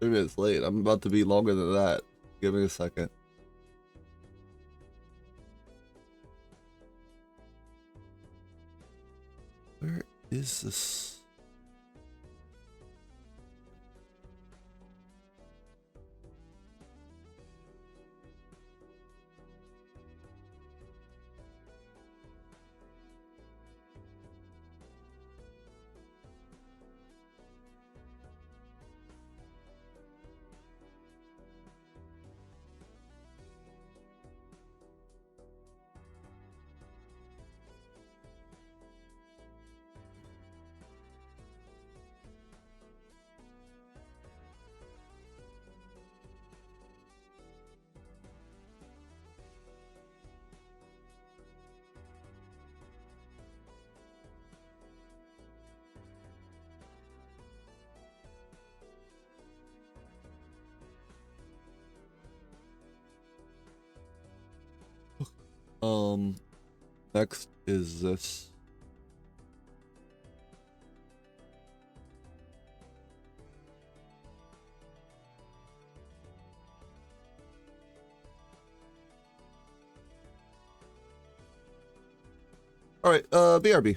3 minutes late. I'm about to be longer than that. Give me a second. Where is this? Next is this. All right, BRB.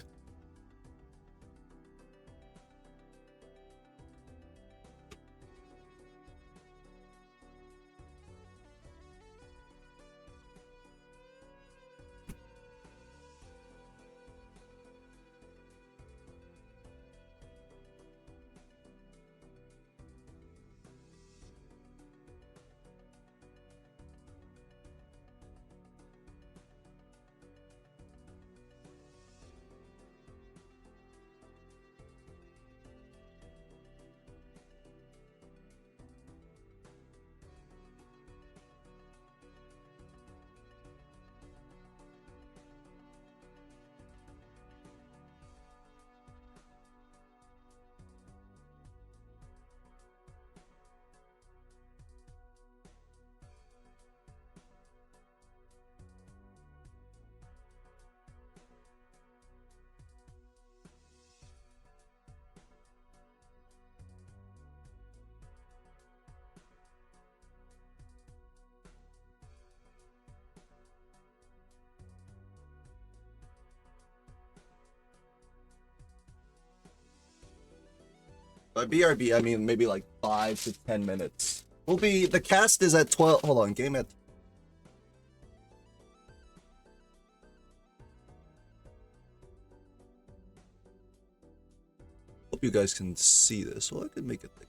By BRB, I mean maybe like 5 to 10 minutes. We'll be, the cast is at 12. Hold on, game at. Hope you guys can see this. Well, I could make it thick.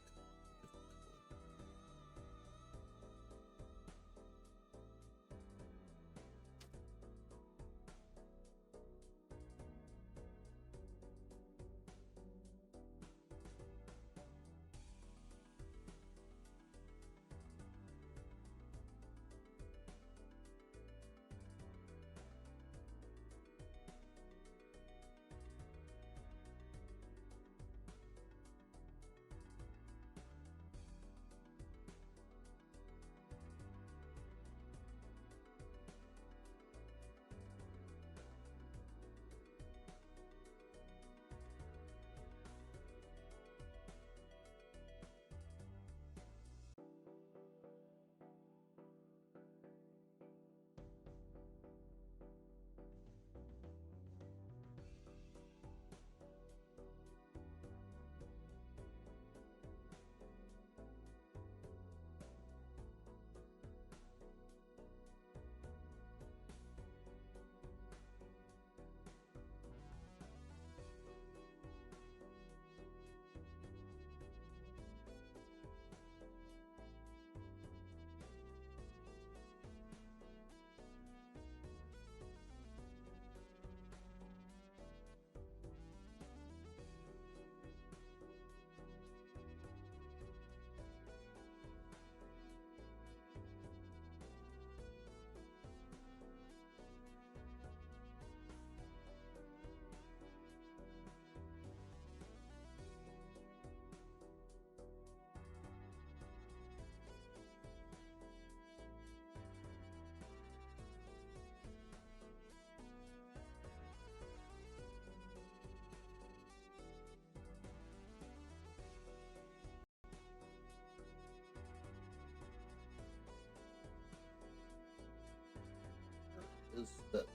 is that?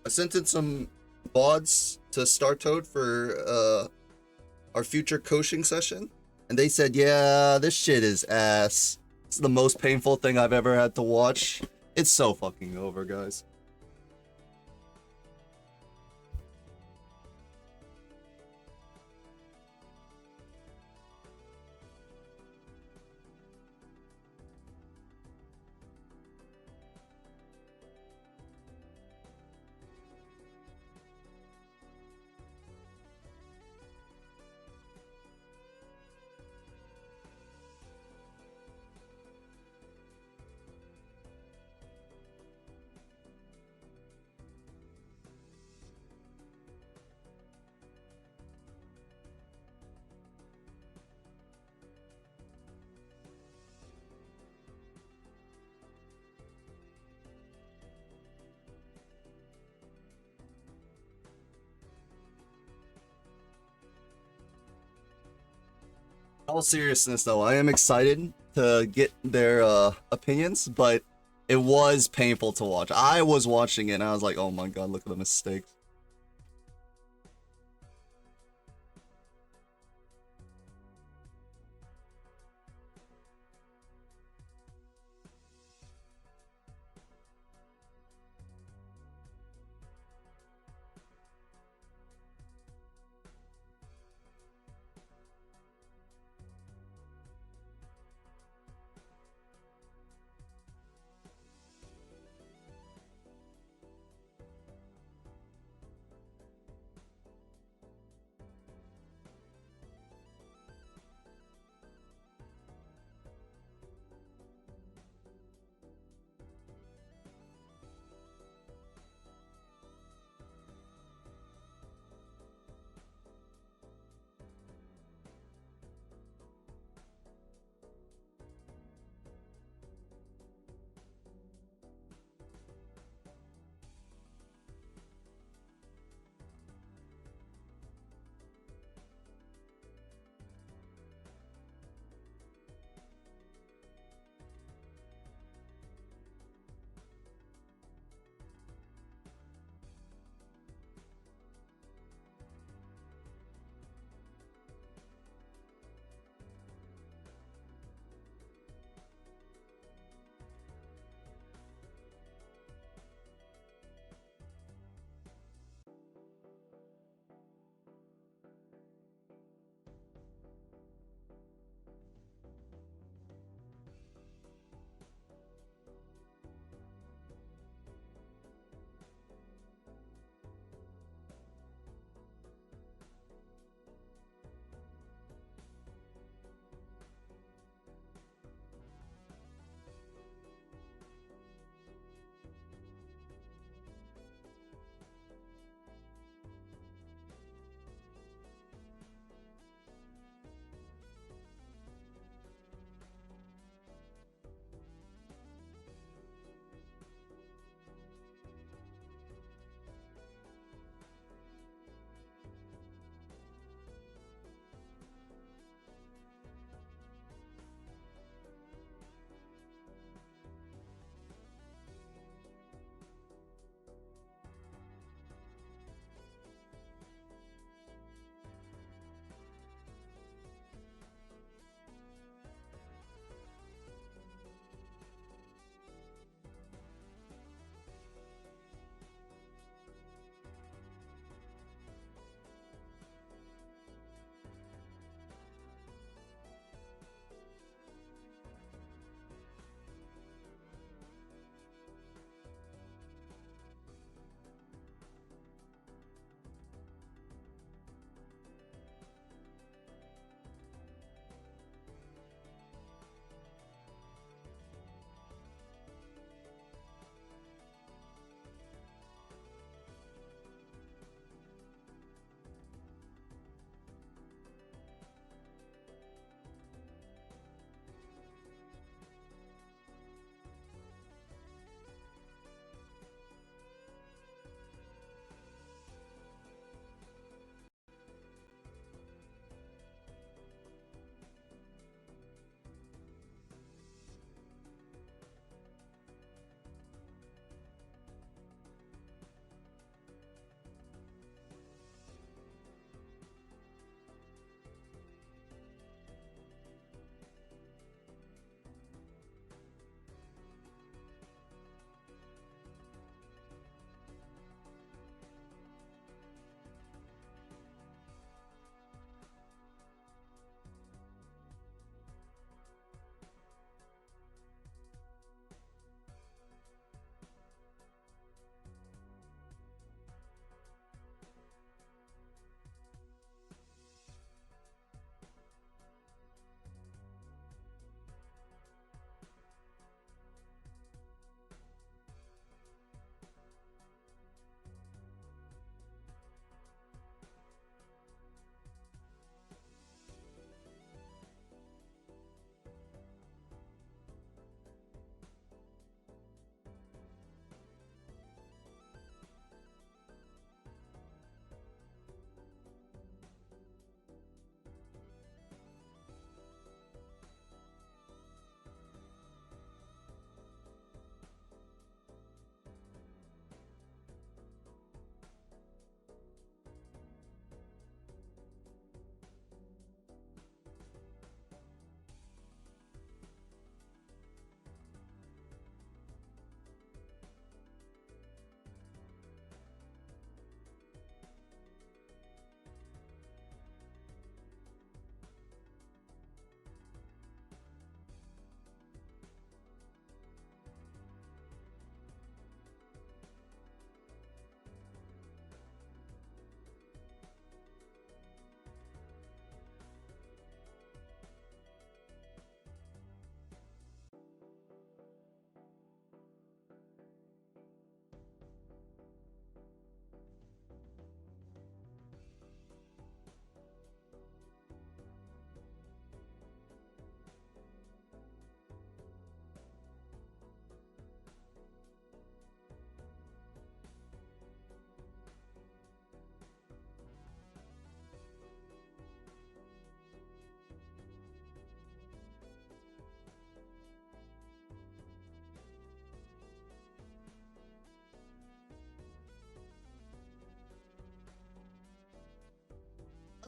I sent in some VODs to StarToad for our future coaching session, and they said, yeah, this shit is ass. It's the most painful thing I've ever had to watch. It's so fucking over, guys. All seriousness though, I am excited to get their opinions, but it was painful to watch. I was watching it and I was like, oh my god, look at the mistakes.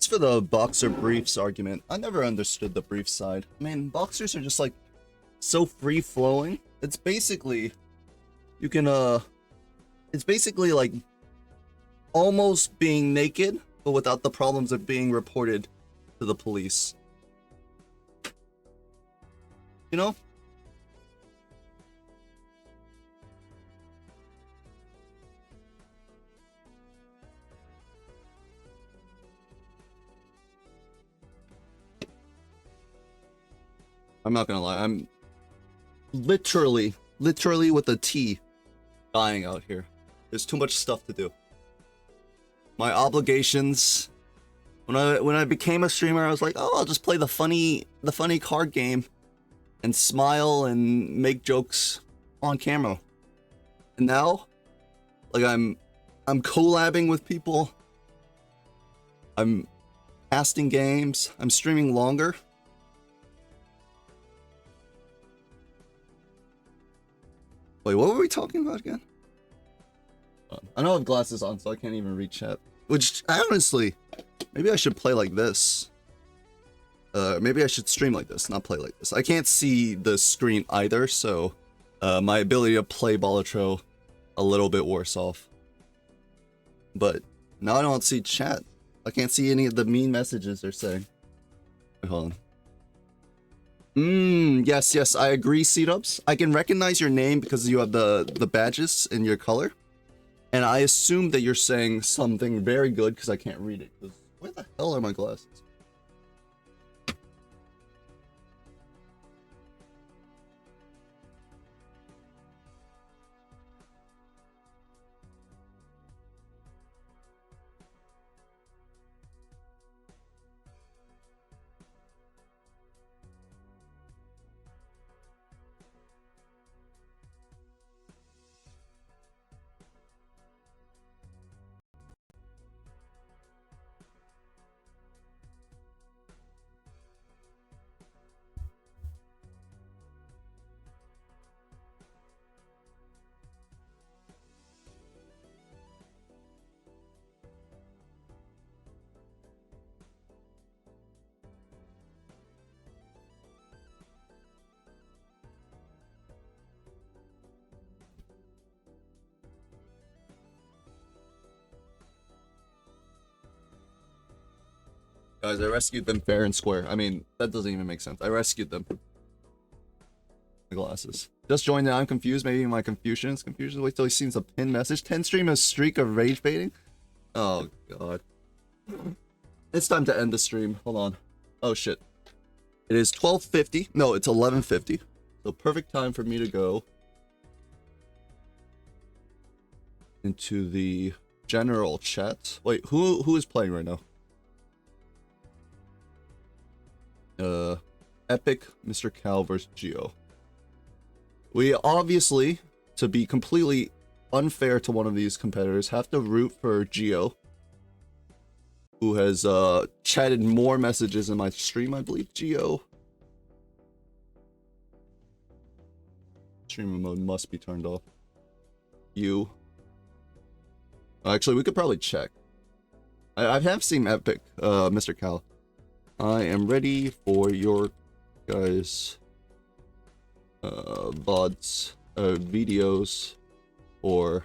As for the boxer briefs argument, I never understood the brief side. I mean, boxers are just like so free flowing. It's basically you can it's basically like almost being naked, but without the problems of being reported to the police. You know? I'm not gonna lie, I'm literally with a T dying out here. There's too much stuff to do. My obligations. When I became a streamer, I was like, oh, I'll just play the funny card game and smile and make jokes on camera. And now, like I'm collabing with people. I'm casting games. I'm streaming longer. Wait, what were we talking about again? I don't have glasses on, so I can't even read chat. Which, honestly, maybe I should play like this. Maybe I should stream like this, not play like this. I can't see the screen either, so my ability to play Balatro a little bit worse off. But now I don't see chat. I can't see any of the mean messages they're saying. Wait, hold on. Yes, I agree, Seedups. I can recognize your name because you have the badges in your color. And I assume that you're saying something very good because I can't read it. Where the hell are my glasses? Guys, I rescued them fair and square. I mean, that doesn't even make sense. I rescued them. My glasses. Just joined in. I'm confused. Maybe my confusion is confusion. Wait till he sees a pin message. 10 stream a streak of rage baiting. Oh, God. It's time to end the stream. Hold on. Oh, shit. It is 12:50. No, it's 11:50. So perfect time for me to go into the general chat. Wait, who is playing right now? EpicMrCow versus Geo. We obviously, to be completely unfair to one of these competitors, have to root for Geo, who has chatted more messages in my stream, I believe. Geo. Streamer mode must be turned off. You. Actually, we could probably check. I have seen Epic, Mr. Cow. I am ready for your guys' VODs, videos, or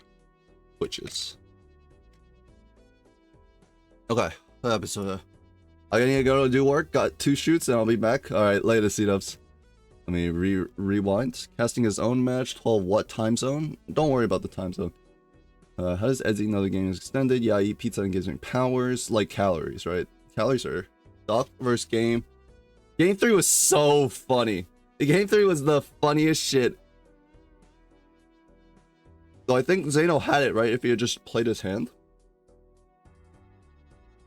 Twitches. Okay, episode. I need to go to do work. Got 2 shoots, and I'll be back. All right, later, C-dubs. Let me rewind. Casting his own match. 12 what time zone? Don't worry about the time zone. How does Edzy know the game is extended? Yeah, I eat pizza and gives me powers. Like calories, right? Calories are Doc versus game. Game 3 was so funny. Game 3 was the funniest shit. So I think Zeno had it, right? If he had just played his hand.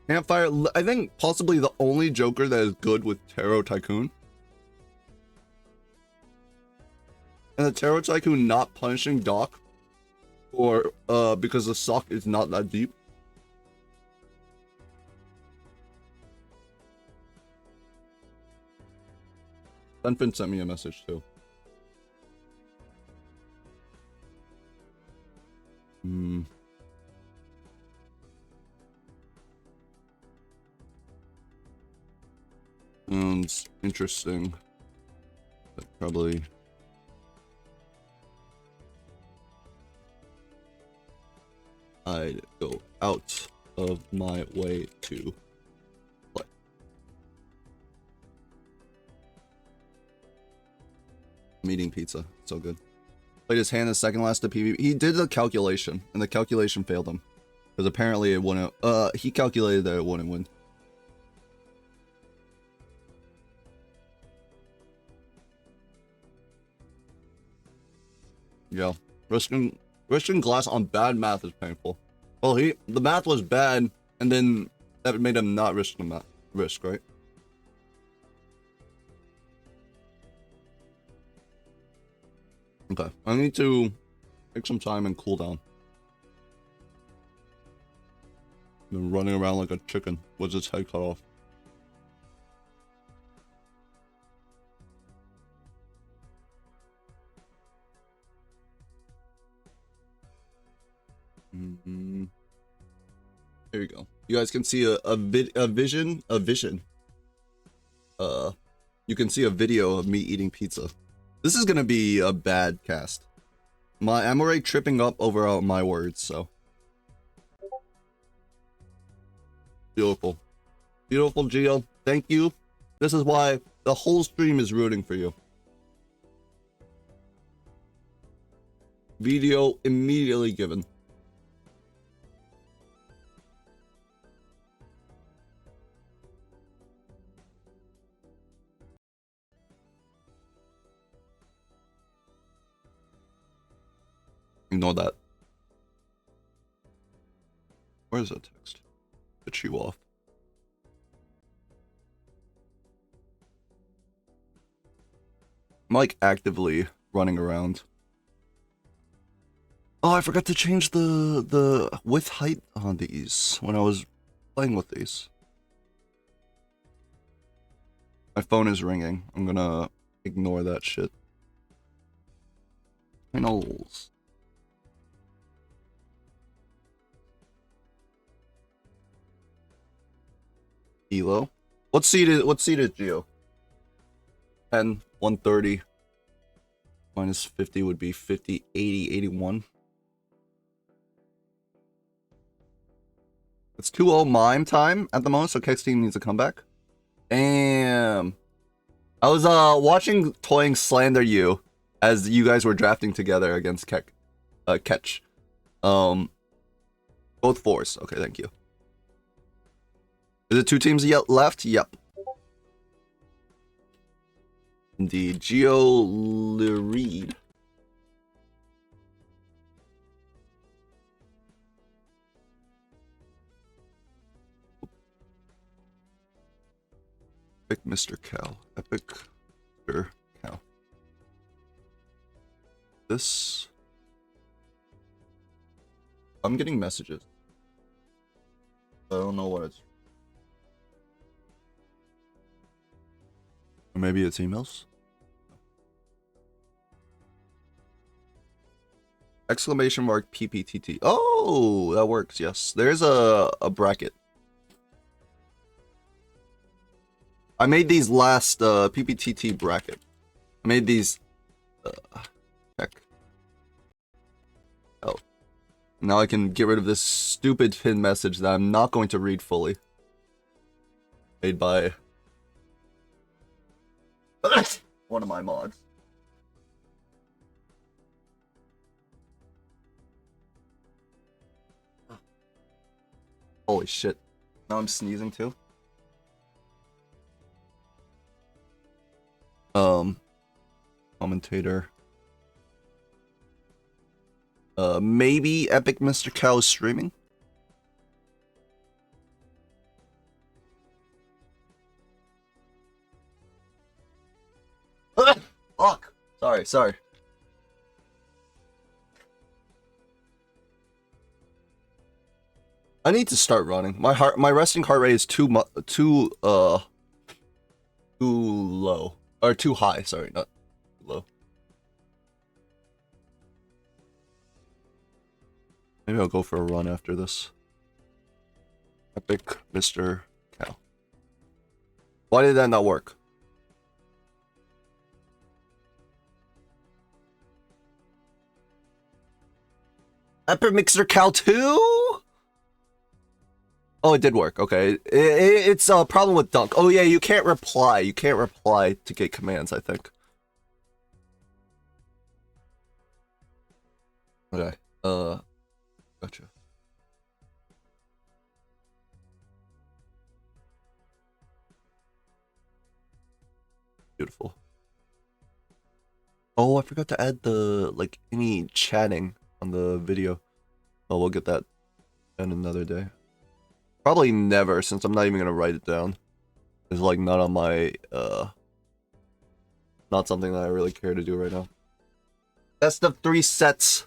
Campfire, I think possibly the only Joker that is good with Tarot Tycoon. And the Tarot Tycoon not punishing Doc. Or, because the sock is not that deep. Dunfin sent me a message too. sounds interesting. But probably... I'd go out of my way to play. I'm eating pizza. So good. Played his hand the second last to PvP. He did the calculation, and the calculation failed him. Because apparently it wouldn't... he calculated that it wouldn't win. Yeah. Risking glass on bad math is painful. Well, the math was bad, and then that made him not risk the math. Right? Okay. I need to take some time and cool down. Been running around like a chicken with its head cut off. There you go. You guys can see a vision. You can see a video of me eating pizza. This is gonna be a bad cast. I'm already tripping up over my words, so. Beautiful. Beautiful, Geo. Thank you. This is why the whole stream is rooting for you. Video immediately given. Ignore that. Where's that text? Get you off. I'm like actively running around. Oh, I forgot to change the width height on these when I was playing with these. My phone is ringing. I'm gonna ignore that shit. Panels. Elo. What's seated, Geo? 10, 130. Minus 50 would be 50, 80, 81. It's 2-0 mime time at the moment, so Kechrigen needs to come back. Damn. I was watching Toying slander you as you guys were drafting together against Ketch. Both 4s. Okay, thank you. Is it 2 teams left? Yep. Indeed. Geoluread. EpicMrCow. EpicMrCow. This... I'm getting messages. I don't know what it's... Or maybe it's emails? Exclamation mark PPTT. Oh, that works, yes. There's a bracket. I made these last PPTT bracket. I made these heck. Oh. Now I can get rid of this stupid pin message that I'm not going to read fully. Made by one of my mods. Holy shit. Now I'm sneezing too. Commentator. Maybe EpicMrCow is streaming? Fuck! Sorry. I need to start running. My resting heart rate is too low. Or too high, sorry, not low. Maybe I'll go for a run after this. EpicMrCow. Why did that not work? EpicMrCow 2? Oh, it did work. Okay. It's a problem with Dunk. Oh, yeah, you can't reply. You can't reply to get commands, I think. Okay. Gotcha. Beautiful. Oh, I forgot to add the, like, any chatting on the video. Oh, we'll get that done another day. Probably never, since I'm not even gonna write it down. It's, like, not on my, not something that I really care to do right now. Best of 3 sets.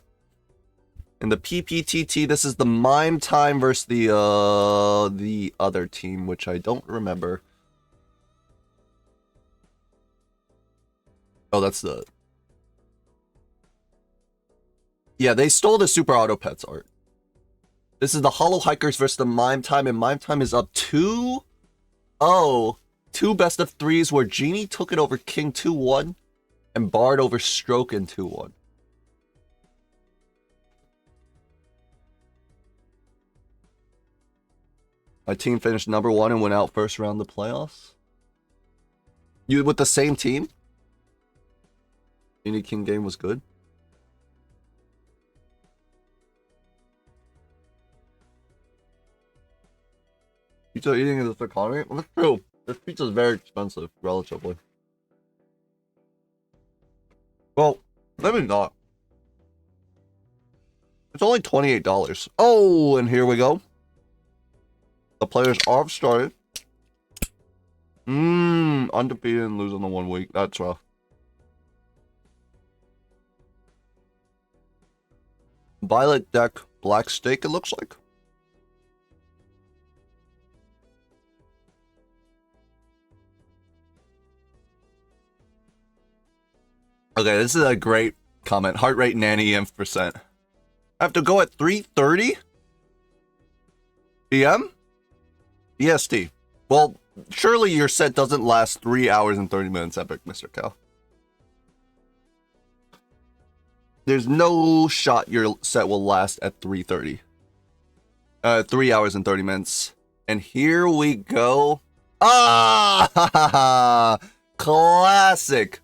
In the PPTT, this is the Mime time versus the other team, which I don't remember. Oh, that's the... Yeah, they stole the Super Auto Pets art. This is the Hollow Hikers versus the Mime Time, and Mime Time is up 2-0. 2 best of 3s where Genie took it over King 2-1, and Bard over Stroke in 2-1. My team finished number 1 and went out first round of the playoffs. You with the same team? Genie King game was good. Pizza eating is the economy? Well, that's true. This pizza is very expensive, relatively. Well, maybe not. It's only $28. Oh, and here we go. The players are started. Undefeated and losing the 1 week. That's rough. Violet deck, black stake, it looks like. Okay, this is a great comment. Heart rate nanny inf percent. I have to go at 3:30 p.m. EST. Well, surely your set doesn't last 3 hours and 30 minutes, EpicMrCow. There's no shot your set will last at 3:30. 3 hours and 30 minutes. And here we go. Ah! Classic.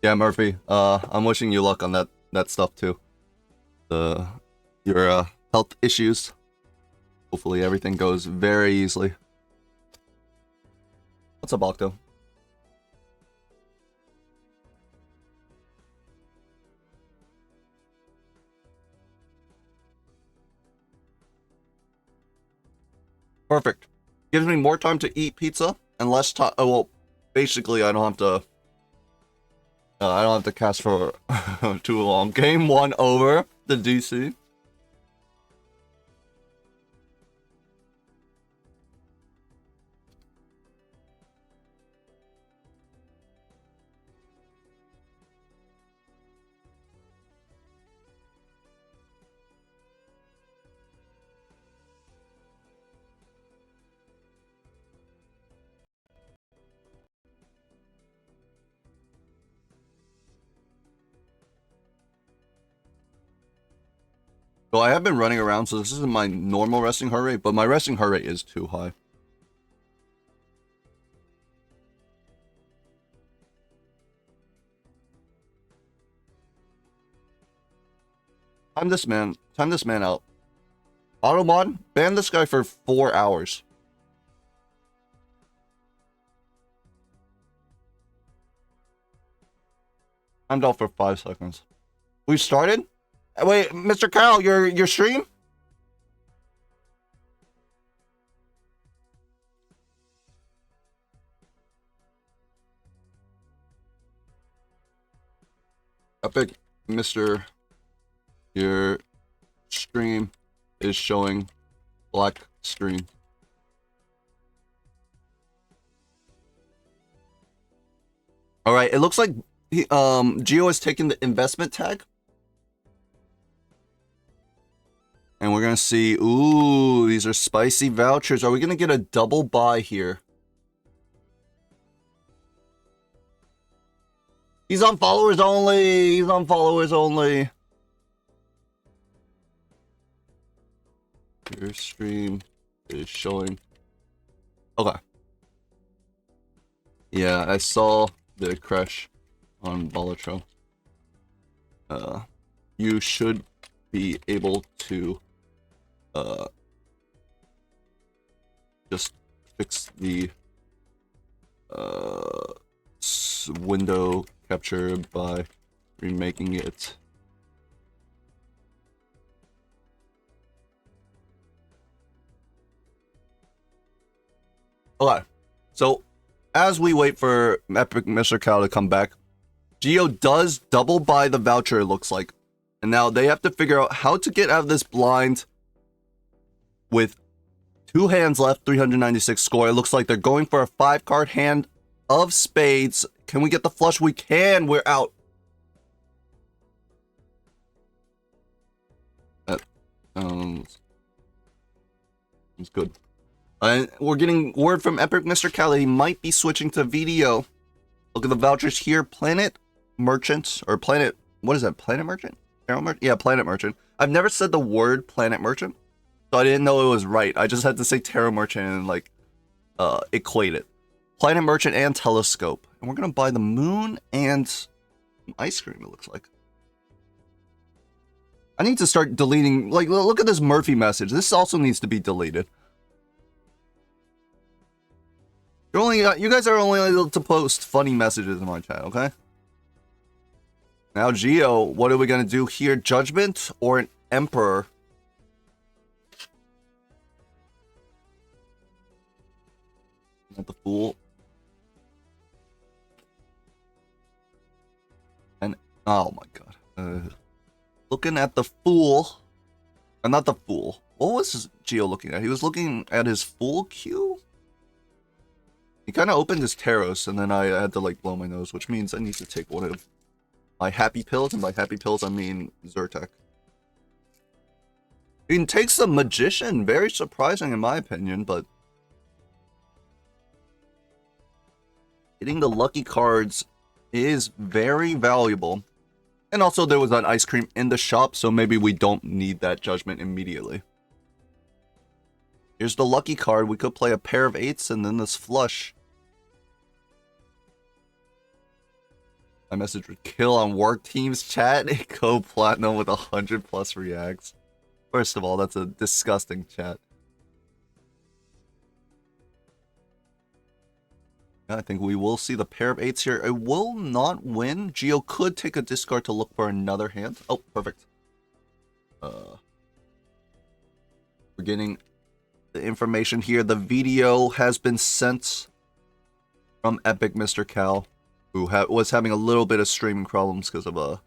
Yeah, Murphy. I'm wishing you luck on that stuff too. Your health issues. Hopefully everything goes very easily. What's up, Octo? Perfect. Gives me more time to eat pizza and less time. Oh, well, basically, I don't have to. I don't have to cast for too long. Game 1 over the DC. So I have been running around, so this isn't my normal resting heart rate, but my resting heart rate is too high. Time this man out. Automod, ban this guy for 4 hours. Timed out for 5 seconds. We started? Wait, Mr. Cow, your stream? Epic, Mr. Your stream is showing black screen. All right, it looks like Geo has taken the investment tag. And we're going to see, ooh, these are spicy vouchers. Are we going to get a double buy here? He's on followers only. He's on followers only. Your stream is showing. Okay. Yeah, I saw the crash on Balatro. You should be able to just fix the window capture by remaking it. Okay, so as we wait for EpicMrCow to come back, Geo does double buy the voucher, it looks like. And now they have to figure out how to get out of this blind with 2 hands left, 396 score. It looks like they're going for a 5-card hand of spades. Can we get the flush? We can. We're out. It's good. And we're getting word from EpicMrCow that he might be switching to video. Look at the vouchers here. Planet Merchant, or Planet, what is that? Planet Merchant? Yeah, Planet Merchant. I've never said the word Planet Merchant, so I didn't know it was right. I just had to say Tarot Merchant and like equate it. Planet Merchant and Telescope. And we're gonna buy the moon and some ice cream, it looks like. I need to start deleting, like, look at this Murphy message. This also needs to be deleted. You guys are only able to post funny messages in my chat, okay? Now, Geo, what are we gonna do here? Judgment or an Emperor? Not the Fool. And oh my god. Looking at the Fool. Not the Fool. What was Geo looking at? He was looking at his Fool queue? He kind of opened his Taros, and then I had to like blow my nose, which means I need to take one of my happy pills, and by happy pills I mean Zyrtec. He takes the Magician, very surprising in my opinion, but getting the lucky cards is very valuable. And also there was an ice cream in the shop, so maybe we don't need that judgment immediately. Here's the lucky card. We could play a pair of 8s and then this flush. My message would kill on work teams chat. Go platinum with 100+ reacts. First of all, that's a disgusting chat. I think we will see the pair of 8s here. It will not win. Geo could take a discard to look for another hand. Oh, perfect. We're getting the information here. The video has been sent from EpicMrCow, who was having a little bit of streaming problems because of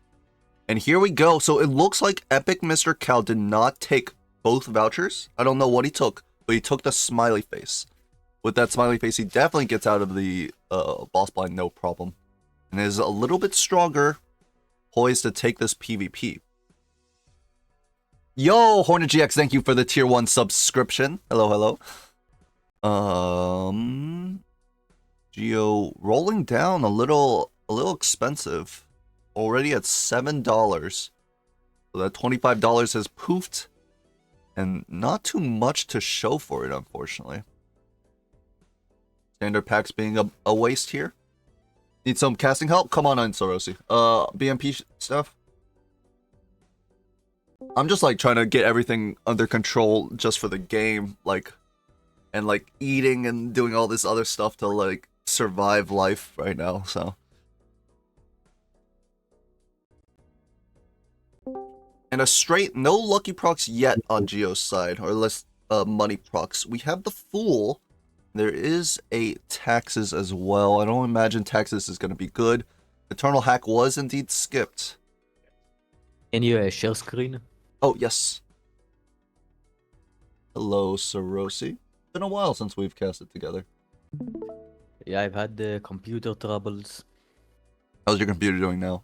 And here we go. So it looks like EpicMrCow did not take both vouchers. I don't know what he took, but he took the smiley face. With that smiley face, he definitely gets out of the boss blind no problem. And is a little bit stronger, poised to take this PvP. Yo, Hornet GX, thank you for the tier 1 subscription. Hello, hello. Geo rolling down a little expensive. Already at $7. So that $25 has poofed. And not too much to show for it, unfortunately. Standard packs being a waste here. Need some casting help? Come on in, Sorosi. BMP stuff? I'm just like trying to get everything under control just for the game, like, and like eating and doing all this other stuff to like survive life right now, so. And a straight, no lucky procs yet on Geo's side, or less money procs. We have the Fool. There is a Taxes as well. I don't imagine Taxes is going to be good. Eternal Hack was indeed skipped. Can you share screen? Oh, yes. Hello, Sorosi. Been a while since we've casted together. Yeah, I've had computer troubles. How's your computer doing now?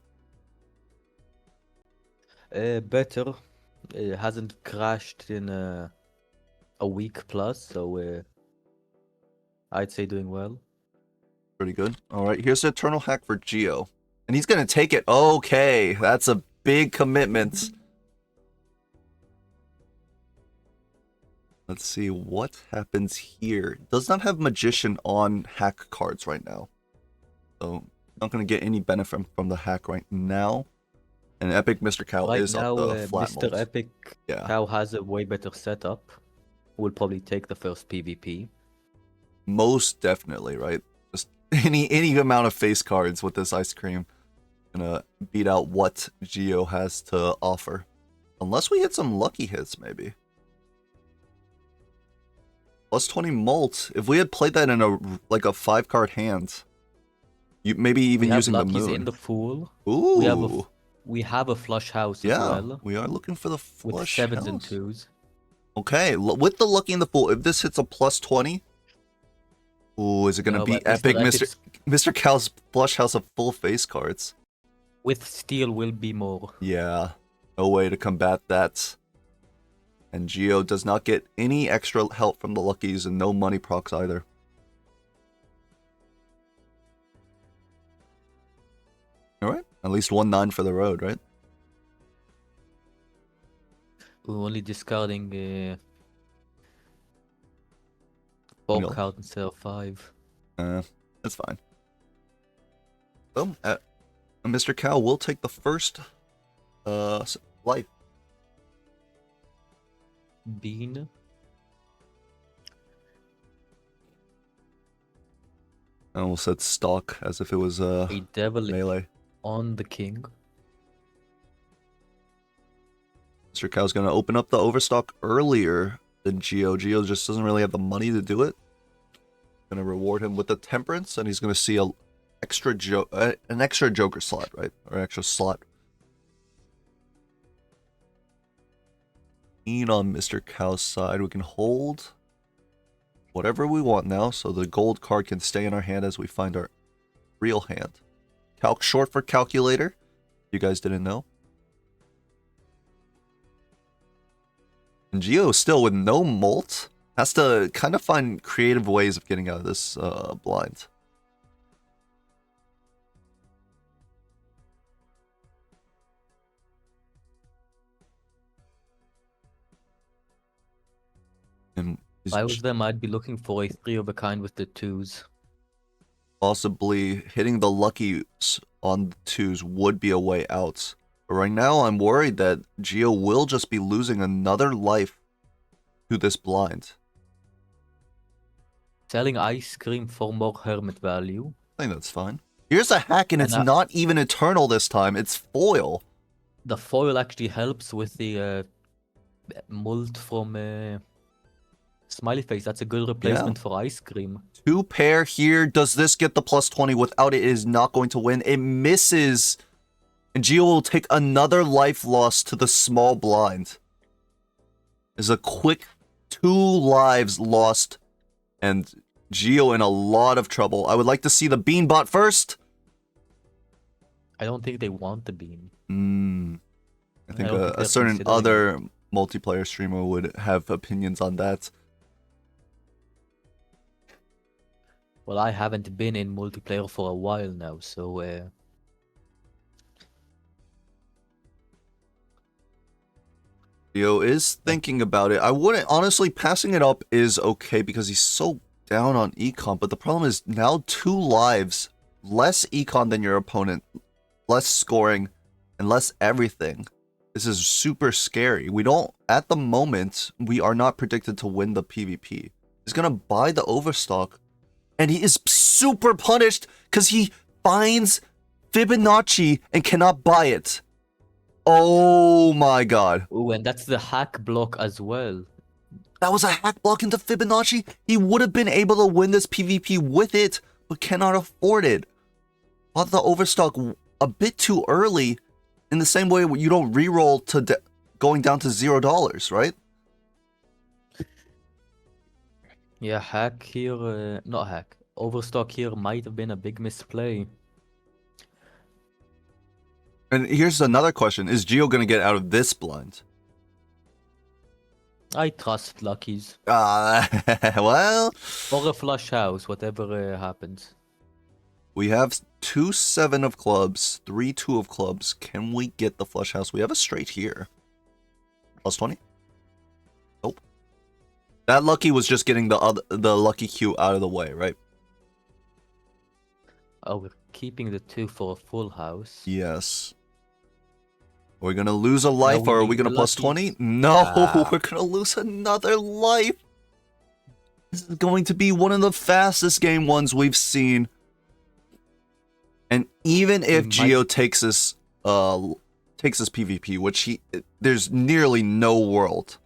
Better. It hasn't crashed in a week plus, so I'd say doing well. Pretty good. Alright, here's the Eternal Hack for Geo. And he's gonna take it. Okay, that's a big commitment. Let's see what happens here. Does not have Magician on hack cards right now. So, not gonna get any benefit from the hack right now. And EpicMrCow Right is now, up the flat Mr. malt. Epic Yeah. Cow has a way better setup. Will probably take the first PvP. Most definitely, right? Just any amount of face cards with this ice cream gonna beat out what Geo has to offer. Unless we hit some lucky hits, maybe. Plus 20 mult. If we had played that in a 5-card hand, maybe even We have using the luckies moon. in the pool. Ooh. We have a flush house as Yeah, well. we are looking for the With flush 7s house. and 2s. Okay, with the lucky in the pool, if this hits a plus 20, ooh, is it gonna No, be but epic? Epic's Mr. Cow's flush house of full face cards. with steel will be more. Yeah, no way to combat that. And Geo does not get any extra help from the luckies and no money procs either. Alright, at least 1-9 for the road, right? We're only discarding 4 No. cards instead of 5. That's fine. So, Mr. Cow will take the first life. Bean. I almost said stock as if it was A devil melee. on the king. Mr. Cow's gonna open up the overstock earlier than Geo. Geo just doesn't really have the money to do it. Gonna reward him with the temperance, and he's gonna see an extra joker slot, right? Or extra slot. On Mr. Cow's side, we can hold whatever we want now, so the gold card can stay in our hand as we find our real hand. Calc short for calculator. You guys didn't know. And Geo still with no molt has to kind of find creative ways of getting out of this blind. And If I was them, I'd be looking for a 3 of a kind with the 2s. possibly hitting the luckies on the 2s would be a way out. But right now, I'm worried that Geo will just be losing another life to this blind. Selling ice cream for more hermit value. I think that's fine. Here's a hack, and it's And not even eternal this time. It's foil. The foil actually helps with the mult from Smiley Face. That's a good replacement for ice cream. 2 pair here. Does this get the plus 20? Without it, it is not going to win. It misses. And Geo will take another life loss to the small blind. There's a quick 2 lives lost. And Geo in a lot of trouble. I would like to see the bean bot first. I don't think they want the bean. I think don't think a they're certain considering other multiplayer streamer would have opinions on that. Well, I haven't been in multiplayer for a while now, so Geo is thinking about it. I wouldn't, honestly, passing it up is okay because he's so down on econ, but the problem is now 2 lives, less econ than your opponent, less scoring, and less everything. This is super scary. We don't, at the moment, we are not predicted to win the PvP. He's gonna buy the overstock, and he is super punished because he finds Fibonacci and cannot buy it. Oh my god. ooh, and that's the hack block as well. That was a hack block into Fibonacci. He would have been able to win this PvP with it, but cannot afford it. Bought the overstock a bit too early, in the same way you don't reroll to going down to $0, right? Yeah, hack here, not hack. Overstock here might have been a big misplay. And here's another question. Is Geo going to get out of this blind? I trust luckies. Well... Or a flush house, whatever happens. We have 2 7 of clubs, 3 2 of clubs. Can we get the flush house? We have a straight here. Plus 20? Nope. That lucky was just getting the lucky cue out of the way, right? Oh, we're keeping the 2 for a full house. Yes. Are we gonna lose a life, we or are we need gonna the plus lucky. 20? No, Ah. we're gonna lose another life. This is going to be one of the fastest game ones we've seen. And even if Geo takes this PvP, which there's nearly no world,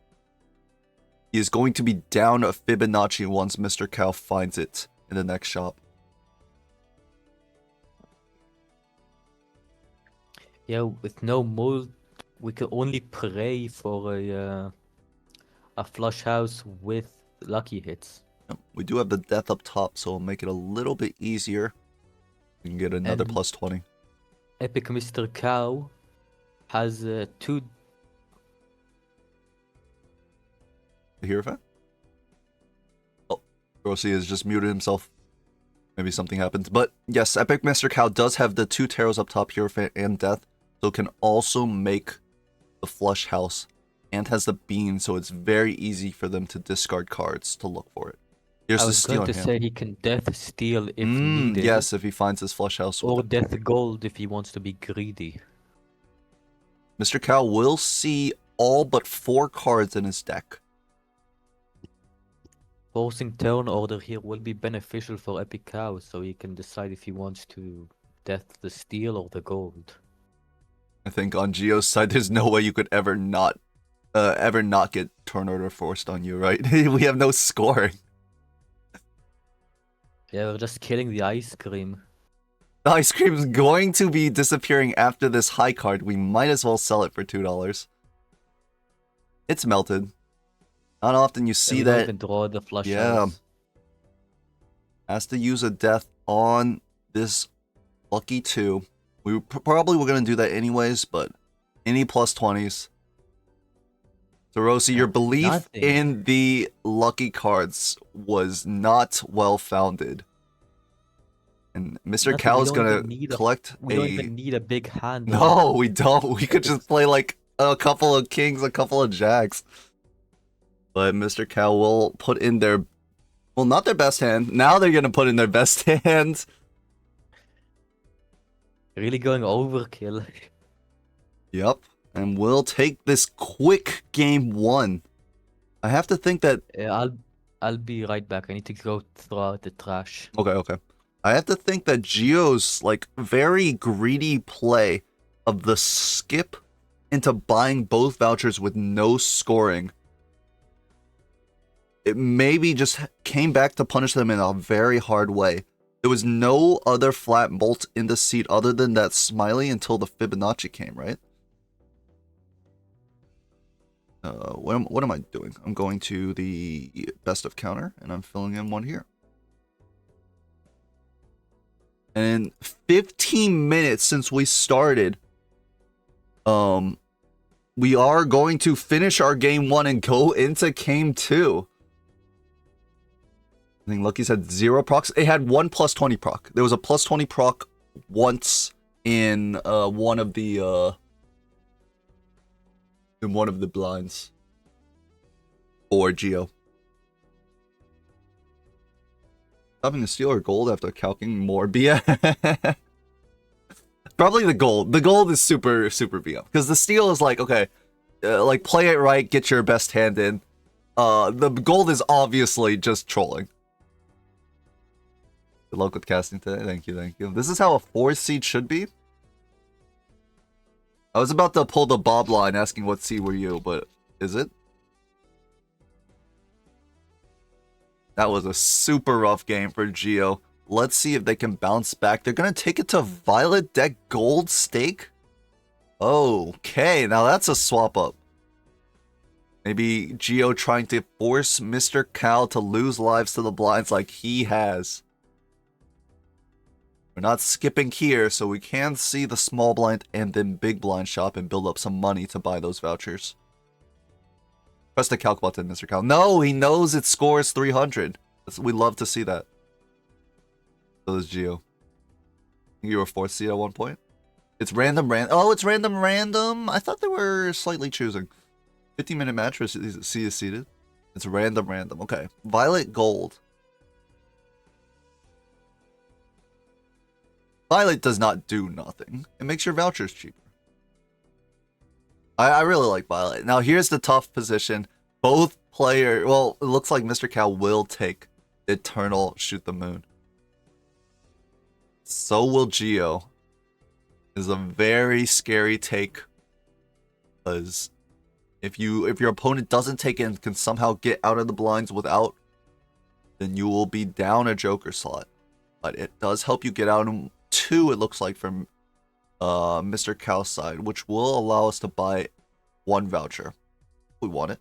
he is going to be down a Fibonacci once EpicMrCow finds it in the next shop. Yeah, with no mold, we can only pray for a flush house with lucky hits. We do have the death up top, so it'll make it a little bit easier. We can get another And plus 20. EpicMrCow has 2. The Hierophant? Oh, Rossi has just muted himself. Maybe something happened. But yes, EpicMrCow does have the 2 tarots up top, Hierophant and Death, so it can also make the flush house, and has the bean, so it's very easy for them to discard cards to look for it. Here's I the was steal going to say he can death steal if needed. Yes, if he finds his flush house. Or death gold if he wants to be greedy. EpicMrCow will see all but 4 cards in his deck. Forcing turn order here will be beneficial for EpicMrCow, so he can decide if he wants to death the steel or the gold. I think on Geo's side, there's no way you could ever not get turn order forced on you, right? We have no scoring. Yeah, we're just killing the ice cream. The ice cream is going to be disappearing after this high card. We might as well sell it for $2. It's melted. Not often you see Don't that. even draw the flush Yeah. house. Has to use a death on this lucky 2. We probably were going to do that anyways, but any plus 20s. So, Rossi, your belief Nothing. in the lucky cards was not well founded. And EpicMrCow's going to collect We don't even need a big hand. No, we don't. We could just play like a couple of kings, a couple of jacks. But EpicMrCow will put in their... Well, not their best hand. Now they're going to put in their best hand. Really going overkill. Yep. And we'll take this quick game 1. I have to think that... I'll be right back. I need to go throw out the trash. Okay. I have to think that Geo's like very greedy play of the skip into buying both vouchers with no scoring. It maybe just came back to punish them in a very hard way. There was no other flat bolt in the seat other than that smiley until the Fibonacci came, right? What am I doing? I'm going to the best of counter, and I'm filling in one here. And in 15 minutes since we started, we are going to finish our game 1 and go into game 2. I think Lucky's had 0 procs. It had 1 plus 20 proc. There was a plus 20 proc once in one of the blinds for Geo. Stopping the steel or gold after calcing more BM. Probably the gold. The gold is super BM because the steel is like, okay, like play it right, get your best hand in. The gold is obviously just trolling. Good luck with casting today. Thank you. This is how a 4 seed should be. I was about to pull the Bob line asking what seed were you, but is it? That was a super rough game for Geo. Let's see if they can bounce back. They're going to take it to Violet Deck Gold Stake? Okay, now that's a swap up. Maybe Geo trying to force EpicMrCow to lose lives to the blinds like he has. We're not skipping here, so we can see the small blind and then big blind shop and build up some money to buy those vouchers. Press the calc button, EpicMrCow. No, he knows it scores 300. We love to see that. So does Geo. You were 4th seed at one point. It's random. Oh, it's random. I thought they were slightly choosing. 50-minute match for C is seeded. It's random. Okay. Violet Gold. Violet does not do nothing. It makes your vouchers cheaper. I really like Violet. Now here's the tough position. Both players, well, it looks like MrCow will take Eternal Shoot the Moon. So will Geo. Is a very scary take. Because if your opponent doesn't take it and can somehow get out of the blinds without, then you will be down a Joker slot. But it does help you get out in 2, it looks like, from MrCow's side, which will allow us to buy 1 voucher. We want it.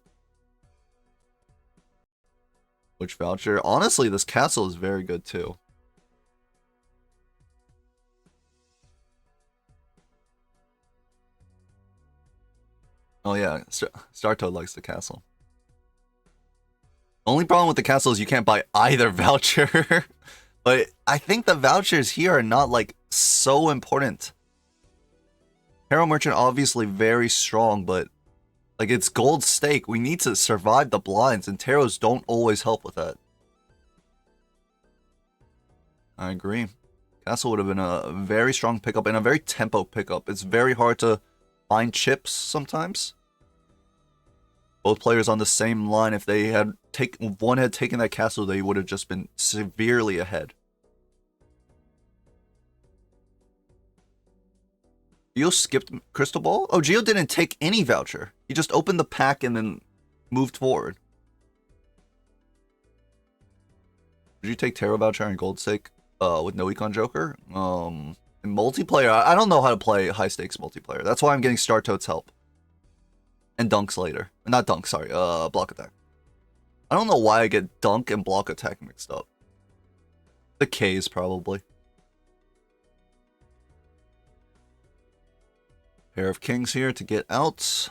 Which voucher? Honestly, this castle is very good too. Oh yeah, Startoad likes the castle. Only problem with the castle is you can't buy either voucher. But I think the vouchers here are not like so important. Hero Merchant obviously very strong, but like it's gold stake. We need to survive the blinds, and tarots don't always help with that. I agree. Castle would have been a very strong pickup and a very tempo pickup. It's very hard to find chips sometimes. Both players on the same line, if they had one had taken that castle, they would have just been severely ahead. Geo skipped Crystal Ball? Oh, Geo didn't take any voucher. He just opened the pack and then moved forward. Did you take Tarot Voucher and Gold Stake with no Econ Joker? In multiplayer, I don't know how to play high stakes multiplayer. That's why I'm getting Startoad's help. And Dunks later. Not Dunk, sorry. Block Attack. I don't know why I get Dunk and Block Attack mixed up. The K's probably. Pair of Kings here to get out.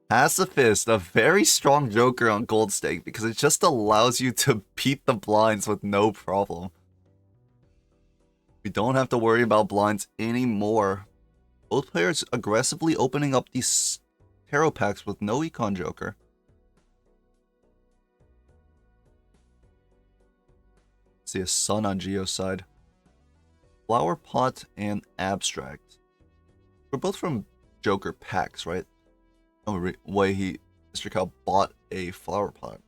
Pacifist, a very strong Joker on Gold Stake because it just allows you to beat the blinds with no problem. We don't have to worry about blinds anymore. Both players aggressively opening up these tarot packs with no Econ Joker. See a Sun on Geo's side. Flower Pot and Abstract. We're both from Joker packs, right? Oh, way MrCow bought a Flower Pot.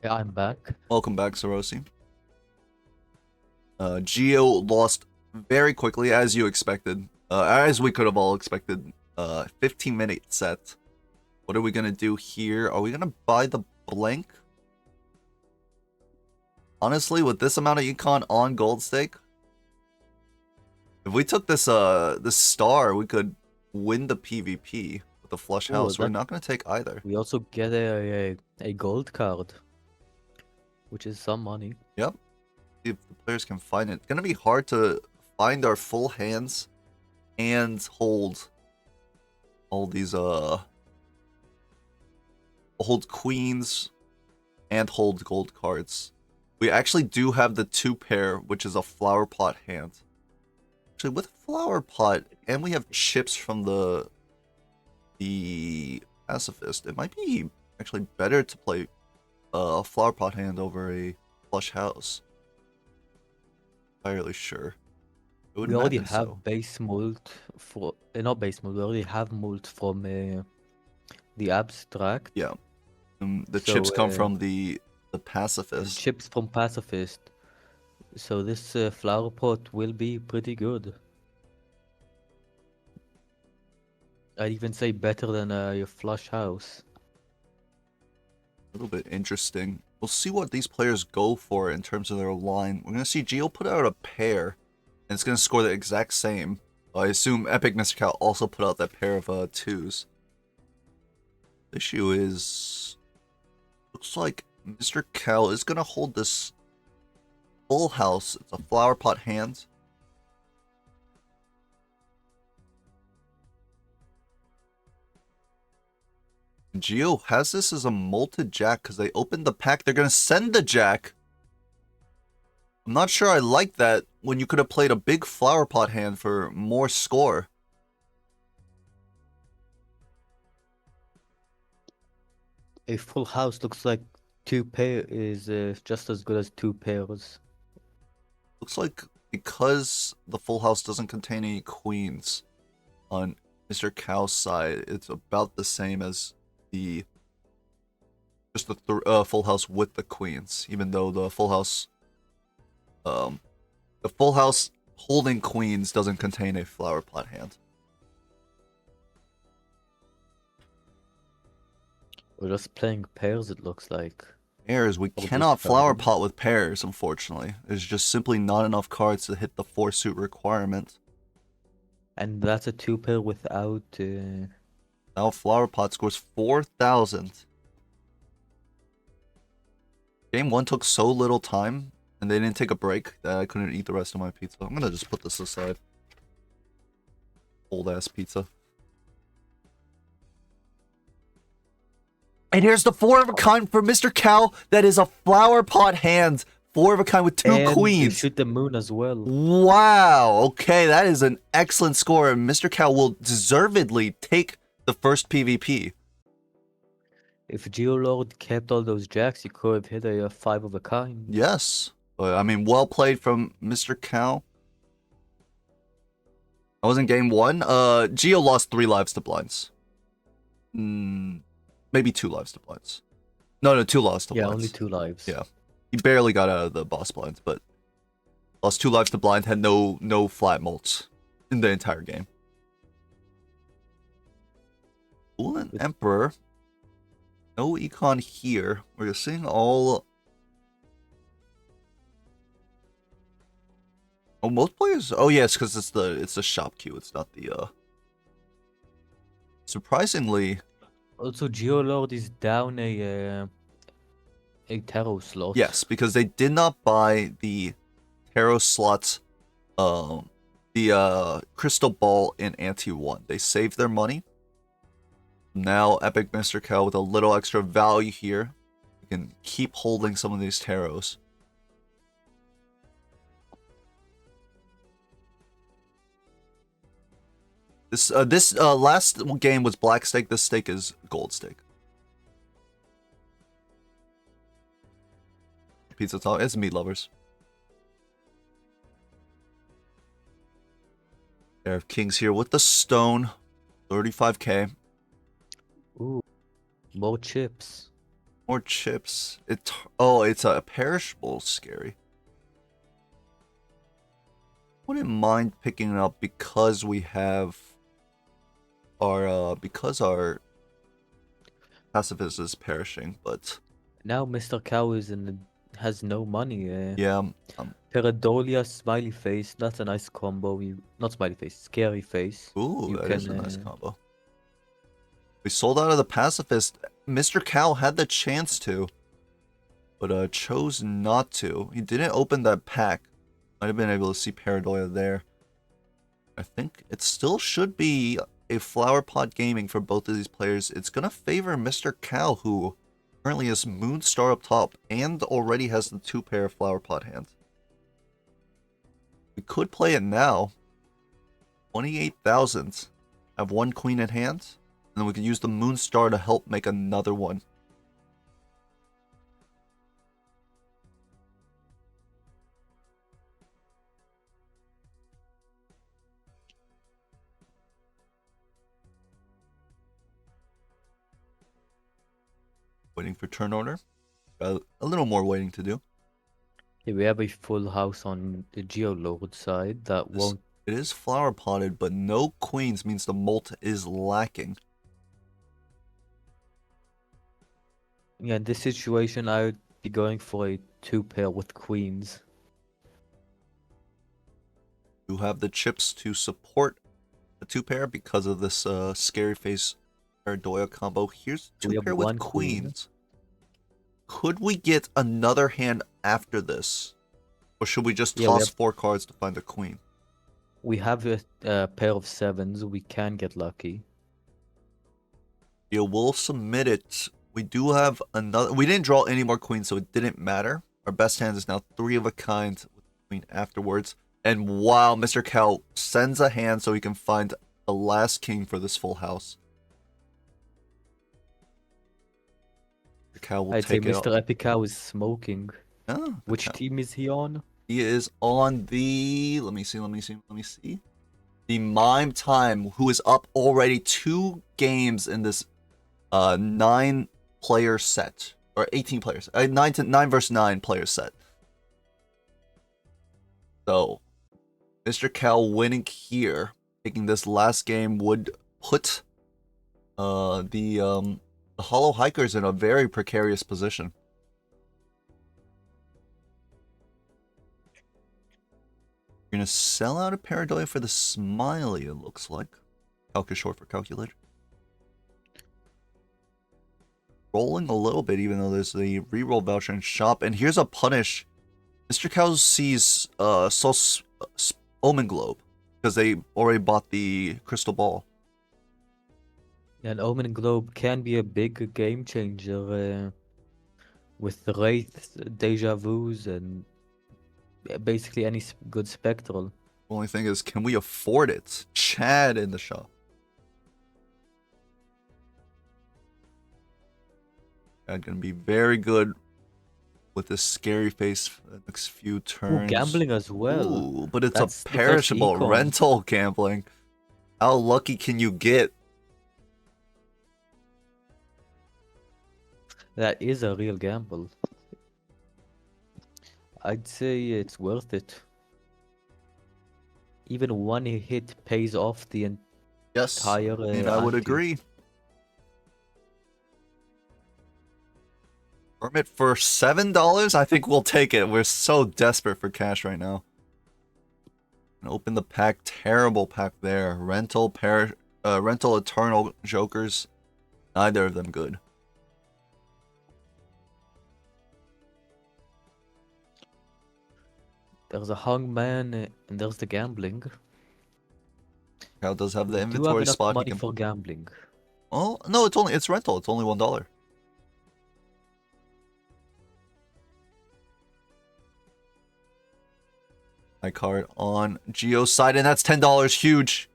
Yeah, I'm back. Welcome back, Sarosi. Geo lost very quickly, as you expected. As we could have all expected. 15-minute set. What are we gonna do here? Are we gonna buy the blank? Honestly, with this amount of econ on Gold Stake, if we took this this star, we could win the PvP with the flush house. We're not gonna take either. We also get a gold card, which is some money. Yep. See if the players can find it. It's gonna be hard to find our full hands and hold all these hold queens and hold gold cards. We actually do have the 2 pair, which is a Flower Pot hand. Actually, with Flower Pot, and we have chips from the Pacifist, it might be actually better to play a Flower Pot hand over a flush house. Entirely sure. We already have base mold for not base mold. We already have mold from the Abstract. Yeah, the chips come from the Pacifist. Chips from Pacifist. So this Flower Pot will be pretty good. I'd even say better than your flush house. A little bit interesting. We'll see what these players go for in terms of their line. We're gonna see Geo put out a pair, and it's gonna score the exact same. I assume EpicMrCow also put out that pair of 2s. The issue is, looks like MrCow is gonna hold this full house. It's a Flower Pot hand. Geo has this as a molted jack because they opened the pack. They're going to send the jack. I'm not sure I like that when you could have played a big flower pot hand for more score. A full house looks like 2 pair is just as good as 2 pairs. Looks like because the full house doesn't contain any queens on Mr. Cow's side, it's about the same as the just the full house with the queens. Even though the full house holding queens doesn't contain a flower pot hand. We're just playing pairs, it looks like. Pairs, we Probably cannot flower starting. pot with pairs, unfortunately. There's just simply not enough cards to hit the 4-suit requirement. And that's a 2 pair without. Now flower pot scores 4,000. Game 1 took so little time, and they didn't take a break, that I couldn't eat the rest of my pizza. I'm gonna just put this aside. Old ass pizza. And here's the 4 of a kind for Mr. Cow. That is a flower pot hand. 4 of a kind with 2 and queens. shoot the moon as well. Wow. Okay, that is an excellent score. And Mr. Cow will deservedly take the first PvP. If Geolord kept all those jacks, he could have hit a 5 of a kind. Yes. I mean, well played from Mr. Cow. That was in game 1. Geo lost 3 lives to blinds. Maybe 2 lives to blinds. No, 2 lives to Yeah, blinds. only 2 lives. Yeah. He barely got out of the boss blinds, but lost 2 lives to blind, had no flat molts in the entire game. Fool and Emperor. No econ here. We're seeing all. Oh, most players. Oh yes, because it's the shop queue. It's not the. Surprisingly. Also, Geolord is down a tarot slot. Yes, because they did not buy the tarot slot, the crystal ball in Ante 1. They saved their money. Now EpicMrCow with a little extra value here. You can keep holding some of these tarots. This last game was black stake. This stake is gold stake. Pizza talk. It's meat lovers. Pair of kings here with the stone. 35k. Ooh, more chips. More chips. It's a perishable. Scary. Wouldn't mind picking it up because we have our pacifist is perishing, but Now Mr. Cow has no money. yeah. Paradolia, smiley face. That's a nice combo. Not smiley face, scary face. Ooh, that is a nice combo. We sold out of the pacifist. Mr. Cow had the chance to, but chose not to. He didn't open that pack. Might have been able to see Paradolia there. I think it still should be a flower pot gaming for both of these players. It's gonna favor Mr. Cow, who currently has Moonstar up top and already has the 2 pair of flower pot hands. We could play it now. 28,000. Have 1 queen in hand. And then we could use the Moonstar to help make another one. Waiting for turn order. A little more waiting to do. Yeah, we have a full house on the Geolord side that won't. It is flower potted, but no queens means the molt is lacking. Yeah, in this situation, I would be going for a 2 pair with queens. You have the chips to support a 2 pair because of this scary face Paradoia combo. Here's 2 pair with queens. Could we get another hand after this? Or should we just toss 4 cards to find a queen? We have a pair of 7s. We can get lucky. Yeah, we'll submit it. We do have another. We didn't draw any more queens, so it didn't matter. Our best hand is now 3 of a kind with queen afterwards. And wow, Mr. Cow sends a hand so he can find the last king for this full house. The cow will I'd say take it. Mr. EpicMrCow is smoking. Yeah, Which team is he on? he is on the. Let me see. The Mime Time, who is up already 2 games in this 9-player set, or 18 players, 9 versus 9 player set. So, Mr. Cow winning here, taking this last game would put the Hollow Hikers in a very precarious position. You're gonna sell out a Paradoia for the Smiley, it looks like. Calc is short for calculator. Rolling a little bit, even though there's the reroll voucher in shop. And here's a punish. Mr. Cow sees Omen Globe because they already bought the crystal ball. And Omen Globe can be a big game changer with the Wraiths, Deja Vus, and basically any good Spectral. Only thing is, can we afford it? Chad in the shop. Chad gonna be very good with this scary face for the next few turns. Ooh, gambling as well. Ooh, but it's That's a the first perishable econ. rental gambling. How lucky can you get? That is a real gamble. I'd say it's worth it. Even one hit pays off the Yes, entire. I would ante. agree. Permit for $7? I think we'll take it. We're so desperate for cash right now. Open the pack. Terrible pack there. Rental Eternal Jokers. Neither of them good. There's a hangman and there's the gambling. Cow does have the We do have inventory enough spot. He money can for put. gambling. Oh no, it's rental. It's only $1. My card on Geo's side, and that's $10. Huge.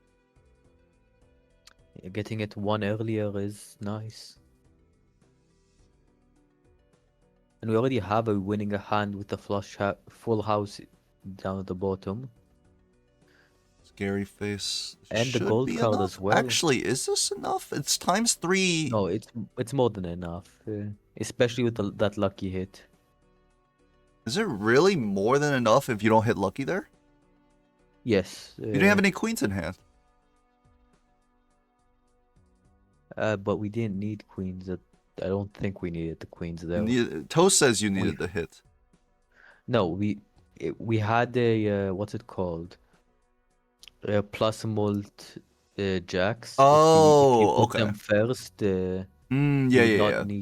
Getting it one earlier is nice. And we already have a winning a hand with the full house down at the bottom. Scary face. And the Should gold be card enough. as well. Actually, is this enough? It's ×3. No, it's more than enough. Especially with that lucky hit. Is it really more than enough if you don't hit lucky there? Yes. You didn't have any queens in hand. But we didn't need queens. I don't think we needed the queens there. Toast says you needed the hit. No, we had a what's it called? Plus mult jacks. Oh, if you put okay. them first. Yeah.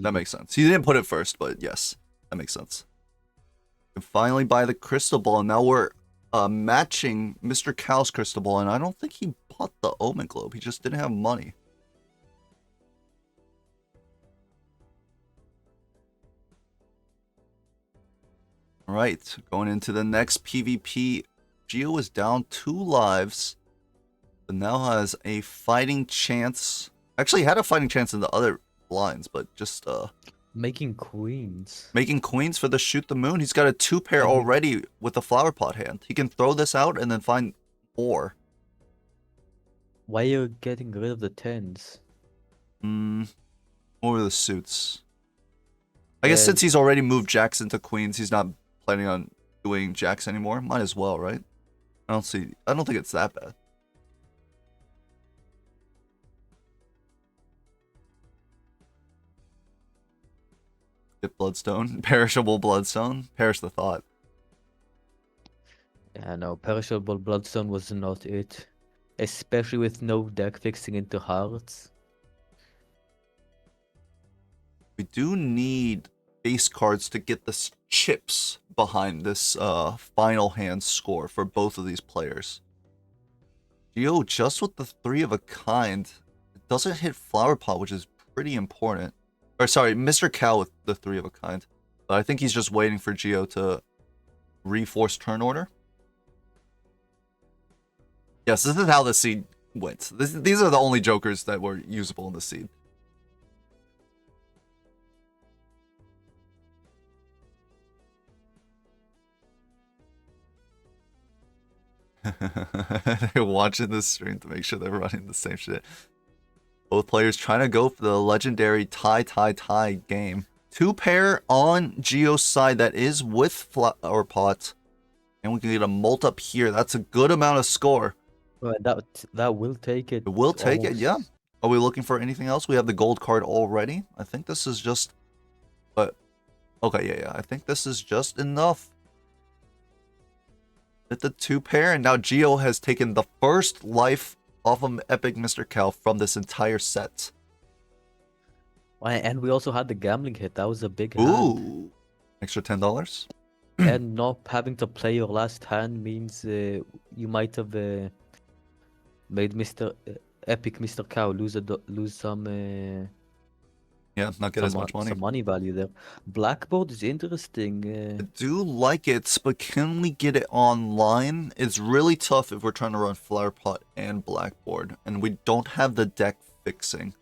That makes sense. He didn't put it first, but yes, that makes sense. You can finally buy the crystal ball. Now we're matching Mr. Cow's crystal ball, and I don't think he bought the Omen Globe. He just didn't have money. All right, going into the next PvP. Geo is down 2 lives, but now has a fighting chance. Actually, had a fighting chance in the other blinds, but just Making queens. making queens for the shoot the moon. He's got a 2-pair already with the flower pot hand. He can throw this out and then find more. Why are you getting rid of the tens? More of the suits. I guess since he's already moved jacks into queens, he's not planning on doing jacks anymore. Might as well, right? I don't think it's that bad. Get bloodstone. Perishable bloodstone. Perish the thought. Yeah, no, perishable bloodstone was not it. Especially with no deck fixing into hearts. We do need base cards to get the chips behind this final hand score for both of these players. Geo, just with the 3 of a kind, it doesn't hit flower pot, which is pretty important. Or sorry, Mr. Cow with the 3 of a kind. But I think he's just waiting for Geo to reforce turn order. Yes, this is how the seed went. These are the only jokers that were usable in the seed. They're watching the stream to make sure they're running the same shit. Both players trying to go for the legendary tie game. 2-pair on Geo's side that is with Flower Pot. And we can get a mult up here. That's a good amount of score. Well, that will take it. It will take it, yeah. Are we looking for anything else? We have the gold card already. I think this is just... But, okay, yeah. I think this is just enough. With the 2-pair, and now Geo has taken the first life off of EpicMrCow from this entire set. And we also had the gambling hit. That was a big hand. Ooh. Extra $10? And not having to play your last hand means you might have made EpicMrCow lose some Yeah, not get as much money. some money value there. Blackboard is interesting. I do like it, but can we get it online? It's really tough if we're trying to run Flower Pot and Blackboard, and we don't have the deck fixing,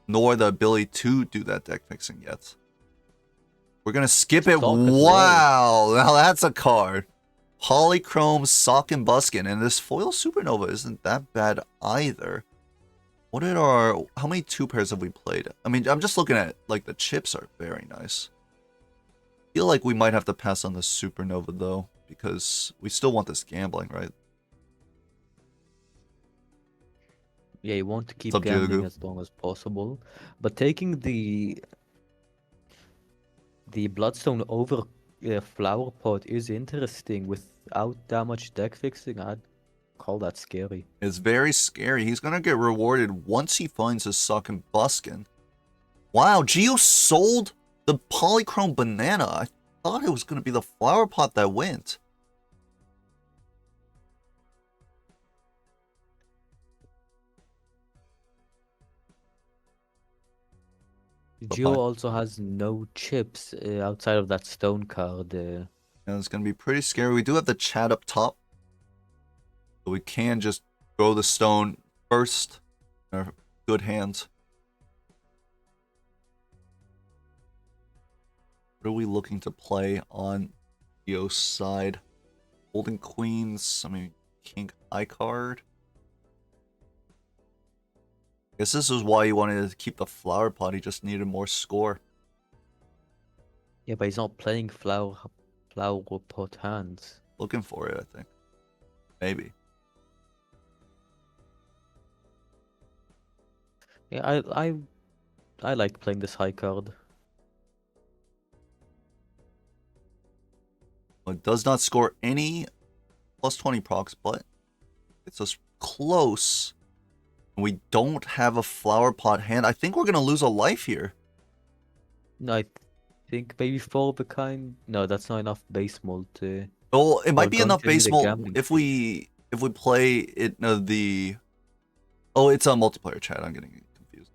nor the ability to do that deck fixing yet. We're gonna skip it. Wow, now that's a card. Polychrome, Sock and Buskin, and this foil Supernova isn't that bad either. What are our... How many 2-pairs have we played? I mean, I'm just looking at, like, the chips are very nice. I feel like we might have to pass on the Supernova, though, because we still want this gambling, right? Yeah, you want to keep gambling as long as possible. But taking the Bloodstone over Flower Pot is interesting without that much deck fixing. I'd call that scary. It's very scary. He's gonna get rewarded once he finds his Suck and Buskin. Wow, Geo sold the Polychrome Banana. I thought it was gonna be the Flower Pot that went. Geo also has no chips outside of that stone card. And it's gonna be pretty scary. We do have the chat up top, so we can just throw the stone first. Good hands. What are we looking to play on Geo's side? Holding queens. I mean, king high card. I guess this is why he wanted to keep the Flower Pot. He just needed more score. Yeah, but he's not playing flower pot hands. Looking for it, I think. Maybe. Yeah, I like playing this high card. Well, it does not score any plus 20 procs, but it's us close. We don't have a Flower Pot hand. I think we're going to lose a life here. No, I think maybe 4 of a kind. No, that's not enough base mold to... Oh, it might be enough base mold if we play it the... Oh, it's a multiplayer chat. I'm getting confused.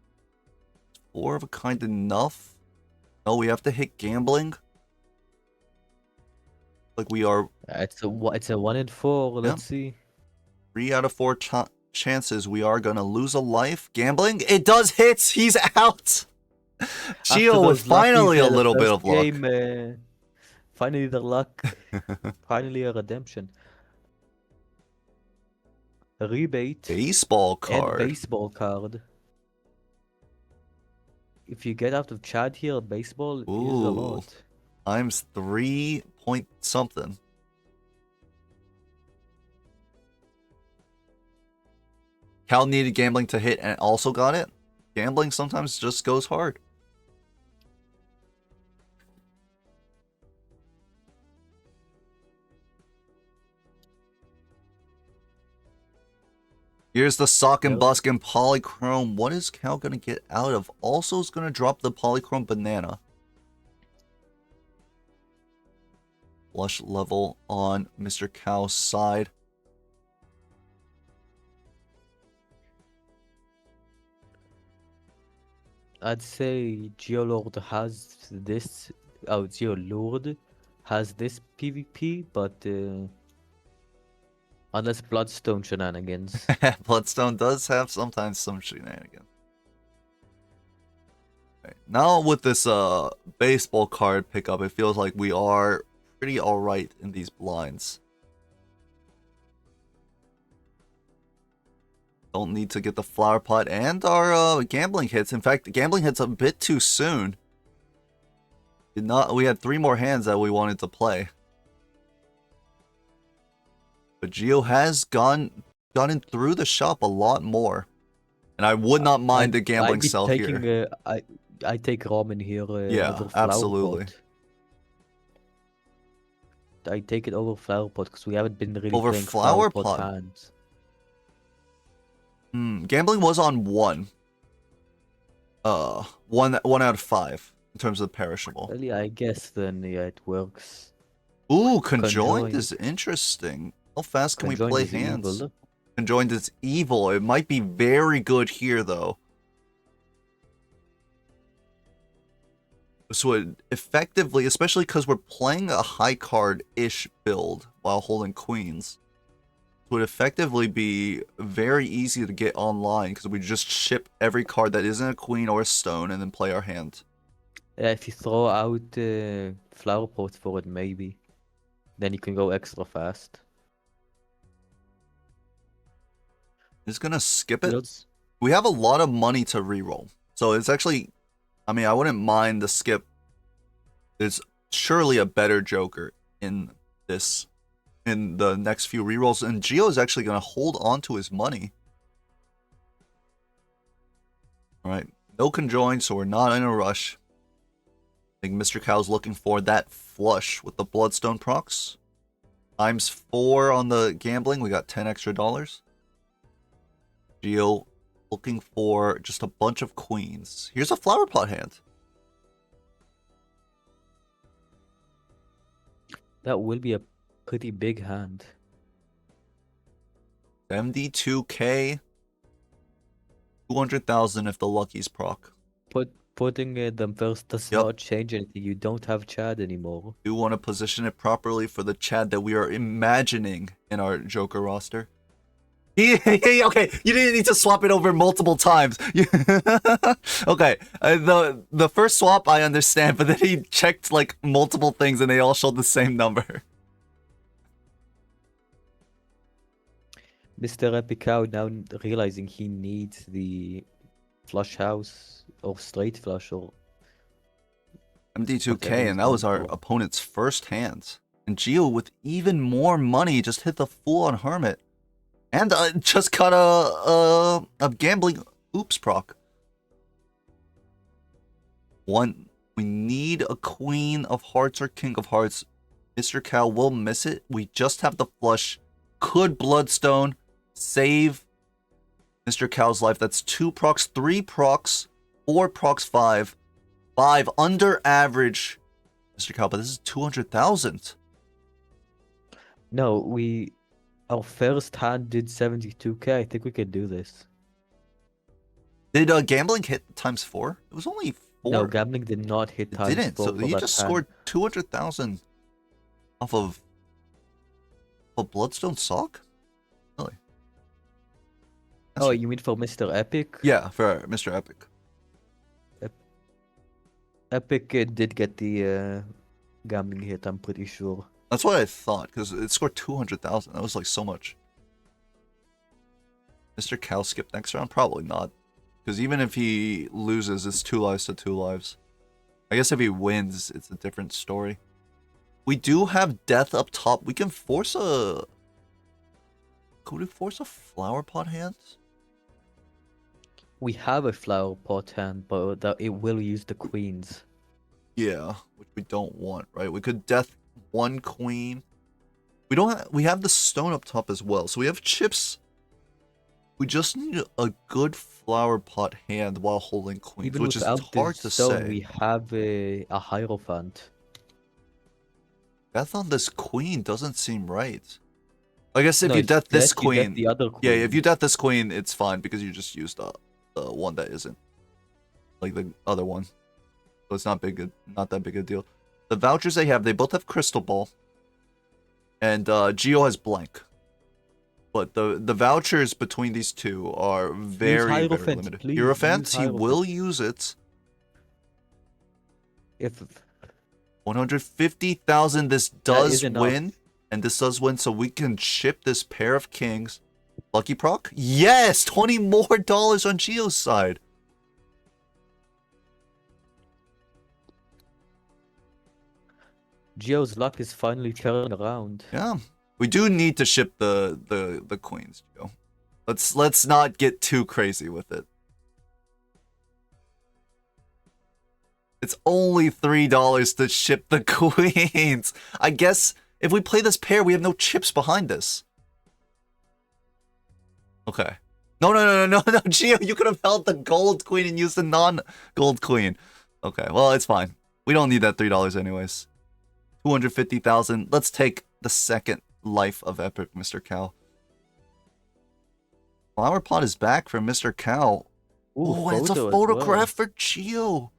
4 of a kind enough? No, we have to hit gambling. Like we are... It's a 1 in 4. Let's see. 3 out of 4 chances we are gonna lose a life. Gambling, it does hit. He's out. Geo with finally a little bit of luck. Finally the luck. Finally a redemption. A rebate. Baseball card. And baseball card. If you get out of Chad here, baseball is a lot. Times 3 point something. Cal needed gambling to hit and also got it. Gambling sometimes just goes hard. Here's the Sock and Buskin Polychrome. What is Cal going to get out of? Also is going to drop the Polychrome Banana. Flush level on Mr. Cow's side. I'd say Geolord has this. Oh, Geolord has this PvP, but unless Bloodstone shenanigans. Bloodstone does have sometimes some shenanigans. Right. Now with this baseball card pickup, it feels like we are pretty alright in these blinds. Don't need to get the flower pot and our gambling hits. In fact, the gambling hits a bit too soon. We had 3 more hands that we wanted to play. But Geo has gotten through the shop a lot more. And I would not mind the gambling sell here. I take ramen here Yeah, over flower absolutely. pot. I take it over flower pot because we haven't been really Over playing flower pot pot? hands. Gambling was on 1. 1 out of 5 in terms of perishable. Well, yeah, I guess then yeah, it works. Ooh, conjoined is interesting. How fast can we play hands? Evil. Conjoined is evil. It might be very good here, though. So it effectively, especially because we're playing a high card-ish build while holding queens, would effectively be very easy to get online because we just ship every card that isn't a queen or a stone and then play our hand. Yeah, if you throw out flower pot for it, maybe. Then you can go extra fast. Just gonna skip it. We have a lot of money to reroll. So it's actually, I mean, I wouldn't mind the skip. There's surely a better Joker in the next few rerolls, and Geo is actually going to hold on to his money. Alright, no conjoin, so we're not in a rush. I think EpicMrCow's looking for that flush with the Bloodstone procs. Times 4 on the gambling, we got 10 extra dollars. Geo looking for just a bunch of queens. Here's a flower pot hand. That will be a pretty big hand. 72k. 200,000 if the lucky's proc. Putting them first does not change anything. You don't have Chad anymore. Do want to position it properly for the Chad that we are imagining in our Joker roster. Okay, you didn't need to swap it over multiple times. Okay, the first swap I understand, but then he checked like multiple things and they all showed the same number. Mr. EpicMrCow now realizing he needs the flush house or straight flush or MD2K, and that was our opponent's first hand. And Geo with even more money just hit the Fool on Hermit. And just got a gambling oops proc. We need a Queen of Hearts or King of Hearts. EpicMrCow will miss it. We just have the flush. Could Bloodstone save EpicMrCow's life? That's 2 procs, 3 procs, 4 procs, 5. 5 under average EpicMrCow, but this is 200,000. No, our first hand did 72k. I think we could do this. Did gambling hit times 4? It was only 4. No, gambling did not hit times 4. It didn't. So he just scored 200,000 off of a Bloodstone sock? Really? Oh, you mean for Mr. Epic? Yeah, for Mr. Epic. Epic did get the gambling hit, I'm pretty sure. That's what I thought, because it scored 200,000. That was like so much. EpicMrCow skipped next round? Probably not. Because even if he loses, it's 2 lives to 2 lives. I guess if he wins, it's a different story. We do have death up top. We can force a... Could we force a flower pot hand? We have a flower pot hand, but it will use the queens. Yeah, which we don't want, right? We could death 1 queen. We have the stone up top as well, so we have chips. We just need a good flower pot hand while holding queens, Even which is hard to stone, say. we have a Hierophant. Death on this queen doesn't seem right. I guess if No, you it's death this death, you death queen, the other yeah, if queen. you death this queen, it's fine because you just used the one that isn't. like the other one. So it's not that big a deal. The vouchers they both have Crystal Ball. And Geo has Blank. But the vouchers between these two are very Hierophant, limited. please. Hierophant, Use he will Hierophant. use it. If 150,000, this that does is enough. win. And this does win, so we can ship this pair of kings. Lucky proc? Yes! $20 more on Geo's side. Geo's luck is finally turning around. Yeah. We do need to ship the queens, Geo. Let's not get too crazy with it. It's only $3 to ship the queens. I guess if we play this pair, we have no chips behind this. Okay. No, Geo, you could have held the gold queen and used the non-gold queen. Okay, well, it's fine. We don't need that $3 anyways. 250,000. Let's take the second life of EpicMrCow. Flower pot is back for Mr. Cow. Ooh, It's a photo as photograph for Geo.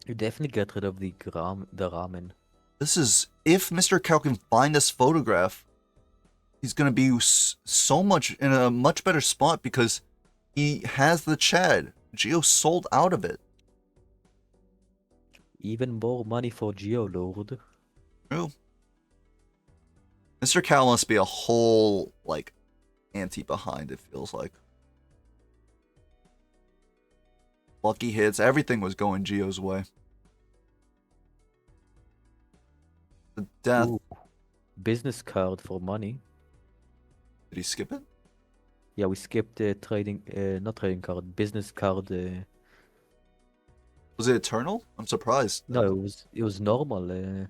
You definitely get rid of the ramen. This is, if Mr. Cow can find this photograph, he's gonna be so much in a much better spot because he has the Chad. Geo sold out of it. Even more money for Geolord. True. Mr. Cow must be a whole, like, ante behind, it feels like. Lucky hits, everything was going Geo's way. The death. Ooh, business card for money. Did he skip it? Yeah, we skipped trading, not trading card, business card. Was it Eternal? I'm surprised. No, it was normal. It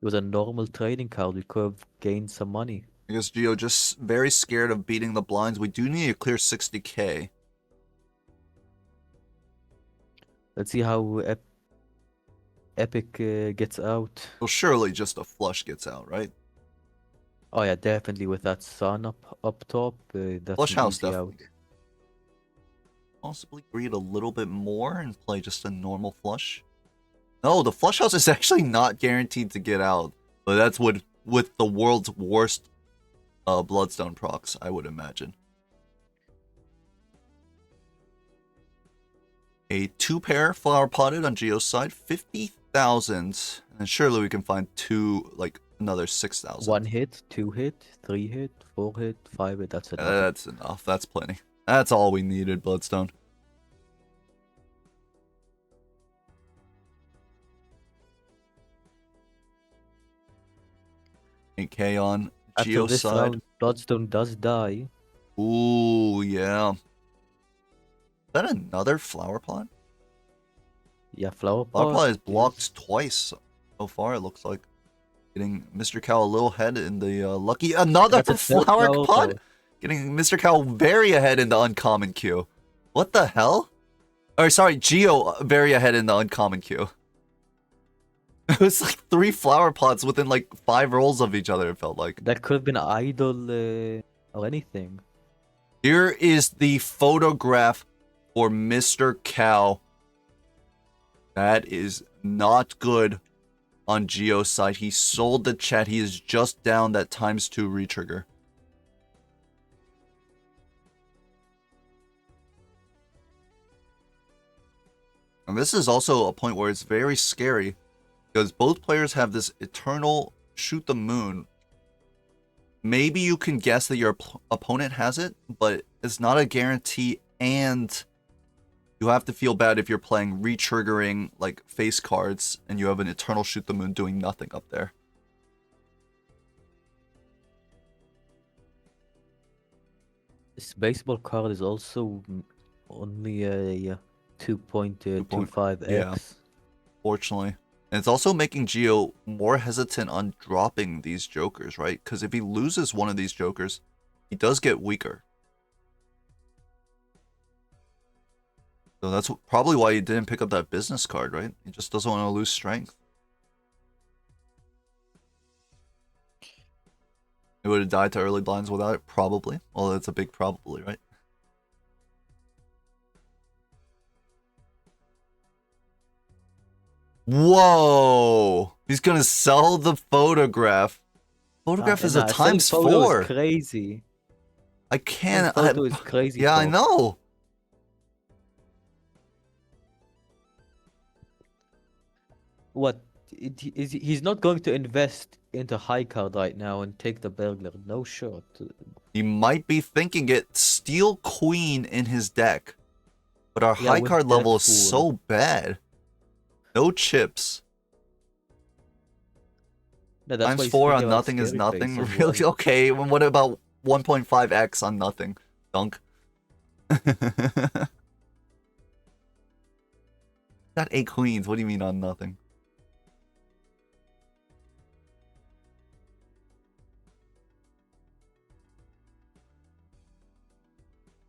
was a normal trading card. We could have gained some money. I guess Geo just very scared of beating the blinds. We do need to clear 60k. Let's see how Epic gets out. Well, surely just a flush gets out, right? Oh yeah, definitely with that sun up top. That's Flush an house, easy definitely. out. Possibly greed a little bit more and play just a normal flush. No, the flush house is actually not guaranteed to get out. But that's with the world's worst Bloodstone procs, I would imagine. A 2-pair flower potted on Geo's side, 50,000. And surely we can find another 6,000. 1 hit, 2 hit, 3 hit, 4 hit, 5 hit. That's enough. That's enough. That's plenty. That's all we needed, Bloodstone. K on After Geo's this side. round, Bloodstone does die. Ooh, yeah. Is that another flower pot? Yeah, flower Flower pot. pot is blocked twice so far, it looks like. Getting Mr. Cow a little ahead in the lucky... Another That's a third flower flower pot? pot. Getting Mr. Cow very ahead in the uncommon queue. What the hell? Or sorry, Geo very ahead in the uncommon queue. It was like 3 flower pots within like 5 rolls of each other, it felt like. That could have been idle or anything. Here is the photograph for Mr. Cow. That is not good on Geo's side. He sold the chat. He is just down that ×2 retrigger. And this is also a point where it's very scary because both players have this eternal shoot the moon. Maybe you can guess that your opponent has it, but it's not a guarantee, and you have to feel bad if you're playing re-triggering like face cards and you have an eternal shoot the moon doing nothing up there. This baseball card is also only a 2.25x. Yeah. Fortunately. And it's also making Geo more hesitant on dropping these jokers, right? Because if he loses one of these jokers, he does get weaker. So that's probably why he didn't pick up that business card, right? He just doesn't want to lose strength. He would have died to early blinds without it, probably. Well, that's a big probably, right? Whoa! He's gonna sell the photograph. Photograph is a Selling times photo is 4. crazy. I Selling can't. photo is crazy Yeah, I talk. know. What? He's not going to invest into high card right now and take the burglar. No shot. He might be thinking it. Steel queen in his deck. But our Yeah, high with card deck level is full. so bad. No chips. No, that's why Times he's 4 thinking on about nothing is scary nothing. face as Really? well. Okay, well, what about 1.5x on nothing? Dunk. Got 8 queens. What do you mean on nothing?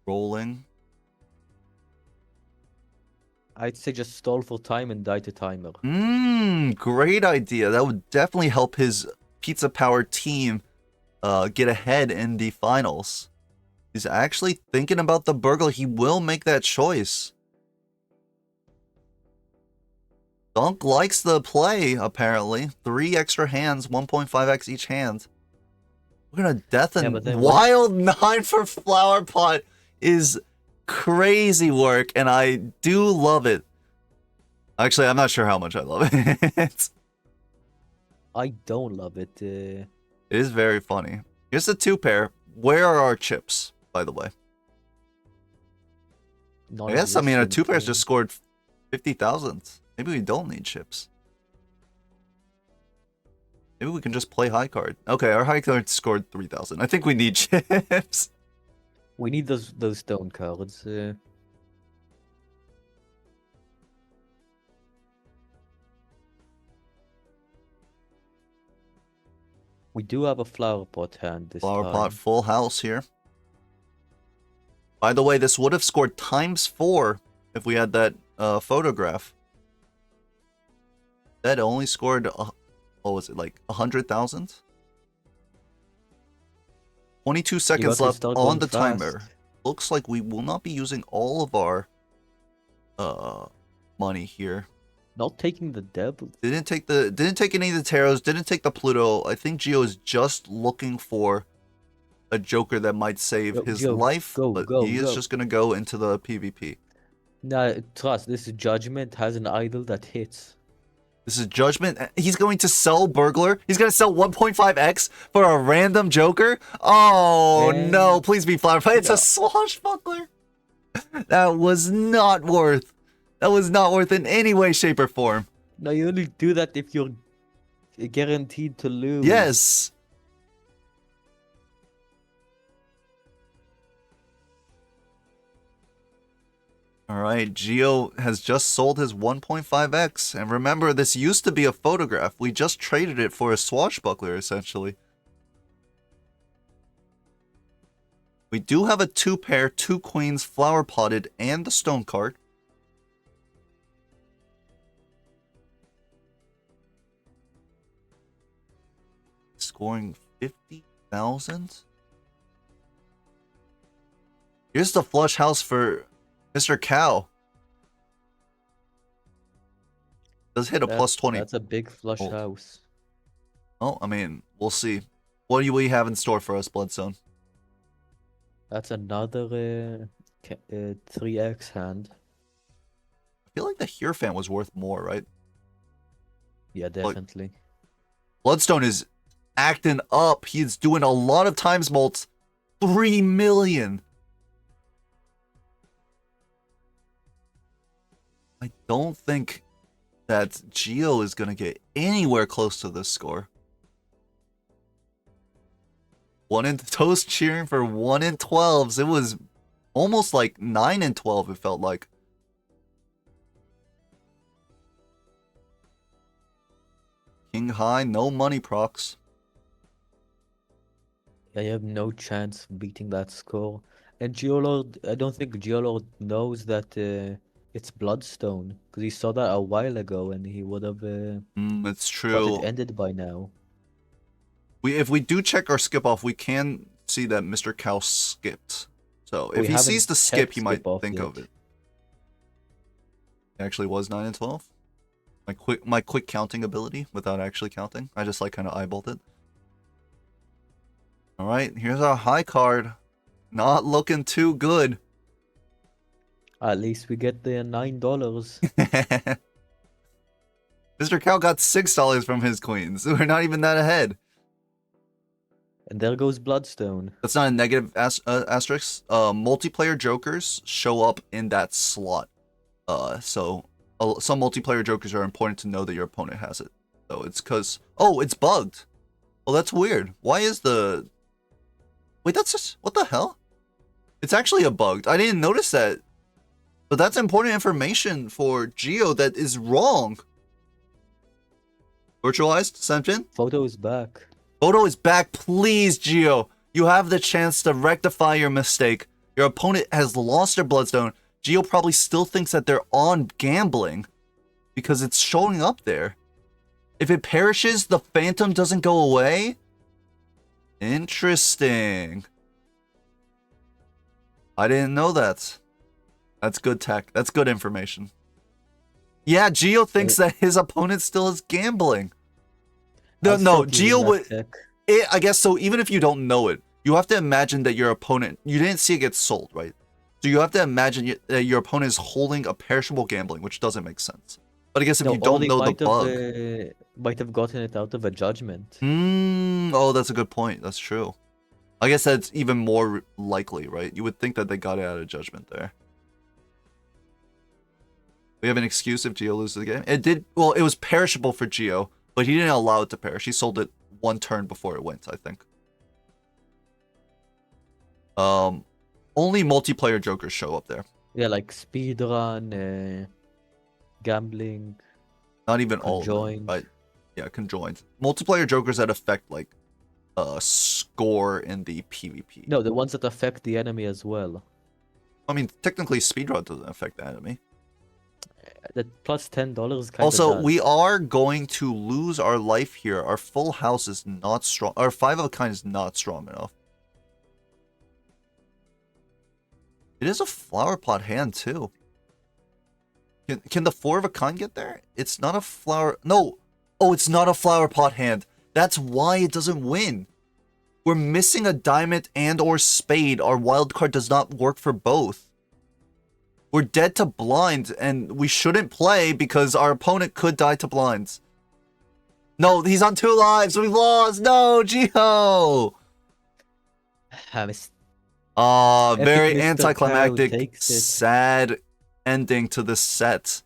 Rolling. I'd say just stall for time and die to timer. Great idea. That would definitely help his Pizza Power team get ahead in the finals. He's actually thinking about the burglar. He will make that choice. Dunk likes the play, apparently. 3 extra hands, 1.5x each hand. We're gonna death and but then wild 9 for flower pot is crazy work, and I do love it. Actually, I'm not sure how much I love it. I don't love it. It is very funny. Here's the 2 pair. Where are our chips, by the way? Yes, I mean, our 2 pairs just scored 50,000. Maybe we don't need chips. Maybe we can just play high card. Okay, our high card scored 3,000. I think we need chips. We need those stone cards. We do have a flower pot hand this Flower time. pot full house here. By the way, this would have scored times 4 if we had that photograph. That only scored, what was it, like 100,000? 22 seconds left on the timer. Looks like we will not be using all of our money here. Not taking the devil. Didn't take any of the taros, didn't take the Pluto. I think Geo is just looking for a joker that might save his Geo, life, but he is just gonna go into the PvP. Nah, trust, this is Judgment, has an idol that hits. This is Judgment. He's going to sell Burglar. He's going to sell 1.5x for a random Joker. Oh, no. Please be Flower Pot. It's a Swashbuckler. That was not worth. That was not worth in any way, shape, or form. No, you only do that if you're guaranteed to lose. Yes. Alright, Geo has just sold his 1.5x. And remember, this used to be a photograph. We just traded it for a swashbuckler, essentially. We do have a 2 pair, 2 queens, flower potted, and the stone card. Scoring 50,000. Here's the flush house for Mr. Cow. Does hit a plus 20. That's a big flush house. Oh, I mean, we'll see. What do we have in store for us, Bloodstone? That's another 3x hand. I feel like the Hierophant was worth more, right? Yeah, definitely. Bloodstone is acting up. He's doing a lot of times mults. 3 million. I don't think that Geo is going to get anywhere close to this score. 1 in Toast cheering for 1 in 12s. It was almost like 9 in 12, it felt like. King High, no money procs. Yeah, you have no chance of beating that score. And Geolord, I don't think Geolord knows that it's Bloodstone, because he saw that a while ago and he would have It's got true. it ended by now. If we do check our skip off, we can see that Mr. Cow skipped. So if We he sees haven't the skip, checked he might skip off think yet. of it. It actually was 9 and 12. My quick counting ability without actually counting. I just like kind of eyeballed it. All right, here's our high card. Not looking too good. At least we get the $9. Mr. Cow got $6 from his queens. We're not even that ahead. And there goes Bloodstone. That's not a negative asterisk. Multiplayer jokers show up in that slot. So some multiplayer jokers are important to know that your opponent has it. So it's because... Oh, it's bugged. Well, that's weird. Why is the... Wait, that's just... What the hell? It's actually a bugged. I didn't notice that. But that's important information for Geo that is wrong. Virtualized? Sent in? Photo is back. Photo is back. Please, Geo. You have the chance to rectify your mistake. Your opponent has lost their Bloodstone. Geo probably still thinks that they're on gambling because it's showing up there. If it perishes, the phantom doesn't go away? Interesting. I didn't know that. That's good tech. That's good information. Yeah, Geo thinks that his opponent still is gambling. No, Geo would... I guess so. Even if you don't know it, you have to imagine that your opponent... You didn't see it get sold, right? So you have to imagine that your opponent is holding a perishable gambling, which doesn't make sense. But I guess if you don't know the bug... Might have gotten it out of a judgment. Oh, that's a good point. That's true. I guess that's even more likely, right? You would think that they got it out of judgment there. We have an excuse if Geo loses the game. It did... Well, it was perishable for Geo, but he didn't allow it to perish. He sold it one turn before it went, I think. Only multiplayer jokers show up there. Yeah, like speedrun, gambling. Not even all of them, but yeah, conjoined. Multiplayer jokers that affect like score in the PvP. No, the ones that affect the enemy as well. I mean, technically speedrun doesn't affect the enemy. That plus $10 kind of Also, does. we are going to lose our life here. Our full house is not strong. Our 5 of a kind is not strong enough. It is a flower pot hand too. Can the 4 of a kind get there? It's not a flower... No! Oh, it's not a flower pot hand. That's why it doesn't win. We're missing a diamond and or spade. Our wild card does not work for both. We're dead to blind, and we shouldn't play because our opponent could die to blinds. No, he's on 2 lives. We've lost. No, Geo! Very anticlimactic, sad ending to the set.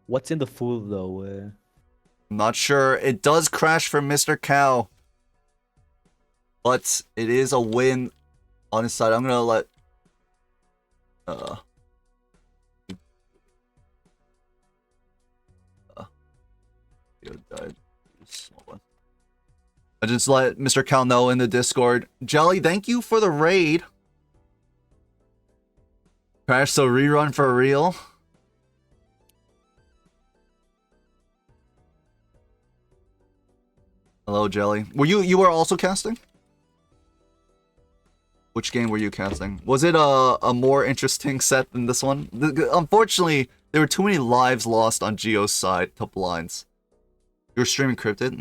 What's in the fool though? I'm not sure. It does crash for Mr. Cow, but it is a win on his side. I'm gonna let I just let Mr. Cow know in the Discord. Jelly, thank you for the raid. Crash, so rerun for real. Hello, Jelly. You were also casting? Which game were you casting? Was it a more interesting set than this one? Unfortunately, there were too many lives lost on Geo's side to blinds. You were streaming Cryptid?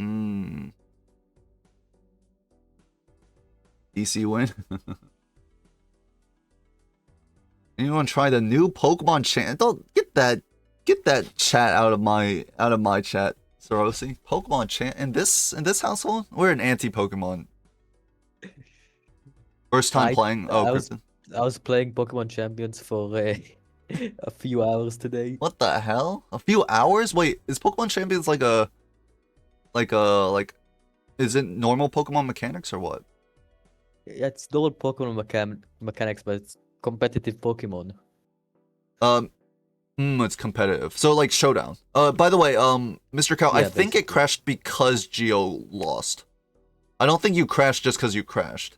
DC win? Anyone try the new Pokemon chant? Don't get that chat out of my chat, Sorosi. Pokemon chant in this household? We're an anti-Pokemon. First time playing. Oh, I was playing Pokemon Champions for a few hours today. What the hell? A few hours? Wait, is Pokemon Champions like is it normal Pokemon mechanics or what? Yeah, it's normal Pokemon mechanics, but it's competitive Pokemon. It's competitive. So like showdown. By the way, Mr. Cow, yeah, I think it crashed because Geo lost. I don't think you crashed just because you crashed.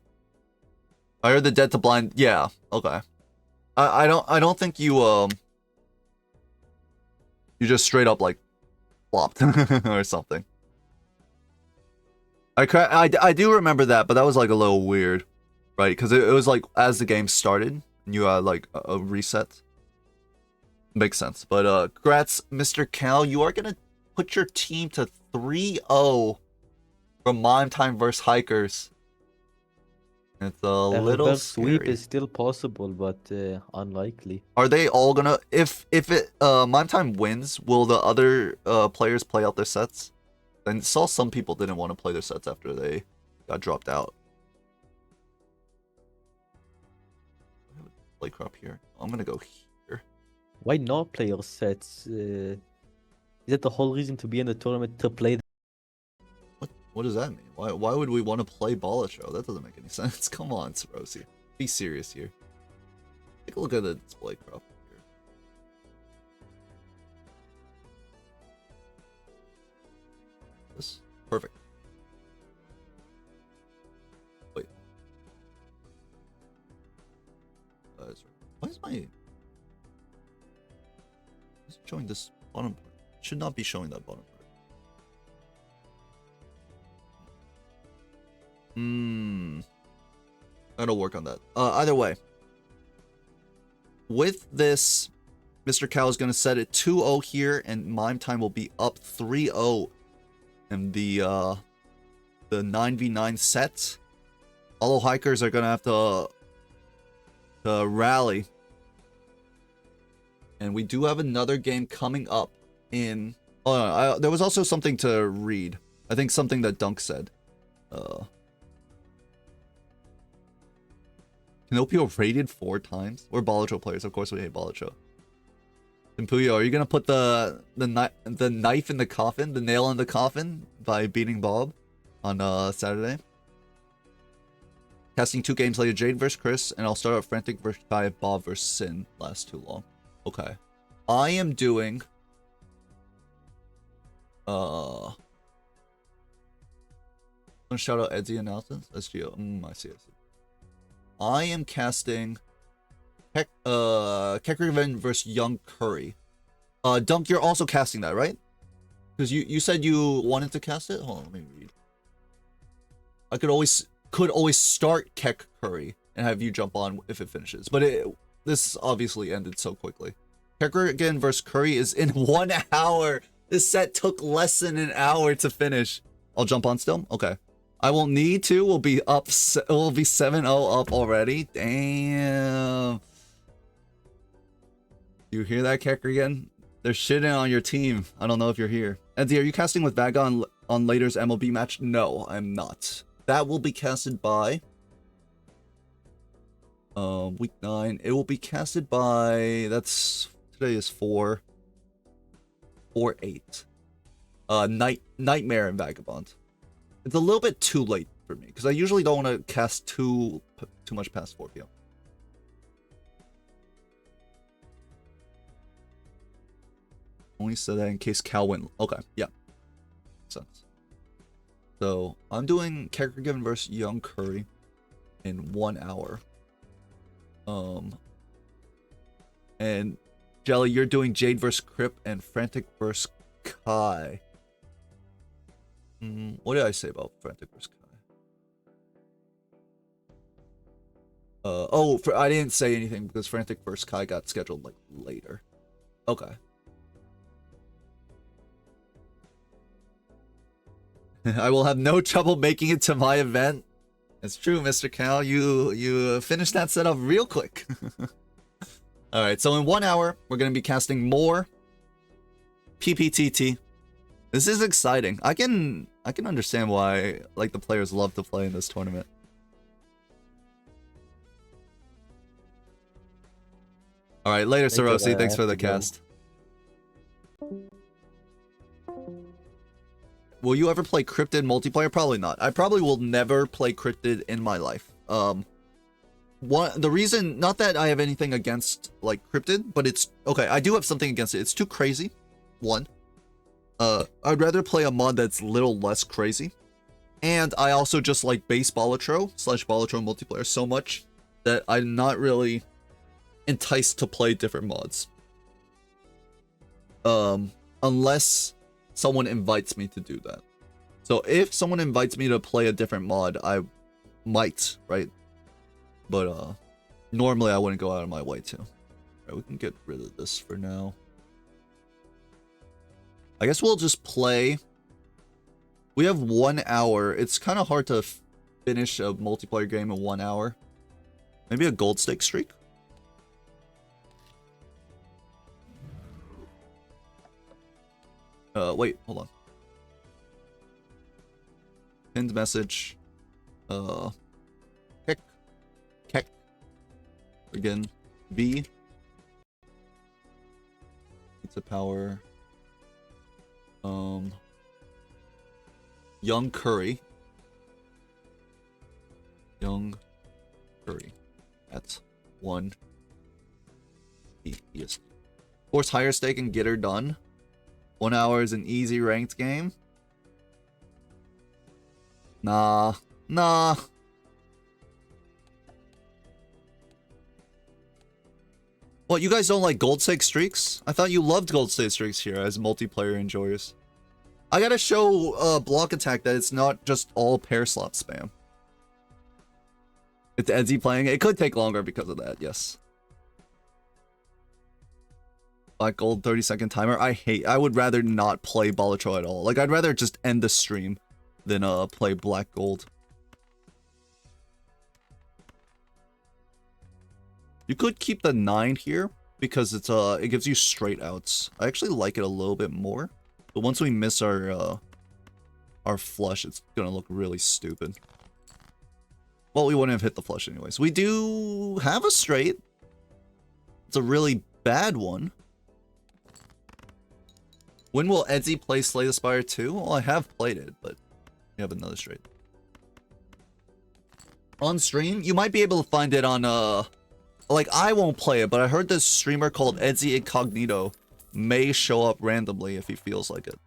I heard the dead to blind. Yeah, okay. I don't think you you just straight up like flopped or something. I do remember that, but that was like a little weird, right? Because it was like as the game started, you had like a reset. Makes sense. But congrats, EpicMrCow. You are gonna put your team to 3-0 from Mime Time versus Hikers. It's a little reverse sweep scary. is still possible, but unlikely. Are they all gonna if it Mime Time wins, will the other players play out their sets? I saw some people didn't want to play their sets after they got dropped out. Play crop here. I'm gonna go here. Why not play your sets? Is that the whole reason to be in the tournament, to play? What does that mean? Why would we want to play Balatro? That doesn't make any sense. Come on, Sarosi. Be serious here. Take a look at the display crop here. This perfect. Wait. Why is my... Is it showing this bottom part? It should not be showing that bottom part. That'll work on that. Either way. With this, EpicMrCow is going to set it 2-0 here, and Mime Time will be up 3-0 in the 9v9 set. Hollow Hikers are going to have to rally. And we do have another game coming up in... Oh, there was also something to read. I think something that Dunk said. Pinocchio raided 4 times. We're Balatro players, of course we hate Balatro. Tempuyo, are you gonna put the knife in the coffin, the nail in the coffin, by beating Bob on Saturday? Casting 2 games later, Jade vs Chris, and I'll start out Frantic vs Kai if Bob vs Sin lasts too long. Okay. I am doing I'm gonna shout out Edsy announcements. SGO. I see. I am casting kechrigen versus Young Curry. Dunk, you're also casting that, right? Because you said you wanted to cast it? Hold on, let me read. I could always start Kech Curry and have you jump on if it finishes. But this obviously ended so quickly. Kechrigen versus Curry is in 1 hour. This set took less than an hour to finish. I'll jump on still? Okay. I won't need to. We'll be up. We'll be 7-0 up already. Damn. You hear that, kechrigen? They're shitting on your team. I don't know if you're here. Eddie, are you casting with Vaga on later's MLB match? No, I'm not. That will be casted by week 9. It will be casted by, that's, today is 4-8. Nightmare and Vagabond. It's a little bit too late for me because I usually don't want to cast too much past 4 p.m. Only said that in case Cal went. Okay, yeah, makes sense. So I'm doing kechrigen versus Young Curry in 1 hour. And Jelly, you're doing Jade versus Crip and Frantic versus Kai. What did I say about Frantic vs. Kai? I didn't say anything because Frantic vs. Kai got scheduled like later. Okay. I will have no trouble making it to my event. It's true, EpicMrCow. You finished that setup real quick. All right, so in 1 hour, we're gonna be casting more PPTT. This is exciting. I can understand why like the players love to play in this tournament. All right, later, Sarosi. Thanks for the cast. Will you ever play Cryptid multiplayer? Probably not. I probably will never play Cryptid in my life. The reason, not that I have anything against like Cryptid, but it's okay. I do have something against it. It's too crazy. 1. I'd rather play a mod that's a little less crazy. And I also just like base Balatro / Balatro multiplayer so much that I'm not really enticed to play different mods. Unless someone invites me to do that. So if someone invites me to play a different mod, I might, right? But normally I wouldn't go out of my way to. Alright, we can get rid of this for now. I guess we'll just play. We have 1 hour. It's kind of hard to finish a multiplayer game in 1 hour. Maybe a gold stake streak? Wait, hold on. Pinned message. Kech. Again. B. Pizza power. Young Curry. Young Curry. That's 1 EST. Force higher stake and get her done. 1 hour is an easy ranked game. Nah. What, you guys don't like gold stake streaks? I thought you loved gold stake streaks here as multiplayer enjoyers. I gotta show Block Attack that it's not just all pair slot spam. It's Edzy playing. It could take longer because of that, yes. Black gold 30-second timer. I would rather not play Balatro at all. Like, I'd rather just end the stream than play black gold. You could keep the 9 here because it's it gives you straight outs. I actually like it a little bit more, but once we miss our flush, it's gonna look really stupid. Well, we wouldn't have hit the flush anyways. We do have a straight. It's a really bad one. When will Edzy play Slay the Spire 2? Well, I have played it, but we have another straight. On stream, you might be able to find it on like, I won't play it, but I heard this streamer called Edzy Incognito may show up randomly if he feels like it.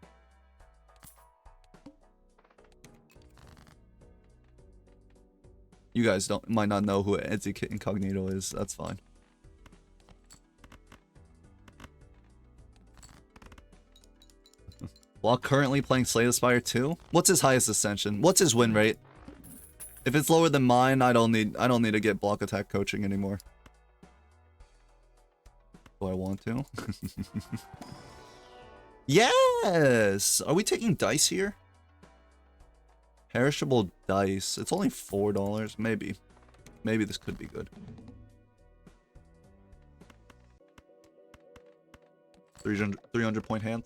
You guys might not know who Edzy Incognito is. That's fine. While currently playing Slay the Spire 2, what's his highest ascension? What's his win rate? If it's lower than mine, I don't need to get block attack coaching anymore. Do I want to? Yes! Are we taking dice here? Perishable dice. It's only $4. Maybe. Maybe this could be good. 300 point hand.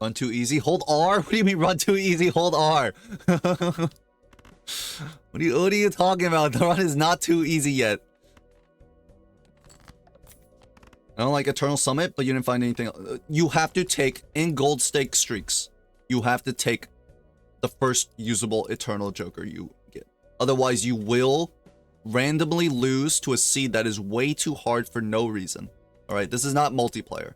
Run too easy? Hold R? What do you mean run too easy? Hold R. What are you talking about? The run is not too easy yet. I don't like Eternal Summit, but you didn't find anything else. You have to take, in gold stake streaks, you have to take the first usable Eternal Joker you get. Otherwise, you will randomly lose to a seed that is way too hard for no reason. Alright, this is not multiplayer.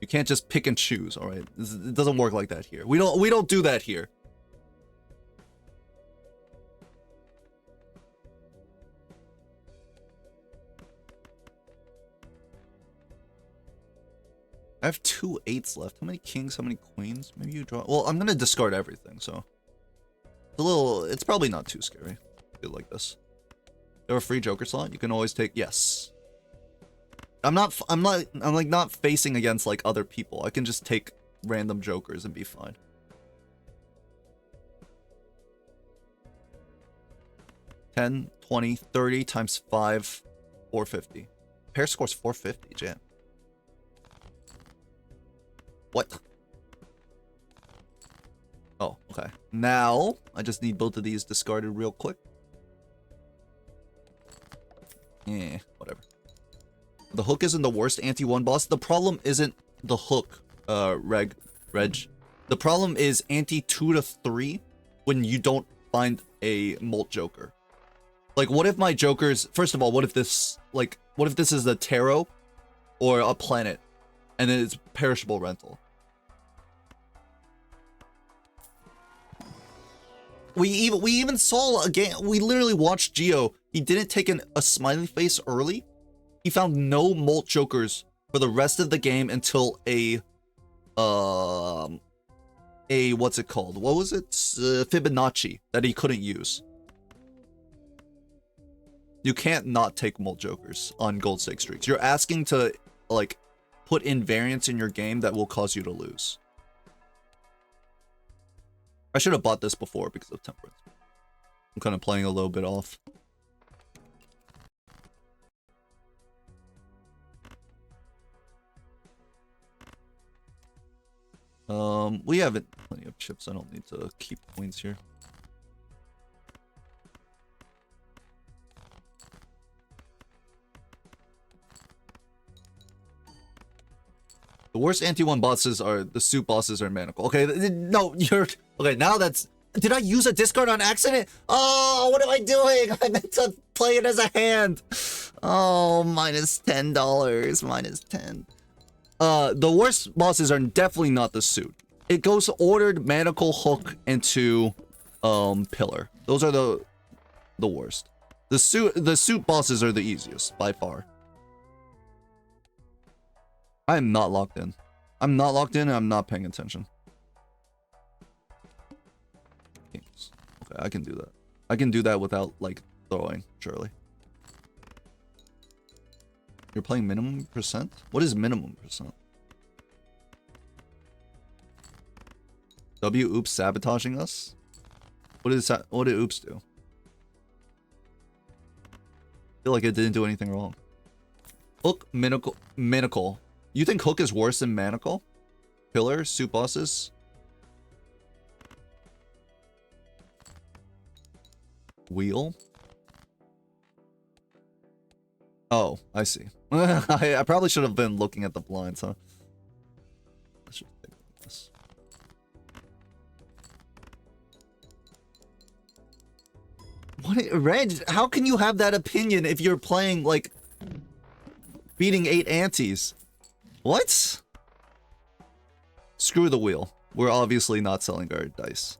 You can't just pick and choose, alright? It doesn't work like that here. We don't do that here. I have 2 8s left. How many kings, how many queens? Maybe you draw... Well, I'm gonna discard everything, so... It's probably not too scary. Feel like this. You have a free Joker slot? You can always take... Yes. I'm like not facing against like other people. I can just take random Jokers and be fine. $10, $20, $30 times 5, $450. Pair scores $450, jam. What? Oh, okay. Now, I just need both of these discarded real quick. Yeah, whatever. The hook isn't the worst anti-1 boss. The problem isn't the hook, Reg. The problem is anti-2 to 3 when you don't find a Molt Joker. Like, what if my Jokers... First of all, what if this... Like, what if this is a tarot or a planet and then it's perishable rental? We even saw a game. We literally watched Geo. He didn't take a smiley face early. He found no molt jokers for the rest of the game until a what's it called? What was it? Fibonacci that he couldn't use. You can't not take molt jokers on gold stake streaks. You're asking to like put invariance in your game that will cause you to lose. I should have bought this before because of temperance. I'm kind of playing a little bit off. We have plenty of chips. I don't need to keep coins here. The worst anti-1 bosses are the suit bosses are Manacle. Okay, no, you're okay. Now that's. Did I use a discard on accident? Oh, what am I doing? I meant to play it as a hand. Oh, minus $10. Minus 10. The worst bosses are definitely not the suit. It goes ordered, Manacle, Hook, into Pillar. Those are the worst. The suit bosses are the easiest by far. I am not locked in. I'm not locked in and I'm not paying attention. Kings. Okay, I can do that. I can do that without like throwing, surely. You're playing minimum percent? What is minimum percent? W oops sabotaging us? What did oops do? I feel like it didn't do anything wrong. Hook, Manacle. You think Hook is worse than Manacle? Pillar, suit bosses? Wheel? Oh, I see. I probably should have been looking at the blinds, huh? I should think of this. What, Reg? How can you have that opinion if you're playing like beating 8 antes? What? Screw the wheel. We're obviously not selling our dice.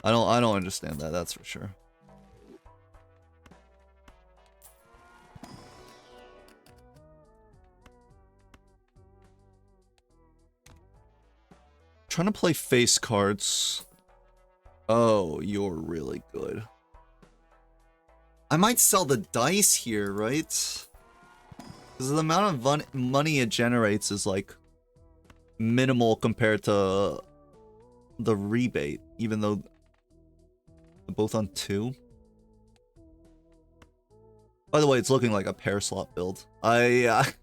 I don't understand that, that's for sure. Trying to play face cards. Oh, you're really good. I might sell the dice here, right? Because the amount of money it generates is like minimal compared to the rebate, even though they're both on 2. By the way, it's looking like a pair slot build. I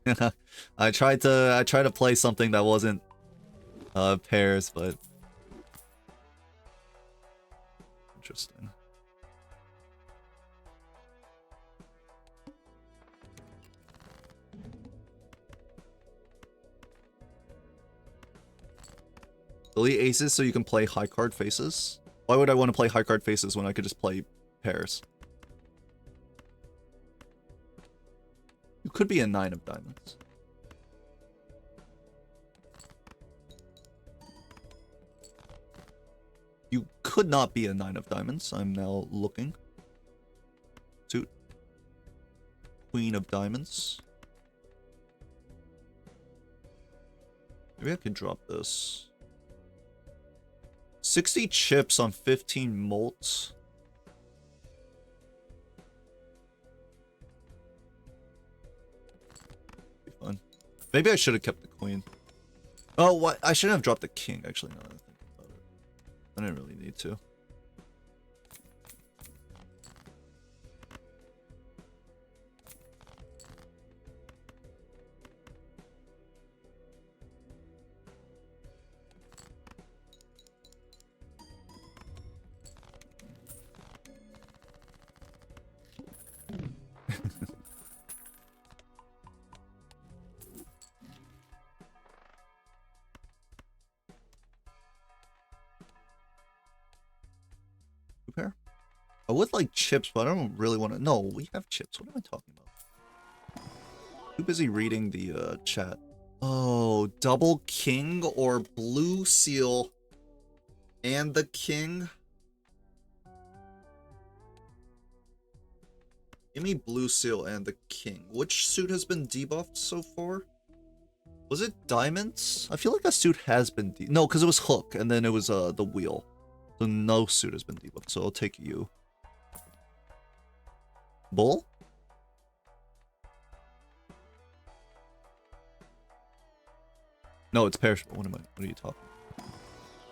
tried to play something that wasn't pairs, but interesting. Delete aces so you can play high card faces? Why would I want to play high card faces when I could just play pairs? You could be a 9 of diamonds. You could not be a 9 of diamonds. I'm now looking. Suit. Queen of diamonds. Maybe I could drop this. 60 chips on 15 molts. Be fun. Maybe I should have kept the queen. Oh, what? I shouldn't have dropped the king, actually, now that I think about it. I didn't really need to. Pair? I would like chips, but I don't really want to. No, we have chips. What am I talking about? Too busy reading the chat. Oh, double king or blue seal and the king? Give me Blue Seal and the King. Which suit has been debuffed so far? Was it Diamonds? I feel like a suit has been no, because it was Hook, and then it was the Wheel. So no suit has been debuffed, so I'll take you. Bull? No, it's perishable. What are you talking about?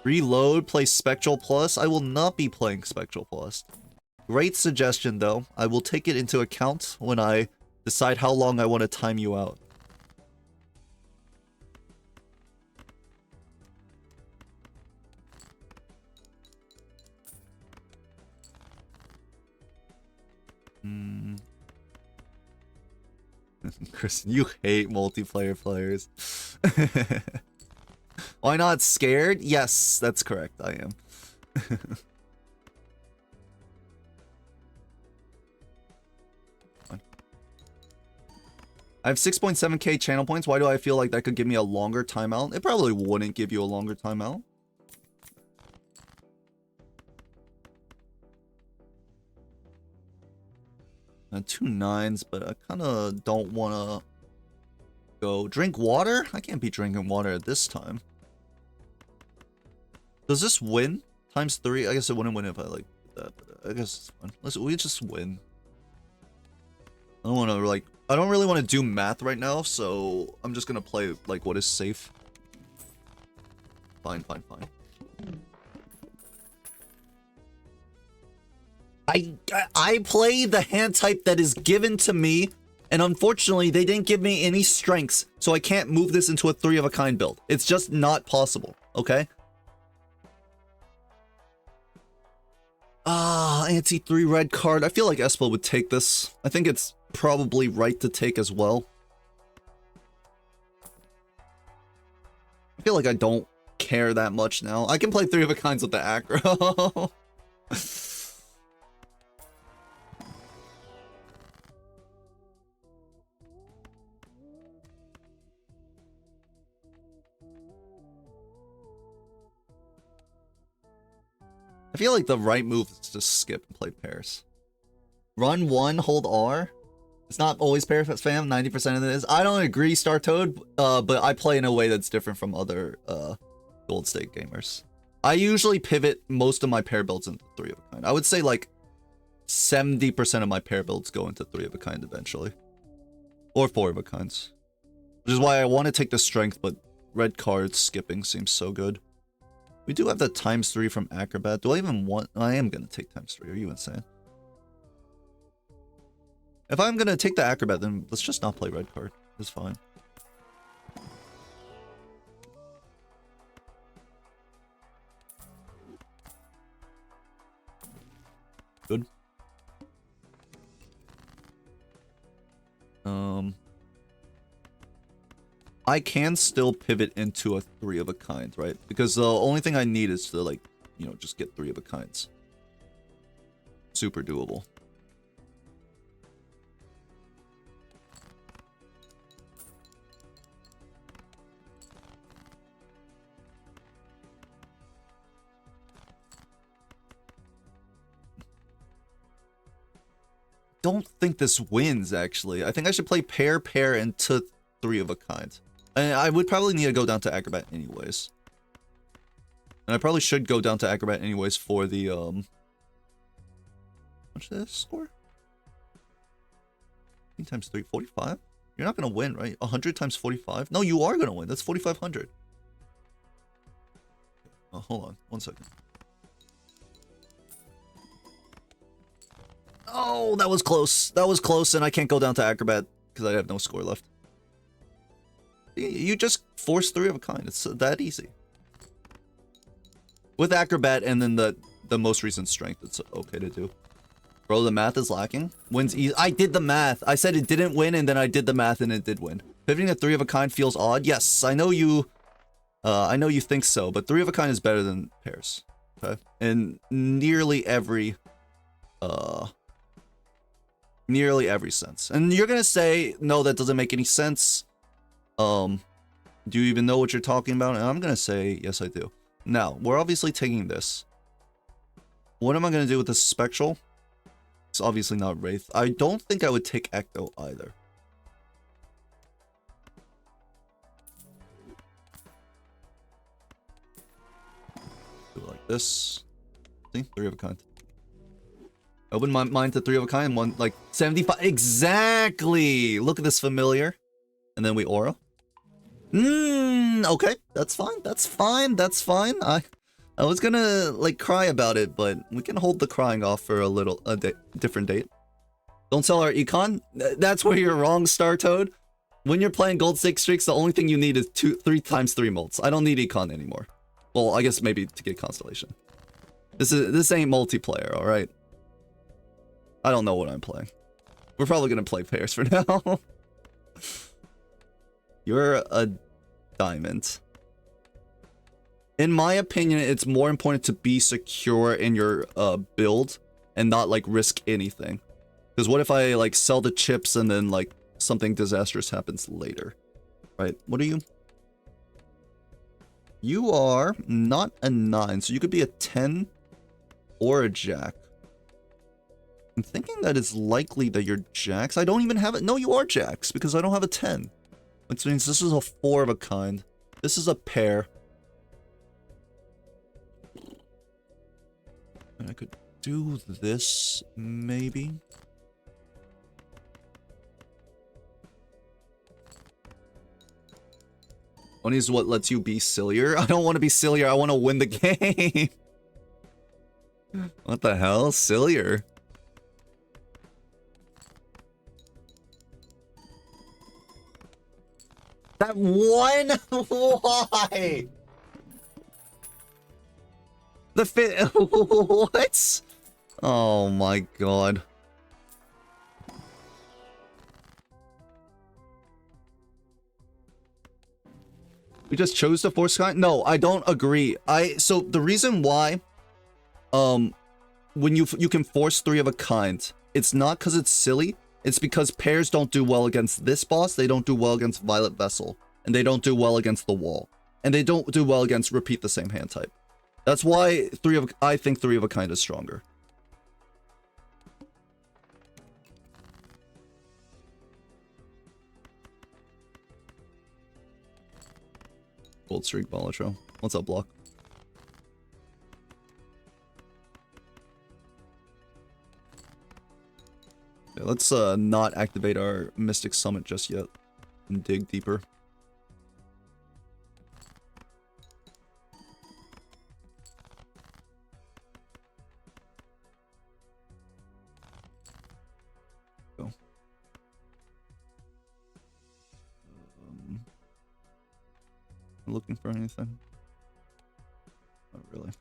Reload, play Spectral Plus. I will not be playing Spectral Plus. Great suggestion, though. I will take it into account when I decide how long I want to time you out. Kristen, you hate multiplayer players. Why not? Scared? Yes, that's correct. I am. I have 6.7k channel points. Why do I feel like that could give me a longer timeout? It probably wouldn't give you a longer timeout. And 2 9s, but I kind of don't want to go drink water. I can't be drinking water at this time. Does this win? Times 3? I guess it wouldn't win if I like that, but I guess it's fine. Listen, we just win. I don't want to like. I don't really want to do math right now, so I'm just gonna play like what is safe. Fine. I play the hand type that is given to me, and unfortunately they didn't give me any strengths, so I can't move this into a 3 of a kind build. It's just not possible, okay? Anti-3 red card. I feel like Espo would take this. I think it's probably right to take as well. I feel like I don't care that much now. I can play 3 of a kinds with the aggro. I feel like the right move is to skip and play pairs. Run 1, hold R. It's not always pair spam, 90% of it is. I don't agree, Star Toad, but I play in a way that's different from other Gold State gamers. I usually pivot most of my pair builds into 3 of a kind. I would say like 70% of my pair builds go into 3 of a kind eventually. Or 4 of a kinds. Which is why I want to take the strength, but red card skipping seems so good. We do have the times 3 from Acrobat. Do I even want... I am going to take times 3. Are you insane? If I'm going to take the Acrobat, then let's just not play red card. It's fine. Good. I can still pivot into a 3 of a kind, right? Because the only thing I need is to, like, you know, just get 3 of a kinds. Super doable. Don't think this wins, actually. I think I should play pair into 3 of a kind. And I would probably need to go down to Acrobat anyways. And I probably should go down to Acrobat anyways for the, what's this score? 15 times 3, 45? You're not gonna win, right? 100 times 45? No, you are gonna win. That's 4,500. Oh, hold on. 1 second. Oh, that was close. That was close, and I can't go down to Acrobat because I have no score left. You just force 3 of a kind. It's that easy. With Acrobat and then the most recent strength, it's okay to do. Bro, the math is lacking. Wins easy. I did the math. I said it didn't win, and then I did the math, and it did win. Pivoting to 3 of a kind feels odd. Yes, I know you think so, but 3 of a kind is better than pairs. Okay? In nearly every sense. And you're gonna say, no, that doesn't make any sense. Do you even know what you're talking about? And I'm gonna say, yes, I do. Now, we're obviously taking this. What am I gonna do with this spectral? It's obviously not Wraith. I don't think I would take Ecto either. Do it like this. See? 3 of a kind. Open my mind to 3 of a kind. One, like, 75. Exactly! Look at this familiar. And then we aura. Okay. That's fine. That's fine. That's fine. I was gonna, like, cry about it, but we can hold the crying off for a different date. Don't sell our econ? That's where you're wrong, Star Toad. When you're playing Gold Stake Streaks, the only thing you need is 3 times 3 molts. I don't need econ anymore. Well, I guess maybe to get Constellation. This ain't multiplayer, alright? I don't know what I'm playing. We're probably gonna play pairs for now. You're a diamond. In my opinion, it's more important to be secure in your build and not like risk anything. Because what if I like sell the chips and then like something disastrous happens later? Right? What are you? You are not a 9, so you could be a 10 or a jack. I'm thinking that it's likely that you're jacks. I don't even have it. No, you are jacks because I don't have a 10. Which means this is a 4 of a kind. This is a pair. And I could do this, maybe. Money is what lets you be sillier. I don't want to be sillier. I want to win the game. What the hell? Sillier. That one? Why? The fit. What? Oh my god. We just chose to force kind? No, I don't agree. So the reason why when you can force 3 of a kind, it's not because it's silly. It's because pairs don't do well against this boss, they don't do well against Violet Vessel, and they don't do well against the wall. And they don't do well against repeat the same hand type. That's why I think 3 of a kind is stronger. Gold streak, Balatro. What's up, Block? Yeah, let's not activate our Mystic Summit just yet and dig deeper. Go. Looking for anything? Not really.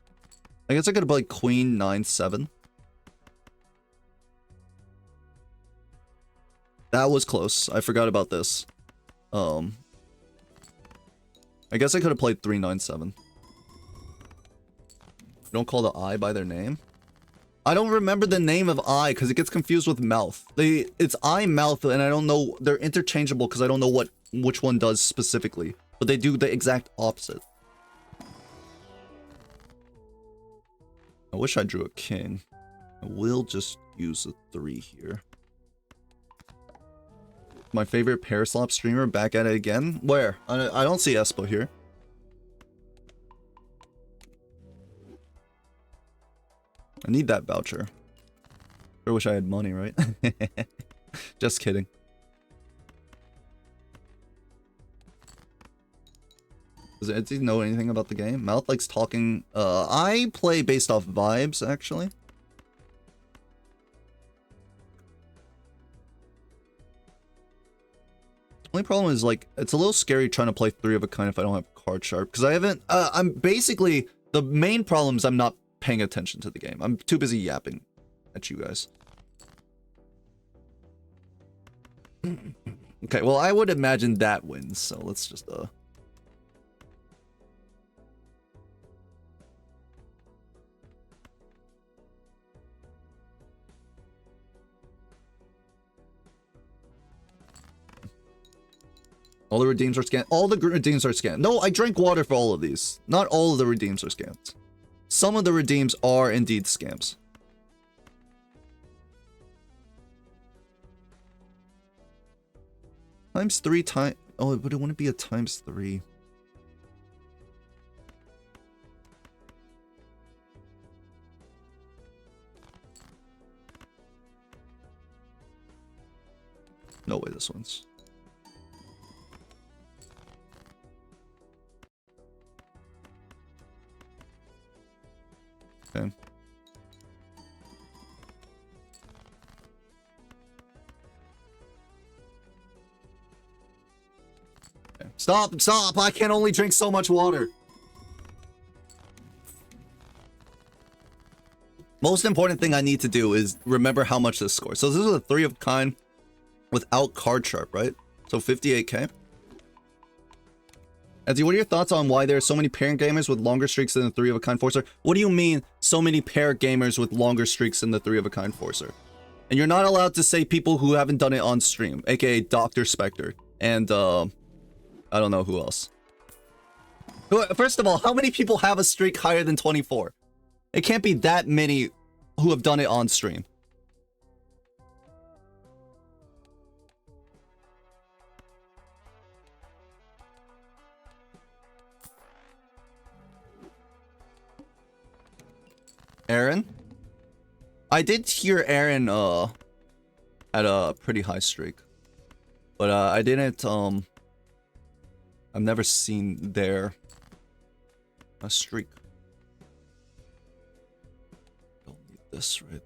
I guess I could have played Queen 9-7. That was close. I forgot about this. I guess I could have played 3-9-7. Don't call the eye by their name. I don't remember the name of eye because it gets confused with mouth. It's eye, mouth, and I don't know. They're interchangeable because I don't know which one does specifically. But they do the exact opposite. I wish I drew a king. I will just use a 3 here. My favorite pair slop streamer back at it again? Where? I don't see Espo here. I need that voucher. I wish I had money, right? Just kidding. Does Etsy know anything about the game? Mouth likes talking. I play based off vibes, actually. Only problem is, like, it's a little scary trying to play 3 of a kind if I don't have card sharp. Because I haven't, I'm basically, the main problem is I'm not paying attention to the game. I'm too busy yapping at you guys. Okay, well, I would imagine that wins, so let's just, all the redeems are scanned. All the redeems are scanned. No, I drank water for all of these. Not all of the redeems are scams. Some of the redeems are indeed scams. Times 3 time. Oh, but it wouldn't be a times 3. No way this one's. Okay. Stop! Stop! I can only drink so much water. Most important thing I need to do is remember how much this scores. So this is a 3 of kind without card sharp, right? So 58k. Ezzy, what are your thoughts on why there are so many pair gamers with longer streaks than the 3 of a kind Forcer? What do you mean, so many pair gamers with longer streaks than the 3 of a kind Forcer? And you're not allowed to say people who haven't done it on stream, aka Dr. Spectre. And, I don't know who else. First of all, how many people have a streak higher than 24? It can't be that many who have done it on stream. Aaron? I did hear Aaron, had a pretty high streak. But, I didn't, I've never seen their a streak. Don't need this, right?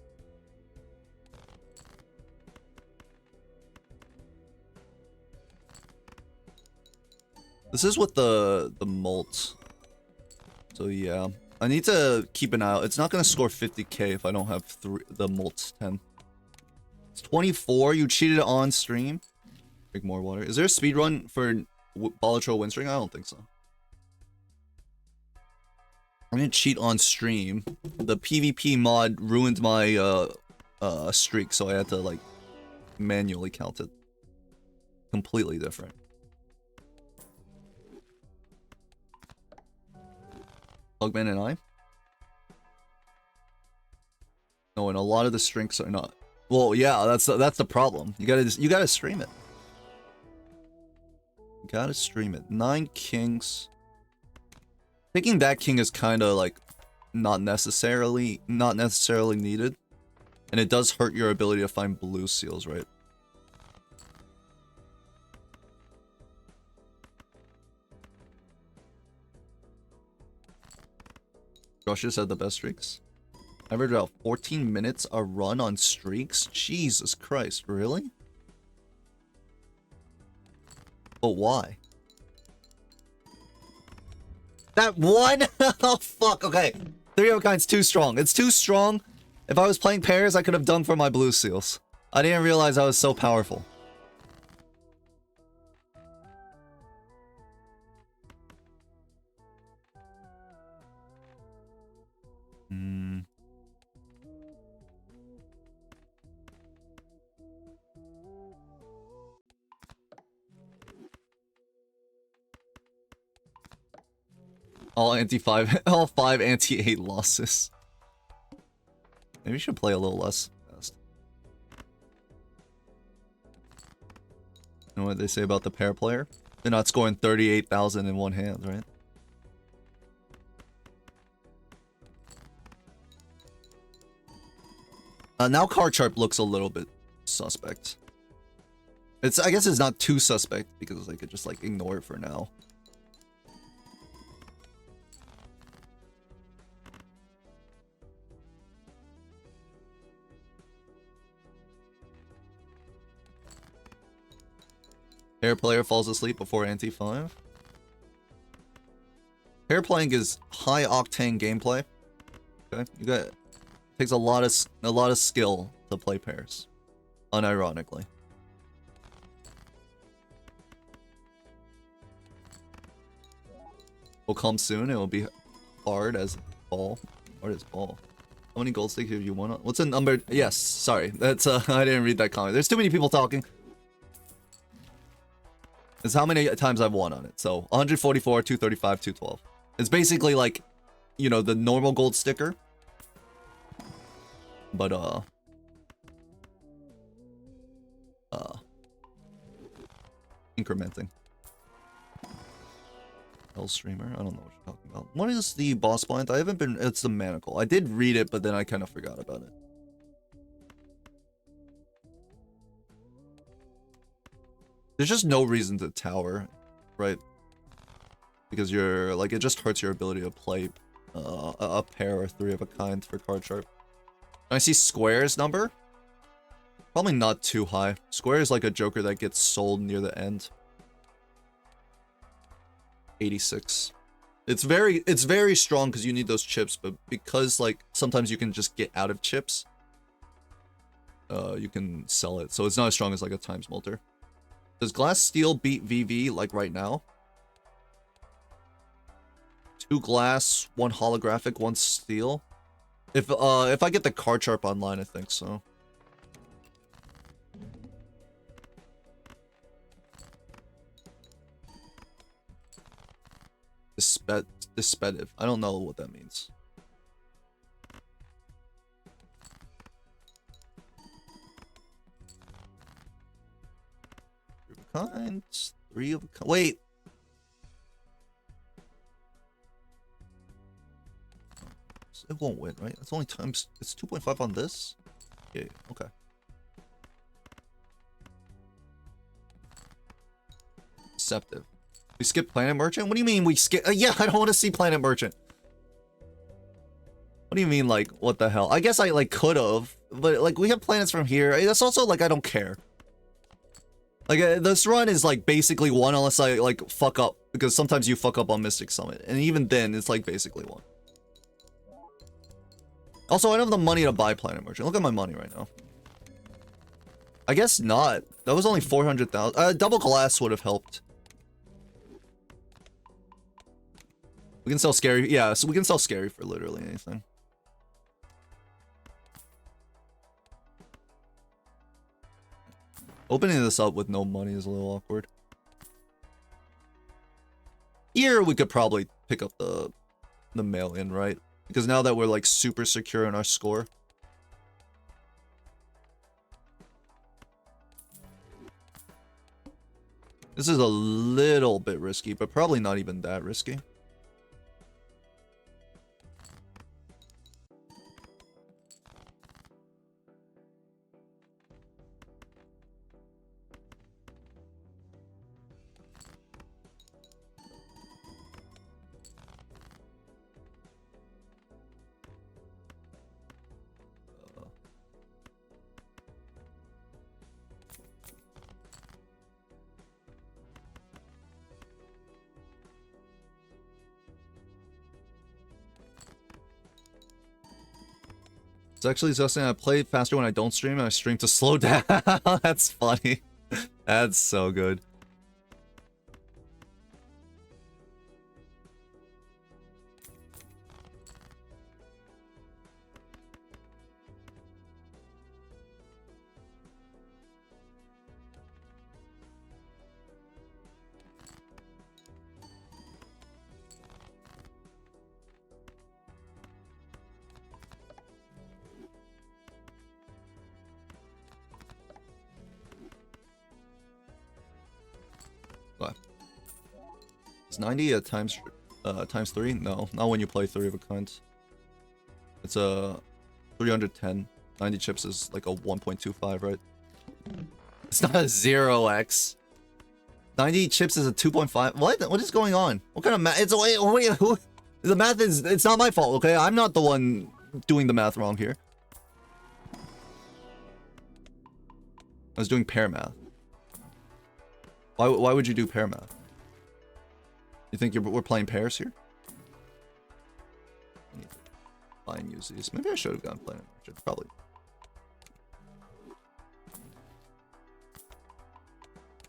This is with the molt. So yeah, I need to keep an eye out. It's not gonna score 50k if I don't have the molt 10. It's 24. You cheated on stream. Drink more water. Is there a speed run for Balatro win string? I don't think so. I'm gonna cheat on stream. The PvP mod ruined my streak, so I had to like manually count it. Completely different. Pugman and I. No, and a lot of the streaks are not. Well, yeah, that's the problem. You gotta stream it. Gotta stream it. 9 kings. Taking that king is kind of like not necessarily needed, and it does hurt your ability to find blue seals, right? Josh just had the best streaks. I averaged about 14 minutes a run on streaks. Jesus Christ, really? But why? That one? Oh, fuck. Okay. 3 of a kind's too strong. It's too strong. If I was playing pairs, I could have done for my blue seals. I didn't realize I was so powerful. All anti-5, all 5 anti-8 losses. Maybe we should play a little less fast. You know what they say about the pair player? They're not scoring 38,000 in one hand, right? Now card sharp looks a little bit suspect. I guess it's not too suspect because I could just like ignore it for now. Pair player falls asleep before anti-5. Pair playing is high octane gameplay. Okay, takes a lot of skill to play pairs, unironically. Will come soon. It will be hard as ball. Hard as ball. How many gold stakes have you won on? What's the number? Yes, sorry. That's I didn't read that comment. There's too many people talking. It's how many times I've won on it. So 144, 235, 212. It's basically like, you know, the normal gold sticker. But incrementing. Hell streamer. I don't know what you're talking about. What is the boss blind? I haven't been. It's the manacle. I did read it, but then I kind of forgot about it. There's just no reason to tower, right? Because you're like, it just hurts your ability to play a pair or three of a kind for card sharp. I see Square's number. Probably not too high. Square is like a joker that gets sold near the end. 86. It's very strong because you need those chips, but because like sometimes you can just get out of chips, you can sell it. So it's not as strong as like a time smelter. Does glass steel beat VV like right now? 2 glass, 1 holographic, 1 steel. If I get the card sharp online, I think so. Dispeditive. I don't know what that means. Kinds, 3 of a kind. Wait. It won't win, right? It's only times. It's 2.5 on this. Yeah. Okay. Deceptive. We skip Planet Merchant? What do you mean we skip? Yeah, I don't want to see Planet Merchant. What do you mean, like, what the hell? I guess I, like, could have. But, like, we have planets from here. That's also, like, I don't care. Like, this run is, like, basically 1 unless I, like, fuck up. Because sometimes you fuck up on Mystic Summit. And even then, it's, like, basically 1. Also, I don't have the money to buy Planet Merchant. Look at my money right now. I guess not. That was only 400,000. Double glass would have helped. We can sell scary. Yeah, so we can sell scary for literally anything. Opening this up with no money is a little awkward. Here we could probably pick up the mail-in, right? Because now that we're like super secure in our score. This is a little bit risky, but probably not even that risky. It's actually exhausting. I play faster when I don't stream, and I stream to slow down. That's funny. That's so good. What? It's 90 times 3? No, not when you play 3 of a kind. It's a 310. 90 chips is like a 1.25, right? It's not a 0x. 90 chips is a 2.5. What? What is going on? What kind of math? It's wait, the math is. It's not my fault, okay? I'm not the one doing the math wrong here. I was doing pair math. Why would you do pair math? You think we're playing pairs here? I need to buy and use these. Maybe I should have gone Planet Merchant. Probably.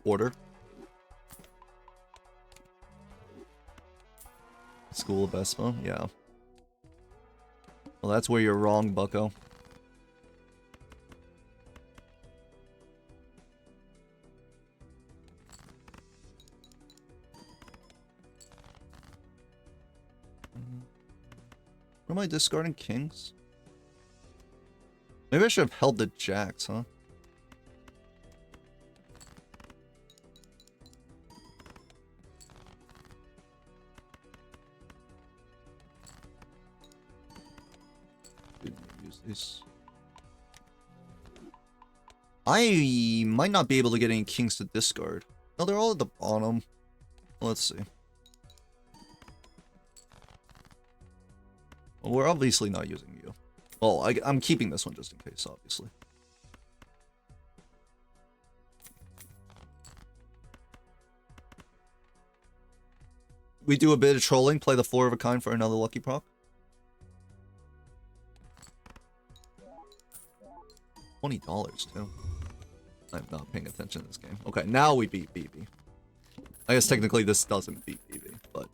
Order. School of Vespa? Yeah. Well, that's where you're wrong, bucko. Am I discarding kings? Maybe I should have held the jacks, huh? use these. I might not be able to get any kings to discard. No, they're all at the bottom. Let's see. Well, we're obviously not using you. Well, I'm keeping this one just in case, obviously. We do a bit of trolling, play the 4 of a kind for another lucky proc. $20 too. I'm not paying attention to this game. Okay, now we beat BB. I guess technically this doesn't beat BB, but...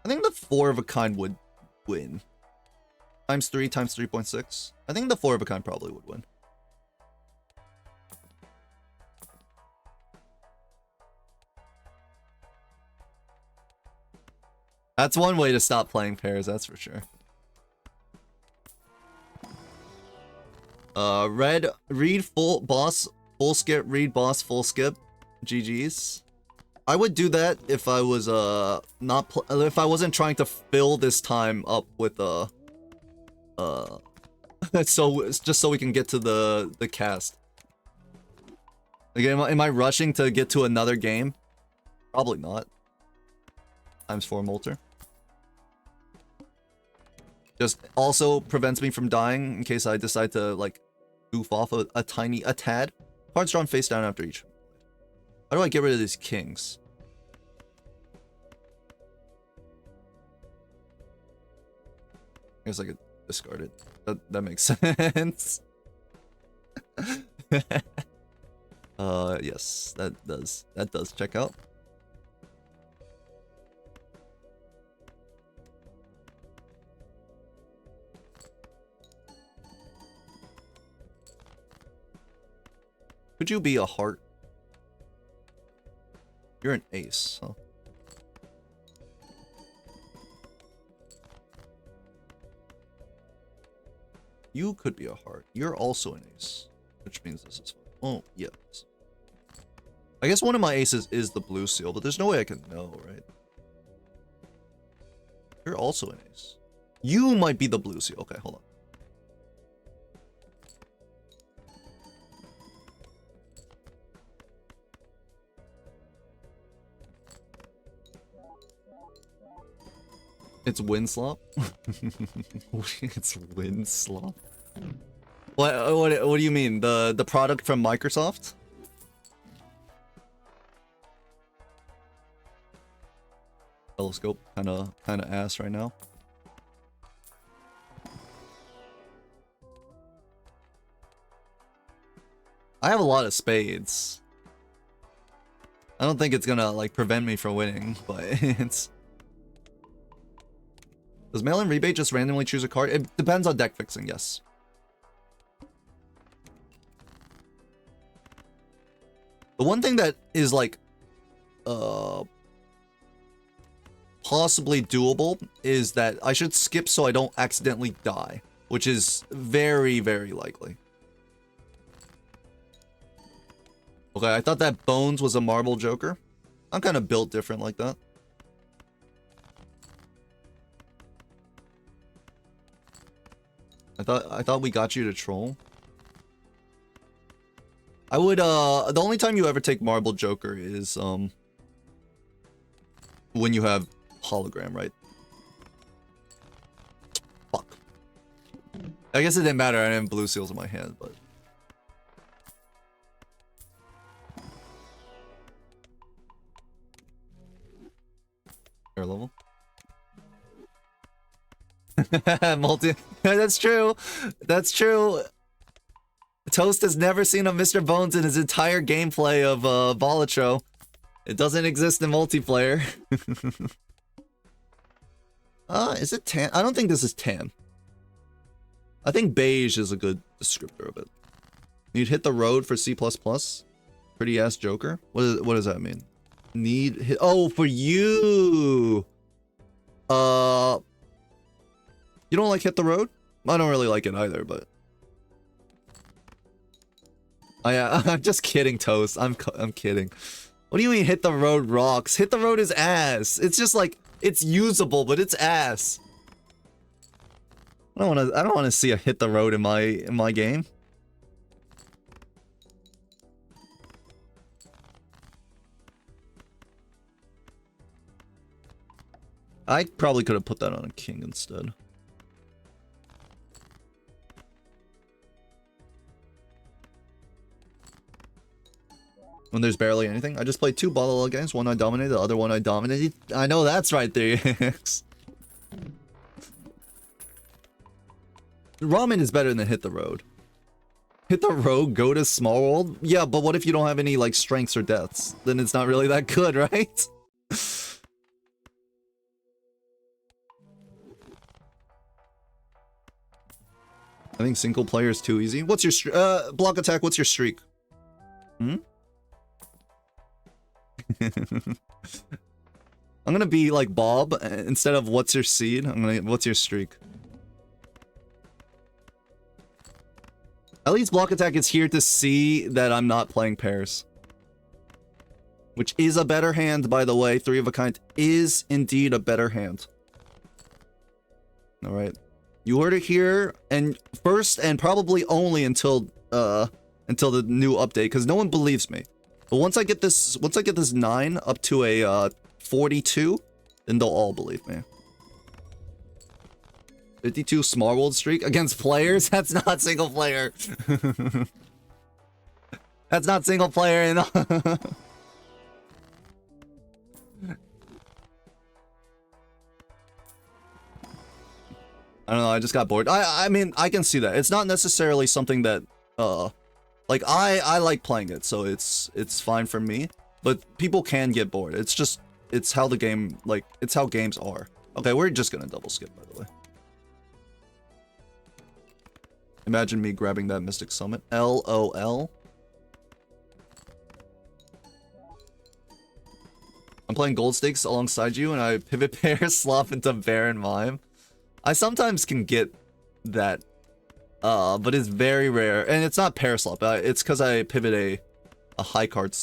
I think the 4 of a kind would win. Times 3 times 3.6. I think the 4 of a kind probably would win. That's one way to stop playing pairs, that's for sure. Red, read full boss, full skip, read boss, full skip. GG's. I would do that if I was if I wasn't trying to fill this time up with so it's just so we can get to the cast. Again, am I rushing to get to another game? Probably not. Times 4 Molter. Just also prevents me from dying in case I decide to like goof off a tad. Cards drawn face down after each. How do I get rid of these kings? I guess I could discard it. That makes sense. Yes, that does check out. Could you be a heart? You're an ace, huh? You could be a heart. You're also an ace, which means this is fine. Oh, yes. I guess one of my aces is the blue seal, but there's no way I can know, right? You're also an ace. You might be the blue seal. Okay, hold on. It's Windslop? It's Windslop? What do you mean? The product from Microsoft? Telescope kinda ass right now. I have a lot of spades. I don't think it's gonna like prevent me from winning, but it's... Does mail-in rebate just randomly choose a card? It depends on deck fixing, yes. The one thing that is like possibly doable is that I should skip so I don't accidentally die, which is very, very likely. Okay, I thought that Bones was a marble joker. I'm kind of built different like that. I thought we got you to troll. I would the only time you ever take marble joker is when you have hologram, right? Fuck. I guess it didn't matter. I didn't have blue seals in my hand, but air level. Multi. That's true. That's true. Toast has never seen a Mr. Bones in his entire gameplay of Balatro. It doesn't exist in multiplayer. Is it tan? I don't think this is tan. I think beige is a good descriptor of it. You'd hit the road for C++. Pretty ass joker. What does that mean? Need hit. Oh, for you. You don't like hit the road? I don't really like it either, but I'm just kidding, Toast. I'm kidding. What do you mean hit the road rocks? Hit the road is ass. It's just like, it's usable, but it's ass. I don't wanna see a hit the road in my game. I probably could have put that on a king instead. When there's barely anything. I just played 2 Balatro games. One I dominated, the other one I dominated. I know that's right there. Ramen is better than hit the road. Hit the road, go to small world? Yeah, but what if you don't have any, like, strengths or deaths? Then it's not really that good, right? I think single player is too easy. What's your block attack? What's your streak? Hmm? I'm gonna be like Bob instead of what's your seed. I'm gonna what's your streak. At least block attack is here to see that I'm not playing pairs, which is a better hand, by the way. 3 of a kind is indeed a better hand. All right. You heard it here, and first and probably only until the new update, because no one believes me. But once I get this 9 up to a 42, then they'll all believe me. 52 small world streak against players? That's not single player. That's not single player. No. I don't know, I just got bored. I mean, I can see that. It's not necessarily something that, like, I like playing it, so it's fine for me. But people can get bored. It's just, it's how the game, like, it's how games are. Okay, we're just gonna double skip, by the way. Imagine me grabbing that Mystic Summit. LOL. I'm playing Gold Stakes alongside you, and I pivot pair, slop into Baron Mime. I sometimes can get that, but it's very rare, and it's not pair slop. It's because I pivot a high card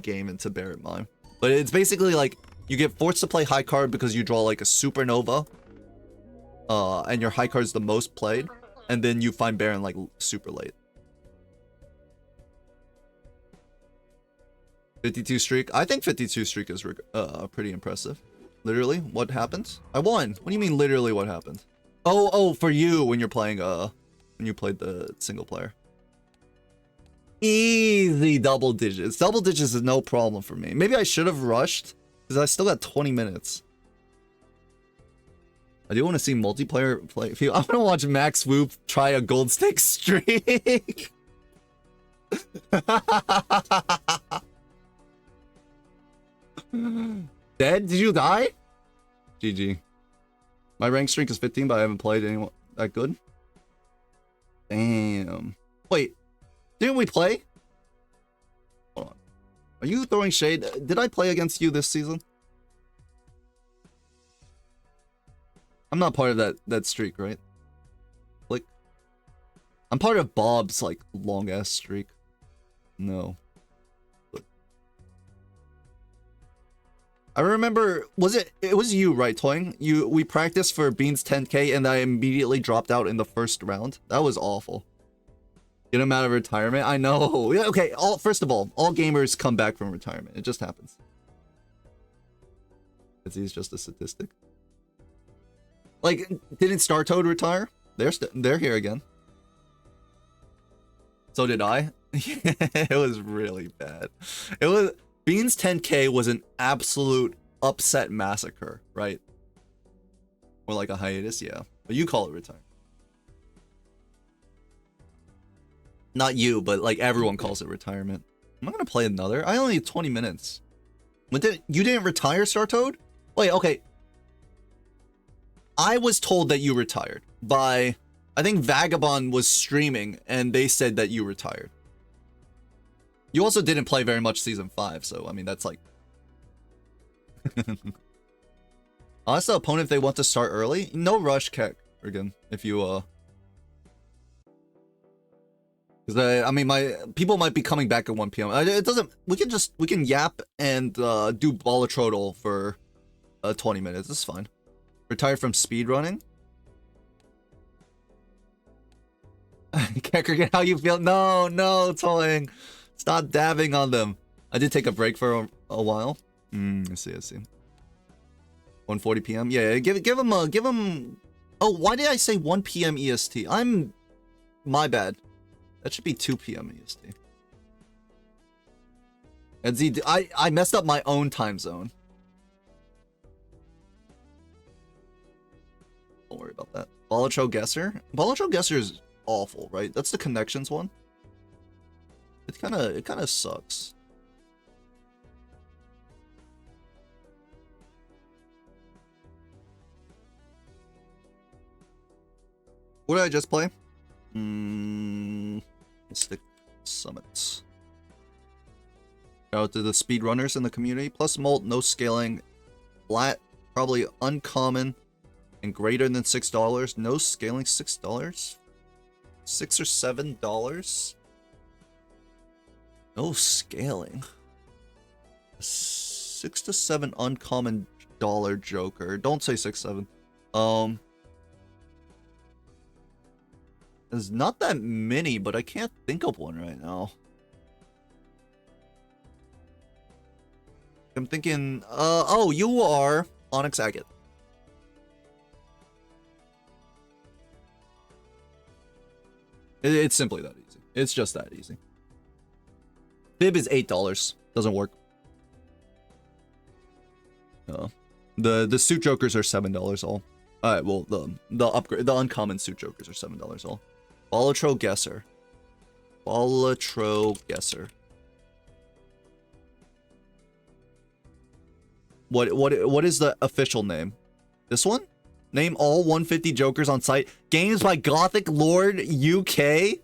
game into Baron Mime. But it's basically like you get forced to play high card because you draw like a supernova, and your high card's the most played, and then you find Baron like super late. 52 streak. I think 52 streak is pretty impressive. Literally, what happened? I won. What do you mean literally what happened? Oh, for you when you're playing when you played the single player. Easy double digits. Double digits is no problem for me. Maybe I should have rushed because I still got 20 minutes. I do want to see multiplayer play. I want to watch Max Whoop try a gold stick streak. Dead? Did you die? GG. My rank streak is 15, but I haven't played anyone that good. Damn. Wait. Didn't we play? Hold on. Are you throwing shade? Did I play against you this season? I'm not part of that streak, right? Like, I'm part of Bob's, like, long-ass streak. No. I remember, it was you, right, Toying? We practiced for Beans 10K and I immediately dropped out in the first round. That was awful. Get him out of retirement? I know. Yeah, okay, first of all gamers come back from retirement. It just happens. He's just a statistic. Like, didn't Star Toad retire? They're here again. So did I. It was really bad. It was... Beans 10K was an absolute upset massacre, right? Or like a hiatus, yeah. But you call it retirement. Not you, but like everyone calls it retirement. I'm not gonna play another. I only have 20 minutes. You didn't retire, Star Toad? Wait, okay. I was told that you retired by... I think Vagabond was streaming and they said that you retired. You also didn't play very much Season 5, so, I mean, that's like... Ask the opponent if they want to start early. No rush, kechrigen, if you, Because I mean, my people might be coming back at 1 p.m. It doesn't. We can yap and do Balatro for 20 minutes. It's fine. Retire from speedrunning. Kechrigen, how you feel? No, Toying. Stop dabbing on them. I did take a break for a while. I see. 1:40 p.m. Yeah, give him. Oh, why did I say 1 p.m. EST? My bad. That should be 2 p.m. EST. And Z, I messed up my own time zone. Don't worry about that. Balatro Guesser? Balatro Guesser is awful, right? That's the connections one. It kind of sucks. What did I just play? Mystic Summits. Shout out to the speedrunners in the community. Plus Molt, no scaling. Flat, probably uncommon. And greater than $6. No scaling, $6? $6 or $7? No scaling. 6 to 7 uncommon dollar joker. Don't say 6, 7. There's not that many, but I can't think of one right now. I'm thinking, oh, you are Onyx Agate. It's simply that easy. It's just that easy. Fib is $8. Doesn't work. No. The suit jokers are $7 all. Alright, well, the uncommon suit jokers are $7 all. Balatro Guesser. Balatro Guesser. What is the official name? This one? Name all 150 jokers on site. Games by Gothic Lord UK?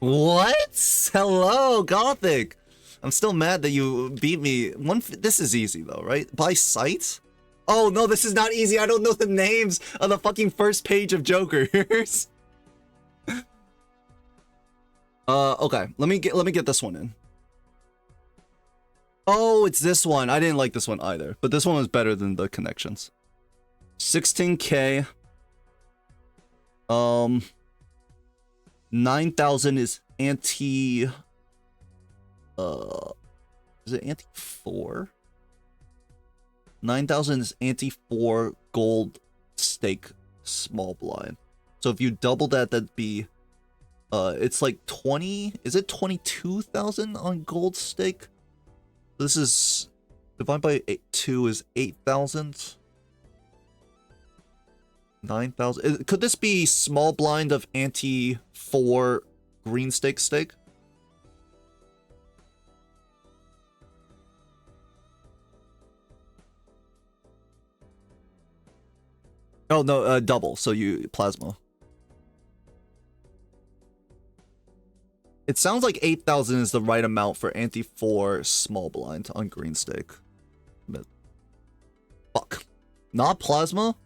What? Hello, Gothic. I'm still mad that you beat me. This is easy though, right? By site? Oh no, this is not easy. I don't know the names of the fucking first page of jokers. Okay. Let me get this one in. Oh, it's this one. I didn't like this one either, but this one was better than the connections. 16K. 9,000 is anti. Is it anti 4? 9,000 is anti 4 gold stake small blind. So if you double that, that'd be it's like 20. Is it 22,000 on gold stake? This is divided by 2 is 8,000. 9,000. Could this be small blind of anti 4 green stake? Oh no, double. So you plasma. It sounds like 8,000 is the right amount for anti 4 small blind on green stake. But fuck, not plasma.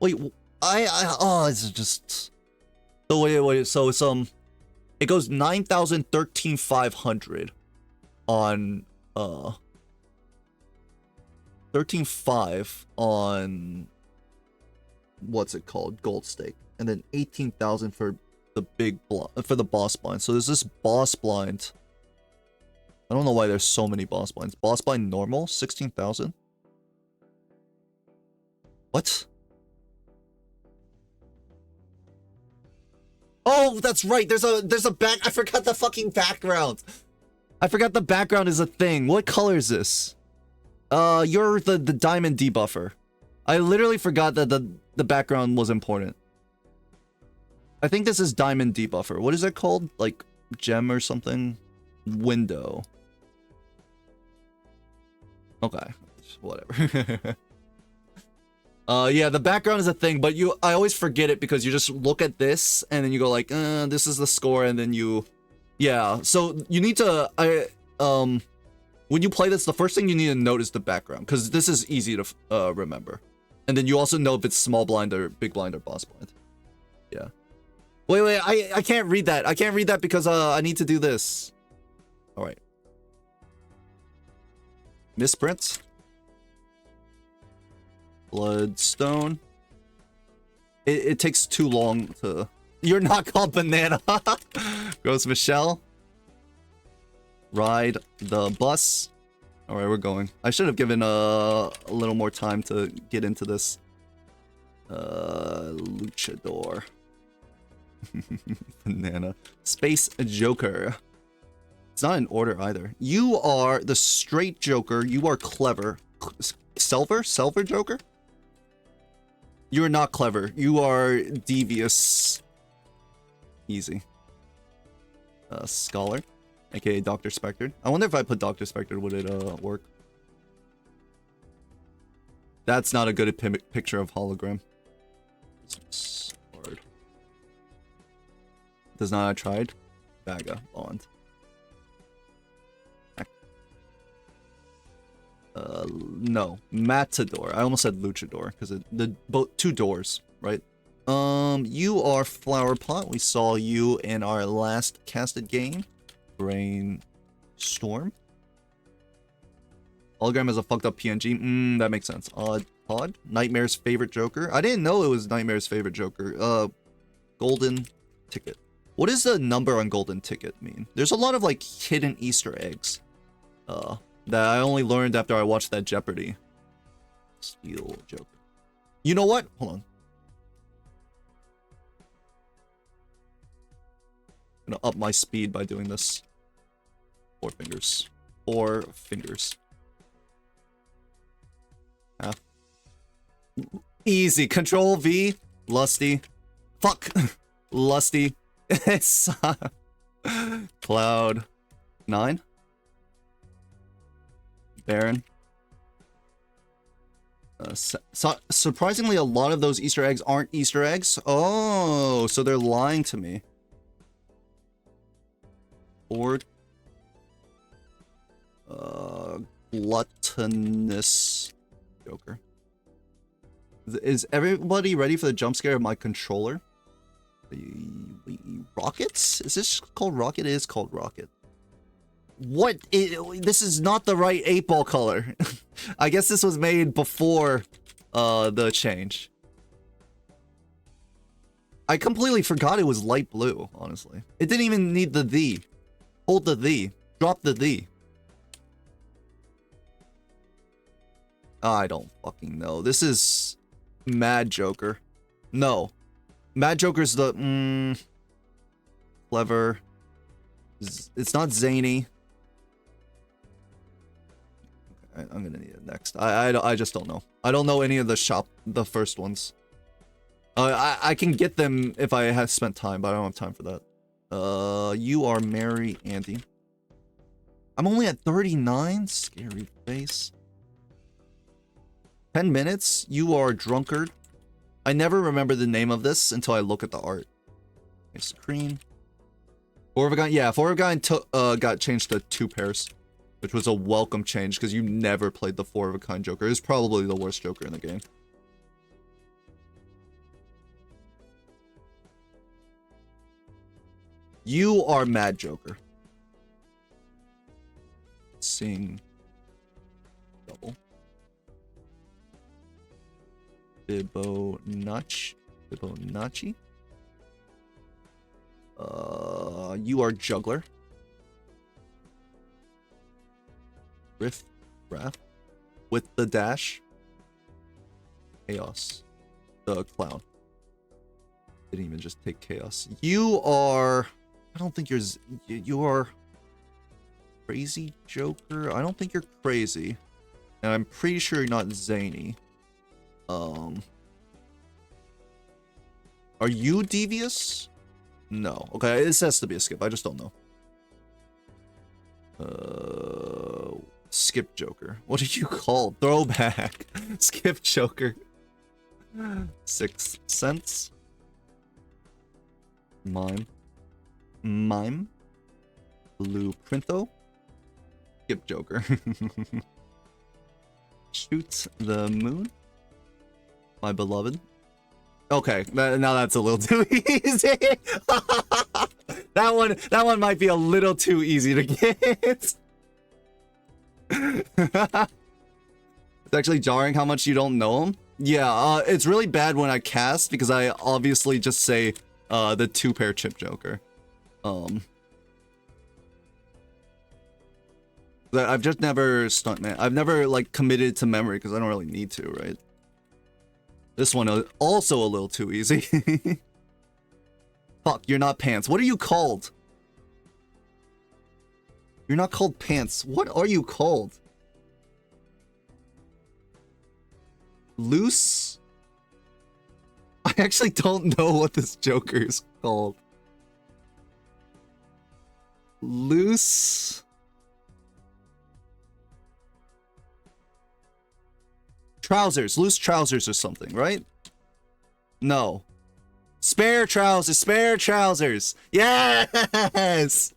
Wait, oh, it's just. So wait. So it's it goes 9,000, 13,500 on 13,500 on what's it called, gold stake, and then 18,000 for the boss blind. So there's this boss blind. I don't know why there's so many boss blinds. Boss blind normal 16,000. What? Oh, that's right. There's a back. I forgot the fucking background. I forgot the background is a thing. What color is this? You're the diamond debuffer. I literally forgot that the background was important. I think this is diamond debuffer. What is it called? Like gem or something? Window. Okay, whatever. Yeah, the background is a thing, but I always forget it because you just look at this and then you go like, this is the score, and then yeah. So you need to, when you play this, the first thing you need to note is the background, because this is easy to remember, and then you also know if it's small blind or big blind or boss blind. Yeah. Wait, I can't read that. I can't read that because I need to do this. All right. Misprints. Bloodstone. It takes too long to... You're not called Banana. Goes Michelle. Ride the bus. All right, we're going. I should have given a little more time to get into this. Luchador. Banana. Space Joker. It's not in order either. You are the straight Joker. You are clever. Silver Joker? You are not clever. You are devious. Easy. Scholar. AKA Dr. Spectre. I wonder if I put Dr. Spectre, would it work? That's not a good picture of hologram. Hard. Does not I tried? Baga. Bond. No. Matador. I almost said Luchador, because both two doors, right? You are Flower Pot. We saw you in our last casted game. Brainstorm. Hologram is a fucked up PNG. That makes sense. Odd Pod. Nightmare's favorite Joker. I didn't know it was Nightmare's favorite Joker. Golden Ticket. What does the number on Golden Ticket mean? There's a lot of like hidden Easter eggs. That I only learned after I watched that Jeopardy. Steel Joker. You know what? Hold on. I'm gonna up my speed by doing this. 4 fingers. 4 fingers. Half. Easy. Control V. Lusty. Fuck. Lusty. Cloud 9. Baron. Surprisingly, a lot of those Easter eggs aren't Easter eggs. Oh, so they're lying to me. Board. Gluttonous Joker. Is everybody ready for the jump scare of my controller? The Rockets? Is this called Rocket? It is called Rocket. What? This is not the right 8-ball color. I guess this was made before the change. I completely forgot it was light blue, honestly. It didn't even need the "the." Hold the "the." Drop the "the." I don't fucking know. This is Mad Joker. No. Mad Joker's the... clever. It's not zany. Okay, I'm gonna need it next. I just don't know. I don't know any of the first ones. I can get them if I have spent time, but I don't have time for that. You are Mary Andy. I'm only at 39? Scary face. 10 minutes? You are Drunkard. I never remember the name of this until I look at the art. Okay, screen. Four of a Kind. Yeah, Four of a Kind got changed to 2 pairs. Which was a welcome change, because you never played the Four of a Kind Joker. It's probably the worst Joker in the game. You are Mad Joker. Sing. Double. Fibonacci. You are Juggler. Raff. With the dash. Chaos. The Clown. Didn't even just take Chaos. You are... I don't think you are... Crazy Joker? I don't think you're crazy. And I'm pretty sure you're not zany. Are you devious? No. Okay, this has to be a skip. I just don't know. Skip Joker. What are you called? Throwback. Skip Joker. 6 cents. Mime. Blueprinto. Skip Joker. Shoot the moon. My beloved. Okay, now that's a little too easy. That one might be a little too easy to get. It's actually jarring how much you don't know him. Yeah, it's really bad when I cast because I obviously just say the 2-pair chip joker. I've just never stuntman. I've never like committed to memory because I don't really need to, right? This one also a little too easy. Fuck, you're not pants. What are you called? You're not called pants. What are you called? Loose? I actually don't know what this Joker is called. Loose? Trousers. Loose trousers or something, right? No. Spare trousers. Spare trousers. Yes!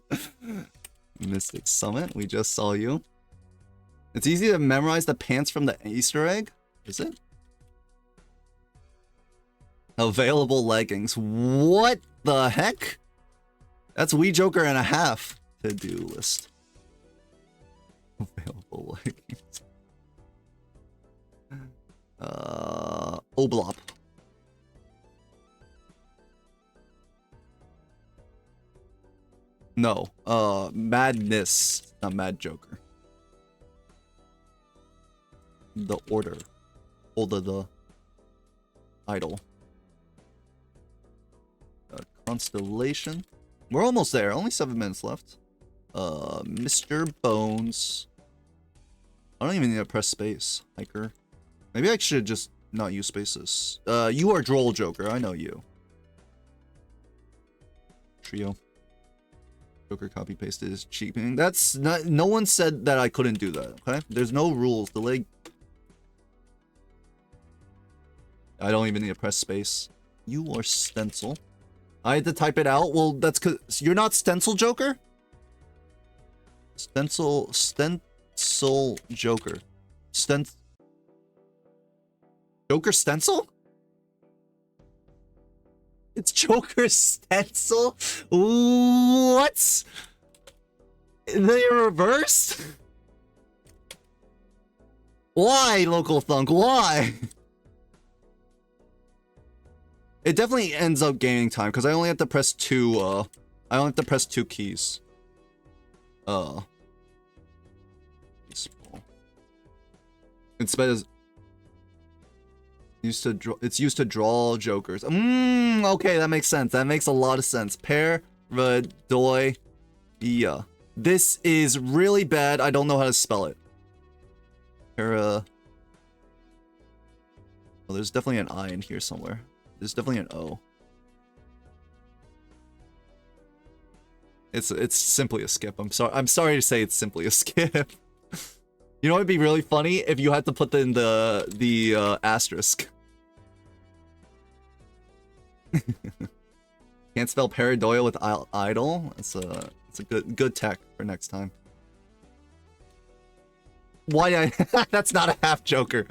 Mystic Summit. We just saw you. It's easy to memorize the pants from the Easter egg. Is it? Available leggings. What the heck? That's Wii Joker and a half. To-do list. Available leggings. Oblop. No. Madness. Not Mad Joker. The Order. Hold of the Idol. Constellation. We're almost there. Only 7 minutes left. Mr. Bones. I don't even need to press space. Hiker. Maybe I should just not use spaces. You are Droll Joker. I know you. Trio. Joker copy paste is cheapening. That's not. No one said that I couldn't do that. Okay. There's no rules. Delay. I don't even need to press space. You are Stencil. I had to type it out. Well, that's because you're not Stencil Joker. Stencil Joker. Joker Stencil? It's Joker Stencil? What? They reversed? Why, Local Thunk? Why? It definitely ends up gaining time because I only have to press two. I only have to press 2 keys. Instead, it's used to draw jokers. Okay, that makes sense. That makes a lot of sense. Paradoia. This is really bad. I don't know how to spell it. Well, there's definitely an I in here somewhere. There's definitely an O. It's simply a skip. I'm sorry to say it's simply a skip. You know what'd be really funny if you had to put in the asterisk. Can't spell Paradoia with idle. It's a good tech for next time. Why that's not a half Joker.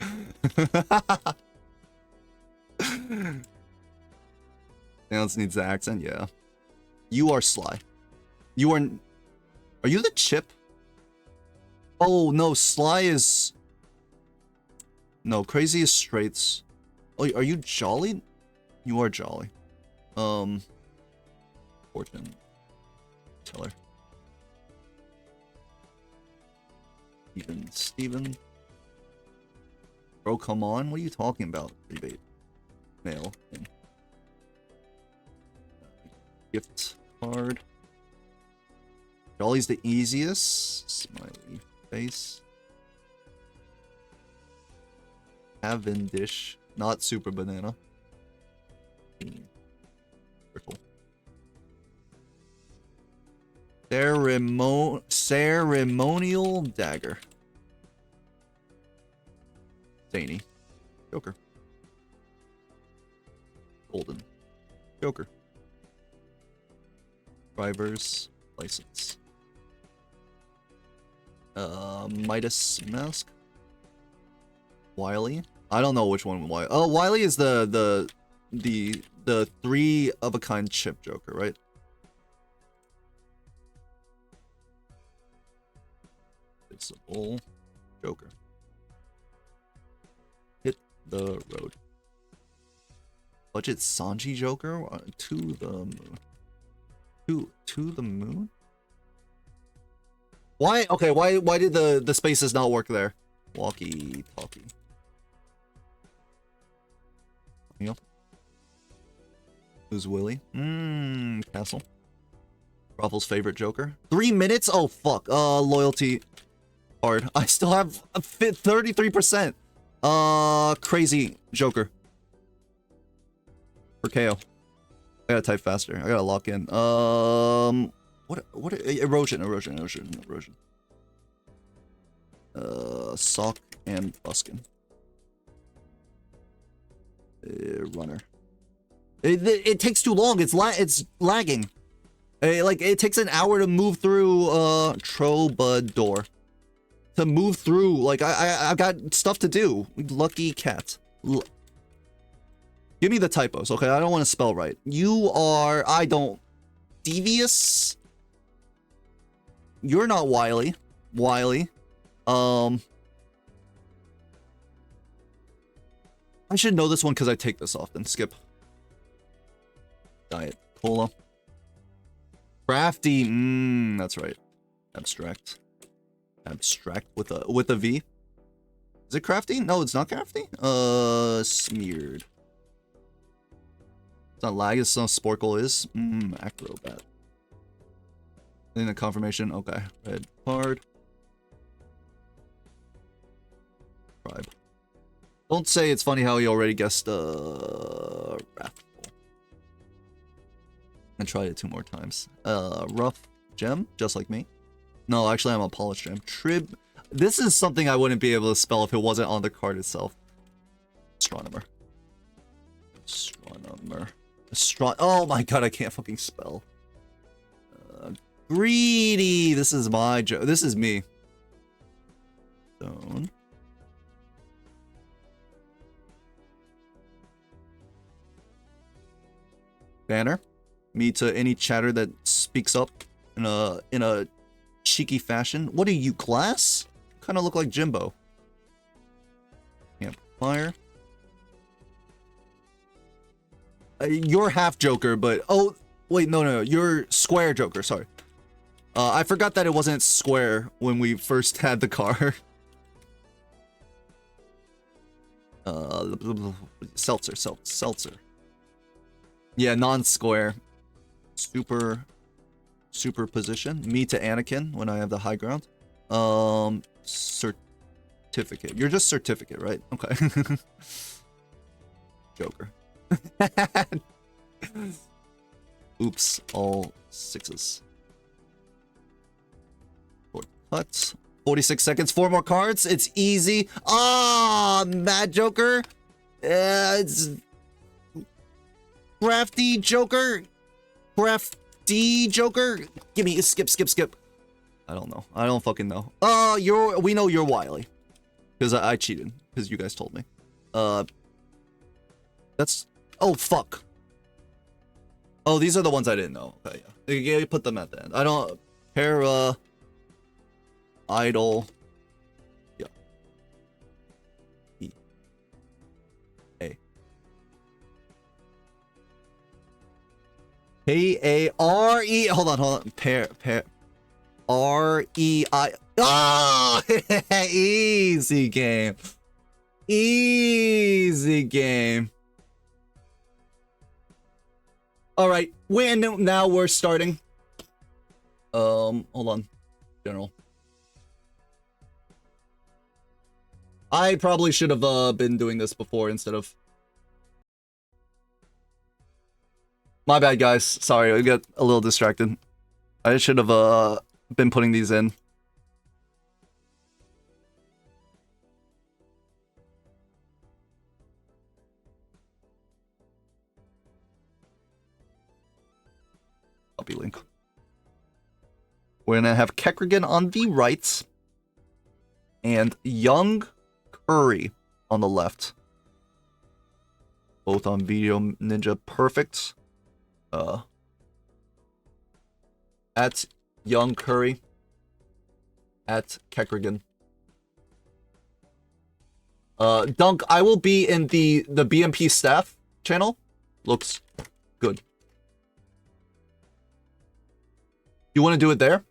Dance needs the accent, yeah. You are Sly. Are you the Chip? Oh no, Sly is... No, Crazy is Straights. Oh, are you Jolly? You are Jolly. Fortune Teller. Steven. Bro, come on. What are you talking about? Rebate. Mail. Gift card. Jolly's the easiest. Smiley face. Cavendish. Not Super Banana. Circle. Ceremonial Dagger. Zany. Joker. Golden. Joker. Driver's license. Midas Mask. Wily. I don't know which one. Oh, Wily is the the 3 of a kind chip Joker, right? It's all Joker. Hit the road. Budget Sanji Joker to the moon. To the moon? Why? Okay, why did the spaces not work there? Walkie talkie. Yep. Who's Willie? Castle. Ruffles' favorite Joker. 3 minutes? Oh fuck. Loyalty card. I still have a fit 33%. Crazy Joker. For KO. I gotta type faster. I gotta lock in. What erosion. Sock and buskin. Runner. It takes too long. It's lagging. Like it takes an hour to move through Troubadour. To move through, like I got stuff to do. Lucky cat. Give me the typos, okay? I don't want to spell right. You are devious. You're not wily. I should know this one because I take this often. Skip. Diet Cola. Crafty. That's right. Abstract with a V. Is it crafty? No, it's not crafty. Smeared. It's not lag. It's not Sporkle is. Acrobat. In the confirmation. Okay. Red card. Tribe. Don't say it's funny how he already guessed Wrathful. And tried it 2 more times. Rough gem, just like me. No, actually I'm a polished gem. Trib. This is something I wouldn't be able to spell if it wasn't on the card itself. Astronomer. Oh my god, I can't fucking spell. Greedy. This is my joke. This is me. Stone. Banner. Me to any chatter that speaks up in a cheeky fashion. What are you, class? Kind of look like Jimbo. Campfire. You're half Joker, but oh wait, no, you're square Joker. Sorry, I forgot that it wasn't square when we first had the car. Seltzer. Yeah, non-square. Superposition. Me to Anakin when I have the high ground. Certificate. You're just certificate, right? Okay. Joker. Oops, all 6s. Cut. 46 seconds, 4 more cards. It's easy. Mad Joker. It's crafty Joker. Crafty Joker. Give me a skip. I don't know. I don't fucking know. We know you're wily. Because I cheated. Because you guys told me. That's... Oh, fuck. Oh, these are the ones I didn't know. Okay, yeah. You put them at the end. I don't... Para... Idol... Yeah. E. A. K-A-R-E... Hold on. R-E-I... Oh! Easy game. Easy game. All right, now we're starting. Hold on, General. I probably should have been doing this before instead of. My bad, guys. Sorry, I got a little distracted. I should have been putting these in. Copy link. We're gonna have Kechrigen on the right and Young Curry on the left. Both on Video Ninja. Perfect. At Young Curry. At kechrigen. Dunk, I will be in the BMP staff channel. Looks good. You want to do it there?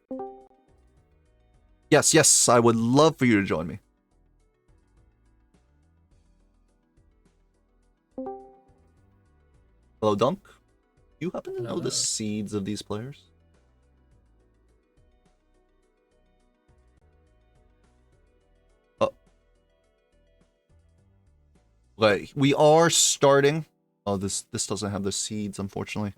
Yes, yes, I would love for you to join me. Hello, Dunk. You happen to know the seeds of these players? Oh. Okay, we are starting. Oh, this doesn't have the seeds, unfortunately.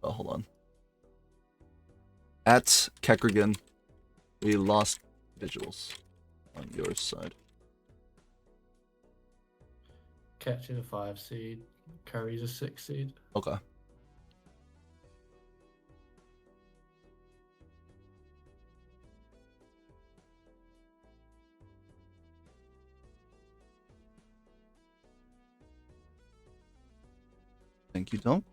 Oh, hold on. At kechrigen, we lost visuals on your side. Ketch is a 5 seed. Curry's a 6 seed. Okay. Thank you, Dunk.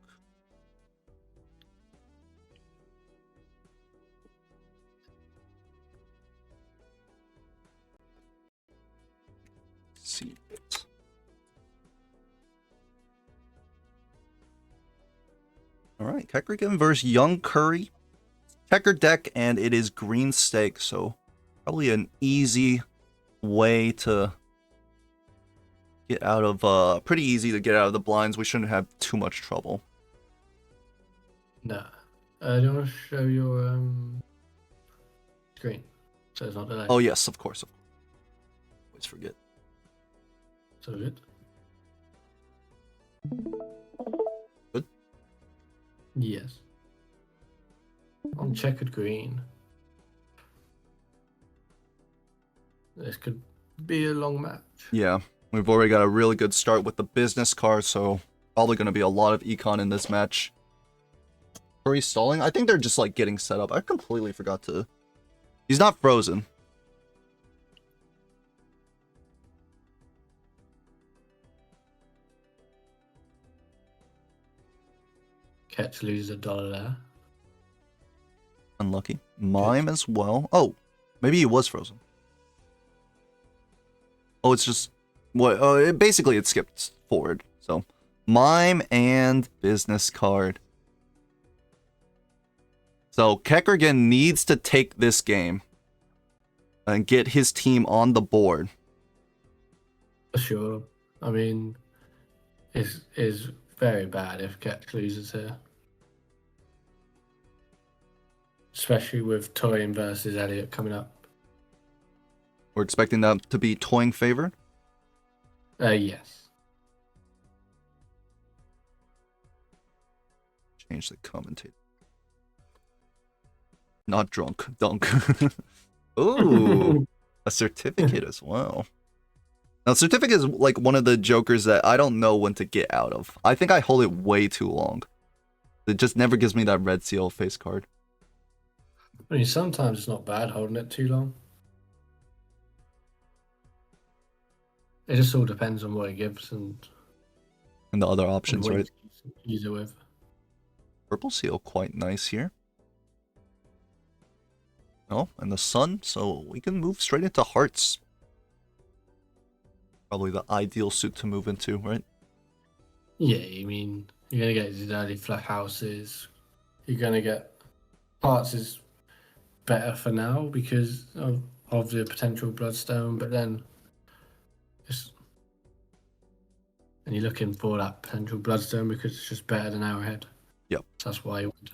See it. All right, kechrigen versus Young Curry. Checker deck, and it is green stake, so probably an easy way to get out of, pretty easy to get out of the blinds. We shouldn't have too much trouble. Nah. Do you want to show your screen? So it's not delayed. Oh, yes, of course. Always forget. So good. Good? Yes. On checkered green. This could be a long match. Yeah, we've already got a really good start with the business card, so probably going to be a lot of econ in this match. Curry stalling? I think they're just, like, getting set up. I completely forgot to... He's not frozen. Ketch loses $1 there. Unlucky. Mime as well. Oh, maybe he was frozen. Oh, it's just... what? Oh, basically, it skipped forward. So, Mime and business card. So, kechrigen needs to take this game and get his team on the board. For sure. I mean, it's very bad if Ketch loses here. Especially with Torian versus Elliot coming up. We're expecting that to be toying favored. Yes. Change the commentator. Not drunk. Dunk. Ooh. A certificate as well. Now, certificate is like one of the jokers that I don't know when to get out of. I think I hold it way too long. It just never gives me that red seal face card. I mean, sometimes it's not bad holding it too long. It just all depends on what it gives and And the other options, what right? you use it with. Purple seal, quite nice here. Oh, and the sun, so we can move straight into hearts. Probably the ideal suit to move into, right? Yeah, I mean, you're going to get these early flush houses. You're going to get hearts is better for now because of the potential bloodstone, but then and you're looking for that potential bloodstone because it's just better than Arrowhead. Yep. So that's why you would.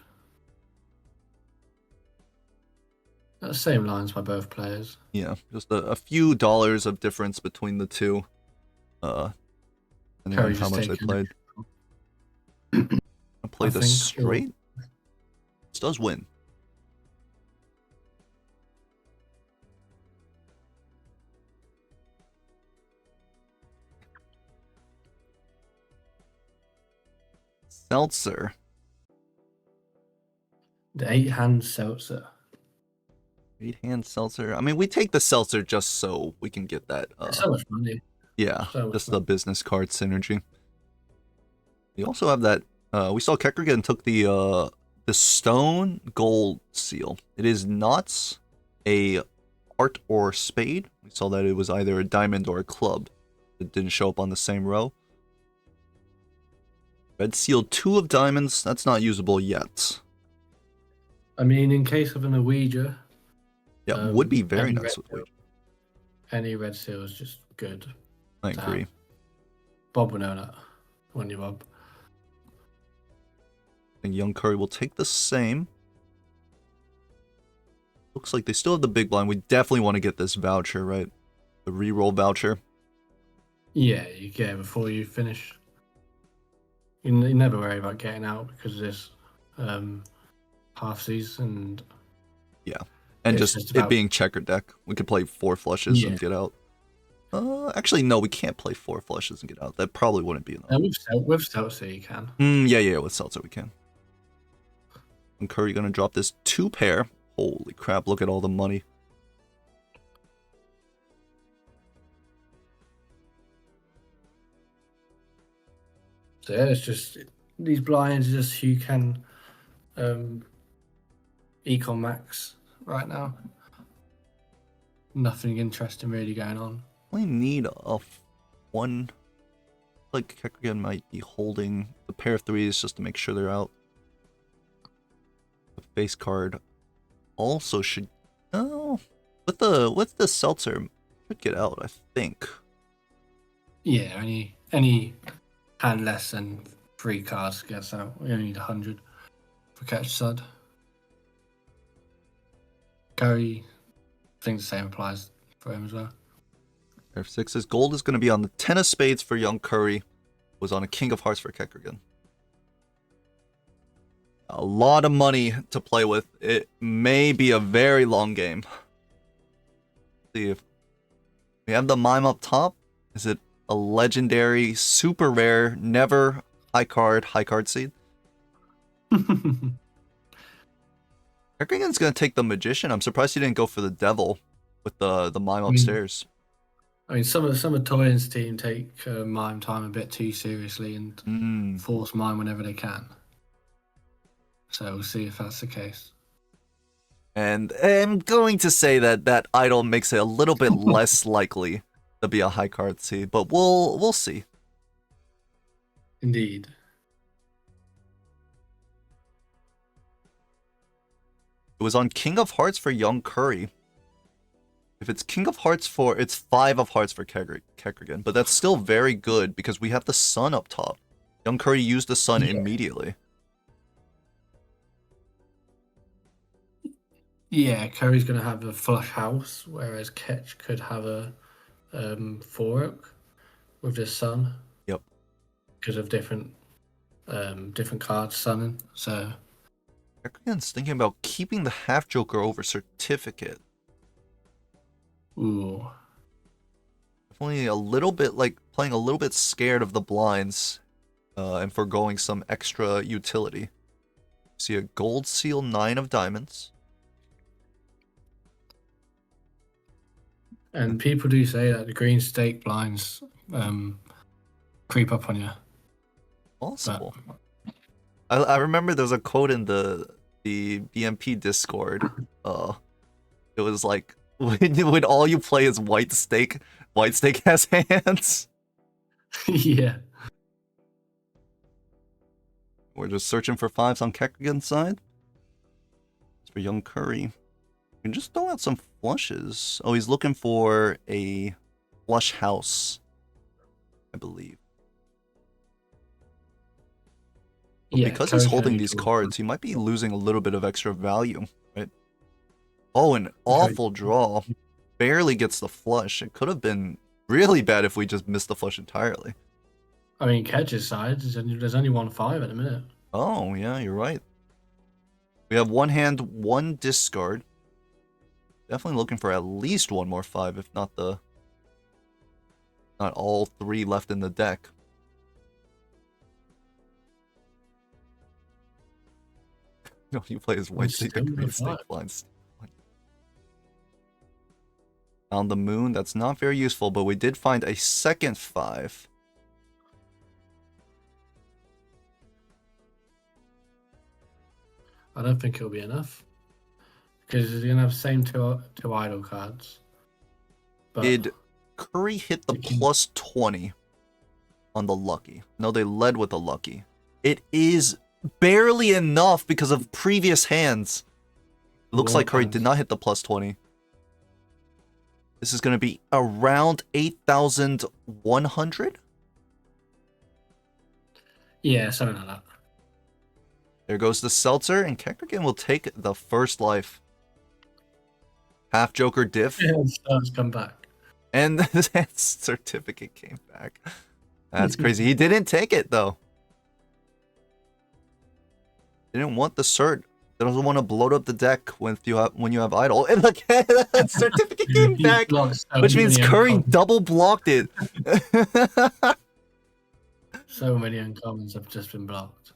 The same lines by both players. Yeah, just a few dollars of difference between the two. Depending on how much they played. I played the straight. This does win. Seltzer. The 8-hand seltzer. 8-hand seltzer. I mean, we take the seltzer just so we can get that. It's so much money. Yeah, So much just money. the business card synergy. We also have that. We saw kechrigen took the stone gold seal. It is not a heart or spade. We saw that it was either a diamond or a club. It didn't show up on the same row. Red seal 2 of diamonds. That's not usable yet. I mean, in case of an Ouija, Yeah, would be very any nice red with seal- Ouija. Any red seal is just good. I to agree. have. Bob will know that. Won't you, Bob? I think Young Curry will take the same. Looks like they still have the big blind. We definitely want to get this voucher, right? The reroll voucher. Yeah, you get it before you finish. You never worry about getting out because of this halfsies and Yeah. And it's just just it about- being checker deck. We could play 4 flushes Yeah. and get out. Actually, no, we can't play 4 flushes and get out. That probably wouldn't be enough. with Seltzer you can. Yeah, with Seltzer we can. And Curry gonna drop this 2 pair. Holy crap, look at all the money. So yeah, it's just these blinds are just you can econ max right now. Nothing interesting really going on. We need a one. Like kechrigen might be holding the pair of 3s just to make sure they're out. The face card also should. Oh, with the seltzer should get out. I think. Yeah, any hand less than 3 cards gets out. We only need 100 for catch sud. Gary, I think the same applies for him as well. Pair of 6s. Gold is going to be on the 10 of spades for Young Curry. Was on a king of hearts for kechrigen. A lot of money to play with. It may be a very long game. See if we have the mime up top. Is it a legendary, super rare, never high card seed? kechrigen's gonna take the magician. I'm surprised he didn't go for the devil with the mime upstairs. I mean, some of Toyin's team take mime time a bit too seriously and force mime whenever they can. So we'll see if that's the case. And I'm going to say that idol makes it a little bit less likely to be a high card seed, but we'll see. Indeed. It was on King of Hearts for Young Curry. If it's King of Hearts it's 5 of Hearts for kechrigen, but that's still very good because we have the sun up top. Young Curry used the sun immediately. Yeah, Curry's going to have a flush house, whereas Ketch could have a 4 oak with the sun. Yep. Because of different cards sunning. So kechrigen's thinking about keeping the half joker over certificate. ooh. Definitely a little bit playing a little bit scared of the blinds and foregoing some extra utility. See a gold seal 9 of diamonds. And people do say that the green stake blinds creep up on you. Possible. I remember there's a quote in the BMP Discord. It was like when all you play is white stake has hands. Yeah. We're just searching for 5s on kechrigen's side. It's for Young Curry. We can just throw out some flushes. Oh, he's looking for a flush house, I believe. But Yeah, because Curry's he's gonna holding need these to- cards, he might be losing a little bit of extra value, right? Oh, an awful draw. Barely gets the flush. It could have been really bad if we just missed the flush entirely. I mean, Ketch's side, there's only 1-5 at the minute. Oh, yeah, you're right. We have 1 hand, 1 discard. Definitely looking for at least 1 more 5, if not all 3 left in the deck. You play as white stake and green stake blinds. Found the moon. That's not very useful, but we did find a second 5. I don't think it'll be enough. Because you're going to have the same two idle cards. But Did Curry hit the plus 20 on the lucky? No, they led with a lucky. It is barely enough because of previous hands. It looks like Curry did not hit the plus 20. This is going to be around 8,100? Yeah, something like that. There goes the Seltzer, and kechrigen will take the first life. Half Joker diff. Yeah, it's come back. And the certificate came back. That's crazy. He didn't take it, though. Didn't want the cert. Doesn't want to bloat up the deck when you have idle. And look, that certificate came back, which means Curry double blocked it. So many uncommons have just been blocked.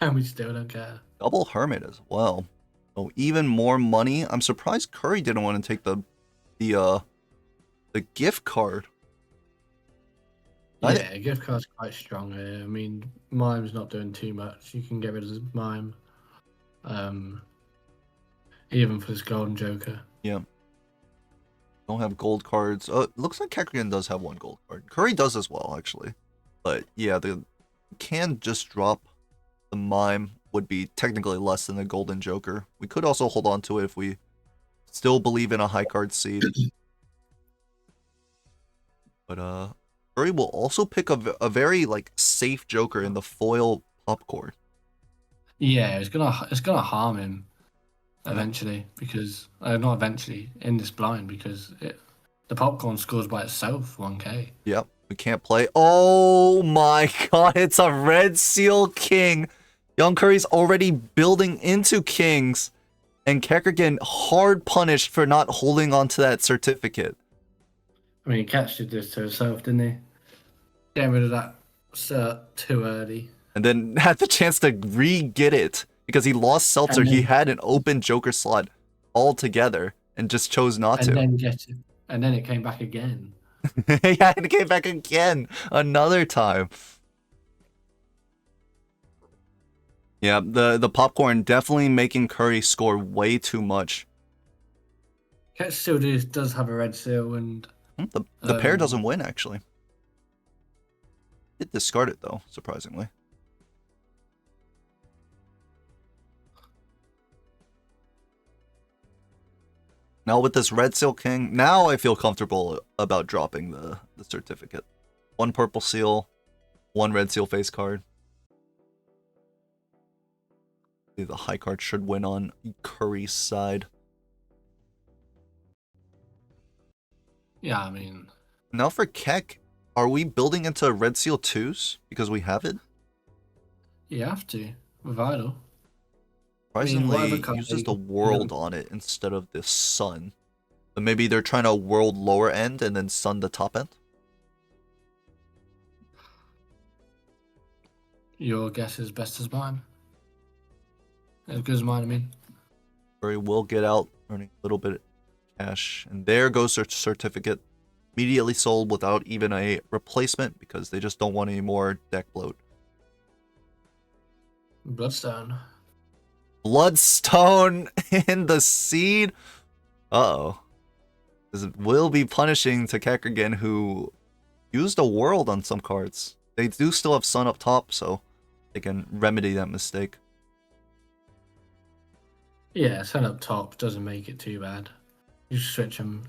And we still don't care. Double Hermit as well. Oh, even more money. I'm surprised Curry didn't want to take the gift card. Yeah, gift card's quite strong here. I mean, Mime's not doing too much. You can get rid of Mime. Even for this Golden Joker. Yeah. Don't have gold cards. Looks like kechrigen does have one gold card. Curry does as well, actually. But yeah, can just drop the Mime would be technically less than the Golden Joker. We could also hold on to it if we still believe in a high card seed. But Curry will also pick a very like safe Joker in the foil popcorn. Yeah, it's gonna harm him eventually because not eventually in this blind because the popcorn scores by itself 1k. Yep, we can't play. Oh my god, it's a Red Seal King. Young Curry's already building into Kings, and kechrigen hard punished for not holding on to that certificate. I mean, Catch did this to himself, didn't he? Getting rid of that cert too early. And then had the chance to re-get it because he lost Seltzer. He had an open Joker slot altogether and just chose not to. And then get it. And then it came back again. Yeah, and it came back again another time. Yeah, the popcorn definitely making Curry score way too much. Catch still does have a red seal and the pair doesn't win actually. It discard it though, surprisingly. Now with this Red Seal King, now I feel comfortable about dropping the certificate. One purple seal, one Red Seal face card. The high card should win on Curry's side. yeah, I mean, Now for Kek, are we building into Red Seal 2s because we have it? you have to with idle. Surprisingly, whatever it card uses you- the world on it instead of the sun. But maybe they're trying to world lower end and then sun the top end? Your guess is best as mine. As good as mine, I mean. Curry will get out, earning a little bit of cash. And there goes their certificate. Immediately sold without even a replacement because they just don't want any more deck bloat. Bloodstone. Bloodstone in the seed. Uh-oh. This will be punishing to kechrigen, who used a world on some cards. They do still have sun up top, so they can remedy that mistake. Yeah, sun up top doesn't make it too bad. You switch them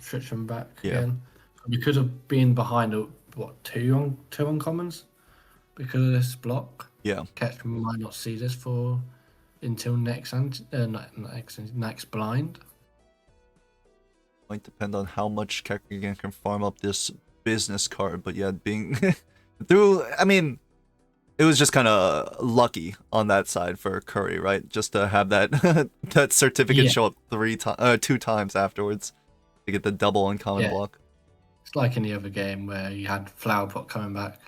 back again. Because of being behind, two uncommons? Because of this block. Yeah. Catch might not see this until next blind. Might depend on how much kechrigen can farm up this business card, but yeah, being I mean, it was just kind of lucky on that side for Curry, right? Just to have that that certificate show up 2 times afterwards to get the double uncommon block. It's like any other game where you had Flower Pot coming back.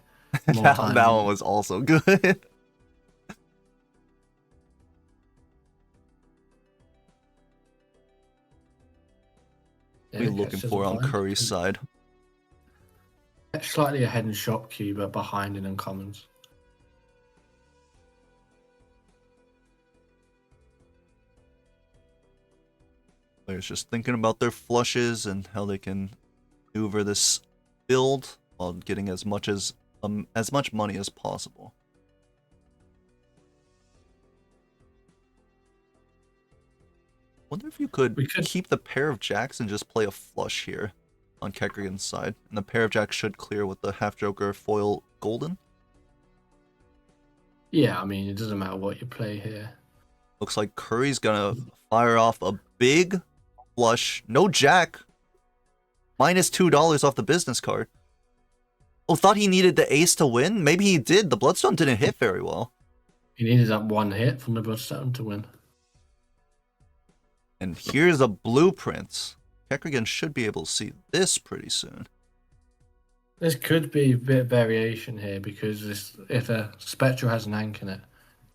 that one was also good. What are we looking for on Curry's side? Slightly ahead in shop queue, but behind in uncommons. Players just thinking about their flushes and how they can maneuver this build while getting as much money as possible. Wonder if you could keep the pair of jacks and just play a flush here on kechrigen's side, and the pair of jacks should clear with the half joker foil golden. Yeah, I mean, it doesn't matter what you play here. Looks like Curry's gonna fire off a big flush. No jack. Minus $2 off the business card. Oh, thought he needed the ace to win? Maybe he did. The bloodstone didn't hit very well. He needed that one hit from the bloodstone to win. And here's a blueprint. Kechrigen should be able to see this pretty soon. This could be a bit of variation here because if a Spectral has an ank in it,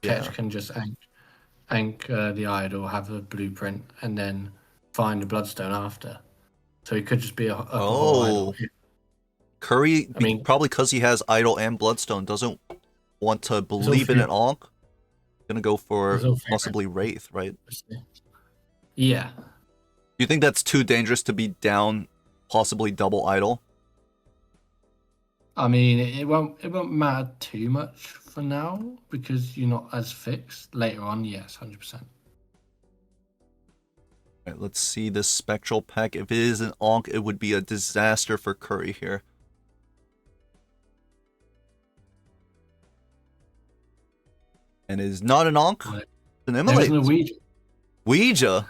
Ketch can just ank the idol, have a blueprint, and then find the bloodstone after. So it could just be a whole idol. Curry, probably because he has idol and bloodstone, doesn't want to believe in an Ankh. Gonna go for possibly Wraith, right? Yeah. Do you think that's too dangerous to be down possibly double idol? I mean, it won't matter too much for now because you're not as fixed. Later on, yes, 100%. Alright, let's see this spectral pack. If it is an Ankh, it would be a disaster for Curry here. And it is not an Ankh. It's an Immolate. There's no Ouija. Ouija?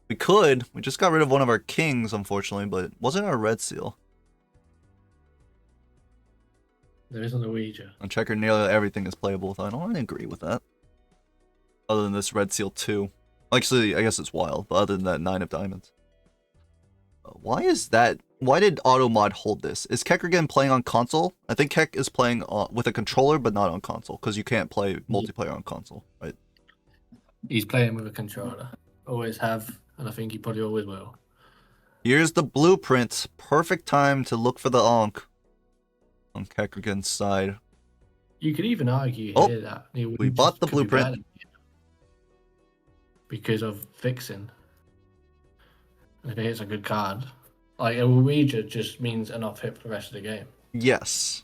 We could. We just got rid of one of our kings, unfortunately, but it wasn't our red seal. There isn't a Ouija. On checker, nearly everything is playable with idol. I agree with that. Other than this red seal 2. Actually, I guess it's wild, but other than that, 9 of diamonds. Why is that? Why did Automod hold this? Is kechrigen playing on console? I think Kech is playing with a controller, but not on console, because you can't play multiplayer on console, right? He's playing with a controller. Always have, and I think he probably always will. Here's the blueprint. Perfect time to look for the Ankh on kechrigen's side. You could even argue here that we bought the blueprint because of fixing. I think it's a good card. Like a Ouija just means an off hit for the rest of the game. Yes.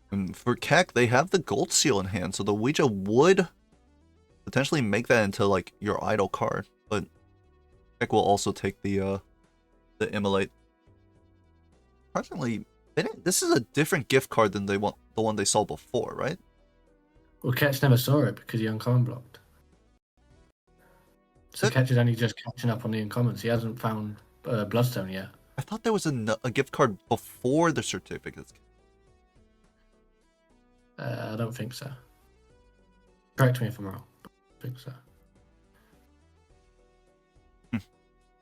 And for Kech, they have the gold seal in hand, so the Ouija would potentially make that into like your idol card, but Kech will also take the Immolate. Personally, this is a different gift card than the one they saw before, right? Well, Ketch never saw it because he uncommon blocked. So Ketch is only just catching up on the uncommons. He hasn't found Bloodstone yet. I thought there was a gift card before the certificates. I don't think so. Correct me if I'm wrong. I think so.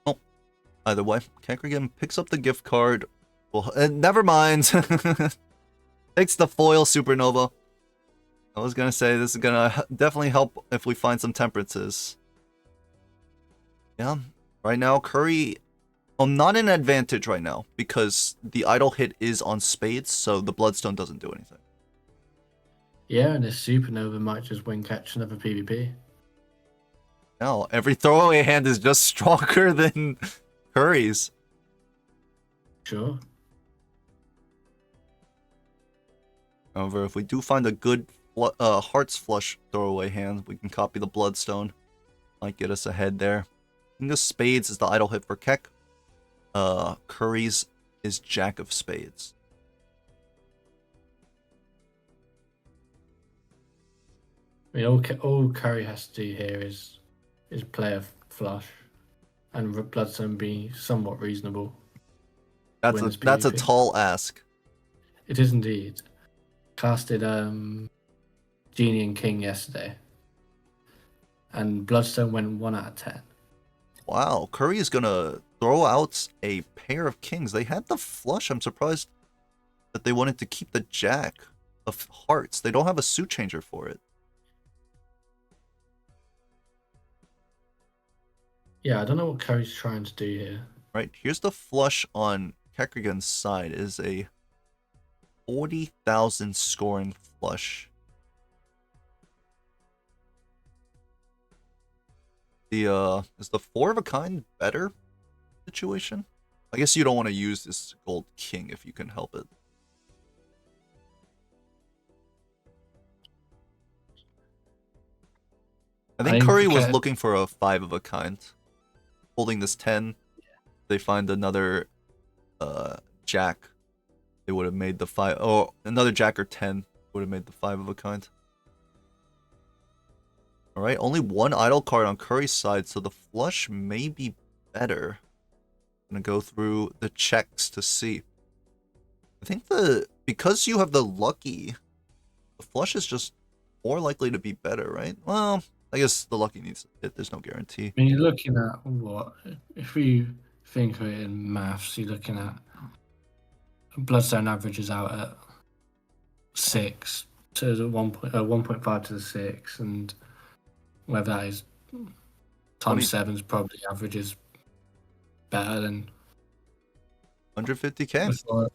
Well, either way, kechrigen picks up the gift card. Well, never mind. Takes the foil supernova. I was gonna say this is gonna definitely help if we find some temperances. Yeah, right now Curry, well, not an advantage right now because the idol hit is on spades, so the bloodstone doesn't do anything. Yeah, and this supernova might just win Ketch another PvP. Now every throwaway hand is just stronger than Curry's. Sure. However, if we do find a good hearts flush throwaway hand, we can copy the bloodstone. Might get us ahead there. King of spades is the idol hit for Kech. Curry's is jack of spades. I mean, all Curry has to do here is play a flush, and Bloodstone be somewhat reasonable. That's a tall ask. It is indeed. Casted Genie and King yesterday, and Bloodstone went 1 out of 10. Wow, Curry is gonna throw out a pair of kings. They had the flush. I'm surprised that they wanted to keep the jack of hearts. They don't have a suit changer for it. Yeah, I don't know what Curry's trying to do here. Right, here's the flush on kechrigen's side. It is a 40,000 scoring flush. Is the 4 of a kind better situation? I guess you don't want to use this gold king if you can help it. I think Curry was looking for a 5 of a kind. Holding this 10, they find another jack. They would have made the 5, or another jack or 10 would have made the 5 of a kind. Alright, only one idle card on Curry's side, so the flush may be better. I'm gonna go through the checks to see. I think because you have the lucky, the flush is just more likely to be better, right? Well, I guess the lucky needs it. There's no guarantee. I mean, you're looking at what? If we think of it in maths, you're looking at Bloodstone averages out at 6 to the 1.5 to the 6, and whether that is times 7 is probably averages better than 150k. before.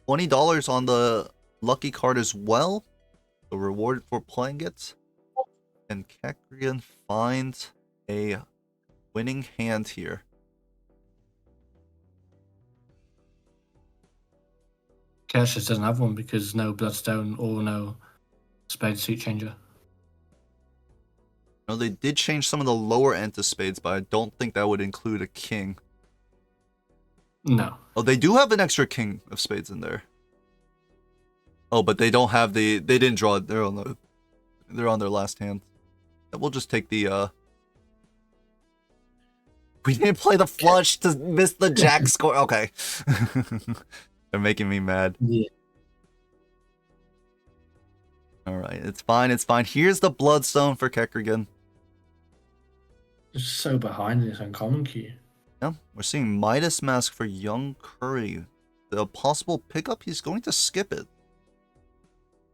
$20 on the lucky card as well. The reward for playing it. And kechrigen finds a winning hand here. Cash just doesn't have one because no Bloodstone or no Spade Suit Changer. No, they did change some of the lower end to spades, but I don't think that would include a king. No. Oh, they do have an extra king of spades in there. Oh, but they don't have they didn't draw it. They're on their last hand. We'll just take the we didn't play the flush to miss the jack score. Okay. They're making me mad. Yeah. Alright, it's fine, it's fine. Here's the bloodstone for kechrigen. Just so behind in this uncommon queue. Yeah, we're seeing Midas Mask for young Curry. The possible pickup, he's going to skip it.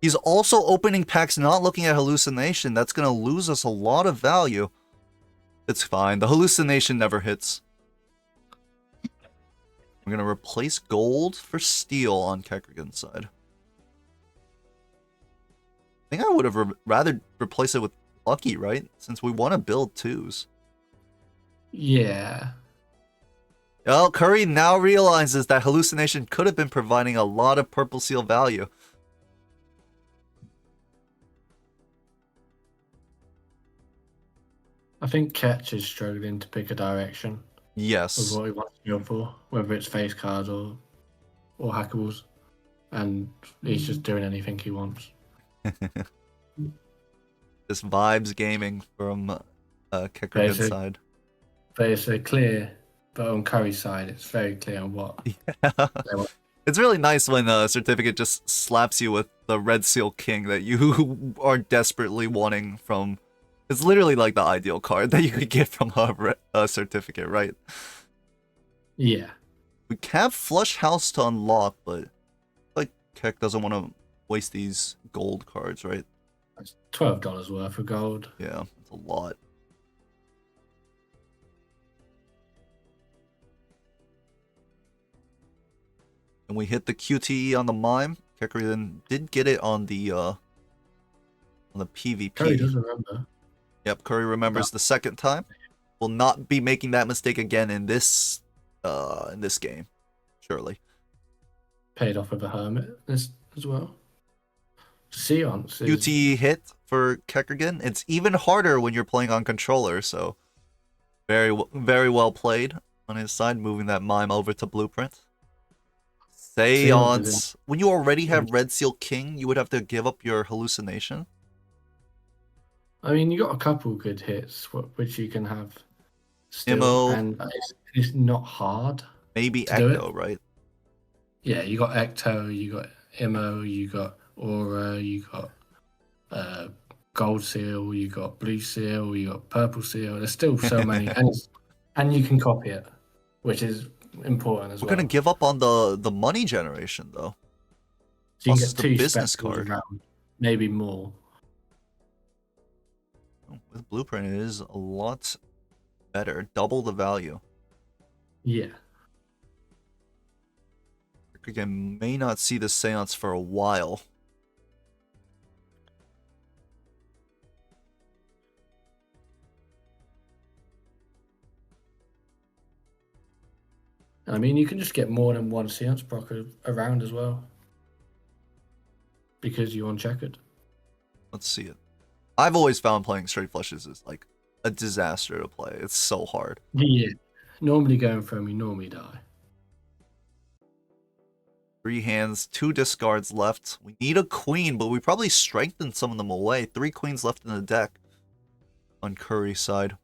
He's also opening packs, not looking at hallucination. That's going to lose us a lot of value. It's fine. The hallucination never hits. We're going to replace gold for steel on kechrigen's side. I think I would have rather replace it with lucky, right? Since we want to build 2s. Yeah. Oh, Curry now realizes that hallucination could have been providing a lot of purple seal value. I think Ketch is struggling to pick a direction with Yes. what he wants to go for, whether it's face cards or hackables. And he's just doing anything he wants. This vibes gaming from kechrigen's side. But it's clear, but on Curry's side, it's very clear on what Yeah. they want. It's really nice when a certificate just slaps you with the red seal king that you are desperately wanting from. It's literally like the ideal card that you could get from a certificate, right? Yeah. We have Flush House to unlock, but like Kek doesn't want to waste these gold cards, right? That's $12 worth of gold. Yeah, it's a lot. And we hit the QTE on the mime. kechrigen did get it on the PvP. Curry does remember. Yep, Curry remembers the second time. Will not be making that mistake again in this game, surely. Paid off with a hermit as well. Seance is... QTE hit for kechrigen. It's even harder when you're playing on controller, so very well played on his side, moving that mime over to blueprint. Seance. When you already have Red Seal King, you would have to give up your hallucination. I mean, you got a couple good hits, which you can have still, Imo. and it's not hard. Maybe Ecto, right? Yeah, you got Ecto, you got Imo, you got Aura, you got Gold Seal, you got Blue Seal, you got Purple Seal. There's still so many, and you can copy it, which is important as well. We're gonna give up on the money generation though. So you Plus get the 2 business specials card. around, maybe more. With blueprint, it is a lot better. Double the value. Yeah. Kechrigen may not see the seance for a while. I mean, you can just get more than one seance proc around as well. Because you uncheckered. Let's see it. I've always found playing straight flushes is like a disaster to play. It's so hard. Yeah. Normally going for them, you normally die. 3 hands, 2 discards left. We need a queen, but we probably strengthened some of them away. 3 queens left in the deck on Curry's side.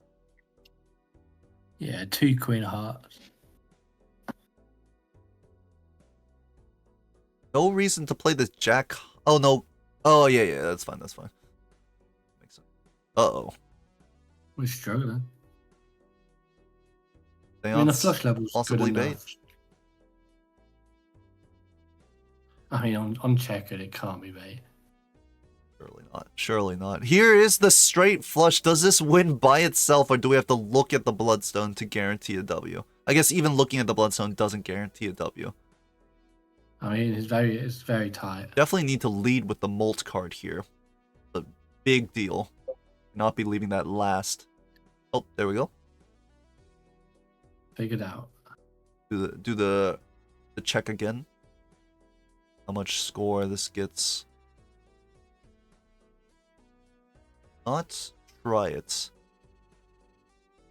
Yeah, 2 queen of hearts. No reason to play this jack. Oh, no. Oh, yeah, that's fine, that's fine. Makes sense. Uh-oh. We're struggling. Seance, I mean, the flush level's possibly good bait. enough. I mean, on checkered, it can't be bait. Surely not. Surely not. Here is the straight flush. Does this win by itself, or do we have to look at the Bloodstone to guarantee a W? I guess even looking at the Bloodstone doesn't guarantee a W. I mean, it's very tight. Definitely need to lead with the Molt card here. A big deal. Not be leaving that last. Oh, there we go. Figured out. Do the check again. How much score this gets. Not try it.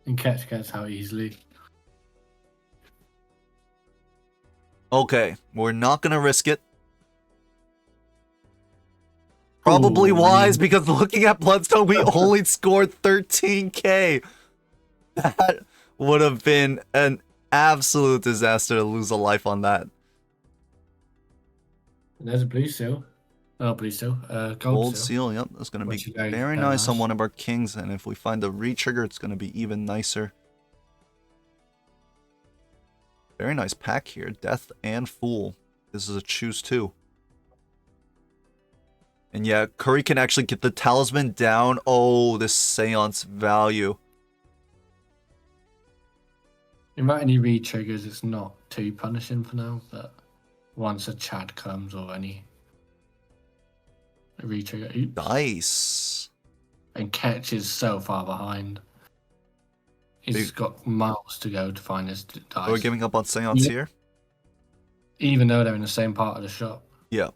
And catch gets out easily. Okay, we're not gonna risk it. Probably Ooh. wise, because looking at Bloodstone, we only scored 13k. That would have been an absolute disaster to lose a life on that. And there's a blue seal. Oh, blue seal. Gold Gold seal. seal, yep, that's gonna Which be is very, very very nice on nice. one of our kings, and if we find the re-trigger, it's gonna be even nicer. Very nice pack here, Death and Fool. This is a choose two. And yeah, Curry can actually get the talisman down. Oh, this seance value. Without any re-triggers, it's not too punishing for now, but once a Chad comes or any re-trigger, oops, Nice. and Ketch is so far behind. He's got miles to go to find his dice. We're giving up on seance Yeah. here. Even though they're in the same part of the shop, Yeah,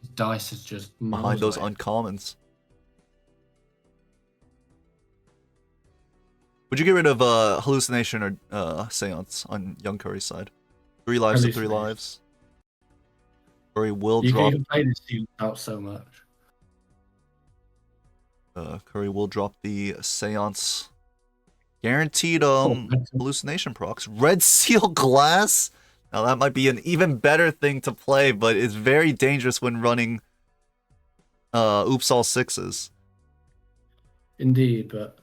his dice is just behind miles those away. uncommons. Would you get rid of hallucination or seance on young Curry's side? 3 lives to 3 Hallucination. lives. Curry will You drop. can play this team out so much. Curry will drop the seance. Guaranteed Red seal. hallucination procs. Red seal glass. Now that might be an even better thing to play, but it's very dangerous when running oops all 6s. Indeed, but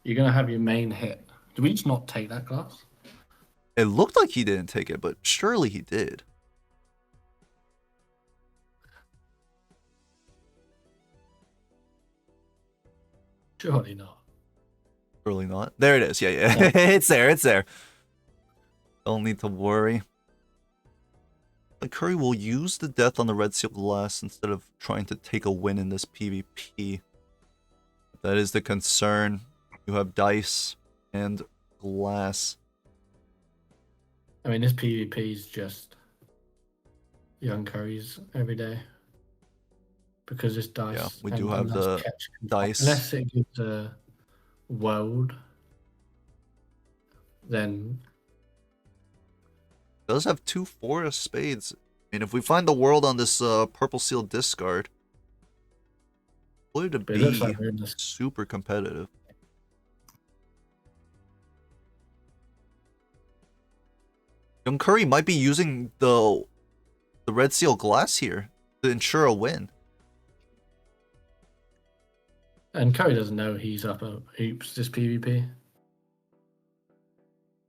you're gonna have your main hit. Did we just not take that class? It looked like he didn't take it, but surely he did. Surely not. Surely not. There it is. Yeah. It's there. It's there. Don't need to worry. Like Curry will use the death on the red seal glass instead of trying to take a win in this PvP. That is the concern. You have dice and glass. I mean, this PvP is just young Curry's every day. Because this dice. Yeah, we and- do and have that's the catch control. dice. Unless it gives a world, then Does have 2 4 of spades. I mean, if we find the world on this purple seal discard, would it but it looks be like we're in this. super competitive? Young Curry might be using the red seal glass here to ensure a win. And Curry doesn't know he's up a oops this PvP.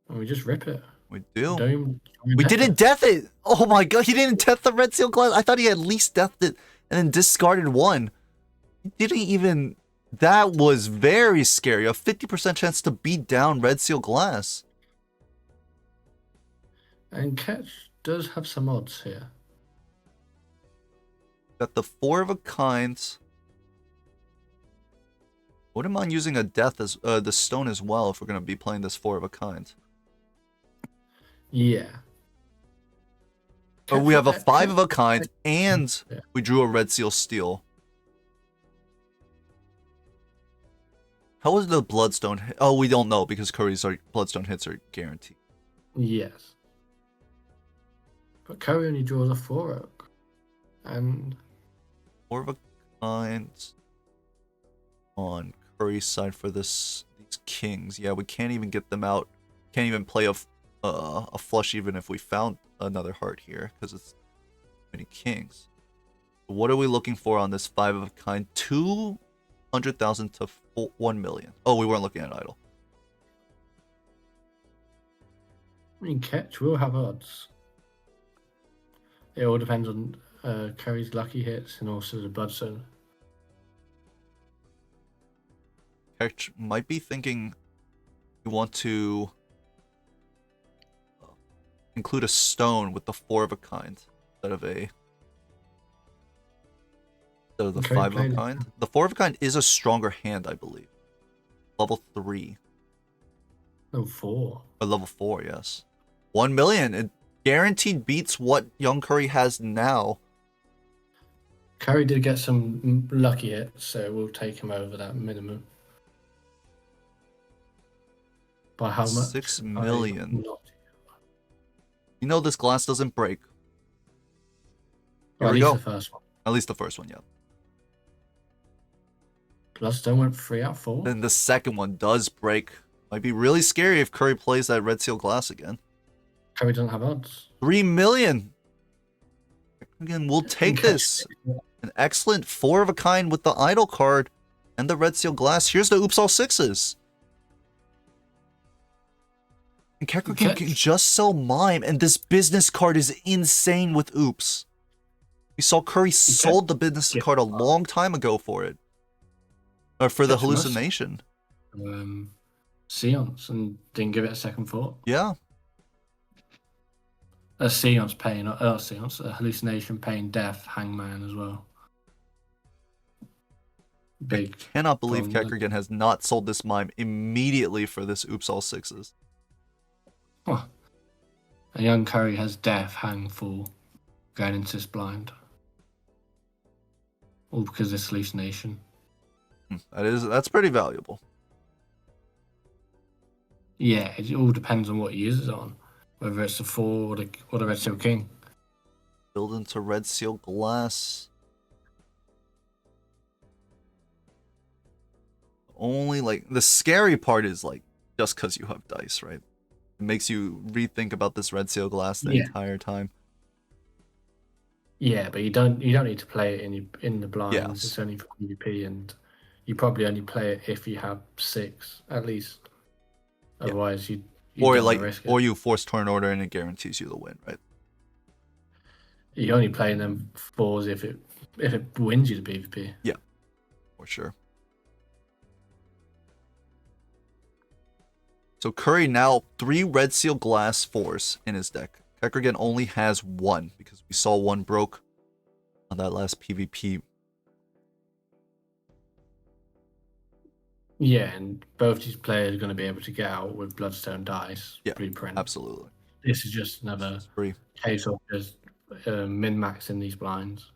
And we just rip it. We do. Don't even We didn't death it. Oh my god, he didn't death the red seal glass. I thought he at least deathed it and then discarded 1. He didn't even That was very scary. A 50% chance to beat down Red Seal Glass. And Catch does have some odds here. Got the 4 of a kind. Wouldn't mind using a death as the stone as well if we're gonna be playing this 4 of a kind. Yeah. Oh, we have a 5 of a Catch- kind, and Yeah. we drew a Red Seal Steel. How was the Bloodstone hit? Oh, we don't know because Curry's Bloodstone hits are guaranteed. Yes. But Curry only draws a 4-oak. And 4 of a kind on Curry's side for these kings. Yeah, we can't even get them out. Can't even play a flush even if we found another heart here because it's many kings. What are we looking for on this 5 of a kind? 200,000 to 1 million. Oh, we weren't looking at idle. I mean, Catch will have odds. It all depends on Curry's lucky hits and also the Bloodstone. Catch might be thinking you want to include a stone with the 4 of a kind instead of the Okay, 5 of play a that. kind. The 4 of a kind is a stronger hand, I believe. Level 3. No, 4. Or level 4, yes. 1 million. It guaranteed beats what Young Curry has now. Curry did get some lucky hits, so we'll take him over that minimum. By how much? 6 million. I'm not- You know this glass doesn't break. Well, Here at we least go. the first one. At least the first one, yeah. Bloodstone went 3 out of 4. Then the second one does break. Might be really scary if Curry plays that Red Seal Glass again. Curry doesn't have odds. 3 million. Again, we'll take this. An excellent 4 of a kind with the idle card and the Red Seal Glass. Here's the Oops All Sixes. And kechrigen can just sell Mime, and this business card is insane with Oops. We saw Curry sold the business card a long time ago for it. Or for the Catch must. hallucination. Seance and didn't give it a second thought. Yeah. A Seance paying, Seance, a hallucination paying death, Hangman as well. Big. Cannot believe problem. kechrigen has not sold this Mime immediately for this Oops All Sixes. Huh. A young Curry has death, hang, full, going into this blind. All because of this hallucination. That's pretty valuable. Yeah, it all depends on what he uses on. Whether it's the 4 or the Red Seal King. Build into Red Seal Glass. Only like the scary part is like just because you have dice, right? It makes you rethink about this Red Seal Glass the entire time. Yeah, but you don't need to play it in the blinds. Yes. It's only for PvP, and you probably only play it if you have 6 at least. Otherwise, you Or don't like, risk it. or you force turn order and it guarantees you the win, right? You're only playing them 4s if it wins you the PvP. For sure. So Curry now 3 Red Seal Glass 4s in his deck. kechrigen only has 1 because we saw 1 broke on that last PvP. Yeah, and both these players are going to be able to get out with Bloodstone dice blueprint. Absolutely. This is just another Free. case of just min-maxing these blinds.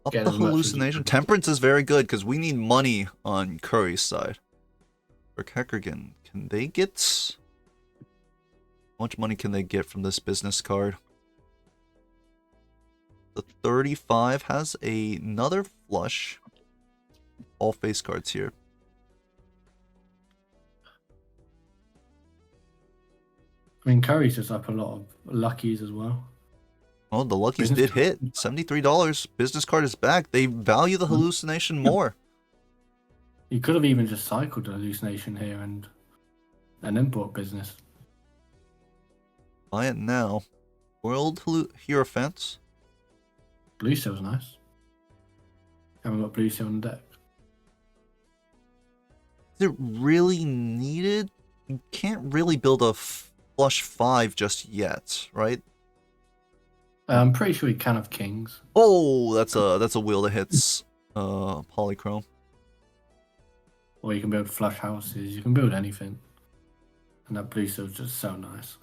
Up Get the as much as you hallucination. can. Temperance is very good because we need money on Curry's side. For kechrigen, can they get... How much money can they get from this business card? The 35 has another flush. All face cards here. I mean, Curry's just up a lot of luckies as well. Oh, the luckies Business did card. hit. $73. Business card is back. They value the hallucination more. You could have even just cycled the hallucination here and import business. Buy it now. World Hierophants. Blue Seal's nice. Haven't got Blue Seal on the deck. Is it really needed? You can't really build a flush 5 just yet, right? I'm pretty sure you can have kings. Oh, that's a wheel that hits polychrome. Or you can build flush houses. You can build anything. And that blue seal's just so nice.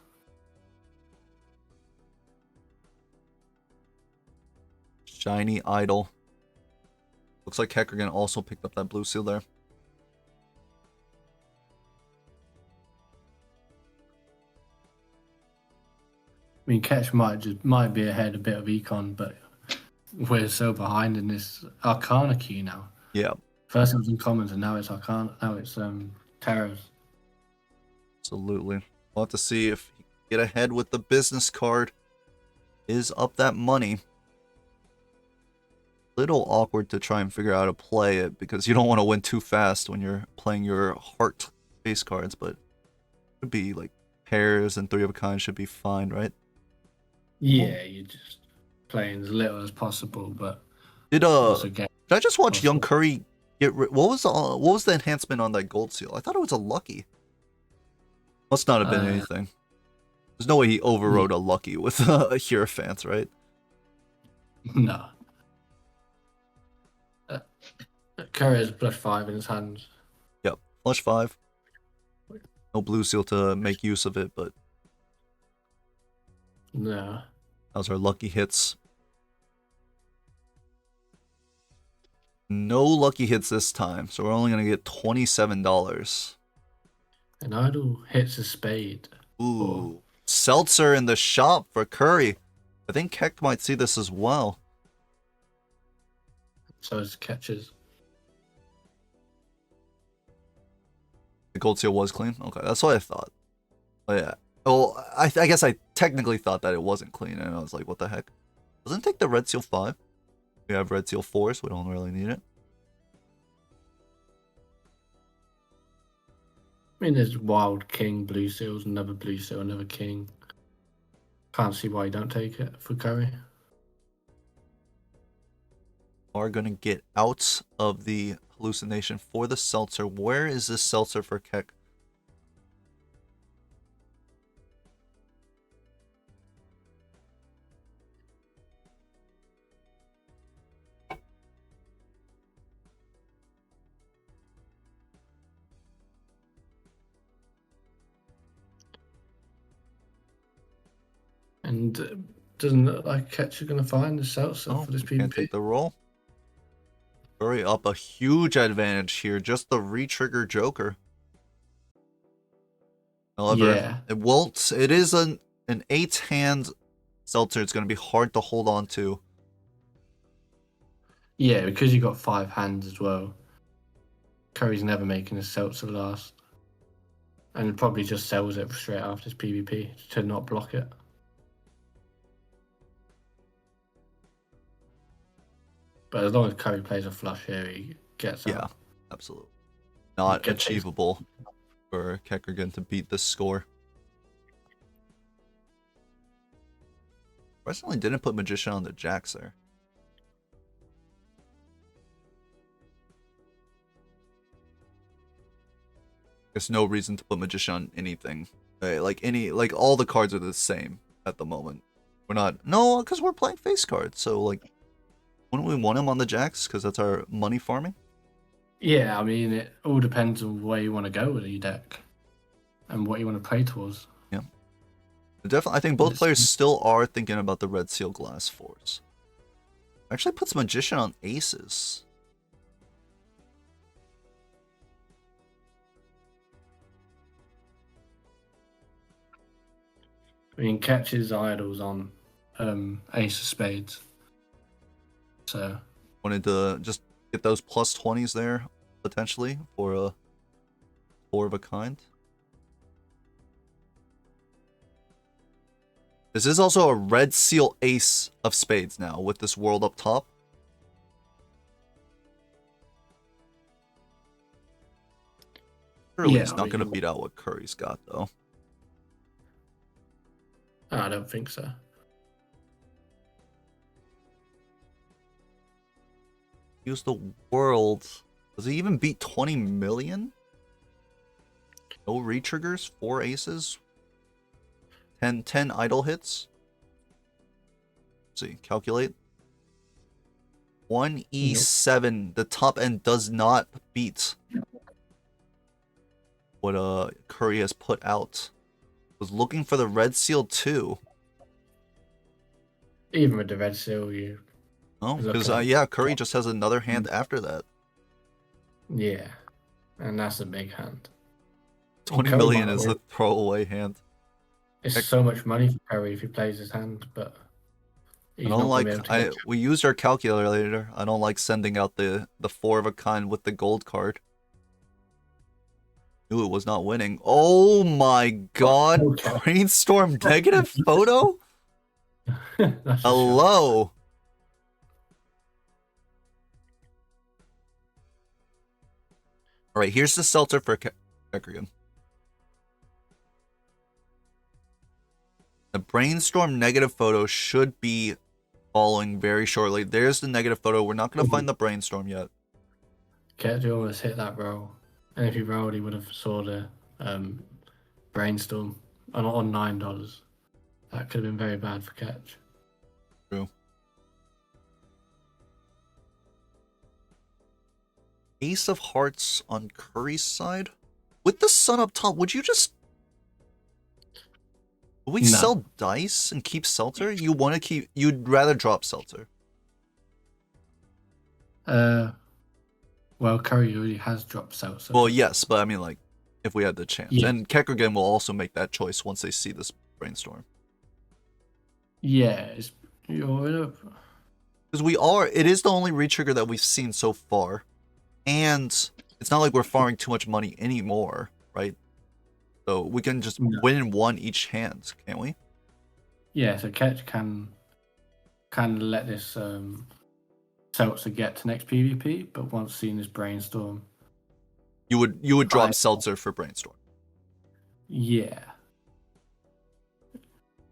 Shiny idol. Looks like kechrigen also picked up that blue seal there. I mean, Ketch might be ahead a bit of econ, but we're so behind in this Arcana queue now. Yeah. First it was in commons, and now it's Arcana. Now it's terrors. Absolutely. We'll have to see if he can get ahead with the business card. Is up that money. Little awkward to try and figure out how to play it because you don't want to win too fast when you're playing your heart base cards, but it could be like pairs and 3 of a kind should be fine, right? Yeah, you're just playing as little as possible, but Did also get. I just watch Young possible. Curry get what was the enhancement on that gold seal? I thought it was a lucky. Must not have been anything. There's no way he overrode a lucky with a Hierophant, right? No. Curry has plus 5 in his hands. Yep, flush 5. No blue seal to make use of it, but No. those are lucky hits. No lucky hits this time, so we're only gonna get $27. An idol hits a spade. Ooh, seltzer in the shop for Curry. I think Keck might see this as well. So his catches. The gold seal was clean? Okay, that's what I thought. Oh, yeah. Well, I guess I technically thought that it wasn't clean, and I was like, what the heck? Doesn't take the red seal 5. We have red seal 4, so we don't really need it. I mean, there's wild king, blue seals, another blue seal, another king. Can't see why you don't take it for Curry. Are going to get out of the hallucination for the seltzer. Where is this seltzer for Keck? And doesn't look like Ketch are going to find the seltzer Oh, for this can't PvP. take the roll. Hurry up, a huge advantage here. Just the re-trigger Joker. However, Yeah. it won't. It is an 8-hand seltzer. It's going to be hard to hold on to. Yeah, because you got 5 hands as well. Curry's never making a seltzer last. And probably just sells it straight after his PvP to not block it. But as long as Curry plays a flush here, he gets Yeah, out. absolutely. Not Good taste. achievable for kechrigen to beat this score. Personally, didn't put Magician on the jacks there. There's no reason to put Magician on anything. Like all the cards are the same at the moment. We're not, no, because we're playing face cards. So like, wouldn't we want him on the jacks? Because that's our money farming. Yeah, I mean, it all depends on where you want to go with your deck and what you want to play towards. Yeah. Definitely, I think both Yes. players still are thinking about the red seal glass fours. Actually puts Magician on aces. I mean, catches idols on Ace of Spades. So, Wanted to just get those plus 20s there, potentially, for a 4 of a kind. This is also a red seal ace of spades now, with this world up top. Surely Yeah, he's I not mean, going to beat out what Curry's got, though. I don't think so. Use the world. Does he even beat 20 million? No retriggers, 4 aces, 10 idle hits. Let's see, calculate. 1e7. The top end does not beat what Curry has put out. Was looking for the red seal too. Even with the red seal, you. Oh, Look because at- yeah, Curry just has another hand after that. Yeah, and that's a big hand. 20 Curry million might is win. a throwaway hand. It's so much money for Curry if he plays his hand, but he's I don't not like. going to be able to get. We used our calculator. I don't like sending out the 4 of a kind with the gold card. Knew it was not winning. Oh my god! Okay. Brainstorm negative photo. That's a shock. Hello. All right, here's the seltzer for kechrigen. The brainstorm negative photo should be following very shortly. There's the negative photo. We're not going to find the brainstorm yet. Ketch almost hit that roll, and if he rolled, he would have saw the brainstorm on $9. That could have been very bad for Ketch. True. Ace of Hearts on Curry's side. With the sun up top, would you just... Would we No. sell dice and keep seltzer? You want to keep... You'd rather drop seltzer. Well, Curry already has dropped seltzer. Well, yes, but I mean, like, if we had the chance. Yeah. And kechrigen will also make that choice once they see this brainstorm. Yeah, Because it is the only retrigger that we've seen so far. And it's not like we're farming too much money anymore, right? So we can just win one each hand, can't we? yeah. So Ketch can let this seltzer get to next PvP, but once seeing this brainstorm, You would drop seltzer for brainstorm. yeah.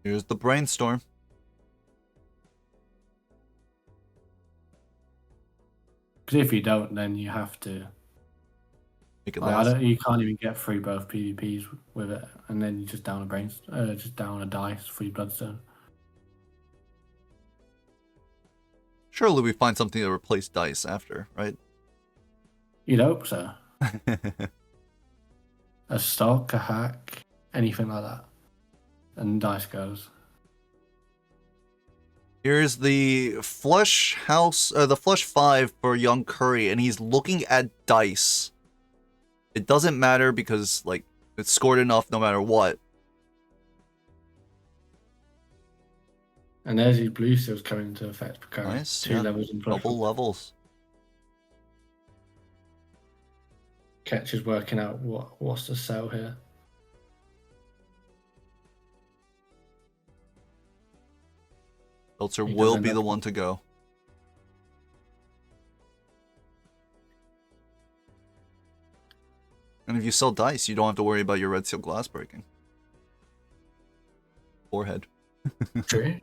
Here's the brainstorm. Because if you don't, then you have to. Make it Like, last. you can't even get through both PvPs with it, and then you just down a dice for your bloodstone. Surely we find something to replace dice after, right? You'd hope so. A stock, a hack, anything like that, and dice goes. Here's the flush house, the flush 5 for young Curry, and he's looking at dice. It doesn't matter because, like, it's scored enough no matter what. And there's his blue seals coming into effect for Curry. Nice, 2 yeah. levels in flush. Double levels. Ketch is working out what's the sell here. Seltzer He will doesn't be have the to. one to go. And if you sell dice, you don't have to worry about your red seal glass breaking. Forehead. True.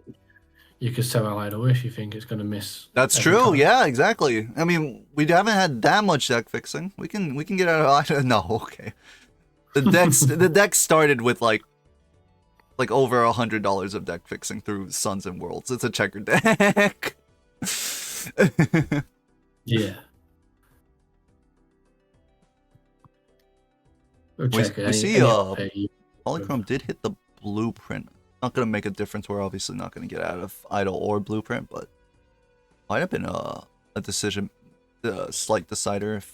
You could sell Allied Or if you think it's going to miss. That's every true. card. Yeah, exactly. I mean, we haven't had that much deck fixing. We can get out of no. Okay. The deck started with like over $100 of deck fixing through Suns and Worlds. It's a checker deck. Yeah. We'll We check it. see, Any update you- Polychrome did hit the blueprint. Not gonna make a difference. We're obviously not gonna get out of idle or blueprint, but might have been a decision, a slight decider if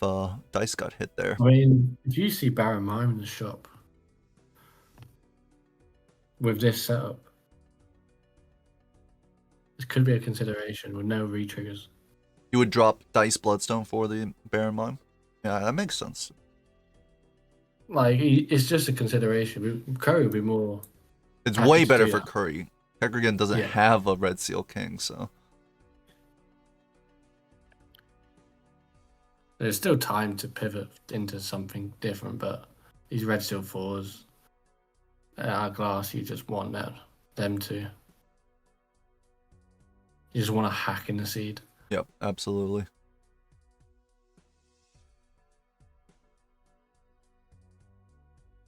dice got hit there. I mean, if you see Baron Mime in the shop with this setup, this could be a consideration with no retriggers. You would drop dice bloodstone for the Baron Mime. Yeah, that makes sense. Like, it's just a consideration. Curry would be more. It's Happy way to better do for that. Curry. Kechrigen doesn't Yeah. have a Red Seal King, so There's still time to pivot into something different, but these Red Steel 4s, Hourglass, you just want them to. You just want to hack in the seed. yep, absolutely.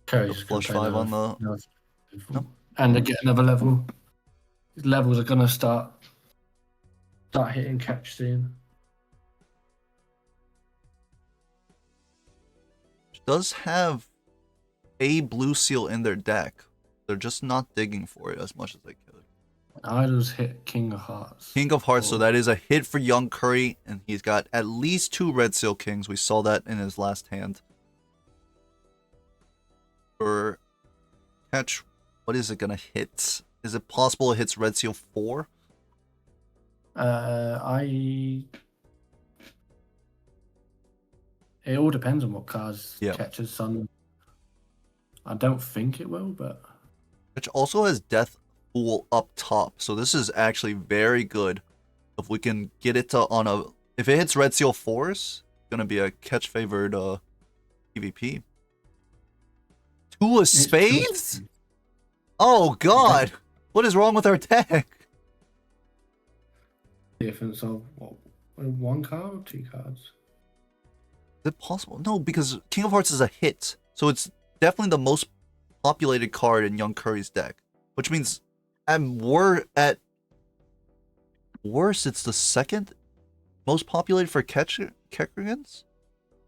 Curry's just gonna Flush play 5 on the. another No. and they get another level. These levels are gonna start hitting catch soon. Does have a blue seal in their deck. They're just not digging for it as much as they could. Idols hit King of Hearts. King of Hearts, so Or- that is a hit for young Curry, and he's got at least 2 red seal kings. We saw that in his last hand. For catch, what is it gonna hit? Is it possible it hits red seal 4? It all depends on what cards Yeah. catches Sun. I don't think it will, but Which also has Death Fool up top, so this is actually very good. If we can get it to on a, if it hits red seal 4s, it's gonna be a catch favored PvP. 2 of it's spades? Oh god, what is wrong with our deck? difference of what, 1 card or 2 cards? Is it possible? No, because King of Hearts is a hit, so it's definitely the most populated card in young Curry's deck, which means at worst it's the second most populated for kechrigens.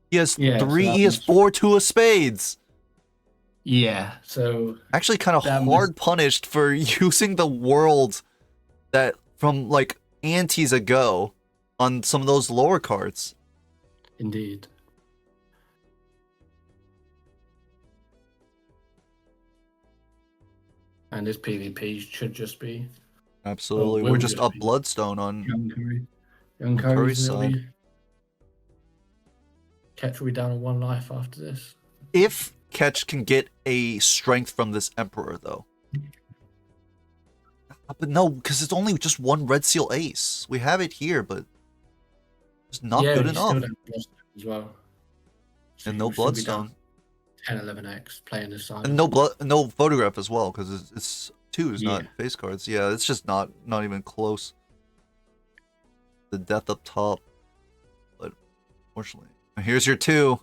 He has Yeah, so 3. that He has was- 4 2 of spades. Yeah, so Actually, kind of That hard was- punished for using the world that from like antes ago on some of those lower cards. indeed. And this PvP should just be Absolutely, will we're just just up be. Bloodstone on. Young Curry. Young Curry's Curry's will side. be. Catch will be down on 1 life after this. If Ketch can get a strength from this Emperor, though. But no, because it's only just 1 red seal ace. We have it here, but it's not yeah, good you still enough. don't have Bloodstone as well. So And no you'll still be down Bloodstone. 10-11x playing this side. And no photograph as well, because it's 2s, not Yeah. face cards. Yeah, it's just not even close. The death up top. But unfortunately. Here's your 2.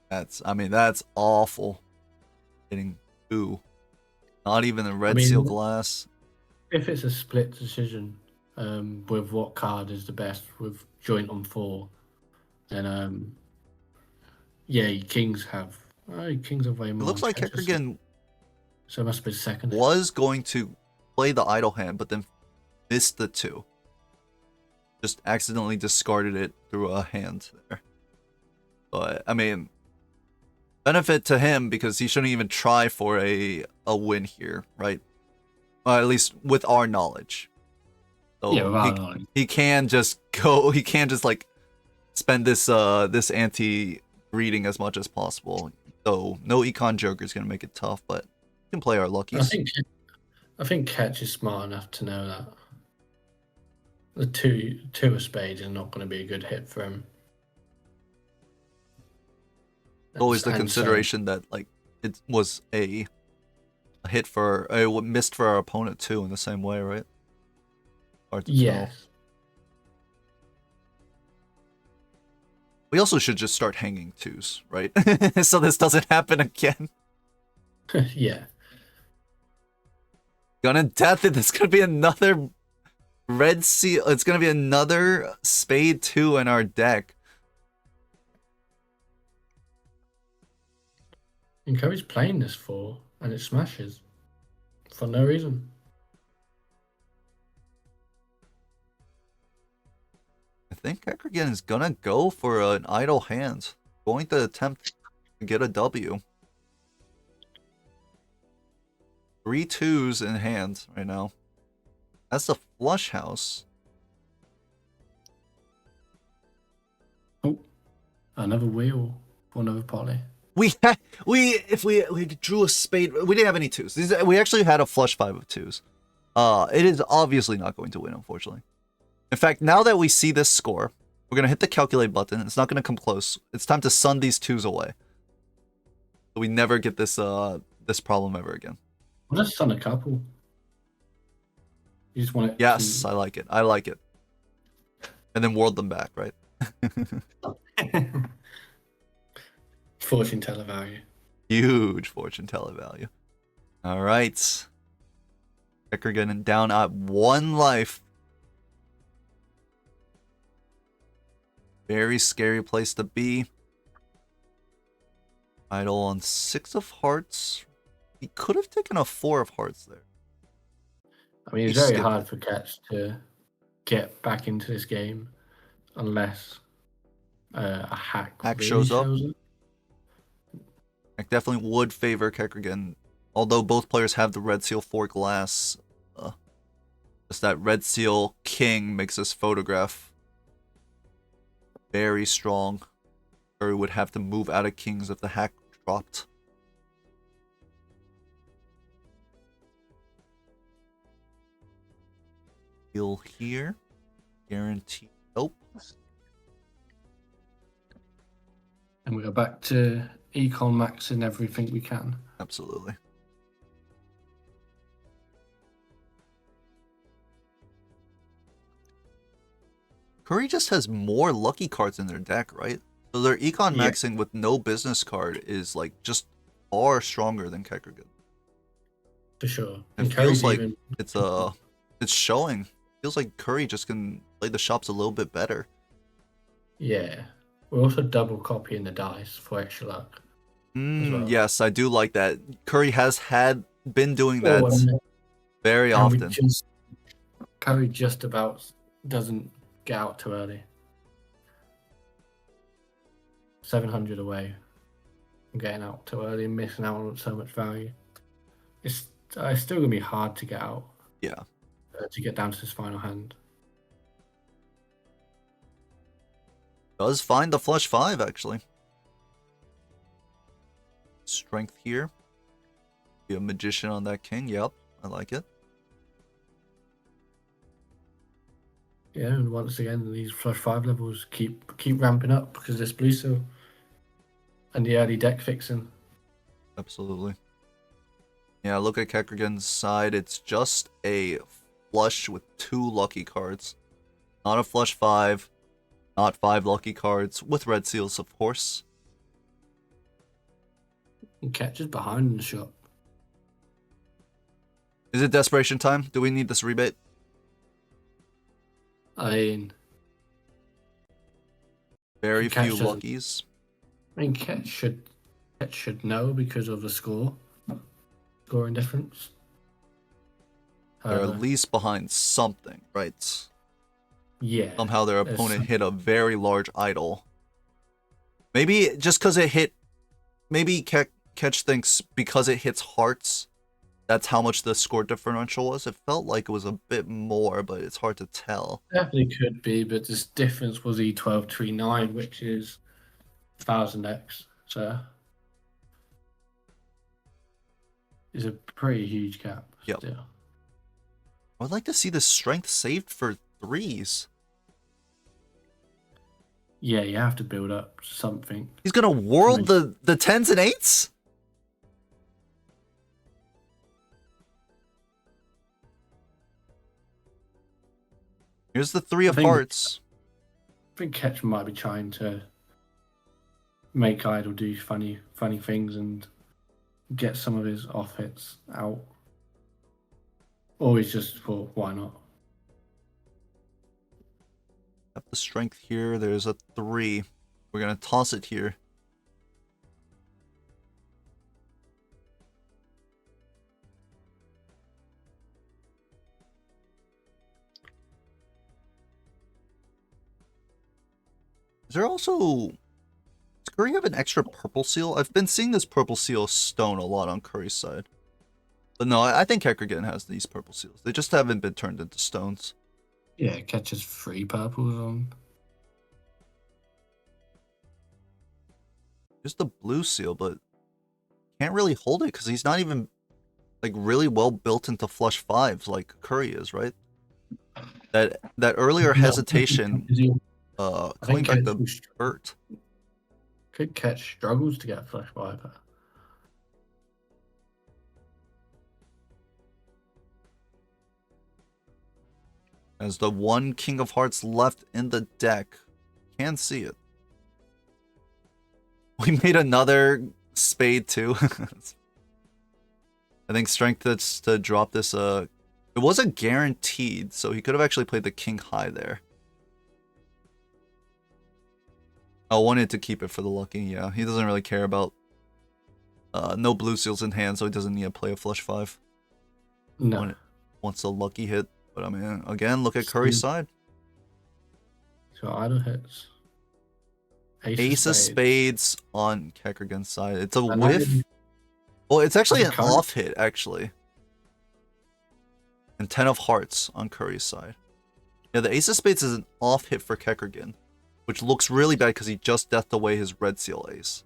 That's awful. Getting 2. Not even a red seal glass. If it's a split decision, with what card is the best with joint on 4, then yeah, Kings have way It more. looks like catches. Kechrigen So it must be second. was going to play the idle hand, but then missed the 2. Just accidentally discarded it through a hand there. But benefit to him because he shouldn't even try for a win here, right? Well, at least with our knowledge. So Yeah, with our knowledge. he can just go. He can just like spend this anti reading as much as possible. So no econ joker is gonna make it tough, but we can play our luckies. I think Ketch is smart enough to know that the two of spades is not going to be a good hit for him. Always the And so- consideration that like it was a hit for missed for our opponent too in the same way, right? Hard to tell. Yes. We also should just start hanging 2s, right? So this doesn't happen again. Yeah. Gonna death it. It's gonna be another red seal. It's gonna be another spade 2 in our deck. And Curry's playing this 4, and it smashes for no reason. I think Kechrigen is gonna go for an idle hand. Going to attempt to get a W. 3 2s in hand right now. That's the flush house. Oh, another wheel for another poly. If we drew a spade, we didn't have any 2s. We actually had a flush 5 of 2s. It is obviously not going to win, unfortunately. In fact, now that we see this score, we're gonna hit the calculate button. It's not gonna come close. It's time to sun these 2s away. So we never get this this problem ever again. Well, that's done a couple. You just want it. Yes, I like it. I like it. And then world them back, right? Fortune teller value. Huge fortune teller value. All right. Kechrigen down at 1 life. Very scary place to be. Idle on 6 of hearts. He could have taken a 4 of hearts there. I mean, it's He very skipped hard it. for Ketch to get back into this game unless a hack Hack really shows up. shows up. I definitely would favor Kechrigen. Although both players have the red seal for glass. Just that red seal king makes this photograph very strong. Or would have to move out of kings if the hack dropped. Heal here. Guarantee. Nope. And we go back to econ maxing everything we can. Absolutely. Curry just has more lucky cards in their deck, right? So their econ Yeah. maxing with no business card is like just far stronger than Kechrigen. For sure. It And feels Curry's like even it's showing. Feels like Curry just can play the shops a little bit better. yeah. We're also double copying the dice for extra luck. well. Yes, I do like that. Curry has been doing that very and often. Curry just about doesn't get out too early. 700 away from getting out too early and missing out on so much value. It's still gonna be hard to get out. Yeah. To get down to his final hand. Does find the flush 5 actually. Strength here. Be a magician on that king. Yep, I like it. Yeah, and once again, these flush 5 levels keep ramping up because this blue seal and the early deck fixing. Absolutely. Yeah, look at Kechrigen's side. It's just a flush with 2 lucky cards. Not a flush 5. Not 5 lucky cards. With red seals, of course. And catches behind in the shot. Is it desperation time? Do we need this rebate? I mean, Very Catch few doesn't- luckies. Ketch should know because of the scoring difference. They're However, at least behind something, right? yeah. Somehow their there's opponent some- hit a very large idol. Maybe just because it hit... Maybe Ketch thinks because it hits hearts, that's how much the score differential was. It felt like it was a bit more, but it's hard to tell. Definitely could be, but this difference was E12 to E9, which is 1000x. So it's a pretty huge gap. Yep. Still. I'd like to see the strength saved for 3s. Yeah, you have to build up something. He's gonna world the 10s and 8s? Here's the 3 of think- hearts. I think Ketch might be trying to make Idol do funny things and get some of his off hits out. Or he's just thought, why not? Have the strength here. There's a 3. We're gonna toss it here. Is there also... Does Curry have an extra purple seal? I've been seeing this purple seal stone a lot on Curry's side. But no, I think Kechrigen has these purple seals. They just haven't been turned into stones. Yeah, catches 3 purples on. Just the blue seal, but can't really hold it because he's not even like really well built into flush 5s like Curry is, right? That earlier hesitation, I going think back Ketch to Bert. could Ketch struggles to get flush viper. As the 1 King of Hearts left in the deck, Can see it. We made another spade too. I think strength that's to drop this. It wasn't guaranteed, so he could have actually played the king high there. I wanted to keep it for the lucky. Yeah, he doesn't really care about no blue seals in hand, so he doesn't need to play a flush 5. No. Wants a lucky hit, but I mean, again, look at Curry's side. So idle hits. Ace of spades on kechrigen's side. It's a And whiff. Well, it's actually an That's a card? off hit, actually. And 10 of hearts on Curry's side. Yeah, the ace of spades is an off hit for kechrigen, which looks really bad because he just deathed away his red seal ace.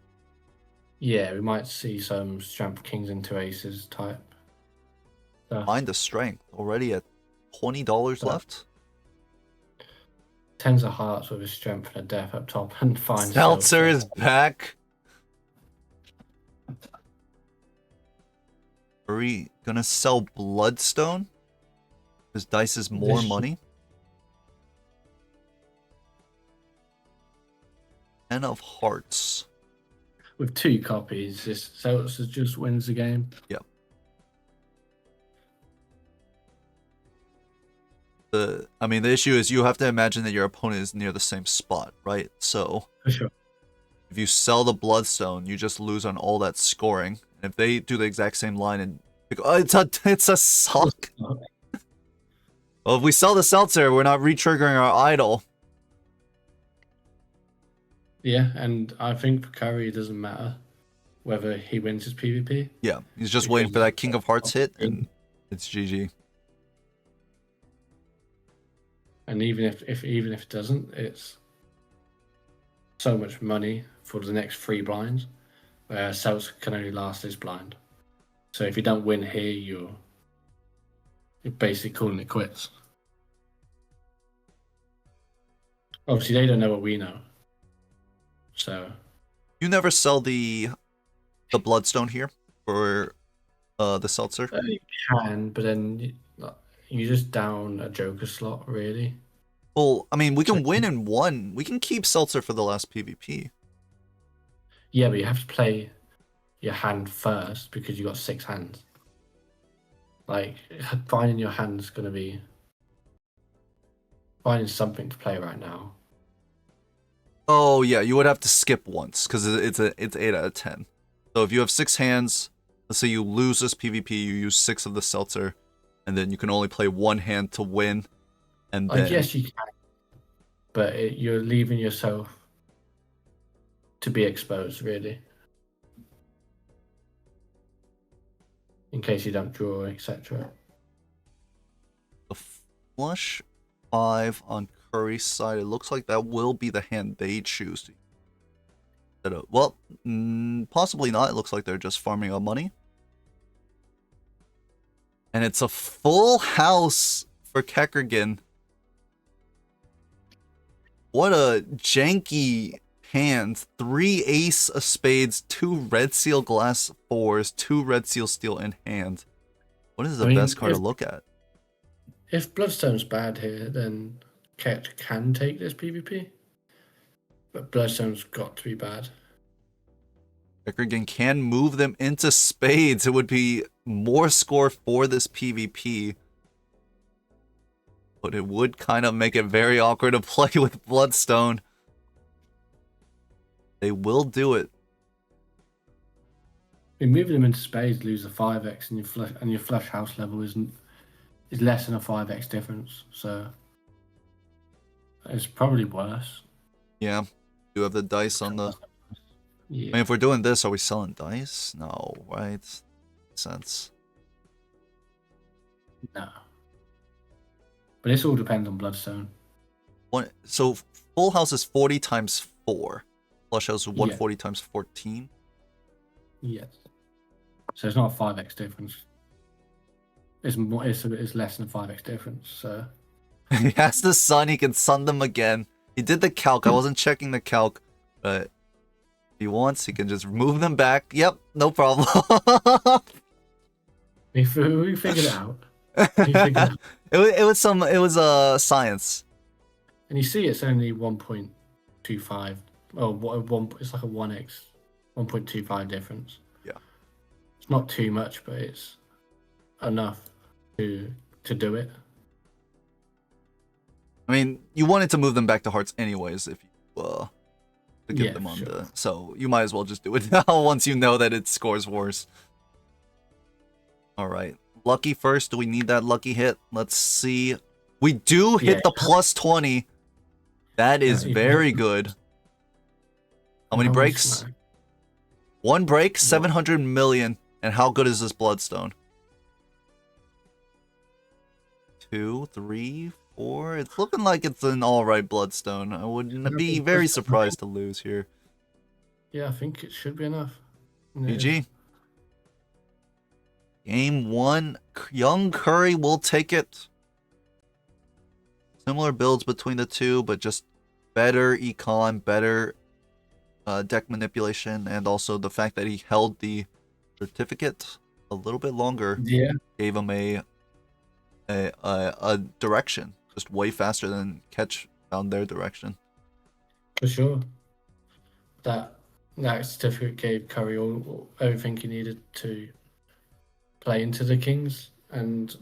Yeah, we might see some strength kings into aces type stuff. Find the strength already at $20 left. Tens of hearts with a strength and a death up top and find Seltzer is back. Are we gonna sell Bloodstone? Because dice is more money. 10 of hearts. with 2 copies. This Seltzer just wins the game. Yep. I mean, the issue is you have to imagine that your opponent is near the same spot, right? So For sure. if you sell the Bloodstone, you just lose on all that scoring. And if they do the exact same line and oh, it's a suck. Well, if we sell the Seltzer, we're not re-triggering our idol. Yeah, and I think for Curry it doesn't matter whether he wins his PvP. Yeah, he's just waiting for that King of Hearts hit, and it's GG. And even if it doesn't, it's so much money for the next 3 blinds, where Seltzer can only last this blind. So if you don't win here, you're basically calling it quits. Obviously, they don't know what we know. So You never sell the Bloodstone here for the Seltzer? you can, but then you just down a Joker slot, really. Well, I mean, we can win in 1. We can keep Seltzer for the last PvP. Yeah, but you have to play your hand first because you got 6 hands. Like, finding your hand's gonna be finding something to play right now. Oh yeah, you would have to skip once because it's 8 out of 10. So if you have 6 hands, let's say you lose this PvP, you use 6 of the Seltzer, and then you can only play 1 hand to win. And then Yes, you can, but you're leaving yourself to be exposed, really, in case you don't draw, etc. the flush 5 on Curry's side, it looks like that will be the hand they choose to. Well, possibly not. It looks like they're just farming up money. And it's a full house for kechrigen. What a janky hand. 3 ace of spades, 2 red seal glass 4s, 2 red seal steel in hand. What is the best card to look at? If Bloodstone's bad here, then Ketch can take this PvP. But Bloodstone's got to be bad. kechrigen can move them into spades. It would be more score for this PvP. But it would kind of make it very awkward to play with Bloodstone. They will do it. Moving them into spades, lose the 5x, and your flush house level is less than a 5x difference. So it's probably worse. Yeah. You have the dice on the... Yeah. I mean, if we're doing this, are we selling dice? No, right? Makes sense. No. But this all depends on Bloodstone. So full house is 40 times 4. Flush house is 140 times 14. Yes. So it's not a 5x difference. It's more. It's less than a 5x difference. So He has the sun, he can sun them again. He did the calc. I wasn't checking the calc, but if he wants, he can just move them back. Yep, no problem. we figured it out. It was science. And you see, it's only 1.2 1.25. Oh, it's like a 1x, 1.25 difference. Yeah. It's not too much, but it's enough to do it. I mean, you wanted to move them back to hearts anyways if you to get Yeah, them on sure. the. So you might as well just do it now once you know that it scores worse. All right, lucky first. Do we need that lucky hit? Let's see. We do hit Yeah. the plus 20. That is Yeah, very good. How many breaks? smack? One break, 700 million. And how good is this bloodstone? 2, 3, 4. It's looking like it's an alright bloodstone. I wouldn't be very surprised to lose here. Yeah, I think it should be enough. And it is. GG. Game 1. Young Curry will take it. Similar builds between the two, but just better econ, better deck manipulation, and also the fact that he held the certificate a little bit longer Yeah, gave him a direction. Just way faster than Ketch found their direction. for sure. That certificate gave Curry everything he needed to play into the Kings, and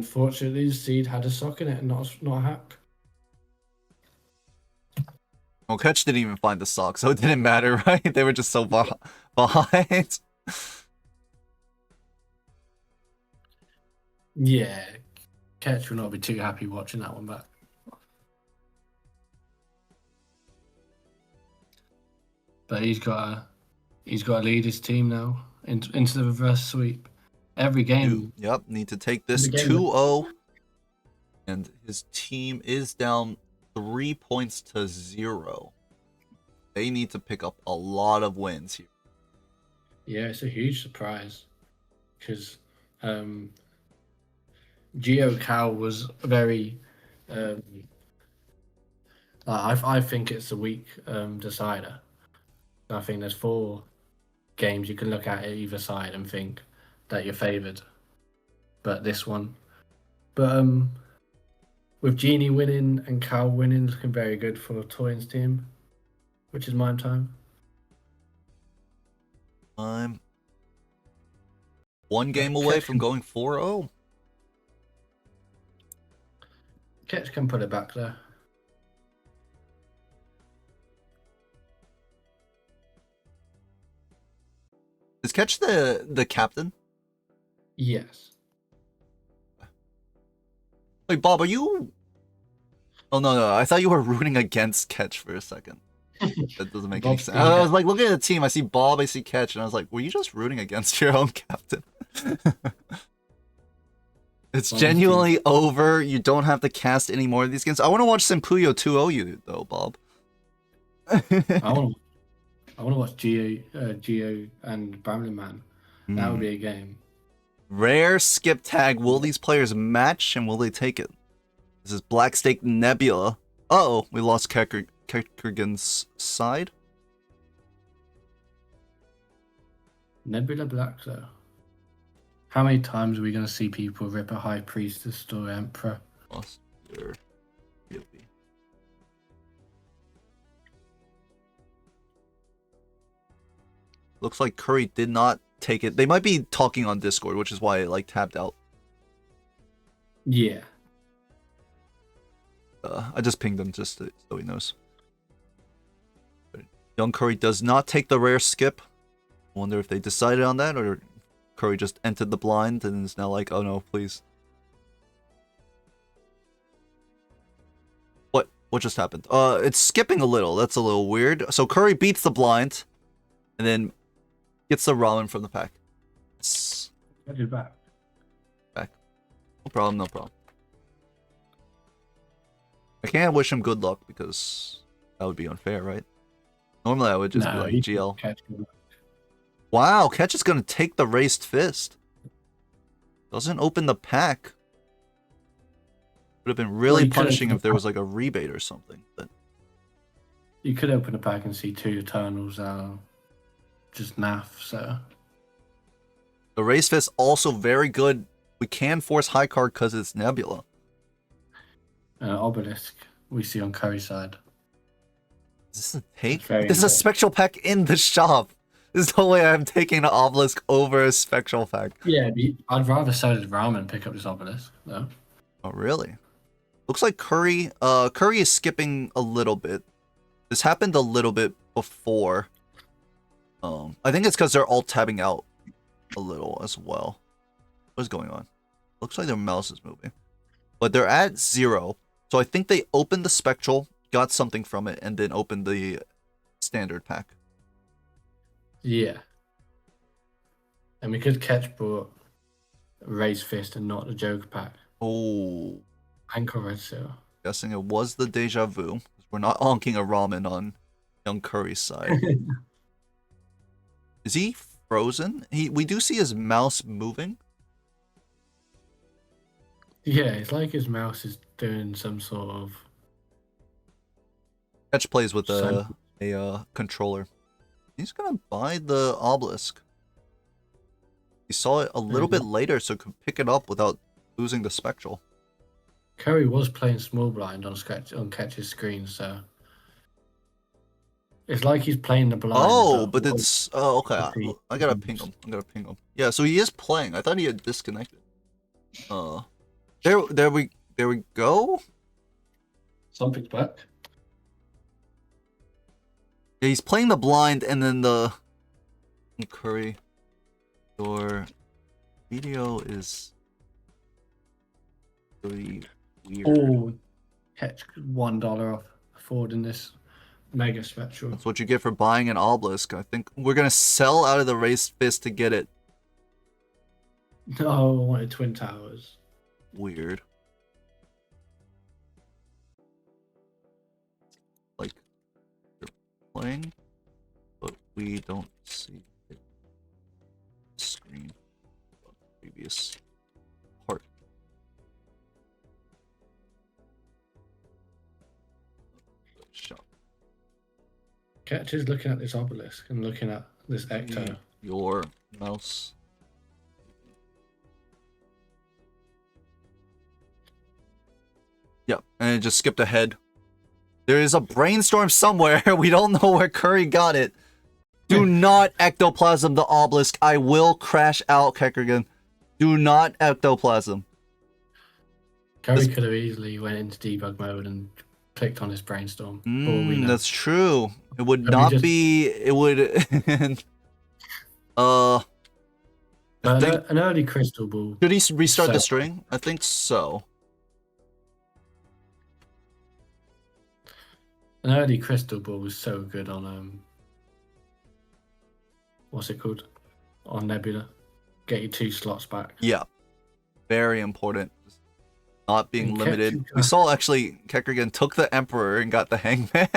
fortunately, Seed had a sock in it and not a hack. Well, Ketch didn't even find the sock, so it didn't matter, right? They were just so behind. Yeah, Ketch will not be too happy watching that one back. But he's got to lead his team now into the reverse sweep. Every game. Yep, need to take this Every game. 2-0. And his team is down 3 points to 0. They need to pick up a lot of wins here. Yeah, it's a huge surprise because GeoCow was very. I think it's a weak decider. I think there's 4 games you can look at either side and think that you're favoured, but this one, with Genie winning and Cow winning, looking very good for Toyin's team, which is Mime Time. I'm 1 game away from going 4-0. Ketch can put it back there. Is Ketch the captain? Yes. Wait, Bob, are you... Oh, no, I thought you were rooting against Ketch for a second. That doesn't make any sense. I was like, looking at the team, I see Bob, I see Ketch, and I was like, were you just rooting against your own captain? It's genuinely over. You don't have to cast any more of these games. I want to watch Simpuyo 2-0 you, though, Bob. I want to watch Geo and Bramlin Man. That would be a game. Rare skip tag. Will these players match, and will they take it? This is Black Stake Nebula. Uh-oh, we lost Kechrigen's side. Nebula Black, though. How many times are we going to see people rip a High Priestess or Emperor? Lost your POV. Looks like Curry did not take it. They might be talking on Discord, which is why it like tapped out. Yeah. I just pinged him just so he knows. Young Curry does not take the rare skip. I wonder if they decided on that, or Curry just entered the blind and is now like, oh no, please. What just happened? It's skipping a little. That's a little weird. So Curry beats the blind, and then gets the ramen from the pack. Get it back. No problem, no problem. I can't wish him good luck because that would be unfair, right? Normally I would just be like, GL. Wow, Ketch is going to take the raised fist. Doesn't open the pack. Would have been really punishing if there was like a rebate or something. But you could open the pack and see 2 Eternals just naff, so. The raised fist also very good. We can force high card because it's Nebula. Obelisk we see on Curry's side. Is this a take? Very There's a important. spectral pack in the shop. There's no way I'm taking an obelisk over a spectral pack. Yeah, I'd rather sell the ramen and pick up this obelisk, though. Oh, really? Looks like Curry is skipping a little bit. This happened a little bit before. I think it's because they're all tabbing out a little as well. What's going on? Looks like their mouse is moving. But they're at 0. So I think they opened the spectral, got something from it, and then opened the standard pack. Yeah. And we could catch brought Raise Fist and not the Joker pack. Oh. Anchor Red Seal. Guessing it was the deja vu. We're not honking a ramen on young Curry's side. Is he frozen? We do see his mouse moving. Yeah, it's like his mouse is doing some sort of... Catch plays with a controller. He's gonna buy the obelisk. He saw it a little bit later, so could pick it up without losing the spectral. Curry was playing small blind on Catch's screen, so... It's like he's playing the blind. Oh, but it's... Oh, okay. I gotta ping him. Yeah, so he is playing. I thought he had disconnected. There we go. Something's back. Yeah, he's playing the blind, and then the... Curry. Your video is... really weird. Oh, Catch $1 off affording this mega spectral. That's what you get for buying an obelisk. I think we're gonna sell out of the raised fist to get it. No, I wanted Twin Towers. Weird. Like, you're playing, but we don't see it. Screen. Previous part. Shop. Catch is looking at this obelisk and looking at this Ecto. Your mouse. Yep, and it just skipped ahead. There is a brainstorm somewhere. We don't know where Curry got it. Do not ectoplasm the obelisk. I will crash out, kechrigen. Do not ectoplasm. Curry could have easily went into debug mode and clicked on his brainstorm. For all we know. That's true. It would But we not just- be. It would. I But think. an early crystal ball. Should he restart the So- string? I think so. An early crystal ball was so good on what's it called? On Nebula. Get you 2 slots back. Yeah. Very important. Just not being And limited. Kechrigen- We saw actually kechrigen took the Emperor and got the Hangman.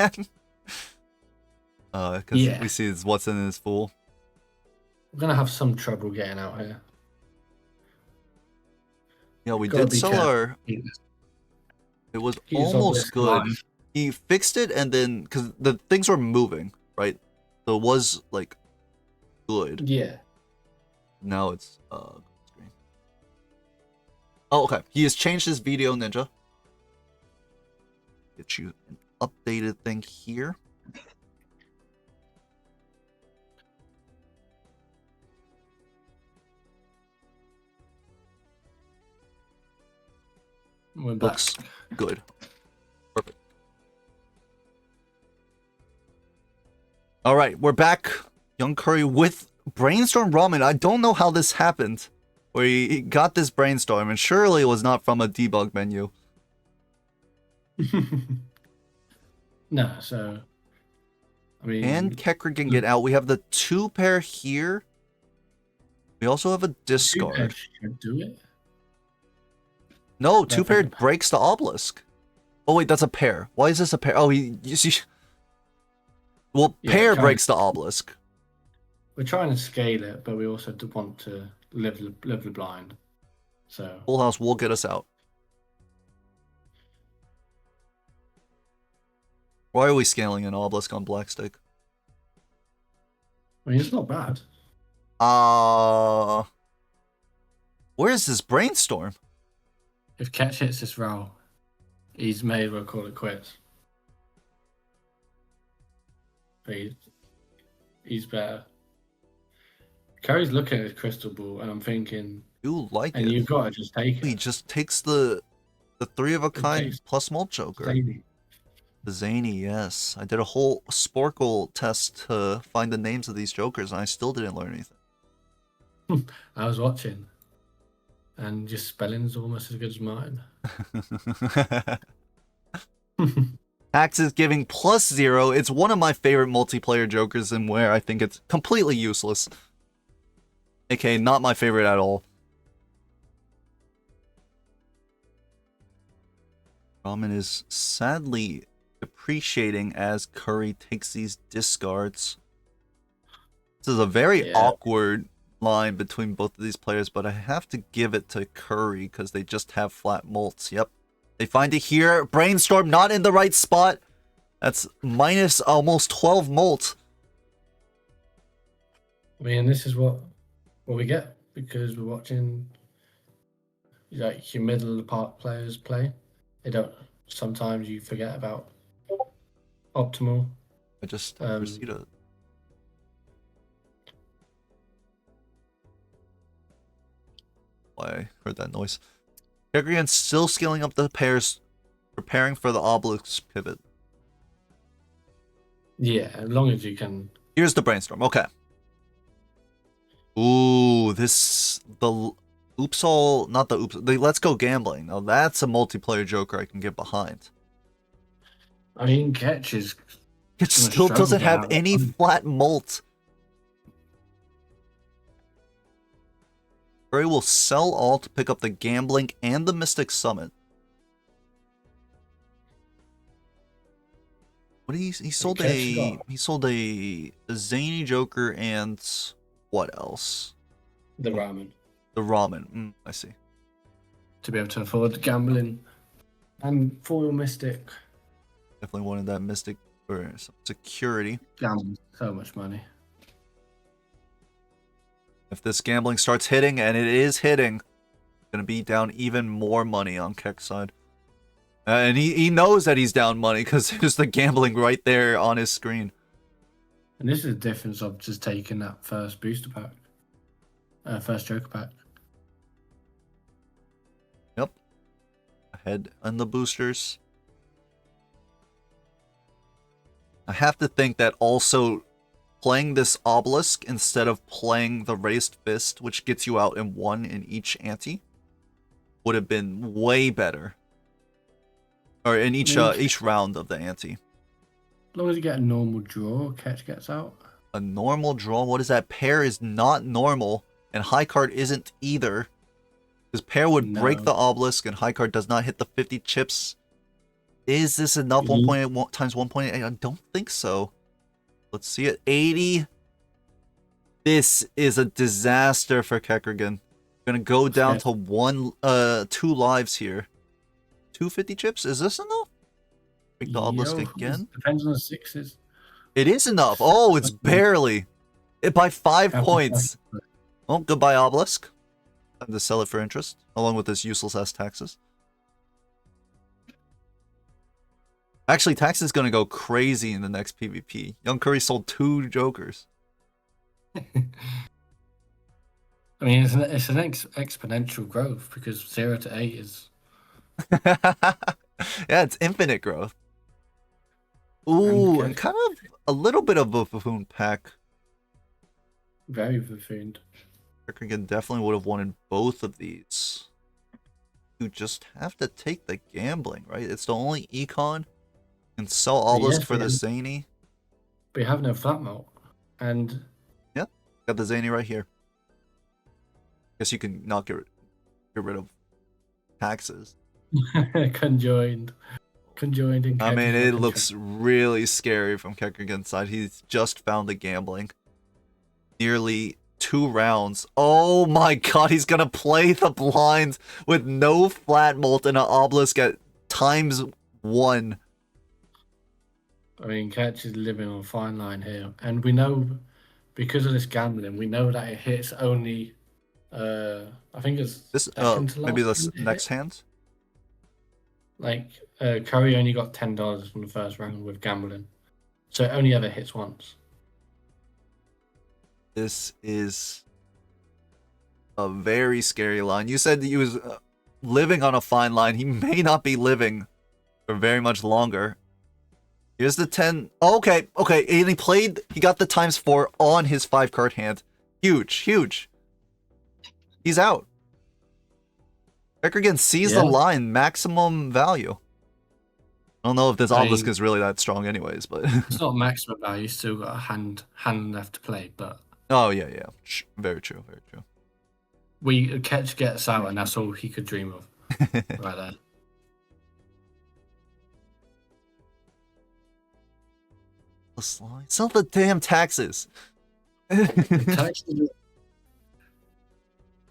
Because Yeah. we see what's in his fool. We're gonna have some trouble getting out here. Yeah, we Gotta did be sell careful. our. It was He's almost obelisk good. live. He fixed it and then because the things were moving, right? So it was like good. Yeah. Now it's screen. Oh, okay. He has changed his video, Ninja. Get you an updated thing here. We're back. Looks good. Perfect. All right, we're back. Young Curry with Brainstorm Ramen. I don't know how this happened. Where he got this brainstorm, and surely it was not from a debug menu. No, so I mean, And kechrigen get out. We have the 2 pair here. We also have a 2 discard. pairs should do it. No, 2 pair Definitely. breaks the obelisk. Oh wait, that's a pair. Why is this a pair? Oh, you see. Well, Yeah, pair kind breaks the obelisk. We're trying to scale it, but we also do want to live the blind. So Full house will get us out. Why are we scaling an obelisk on Blackstick? I mean, it's not bad. Where's this brainstorm? If Catch hits this roll, he's may as well call it quits. He's better. Curry's looking at his crystal ball, and I'm thinking, You like and it. you've got to just take He it. just takes the 3 of a kind takes plus Molt Joker. Zany. The Zany, yes. I did a whole Sporkle test to find the names of these Jokers, and I still didn't learn anything. I was watching, and your spelling's almost as good as mine. Axe is giving +0. It's one of my favorite multiplayer Jokers, and where I think it's completely useless. Okay, not my favorite at all. Ramen is sadly depreciating as Curry takes these discards. This is a very awkward line between both of these players, but I have to give it to Curry because they just have flat mults. Yep. They find it here. Brainstorm not in the right spot. That's minus almost 12 molt. I mean, this is what we get because we're watching like your middle of the park players play. They don't. Sometimes you forget about optimal. I just received a... Why I heard that noise. Kechrigen still scaling up the pairs, preparing for the obelisk pivot. Yeah, as long as you can. Here's the brainstorm. Okay. Ooh, the oops all, not the oops, the let's go gambling. Now that's a multiplayer Joker I can get behind. I mean, Ketch is. It still doesn't have any flat molt. Curry will sell all to pick up the gambling and the Mystic Summit. What did he sold he sold a Zany Joker and what else? The ramen. The ramen. I see. To be able to afford gambling and foil Mystic. Definitely wanted that Mystic for some security. Gambling so much money. If this gambling starts hitting, and it is hitting, it's going to be down even more money on Kek's side. And he knows that he's down money because there's the gambling right there on his screen. And this is the difference of just taking that first booster pack. First Joker pack. Yep. Ahead on the boosters. I have to think that also playing this obelisk instead of playing the raised fist, which gets you out in one in each ante, would have been way better. Or in each round of the ante. As long as you get a normal draw, Ketch gets out. A normal draw? What is that? Pair is not normal, and high card isn't either. Because pair would break the obelisk, and high card does not hit the 50 chips. Is this enough? 1.8 times 1.8? I don't think so. Let's see it. 80. This is a disaster for Kechrigen. Gonna go down to 2 lives here. 250 chips? Is this enough? Break the obelisk again? Depends on the sixes. It is enough. Oh, it's barely. By 5 points. Well, goodbye obelisk. Time to sell it for interest, along with this useless ass taxes. Actually, taxes is gonna go crazy in the next PvP. Young Curry sold 2 Jokers. I mean, it's an exponential growth because 0 to 8 is. Yeah, it's infinite growth. Ooh, and kind of a little bit of a buffoon pack. Very buffooned. Kechrigen definitely would have wanted both of these. You just have to take the gambling, right? It's the only econ. You can sell obelisk for the Zany. But you have no flat melt. And yeah, got the Zany right here. Guess you can not get rid of taxes. Conjoined in I mean, it looks really scary from Kechrigen's side. He's just found the gambling. Nearly 2 rounds. Oh my god, he's gonna play the blinds with no flat molt and an obelisk at ×1. I mean, Ketch is living on a fine line here. And we know, because of this gambling, we know that it hits only, I think it's this, maybe the next hand? Like, Curry only got $10 from the first round with gambling. So it only ever hits once. This is a very scary line. You said he was living on a fine line. He may not be living for very much longer. Here's the 10. Oh, okay. And he got the ×4 on his 5-card hand. Huge. He's out. Kechrigen sees the line, maximum value. I don't know if this obelisk is really that strong anyways, but... It's not maximum value, you still got a hand left to play, but... Oh, yeah. Very true. Ketch gets out, and that's all he could dream of. Right there. It's not the damn taxes. Taxes.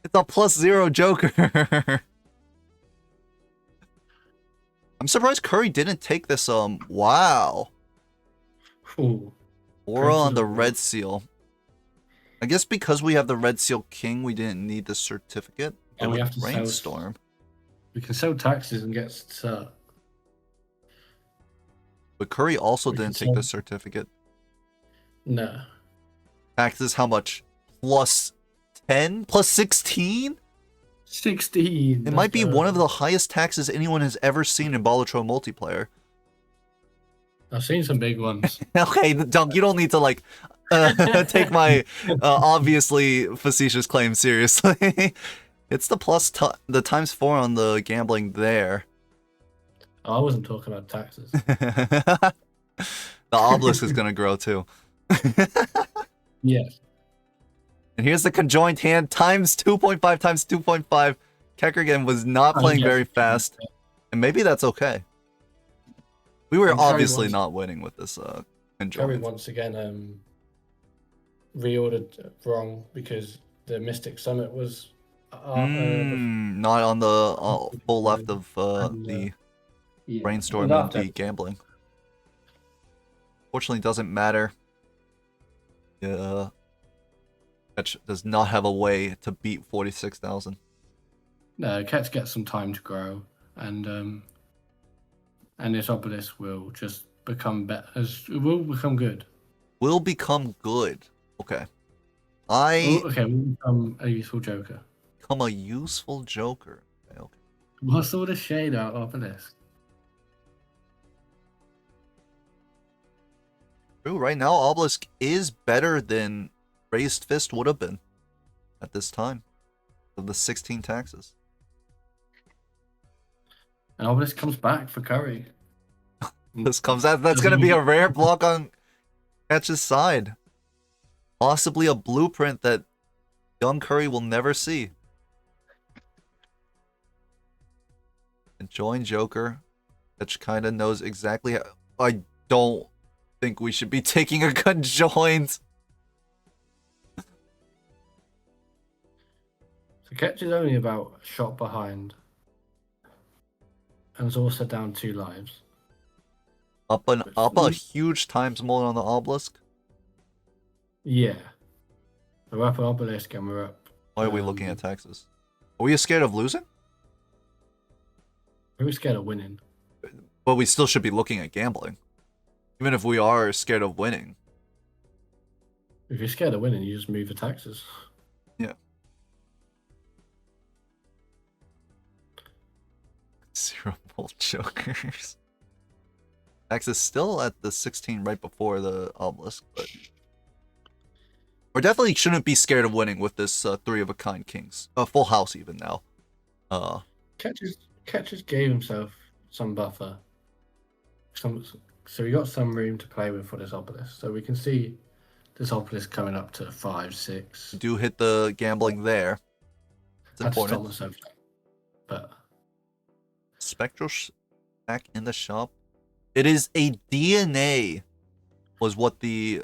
It's a +0 Joker. I'm surprised Curry didn't take this. Wow. Ooh. Aura on the red seal. I guess because we have the red seal king, we didn't need the certificate. And we have to Brainstorm. We can sell taxes and get cert. But Curry also didn't take the certificate. No. Taxes, how much? +10? +16? 16. It might be one of the highest taxes anyone has ever seen in Balatro multiplayer. I've seen some big ones. Okay, Dunk, you don't need to like take my obviously facetious claim seriously. It's the the ×4 on the gambling there. Oh, I wasn't talking about taxes. The obelisk is gonna grow too. Yes. And here's the conjoined hand ×2.5 ×2.5. Kechrigen was not playing very fast, and maybe that's okay. We were obviously not winning with this Curry conjoined. once again reordered wrong because the Mystic Summit was not on the full left of the brainstorm and the gambling. Fortunately, doesn't matter. Ketch does not have a way to beat 46,000. No, Ketch gets some time to grow, and this obelisk will just become better. It will become good. Will become good. Okay. We'll become a useful joker. Become a useful joker. Okay. What's all the shade out obelisk? True. Right now, obelisk is better than raised fist would have been at this time of the 16 taxes. And obelisk comes back for Curry. This comes out. That's going to be a rare block on Ketch's side. Possibly a blueprint that young Curry will never see. And join Joker. Ketch kind of knows exactly how. I don't think we should be taking a conjoined. So Ketch is only about a shot behind. And is also down 2 lives. Up a huge times more on the obelisk. Yeah. We're up an obelisk and we're up. Why are we looking at taxes? Are we scared of losing? We're scared of winning. But we still should be looking at gambling. Even if we are scared of winning. If you're scared of winning, you just move the taxes. Yeah. 0 jokers. Taxes still at the 16 right before the obelisk, but we definitely shouldn't be scared of winning with this 3 of a kind kings. Full house even now. Ketch gave himself some buffer. So he got some room to play with for this obelisk. So we can see this obelisk coming up to 5, 6. Do hit the gambling there. It's important. To stop myself, but Spectral back in the shop. It is a DNA was what the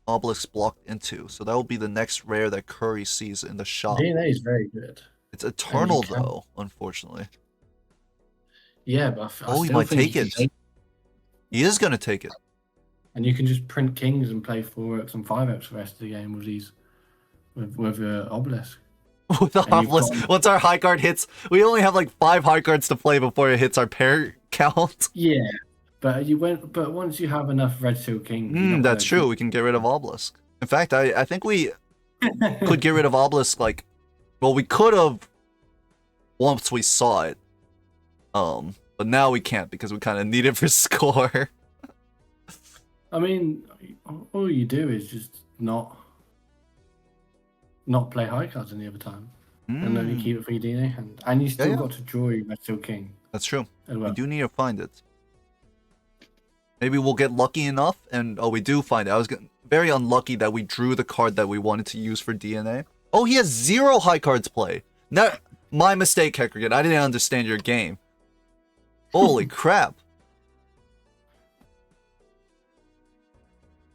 obelisk blocked into. So that will be the next rare that Curry sees in the shop. DNA is very good. It's eternal though, unfortunately. Yeah, but he might take it. He is going to take it. And you can just print kings and play 4x and 5x for the rest of the game with these, with obelisk. With the obelisk, once our high card hits, we only have like 5 high cards to play before it hits our pair count. Yeah, But you went. But once you have enough red seal kings, you're not That's gonna true. We can get rid of Obelisk. In fact, I think we could get rid of Obelisk, like, well, we could have once we saw it. But now we can't because we kind of need it for score. I mean, all you do is just not play high cards any other time, and then you keep it for your DNA hand, and you still got to draw your red seal king. That's true. As well. We do need to find it. Maybe we'll get lucky enough, and we do find it. I was very unlucky that we drew the card that we wanted to use for DNA. Oh, he has 0 high cards play. No, my mistake, kechrigen. I didn't understand your game. Holy crap.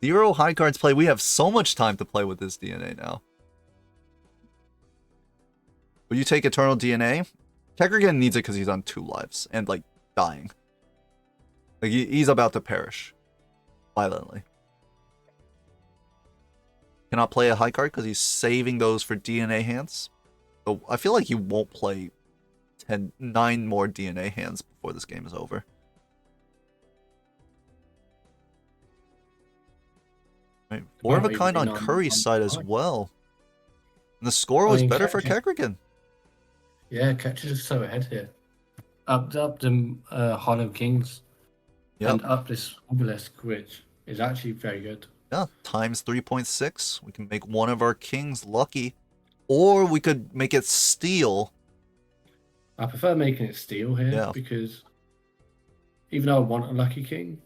0 high cards play. We have so much time to play with this DNA now. Will you take Eternal DNA? kechrigen needs it because he's on 2 lives and, like, dying. Like, he's about to perish. Violently. Cannot play a high card because he's saving those for DNA hands. So I feel like he won't play 9 more DNA hands before this game is over. Right. 4 of a kind on Curry's side as well. And the score was better for kechrigen. Yeah, Ketch is so ahead here. Up the Hollow Kings. Yep. And up this Obelisk, which is actually very good. Yeah, times 3.6. We can make one of our kings lucky. Or we could make it steel. I prefer making it steel here because even though I want a lucky king,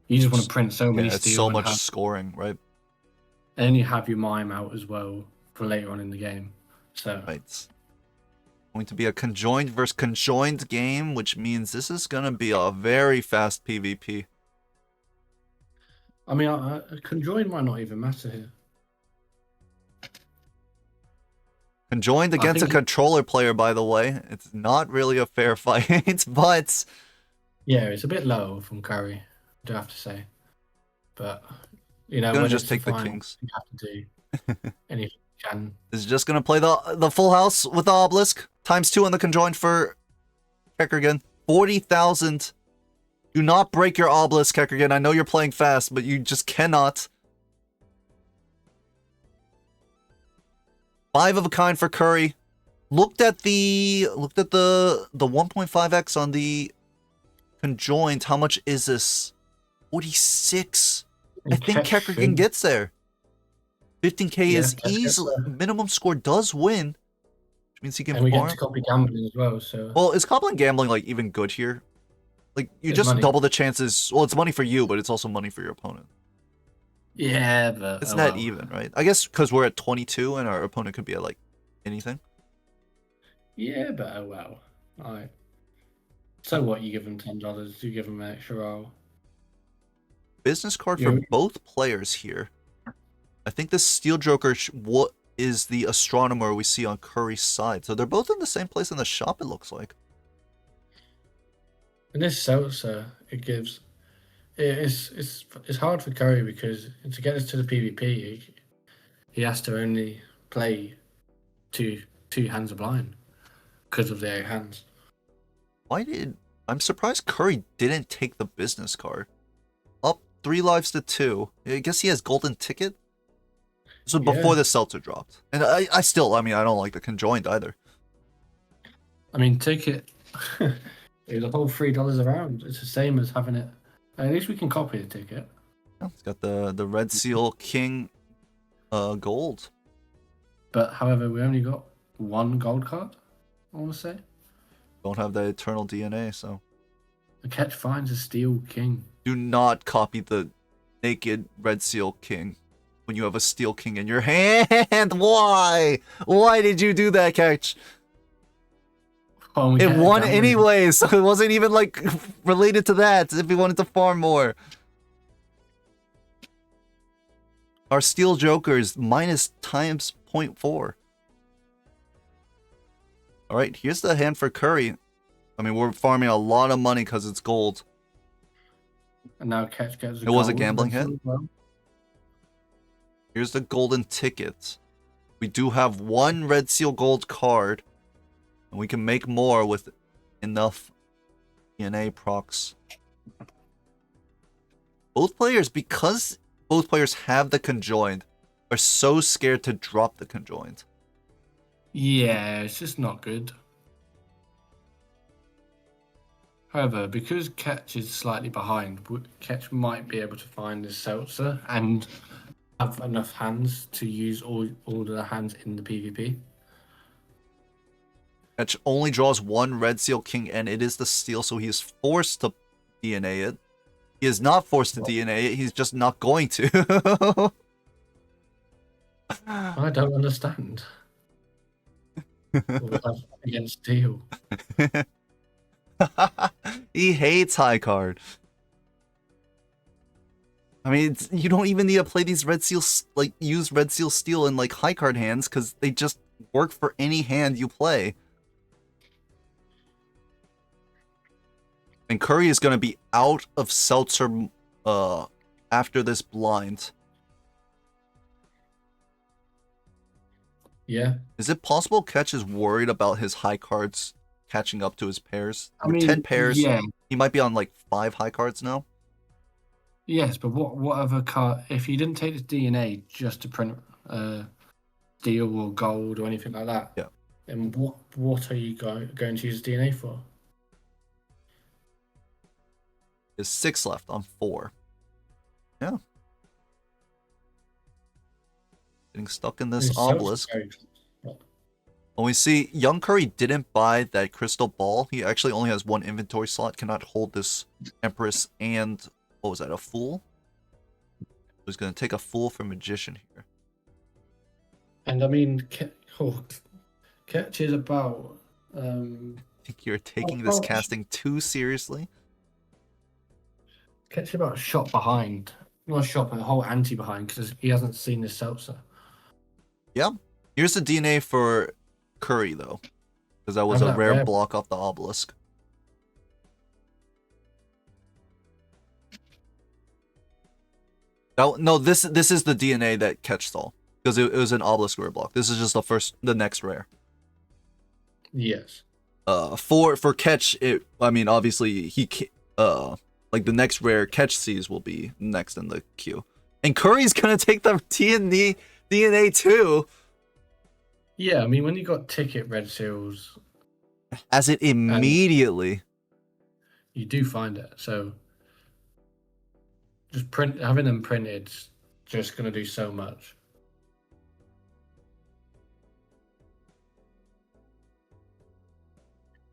you just want to print so many it's steel. So much scoring, right? And you have your mime out as well for later on in the game. So right. Going to be a conjoined versus conjoined game, which means this is going to be a very fast PvP. I mean, conjoined might not even matter here. Conjoined against a controller player, by the way. It's not really a fair fight, but... Yeah, it's a bit low from Curry, I do have to say. But, you know, gonna when just it's take the final, kings. you have to do anything you can. Is just going to play the full house with the Obelisk. ×2 on the conjoined for kechrigen. 40,000. Do not break your Obelisk, kechrigen. I know you're playing fast, but you just cannot. 5 of a kind for Curry. Looked at the 1.5x on the conjoined. How much is this? 46. I think kechrigen gets there. 15k is easily minimum score does win, which means he can. And we get to copy gambling as well. So well, is copying gambling like even good here? Like you just double the chances. Well, it's money for you, but it's also money for your opponent. Yeah, but it's not even, right? I guess because we're at 22 and our opponent could be at like anything. Yeah, but oh well. Alright. So what? You give them $10. You give them an extra roll. Business card for both players here. I think this Steel Joker what is the astronomer we see on Curry's side. So they're both in the same place in the shop. It looks like. And this Seltzer, it gives. It's hard for Curry because to get us to the PvP, he has to only play two hands of blind because of their hands. I'm surprised Curry didn't take the business card. Up 3 lives to 2. I guess he has golden ticket. So before the Seltzer dropped, and I mean I don't like the conjoined either. I mean ticket. It was a whole $3 around. It's the same as having it. At least we can copy the ticket. Oh, it's got the Red Seal King gold. But however, we only got 1 gold card, I want to say. Don't have the Eternal DNA, so. The catch finds a Steel King. Do not copy the naked Red Seal King when you have a Steel King in your hand. Why? Why did you do that, Catch? It won anyways, so it wasn't even like related to that if we wanted to farm more. Our Steel Joker is minus times 0.4. Alright, here's the hand for Curry. I mean, we're farming a lot of money because it's gold. And now Catch gets it was a gambling hit. Well. Here's the golden ticket. We do have 1 Red Seal gold card. And we can make more with enough DNA procs. Both players, because both players have the conjoined, are so scared to drop the conjoined. Yeah, it's just not good. However, because Ketch is slightly behind, Ketch might be able to find his Seltzer and have enough hands to use all the hands in the PvP. Ketch only draws one Red Seal King, and it is the steal, so he is forced to DNA it. He is not forced to DNA it, he's just not going to. I don't understand. What we have against Steel. He hates high card. I mean, you don't even need to play these Red Seal, like, use Red Seal Steel in, like, high card hands, because they just work for any hand you play. And Curry is going to be out of Seltzer after this blind. Yeah. Is it possible Ketch is worried about his high cards catching up to his pairs? I mean, 10 pairs. yeah. He might be on like 5 high cards now. Yes, but what other card? If you didn't take this DNA just to print steel or gold or anything like that, yeah, then what are you going to use DNA for? There's 6 left on 4. Yeah. Getting stuck in this obelisk. When we see young Curry didn't buy that crystal ball, he actually only has 1 inventory slot, cannot hold this Empress and, what was that, a Fool? He's going to take a Fool for Magician here. And I mean, Ketch is about... I think you're taking this casting too seriously. Ketch is about a shot behind. Not a shot, but a whole ante behind, because he hasn't seen this Seltzer. Yeah. Here's the DNA for Curry, though. Because that was a rare block off the obelisk. No, this is the DNA that Ketch saw. Because it was an obelisk rare block. This is just the next rare. Yes. For Ketch, I mean, obviously, like the next rare Ketch sees will be next in the queue. And Curry's gonna take the DNA too. Yeah, I mean, when you got ticket red seals, as it immediately, you do find it. So just having them printed, just gonna do so much.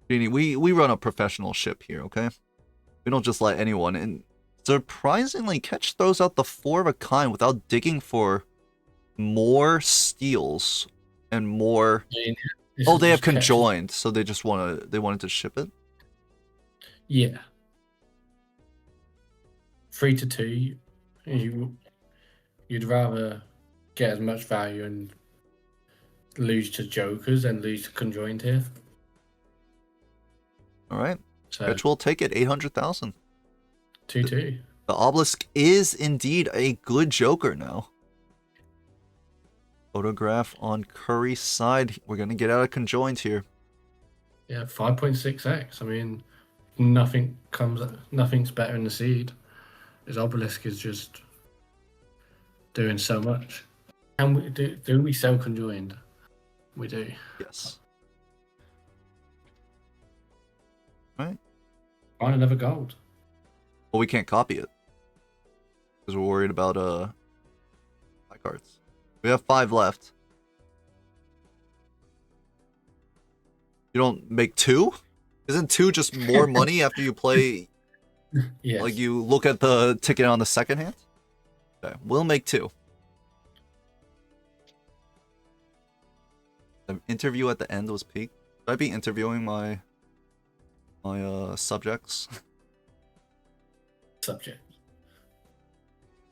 Genie, we run a professional ship here, okay? We don't just let anyone in. Surprisingly, Ketch throws out the 4 of a kind without digging for more steals and more. Oh, they have conjoined, so they just wanted to ship it. Yeah. 3 to 2. You'd rather get as much value and lose to jokers than lose to conjoined here. All right. So Ketch will take it, 800,000. 2-2. The obelisk is indeed a good joker now. Photograph on Curry's side. We're gonna get out of conjoined here. Yeah, 5.6x. I mean, nothing's better in the seed. His obelisk is just doing so much. And do we sell conjoined? We do. Yes. Right. Find another gold. Well, we can't copy it because we're worried about high cards. We have 5 left. You don't make 2? Isn't 2 just more money after you play? Yes. Like you look at the ticket on the second hand? Okay, we'll make 2. The interview at the end was peak. Should I be interviewing my subjects? Subject.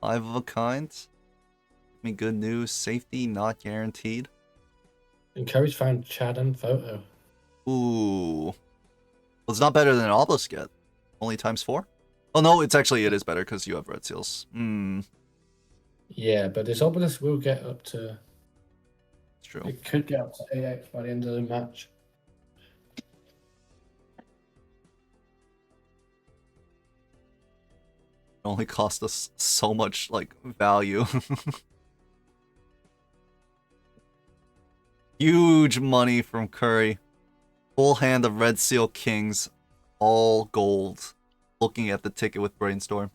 5 of a kind. Give me good news. Safety not guaranteed. And Curry's found Chad and photo. Ooh. Well, it's not better than an obelisk yet. Only × 4? Oh no, it is better because you have red seals. Yeah, but this obelisk will get up to... It's true. It could get up to 8x by the end of the match. only cost us so much, like, value. Huge money from Curry. Full hand of Red Seal Kings. All gold. Looking at the ticket with Brainstorm.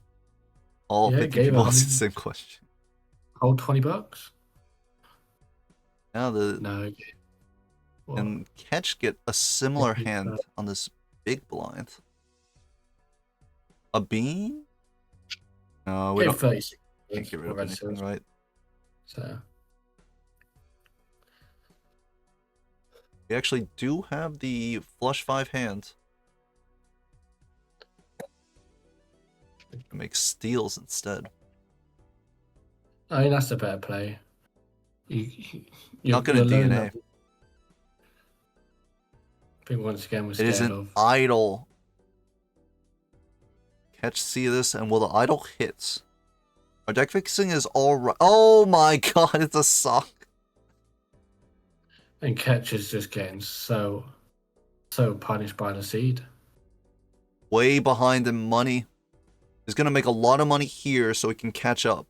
All Yeah, 50 gave people a asked the same question. Hold $20. Now the No. What? and Ketch get a similar Yeah, hand on this big blind. A bean? No, we gave don't 36. can't get rid of Red anything, Seals. right? So We actually do have the flush 5 hand. Make steals instead. I mean that's a better play. Not gonna you're low DNA. enough. I think once again we're It scared is an of. idol. Catch see this, and will the idol hit? Our deck fixing is all right. Oh my god, it's a sock. And Ketch is just getting so punished by the seed. Way behind in money. He's gonna make a lot of money here so he can catch up.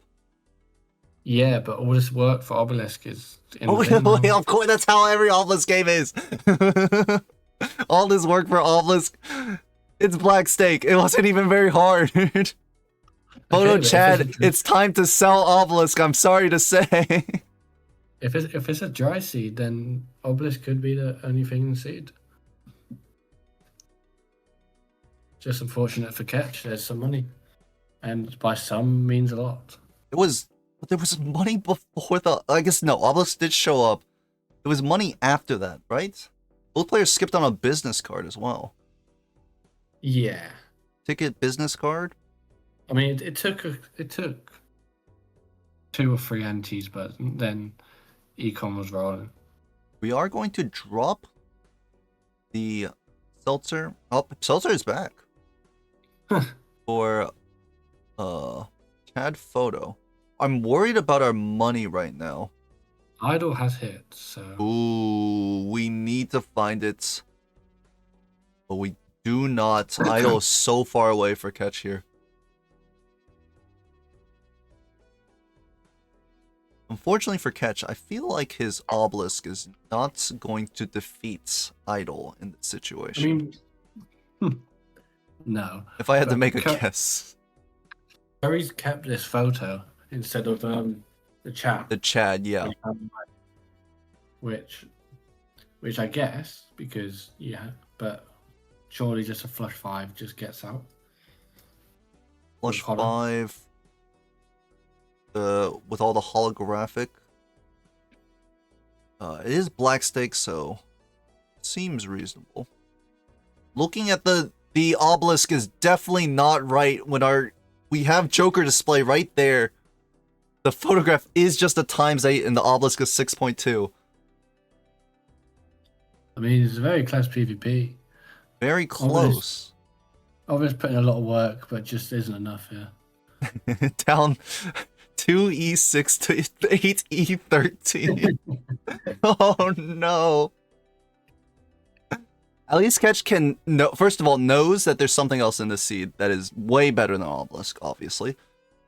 Yeah, but all this work for Obelisk is in Oh, the bin now. yeah, of course, that's how every Obelisk game is. All this work for Obelisk. It's Black Stake. It wasn't even very hard. Photo but Chad, it's time to sell Obelisk, I'm sorry to say. If it's a dry seed, then Obelisk could be the only thing in the seed. Just unfortunate for Ketch. There's some money, and by some means a lot. But there was money before the. I guess no, Obelisk did show up. There was money after that, right? Both players skipped on a business card as well. Yeah, Ticket business card. I mean it took 2 or 3 antes, but then Econ was rolling. We are going to drop the Seltzer. Oh, Seltzer is back for Chad Photo. I'm worried about our money right now. Idol has hit, so Ooh, we need to find it. But we do not. Idol is so far away for catch here. Unfortunately for catch, I feel like his Obelisk is not going to defeat Idol in this I situation. mean, no. If I had to but make a guess. Curry's kept this photo instead of the chat. The Chad, yeah. Which I guess because but surely just a flush 5 just gets out. Flush Holo. 5. With all the holographic. It is Black Stake, so seems reasonable. Looking at the Obelisk is definitely not right when we have Joker display right there. The photograph is just a ×8 and the Obelisk is 6.2. I mean, it's a very close PvP. Very close. Obviously putting a lot of work, but just isn't enough here. Down 2E6 to 8E13. Oh no. At least Ketch can first of all knows that there's something else in the seed that is way better than Obelisk, obviously.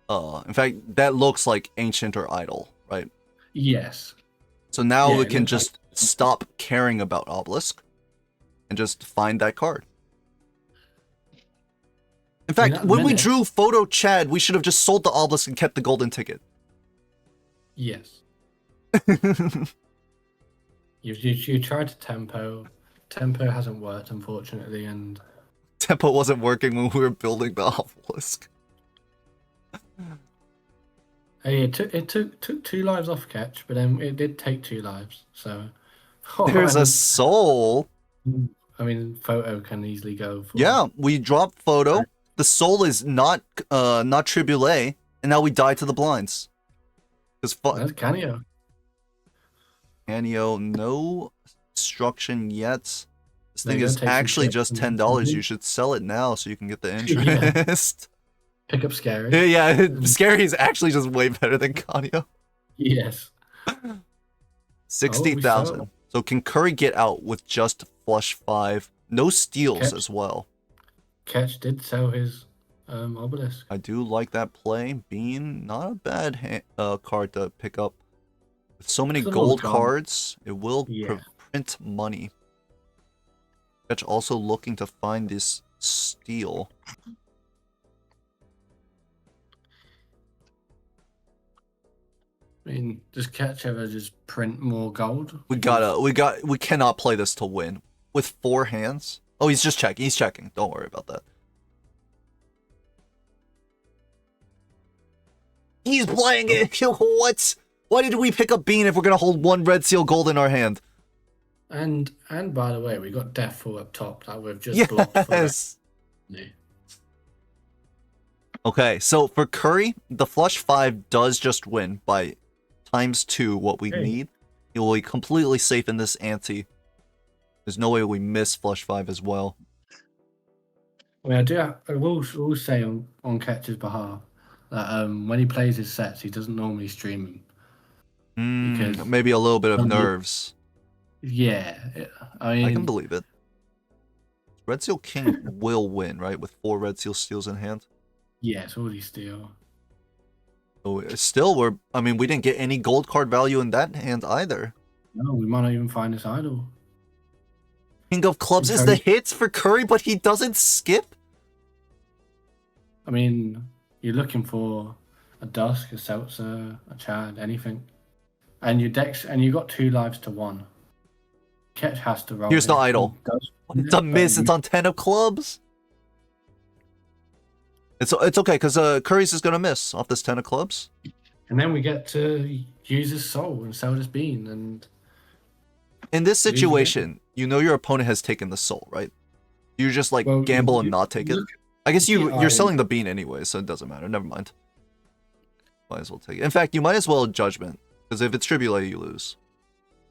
In fact, that looks like Ancient or Idol, right? Yes. So now Yeah, we can it looks just stop caring about Obelisk and just find that card. In fact, that when we minute- drew Photo Chad, we should have just sold the Obelisk and kept the golden ticket. Yes. You tried to tempo. Tempo hasn't worked, unfortunately, and Tempo wasn't working when we were building the Obelisk. hey, it took 2 lives off Catch, but then it did take 2 lives. So There's a soul. I mean, Photo can easily go for Yeah, we dropped Photo. The soul is not Triboulet, and now we die to the blinds. Because That's Canio. Anio, no destruction yet. This They're thing gonna is take some actually shit just from $10. me. You should sell it now so you can get the Yeah. interest. Pick up Scary. Yeah, Scary is actually just way better than Kanyo. Yes. 60,000. saw. So can Curry get out with just flush 5? No steals Catch. as well. Catch did sell his obelisk. I do like that play. Bean, not a bad card to pick up. With so many It's a lot of gold drama. cards, it will Yeah. print money. Fetch also looking to find this steal. I mean, does Ketch ever just print more gold? We cannot play this to win. With 4 hands? Oh, he's just checking. He's checking. Don't worry about that. He's playing it! What? Why did we pick up Bean if we're gonna hold 1 red seal gold in our hand? And by the way, we got Deathful up top that we've just blocked for Yes! that. Okay, so for Curry, the flush 5 does just win by ×2 what we need. He will be completely safe in this ante. There's no way we miss flush 5 as well. I mean, I will say on Ketch's behalf that when he plays his sets, he doesn't normally stream them. Because Maybe a little bit of nerves. Yeah, I mean, I can believe it. Red Seal King will win, right? With 4 Red Seal steals in hand. Yeah, it's already steal. So still, we didn't get any gold card value in that hand either. No, we might not even find this idol. King of Clubs is the hits for Curry, but he doesn't skip? I mean, you're looking for a Dusk, a Seltzer, a Chad, anything. And your decks, and you got 2 lives to 1. Ketch has to roll. Here's the idol. It's a miss. It's on 10 of clubs. It's okay, because Curry's is going to miss off this 10 of clubs. And then we get to use his soul and sell this bean. And in this situation, you know your opponent has taken the soul, right? You just like gamble and not take it. I guess you're selling the bean anyway, so it doesn't matter. Never mind. Might as well take it. In fact, you might as well judgment, because if it's tribulate, you lose.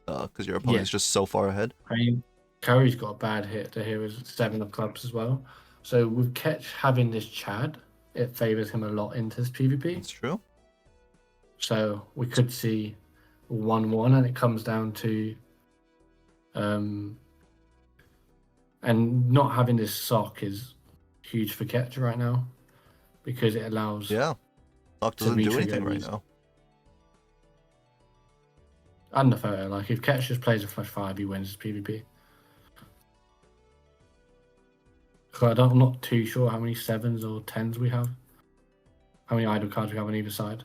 Because your opponent is just so far ahead. I mean, Curry's got a bad hit to here with 7 of clubs as well. So with Ketch having this Chad, it favors him a lot into this PvP. That's true. So we could see 1-1, and it comes down to and not having this sock is huge for Ketch right now, because it allows sock doesn't do anything right now. And the photo, like if Ketch just plays a flush 5, he wins his PvP. I'm not too sure how many 7s or 10s we have. How many idle cards we have on either side.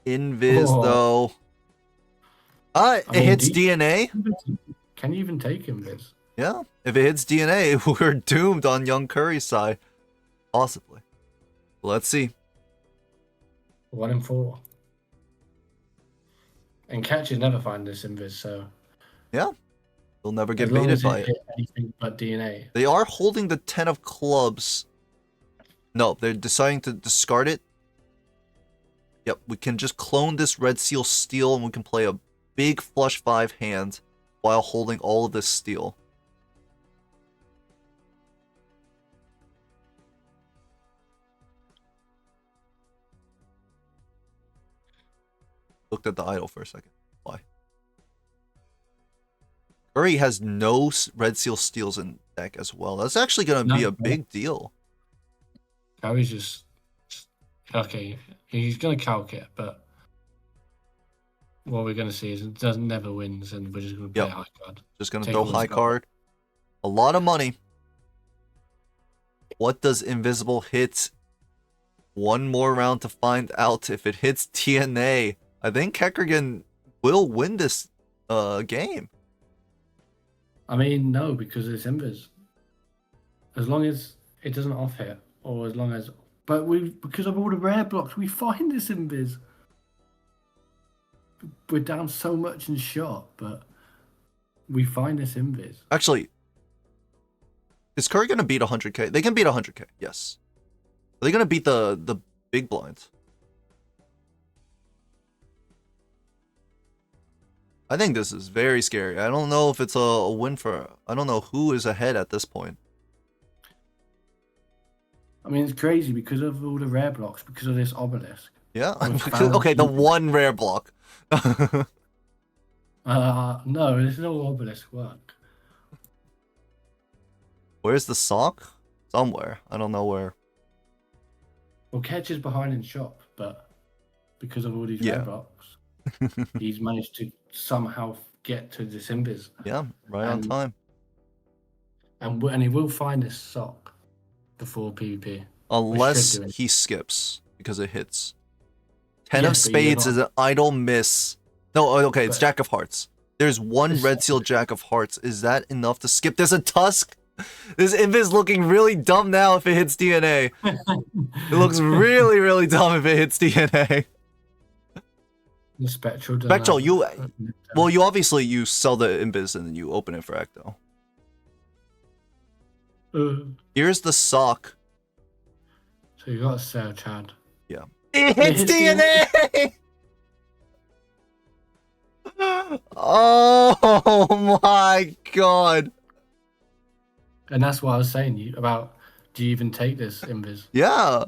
Invis though. It hits DNA. Can you even take Invis? Yeah, if it hits DNA, we're doomed on young Curry's side. Possibly. Let's see. 1 in 4. And Catches never find this Invis, so yeah, they'll never get baited by it. Anything but DNA. They are holding the 10 of clubs. No, they're deciding to discard it. Yep, we can just clone this red seal steel, and we can play a big flush 5 hand while holding all of this steel. Looked at the idol for a second. Why? Curry has no red seal steals in deck as well. That's actually going to be a big deal. Curry's just okay. He's going to calc it, but what we're going to see is it doesn't never wins, and we're just going to play high card. Just going to throw high card. A lot of money. What does Invisible hit? One more round to find out. If it hits TNA, I think kechrigen will win this game. I mean, no, because it's Invis. As long as it doesn't off hit, or as long as, but because of all the rare blocks, we find this Invis. We're down so much in shot, but we find this Invis. Actually, is Curry going to beat 100k? They can beat 100k, yes. Are they going to beat the big blind? I think this is very scary. I don't know if it's a win for... I don't know who is ahead at this point. I mean, it's crazy because of all the rare blocks, because of this obelisk. Yeah? Okay, the one rare block. No, there's no obelisk work. Where's the sock? Somewhere. I don't know where. Well, Ketch is behind in shop, but because of all these Yeah. red blocks, he's managed to somehow get to this invis. Yeah, right on time. And he will find this sock before PvP. Unless do it. he skips because it hits. 10 Yes, of but spades you're is an idle miss. No, okay, it's But- Jack of Hearts. There's one It's- red seal Jack of Hearts. Is that enough to skip? There's a Tusk. This invis looking really dumb now if it hits DNA. It looks really, really dumb if it hits DNA. The Spectral. Spectral, you well, you obviously you sell the invis and then you open it for Ecto. Here's the sock. So you got to sell Chad. Yeah. It hits DNA! Oh my god. And that's what I was saying you about. Do you even take this invis? Yeah.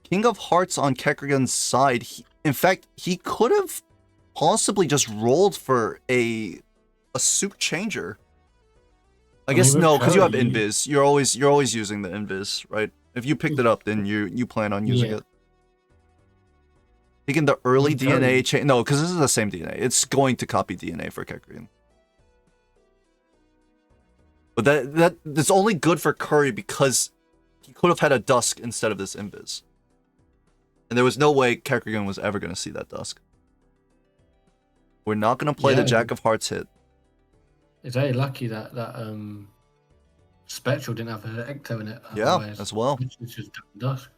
King of Hearts on Kechrigen's side. In fact, he could have possibly just rolled for a soup changer. I guess mean, no, because you have Curry- invis. You're always using the invis, right? If you picked it up, then you plan on using Yeah. it. Taking the early With Curry- DNA chain. No, because this is the same DNA. It's going to copy DNA for Kechrigen. But that's only good for Curry because he could have had a Dusk instead of this invis. And there was no way Kechrigen was ever going to see that Dusk. We're not going to play the Yeah. Jack of Hearts hit. It's very lucky that Spectral didn't have an Ecto in it. Yeah, otherwise as well. It's just Dusk.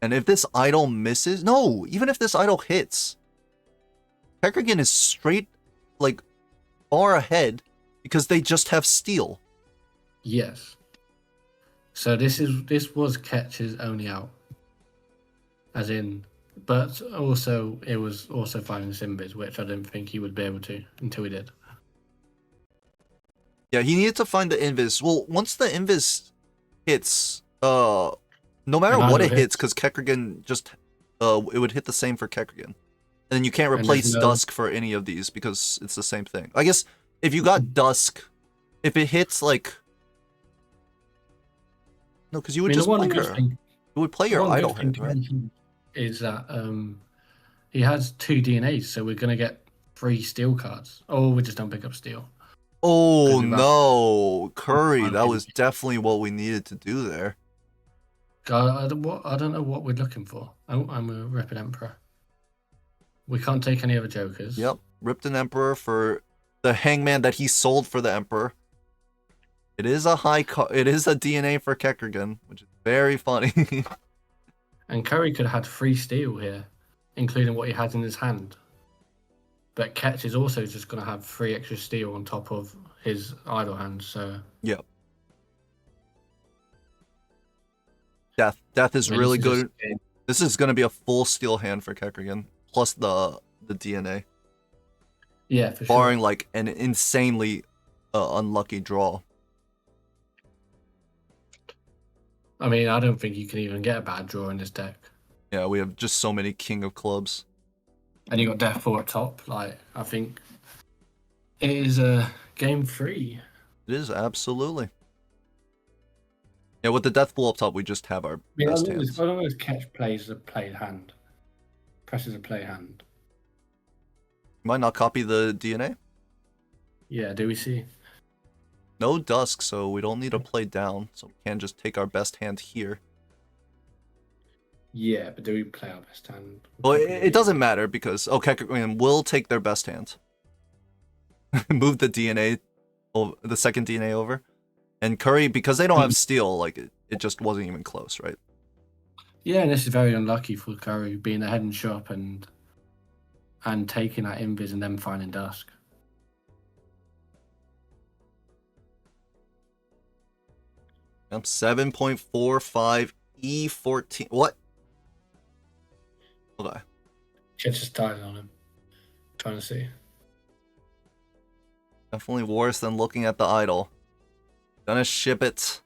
And if this idol misses... No, even if this idol hits, Kechrigen is straight, like, far ahead because they just have steel. Yes. So this was Ketch's only out. As in, but also it was also finding Simbids, which I didn't think he would be able to until he did. Yeah, he needed to find the invis. Well, once the invis hits, no matter And what idol it hits, because Kechrigen just, it would hit the same for Kechrigen. And then you can't And replace there's no- Dusk for any of these because it's the same thing. I guess if you got Dusk, if it hits like, no, because you would just play your, you would play your idol hand, right? Is that he has 2 DNAs, so we're gonna get 3 steel cards. Oh, we just don't pick up steel. Oh Good no, Curry, I that don't was definitely what we needed to do there. I don't know what we're looking for. Oh, I'm a Rapid Emperor. We can't take any other jokers. Yep, ripped an Emperor for the Hangman that he sold for the Emperor. It is a it is a DNA for Kechrigen, which is very funny. And Curry could have had 3 steel here, including what he has in his hand. But Ketch is also just going to have 3 extra steel on top of his idle hand, so... Yep. Death is I mean, really this is good. This is going to be a full steel hand for Kechrigen, plus the DNA, Yeah, for sure. barring like an insanely unlucky draw. I mean, I don't think you can even get a bad draw in this deck. Yeah, we have just so many King of Clubs. And you got Death 4 up top. Like, I think it is a game 3. It is, absolutely. Yeah, with the Death Pool up top, we just have our best hands. As long as Ketch plays a played hand, presses a play hand. Might not copy the DNA. Yeah, do we see? No Dusk, so we don't need to play down. So we can just take our best hand here. Yeah, but do we play our best hand? Well, it doesn't matter because Kechrigen will take their best hand. Move the DNA, the second DNA over. And Curry, because they don't have steel, like it just wasn't even close, right? Yeah, and this is very unlucky for Curry being ahead in shop and taking that invis and then finding Dusk. Yep, 7.45 E14. What? Okay. Ketch just died on him. Trying to see. Definitely worse than looking at the idol. Gonna ship it.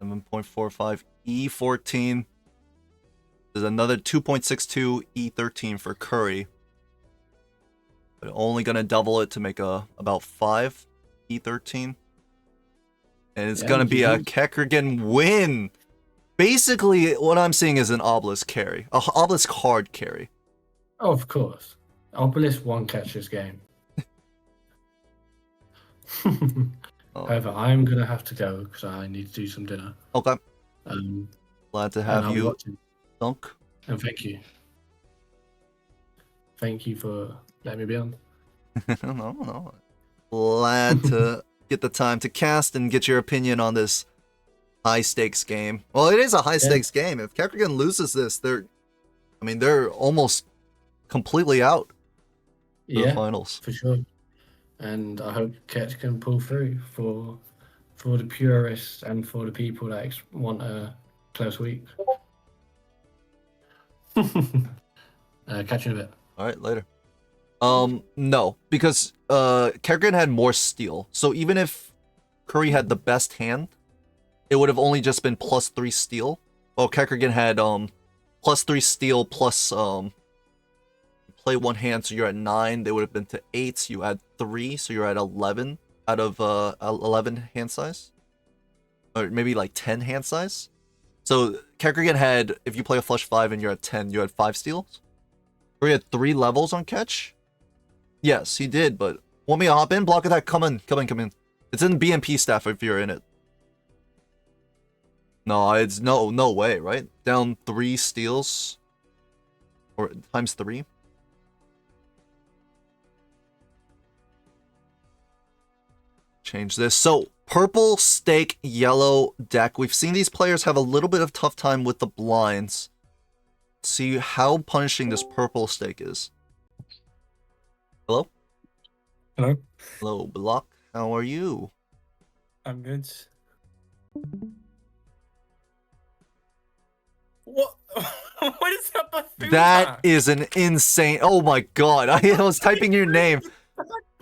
7.45 E14. There's another 2.62 E13 for Curry. but only gonna double it to make about 5 E13. And it's gonna be a Kechrigen win. Basically, what I'm seeing is an Obelisk carry, a Obelisk hard carry. Oh, of course. Obelisk won Catcher's game. However, I'm gonna have to go because I need to do some dinner. Okay. Um, Glad to have you, Dunk. And thank you. Thank you for letting me be on. No. Glad to get the time to cast and get your opinion on this high stakes game. Well, it is a high stakes game. If Kechrigen loses this, they're almost completely out for the finals. For sure. And I hope Ketch can pull through for the purists and for the people that want a close week. Catch you in a bit. All right, later. No, because Kechrigen had more steel. So even if Curry had the best hand, it would have only just been +3 steel. Well, Kechrigen had +3 steel plus play one hand, so you're at 9. They would have been to 8. You add 3, so you're at 11 out of 11 hand size, or maybe like 10 hand size. So Kechrigen had, if you play a flush 5 and you're at 10, you had 5 steals. Or he had 3 levels on catch. Yes, he did, but want me to hop in? Block attack, come in. It's in BMP staff if you're in it. No, it's no way, right? Down 3 steals. Or times 3. Change this. So, purple, stake, yellow deck. We've seen these players have a little bit of tough time with the blinds. See how punishing this purple stake is. Hello? Hello? Hello, Block. How are you? I'm good. What? What is that buffoon That back? is an insane... Oh my god, I was typing your name.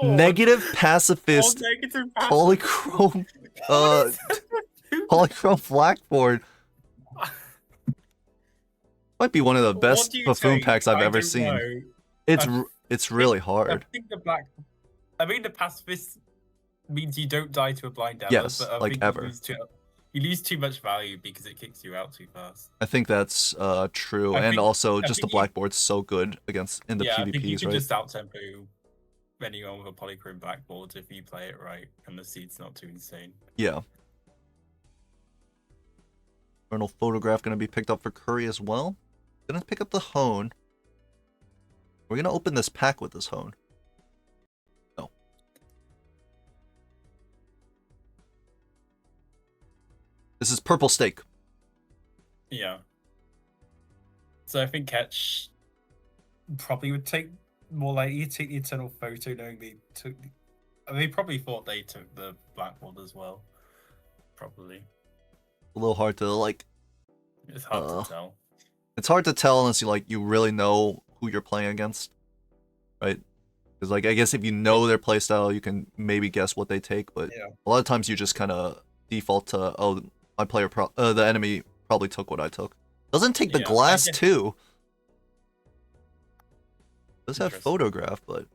Negative pacifist Negative polychrome polychrome blackboard. Might be one of the best buffoon packs I've ever seen. It's really hard. I think the pacifist means you don't die to a blind ever. Yes, but I like think ever. You lose too much value because it kicks you out too fast. I think that's true, and also just the blackboard's so good against in the PvPs, I think you can right? just out-tempo anyone with a polychrome blackboard if you play it right and the seed's not too insane. Yeah. Vernal Photograph gonna be picked up for Curry as well. Gonna pick up the Hone. We're gonna open this pack with this Hone. No. This is Purple Stake. Yeah. So I think Ketch probably would take more likely take the Eternal Photo, knowing they probably thought they took the blackboard as well. Probably. A little hard to like. It's hard to tell. It's hard to tell unless you really know who you're playing against, right? Because I guess if you know their playstyle, you can maybe guess what they take. But a lot of times you just kind of default to the enemy probably took what I took. Doesn't take the glass too. Does have photograph, but would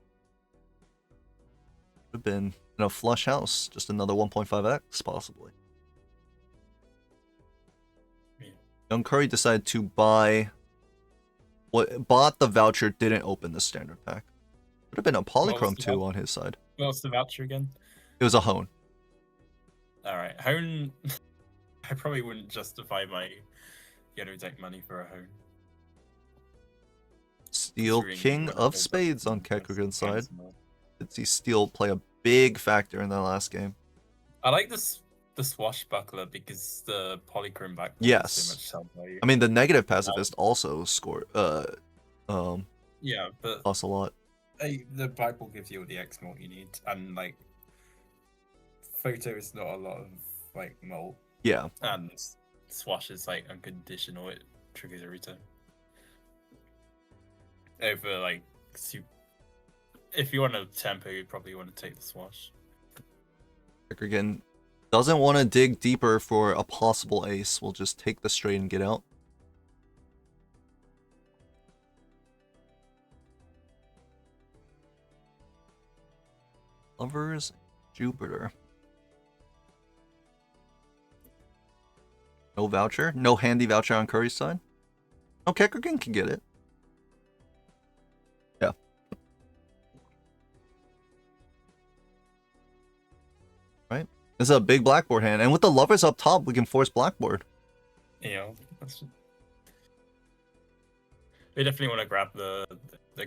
have been in a flush house, just another 1.5x possibly. Young Curry decided to bought the voucher, didn't open the standard pack. Would have been a polychrome 2 on his side. What's the voucher again? It was a Hone. Alright, Hone. I probably wouldn't justify my yellow deck money for a Hone. Steel King of Spades on Kechrigen's side. Did see Steel play a big factor in that last game. I like the Swashbuckler because the polychrome backboard yes. so much sound value. I mean, the negative pacifist also scored. Yeah, but lost a lot. The backboard gives you all the X mult you need, and like photo is not a lot of like mult. Yeah. And Swash is like unconditional; it triggers every time. Over like, if you want a tempo, you probably want to take the Swash. Kechrigen doesn't want to dig deeper for a possible ace. We'll just take the straight and get out. Lovers, Jupiter. No voucher? No handy voucher on Curry's side? No, kechrigen can get it. Yeah. Right? This is a big blackboard hand. And with the lovers up top, we can force blackboard. Yeah, that's... We definitely want to grab the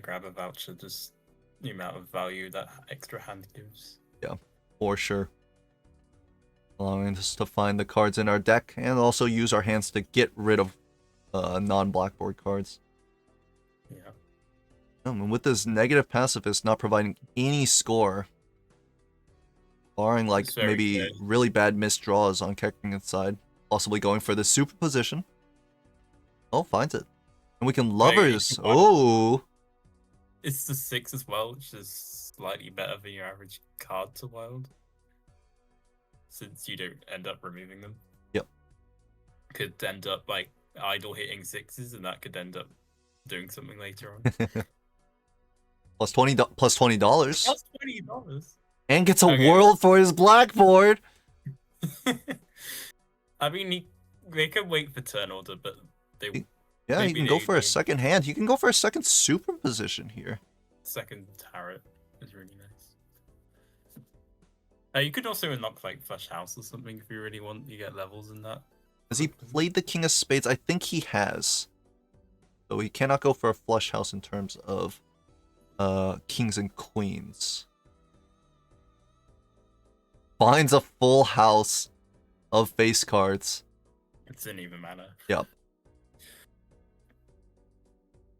grabber voucher, just the amount of value that extra hand gives. Yeah, for sure. Allowing us to find the cards in our deck and also use our hands to get rid of non-blackboard cards. Yeah. And with this negative pacifist not providing any score, barring like maybe good. really bad missed draws on kechrigen's side, possibly going for the superposition. Oh, finds it. And we can lovers. Oh. It's the 6 as well, which is slightly better than your average card to wild. Since you don't end up removing them. Yep. Could end up like idle hitting 6s, and that could end up doing something later on. plus $20. Plus $20. And gets a world for his blackboard. I mean, they could wait for turn order, but they. Yeah, he can go for a second hand. He can go for a second superposition here. Second turret is really nice. You could also unlock like Flush House or something if you really want. You get levels in that. Has he played the King of Spades? I think he has. So he cannot go for a Flush House in terms of kings and queens. Finds a full house of face cards. It didn't even matter. Yep.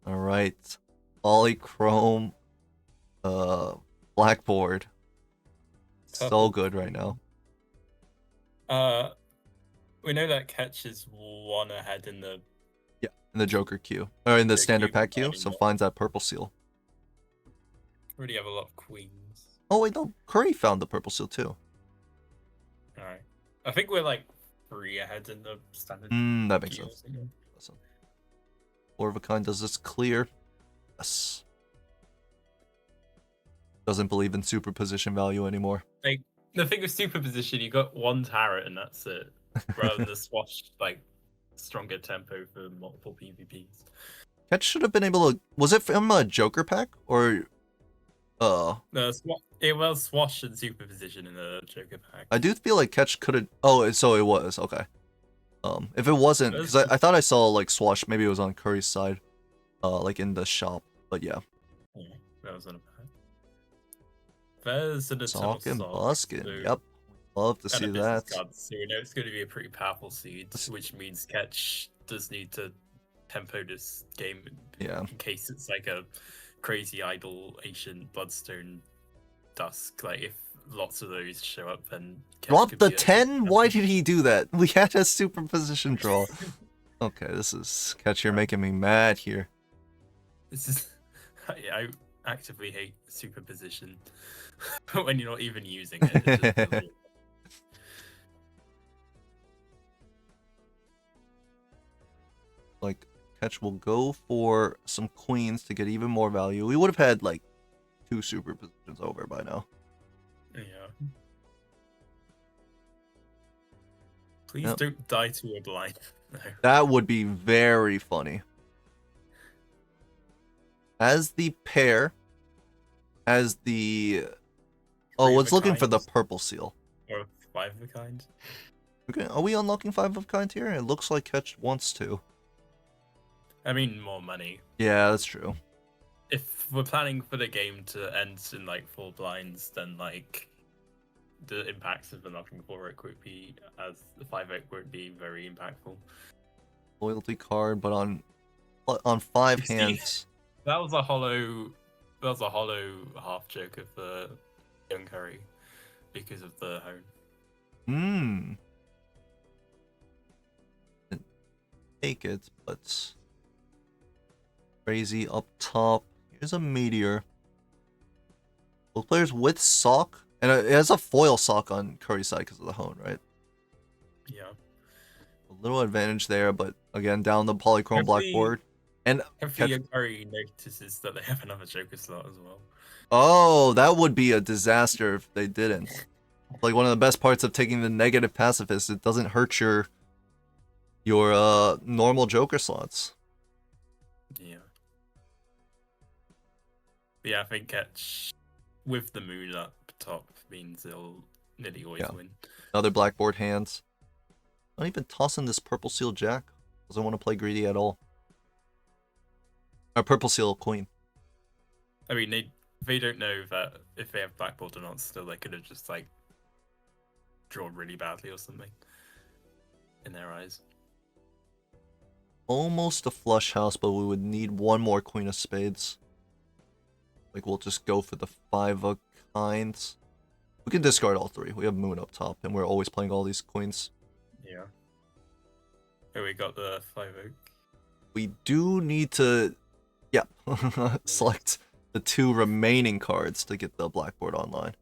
Alright. Polychrome blackboard. So good right now. We know that Ketch is 1 ahead in the... Yeah, in the Joker queue. Or in the standard pack queue, so finds that purple seal. Already have a lot of queens. Oh wait, no. Curry found the purple seal too. Alright. I think we're like 3 ahead in the standard that makes queue, sense. yeah. Awesome. 4 of a kind, does this clear? Yes. Doesn't believe in superposition value anymore. Like, the thing with superposition, you got 1 turret and that's it. Rather than swash, like, stronger tempo for multiple PvPs. Ketch should have been able to... Was it from a Joker pack? Or... No, it was swash and superposition in the Joker pack. I do feel like Ketch could have... Oh, so it was. Okay. If it wasn't... Because I thought I saw, like, swash. Maybe it was on Curry's side. Like, in the shop. But yeah. Yeah, that was on a pack. There's an Sock and Eternal Buskin. so... Yep. Love to and see a business that. card, so we know it's going to be a pretty powerful seed, which means Ketch does need to tempo this game in case it's like a crazy idle ancient bloodstone dusk. Like if lots of those show up, then Ketch Drop could the be a- 10? Why did he do that? We had a superposition draw. Okay, this is... Ketch, you're making me mad here. This is... I actively hate superposition when you're not even using it. It's just really... Like, Ketch will go for some queens to get even more value. We would have had, like, 2 superpositions over by now. Yeah. Please don't die to a blind. No. That would be very funny. As the pair, as the... Oh, it's looking for the purple seal. Or 5 of a kind. Okay, are we unlocking 5 of kind here? It looks like Ketch wants to. I mean, more money. Yeah, that's true. If we're planning for the game to end in like 4 blinds, then like the impacts of unlocking 4-8 would be, as the 5-8 won't be very impactful. Loyalty card, but on 5 hands. That was a hollow half Joker for Young Curry because of the hone. Didn't take it, but crazy up top. Here's a meteor. Both players with sock, and it has a foil sock on Curry's side because of the hone, right? Yeah. A little advantage there, but again, down the polychrome blackboard. And Hopefully, Curry notices that they have another Joker slot as well. oh, that would be a disaster if they didn't. Like one of the best parts of taking the negative pacifist, it doesn't hurt your normal Joker slots. Yeah. But yeah, I think Ketch with the moon up top means they'll nearly always win. Another blackboard hands. Not even tossing this purple seal jack. Doesn't want to play greedy at all. Or purple seal queen. I mean, they don't know that if they have blackboard or not. Still, they could have just like drawn really badly or something in their eyes. Almost a flush house, but we would need one more queen of spades. Like we'll just go for the 5 of kinds. We can discard all 3. We have moon up top, and we're always playing all these queens. Yeah. Oh, we got the 5 oak. We do need to, select the 2 remaining cards to get the blackboard online.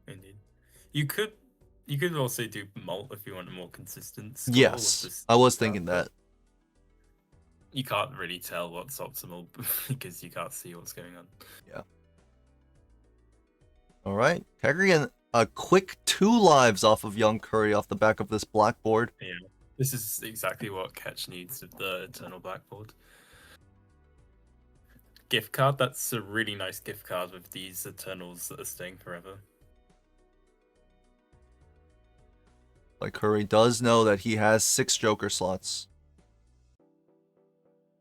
Indeed. You could also do malt if you want a more consistent score. Yes, I was thinking that. You can't really tell what's optimal because you can't see what's going on. Yeah. All right, kechrigen, a quick 2 lives off of young Curry off the back of this blackboard. Yeah, this is exactly what Ketch needs with the Eternal Blackboard. Gift card, that's a really nice gift card with these Eternals that are staying forever. Like Curry does know that he has 6 Joker slots.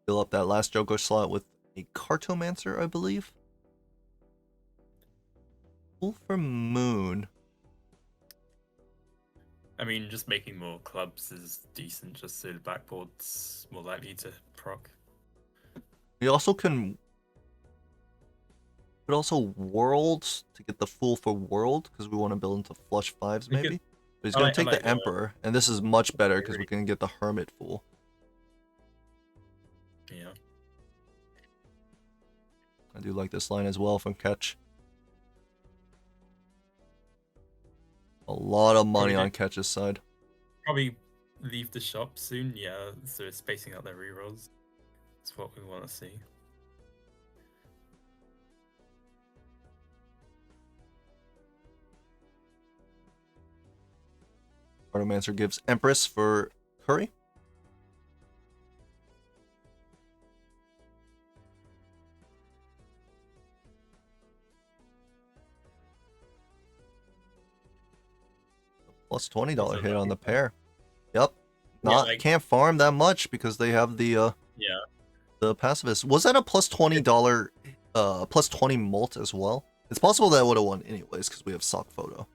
Fill up that last Joker slot with a Cartomancer, I believe. Pull for Moon. I mean, just making more clubs is decent, just so the blackboard's more likely to proc. We also could also World to get the Fool for World, because we want to build into flush 5s maybe. But he's going to take the Emperor, and this is much better because we can get the Hermit Fool. Yeah. I do like this line as well from Ketch. A lot of money on Ketch's side. Probably leave the shop soon, yeah, so it's spacing out their rerolls. That's what we want to see. Cartomancer gives Empress for Curry. Plus $20 hit on the pair. Yep. Can't farm that much because they have the the pacifist. Was that a plus $20 plus 20 mult as well? It's possible that I would have won anyways because we have sock photo.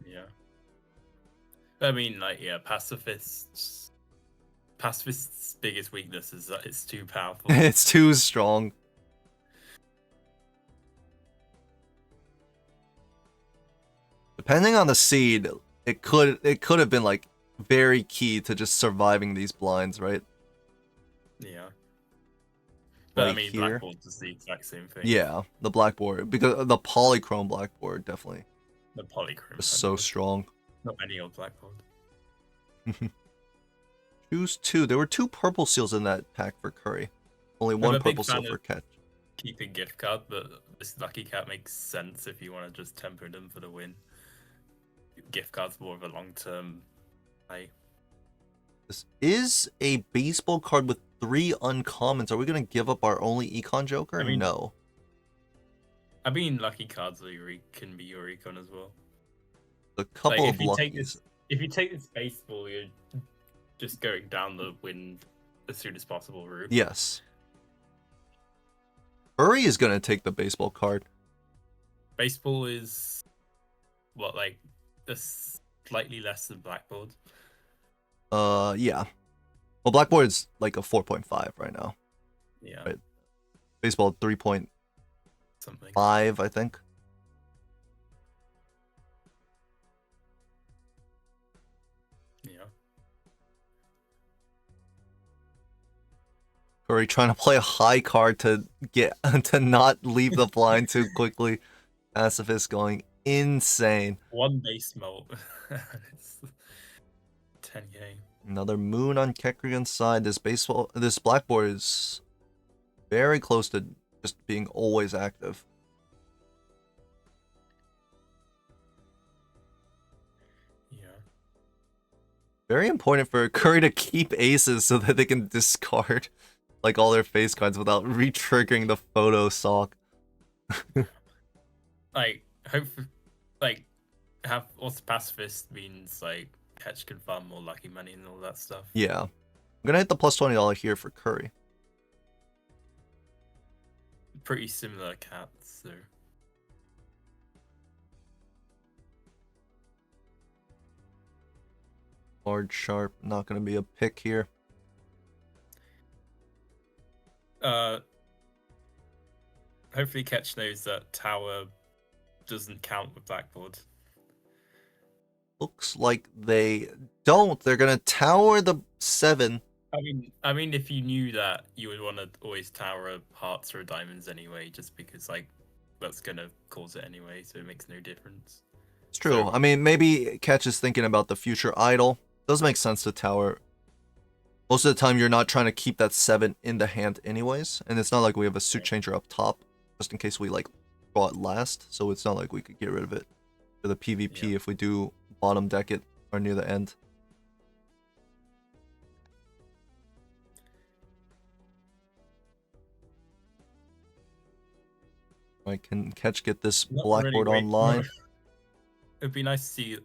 Yeah. I mean, like, yeah, pacifist's biggest weakness is that it's too powerful. It's too strong. Depending on the seed, it could have been like very key to just surviving these blinds, right? Yeah. But Like I mean, here. blackboard does the exact same thing. Yeah, the blackboard, because the polychrome blackboard definitely The polychrome is so strong. Not any old blackboard. Choose 2. There were 2 purple seals in that pack for Curry. Only I'm 1 a big purple seal fan for of Ketch. Keeping gift card, but this lucky cat makes sense if you want to just temper them for the win. Gift card's more of a long-term play. This is a baseball card with 3 uncommons. Are we going to give up our only econ joker? I mean- No. I mean, lucky cards can be your econ as well. A couple Like, of luckies. if you take this baseball, you're just going down the win as soon as possible route. Yes. Curry is going to take the baseball card. Baseball is what, like slightly less than blackboard. Yeah. Well, blackboard's like a 4.5 right now. Yeah, Right. Baseball 3.5, something. I think. Yeah. Curry trying to play a high card to get to not leave the blind too quickly. Pacifist going insane. One base melt. It's 10k. Another moon on Kechrigen's side. This blackboard is very close to just being always active. Yeah. Very important for Curry to keep aces so that they can discard like all their face cards without re-triggering the photo sock. Like, hopefully, like, have also pacifist means like Ketch can farm more lucky money and all that stuff. Yeah. I'm gonna hit the plus $20 here for Curry. Pretty similar cats, so. Hard sharp, not gonna be a pick here. Hopefully Ketch knows that tower doesn't count with blackboard. Looks like they don't. They're gonna tower the 7. I mean, if you knew that, you would want to always tower hearts or diamonds anyway, just because like that's gonna cause it anyway, so it makes no difference. It's true. So- I mean, maybe Ketch is thinking about the future idol. Does make sense to tower. Most of the time, you're not trying to keep that 7 in the hand anyways, and it's not like we have a suit changer up top, just in case we like draw it last. So it's not like we could get rid of it for the PvP if we do bottom deck it or near the end. Right, can Ketch get this Not blackboard really online? It'd be nice to see.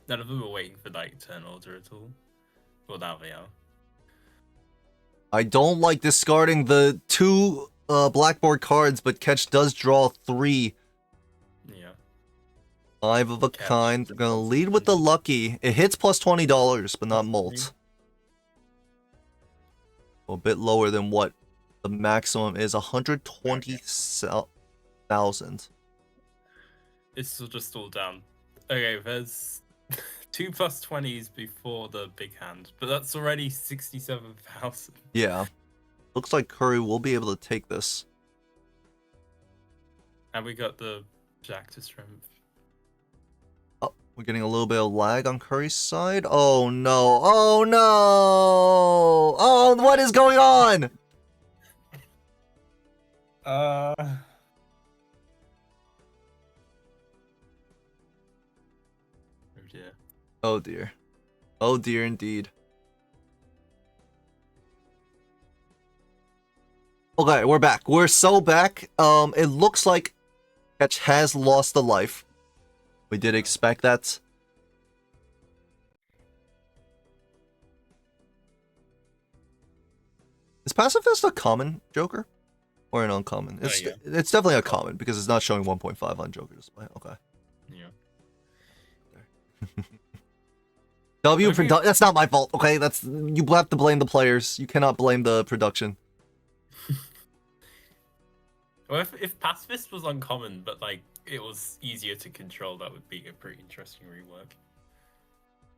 None of them are waiting for like turn order at all. Well, now they are. I don't like discarding the 2 blackboard cards, but Ketch does draw 3. Yeah. 5 of a Ketch kind. the We're gonna plus lead with the 20. lucky. It hits plus $20, but not Plus molt. A bit lower than what the maximum is. 120,000. It's just all down. Okay, there's 2 plus 20s before the big hand, but that's already 67,000. Yeah. Looks like Curry will be able to take this. And we got the Jack to strength. Oh, we're getting a little bit of lag on Curry's side. Oh no. Oh no. Oh, what is going on? Oh dear. Oh dear. Oh dear indeed. Okay, we're back. We're so back. It looks like Ketch has lost a life. We did expect that. Is Pacifist a common Joker? Or an uncommon? It's yeah. it's definitely a common because it's not showing 1.5 on Joker display. Okay. Yeah. W Okay. that's not my fault, okay? That's you have to blame the players. You cannot blame the production. Well, if pacifist was uncommon, but like it was easier to control, that would be a pretty interesting rework.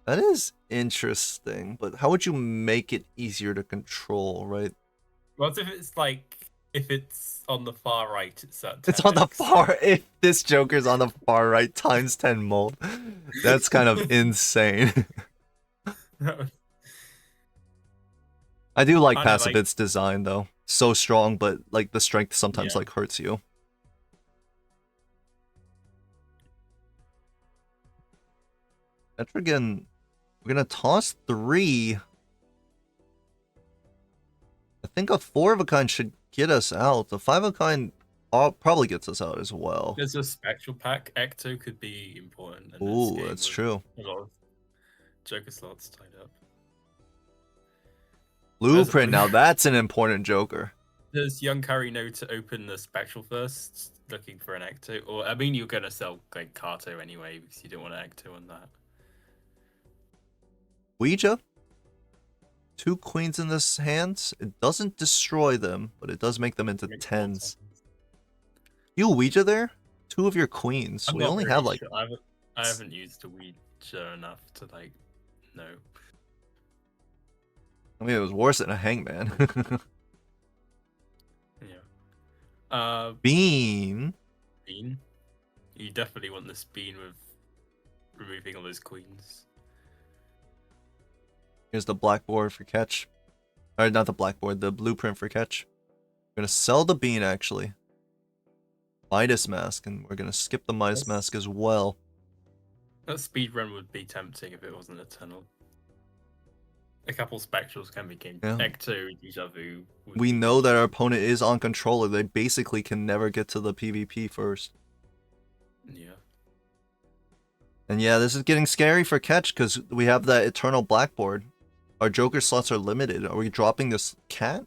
That is interesting, but how would you make it easier to control, right? What if it's like if it's on the far right, it's at 10x? It's on the far if this Joker's on the far right times 10 mold. That's kind of insane. I do like I know, like- Pacifist's design though. So strong, but like the strength sometimes Yeah. like hurts you. Kechrigen, we're gonna toss 3. I think a 4 of a kind should get us out. The 5 of a kind probably gets us out as well. There's a spectral pack. Ecto could be important. in this Ooh, game that's with true. A lot of Joker slots tied up. Blueprint, blue- now that's an important Joker. Does young Curry know to open the spectral first, looking for an Ecto? Or I mean, you're gonna sell like Kato anyway because you don't want an Ecto on that. Ouija? 2 queens in this hand. It doesn't destroy them, but it does make them into Makes more 10s. sense. You Ouija there? 2 of your queens. I'm We not only really have like... sure. I haven't used a Ouija enough to like know. I mean, it was worse than a hangman. Yeah. Bean. Bean. You definitely want this bean with removing all those queens. Here's the blackboard for catch. Or not the blackboard, the blueprint for catch. We're gonna sell the bean actually. Midas mask, and we're gonna skip the Midas mask as well. A speed run would be tempting if it wasn't a tunnel. A couple spectrals can be game. Yeah. Ecto, Deja Vu. We know that our opponent is on controller. They basically can never get to the PvP first. Yeah. And yeah, this is getting scary for catch because we have that eternal blackboard. Our Joker slots are limited. Are we dropping this cat?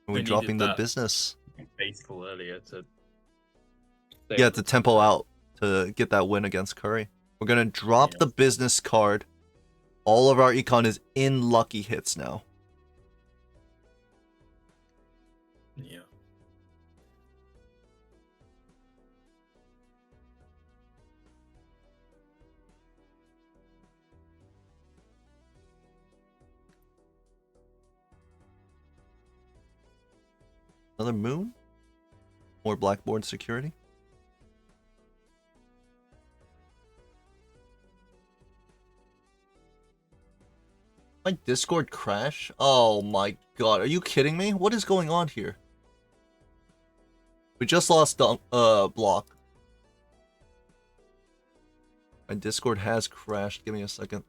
Are we We dropping needed the that. business? Baseball earlier to. Yeah, to tempo out to get that win against Curry. We're gonna drop the business card. All of our econ is in lucky hits now. Yeah. Another moon? More blackboard security? My Discord crash? Oh my god, are you kidding me? What is going on here? We just lost block. My Discord has crashed. Give me a second.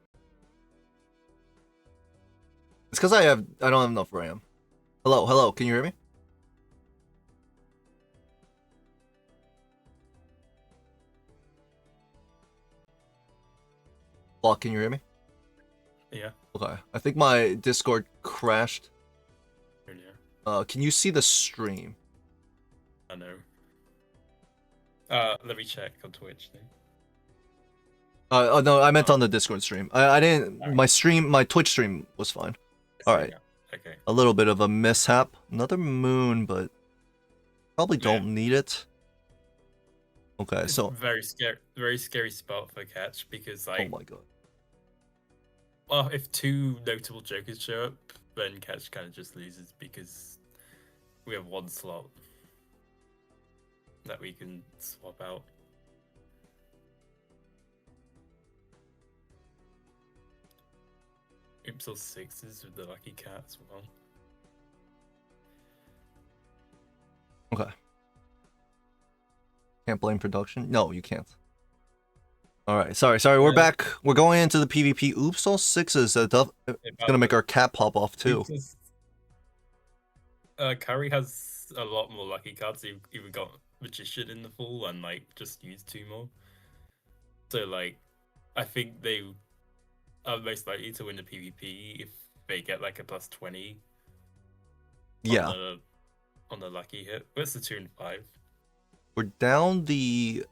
It's because I don't have enough RAM. Hello, can you hear me? Block, can you hear me? Yeah. Okay, I think my Discord crashed. Earlier. Can you see the stream? I know. Let me check on Twitch then. Oh no, I meant on the Discord stream. I didn't. Alright. My Twitch stream was fine. All right. Okay. A little bit of a mishap. Another moon, but probably don't need it. Okay, It's so very scary spot for catch because oh like, my god. well, if two notable jokers show up, then catch kind of just loses because we have one slot that we can swap out. Ipsos sixes with the lucky cat as well. Okay. Can't blame production. No, you can't. All right, sorry. We're back. We're going into the PvP. Oops, all sixes. It's gonna make our cat pop off too. Curry has a lot more lucky cards. He even got Magician in the full and like just used 2 more. So like, I think they are most likely to win the PvP if they get like a +20. Yeah. On the lucky hit. Where's the 2 and 5? We're down the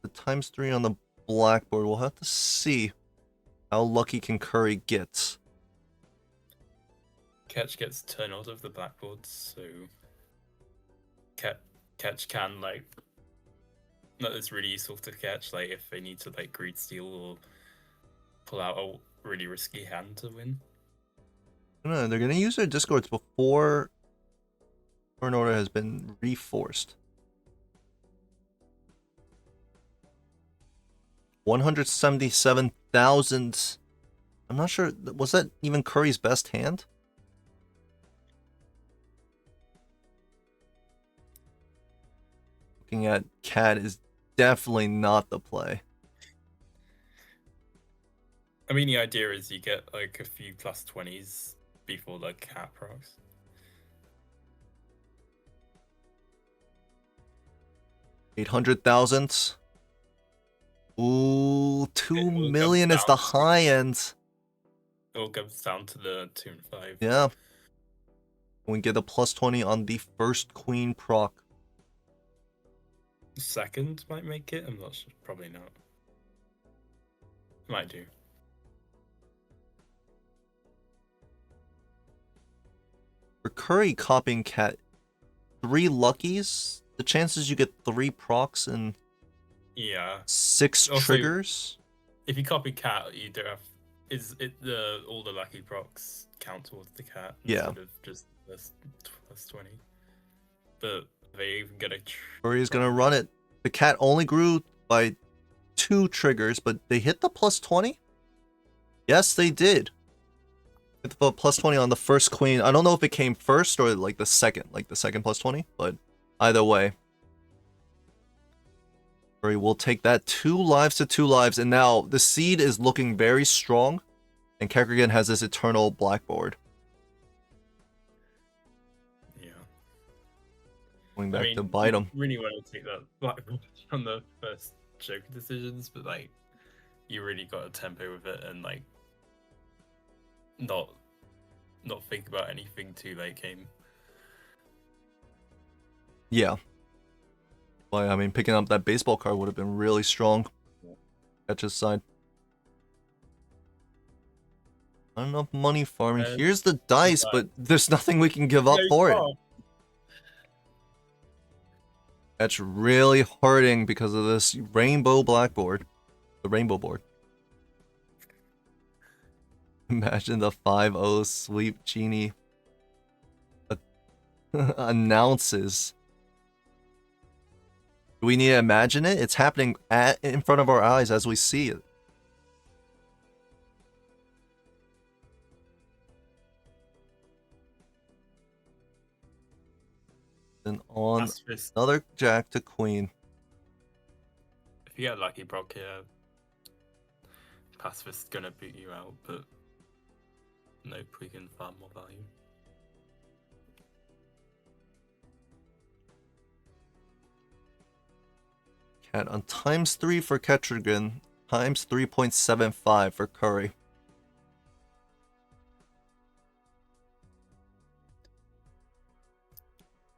×3 on the blackboard. We'll have to see how lucky can Curry get. Catch gets turned out of the blackboard, so catch can like that is really useful to catch, like if they need to like greed steal or pull out a really risky hand to win. No, they're gonna use their discords before turn order has been reforced. 177,000. I'm not sure. Was that even Curry's best hand? Looking at Cat is definitely not the play. I mean, the idea is you get like a few +20s before the cat procs. $800,000. Ooh, 2 million is the high end. It all comes down to the 2 and 5. Yeah. We get a +20 on the first queen proc. Second might make it. I'm not sure. Probably not. Might do. For Curry copying Cat, 3 luckies. The chances you get 3 procs and Yeah. 6 Also, triggers. If you copy cat, you don't have. Is it all the lucky procs count towards the cat Yeah. instead of just +20? But they even get a. Curry's gonna run it. The Cat only grew by 2 triggers, but they hit the +20? Yes, they did. With the plus 20 on the first queen. I don't know if it came first or like the second plus 20, but either way. Curry will take that 2 lives to 2 lives, and now the seed is looking very strong, and kechrigen has this eternal blackboard. Yeah. Going back to bite him. Really want to take that blackboard from the first Joker decisions, but like, you really got to tempo with it and like, not think about anything too late game. Yeah. Well, I mean, picking up that baseball card would have been really strong. Ketch's side. Not enough money farming. Here's the dice, but there's nothing we can give up for it. Ketch really hurting because of this rainbow blackboard. The rainbow board. Imagine the 5-0 sweep genie announces. Do we need to imagine it? It's happening in front of our eyes as we see it. And on another jack to queen. If you get lucky, Brock, yeah, pacifist's gonna boot you out, but nope, we can farm more value. Cat on ×3 for kechrigen, ×3.75 for Curry.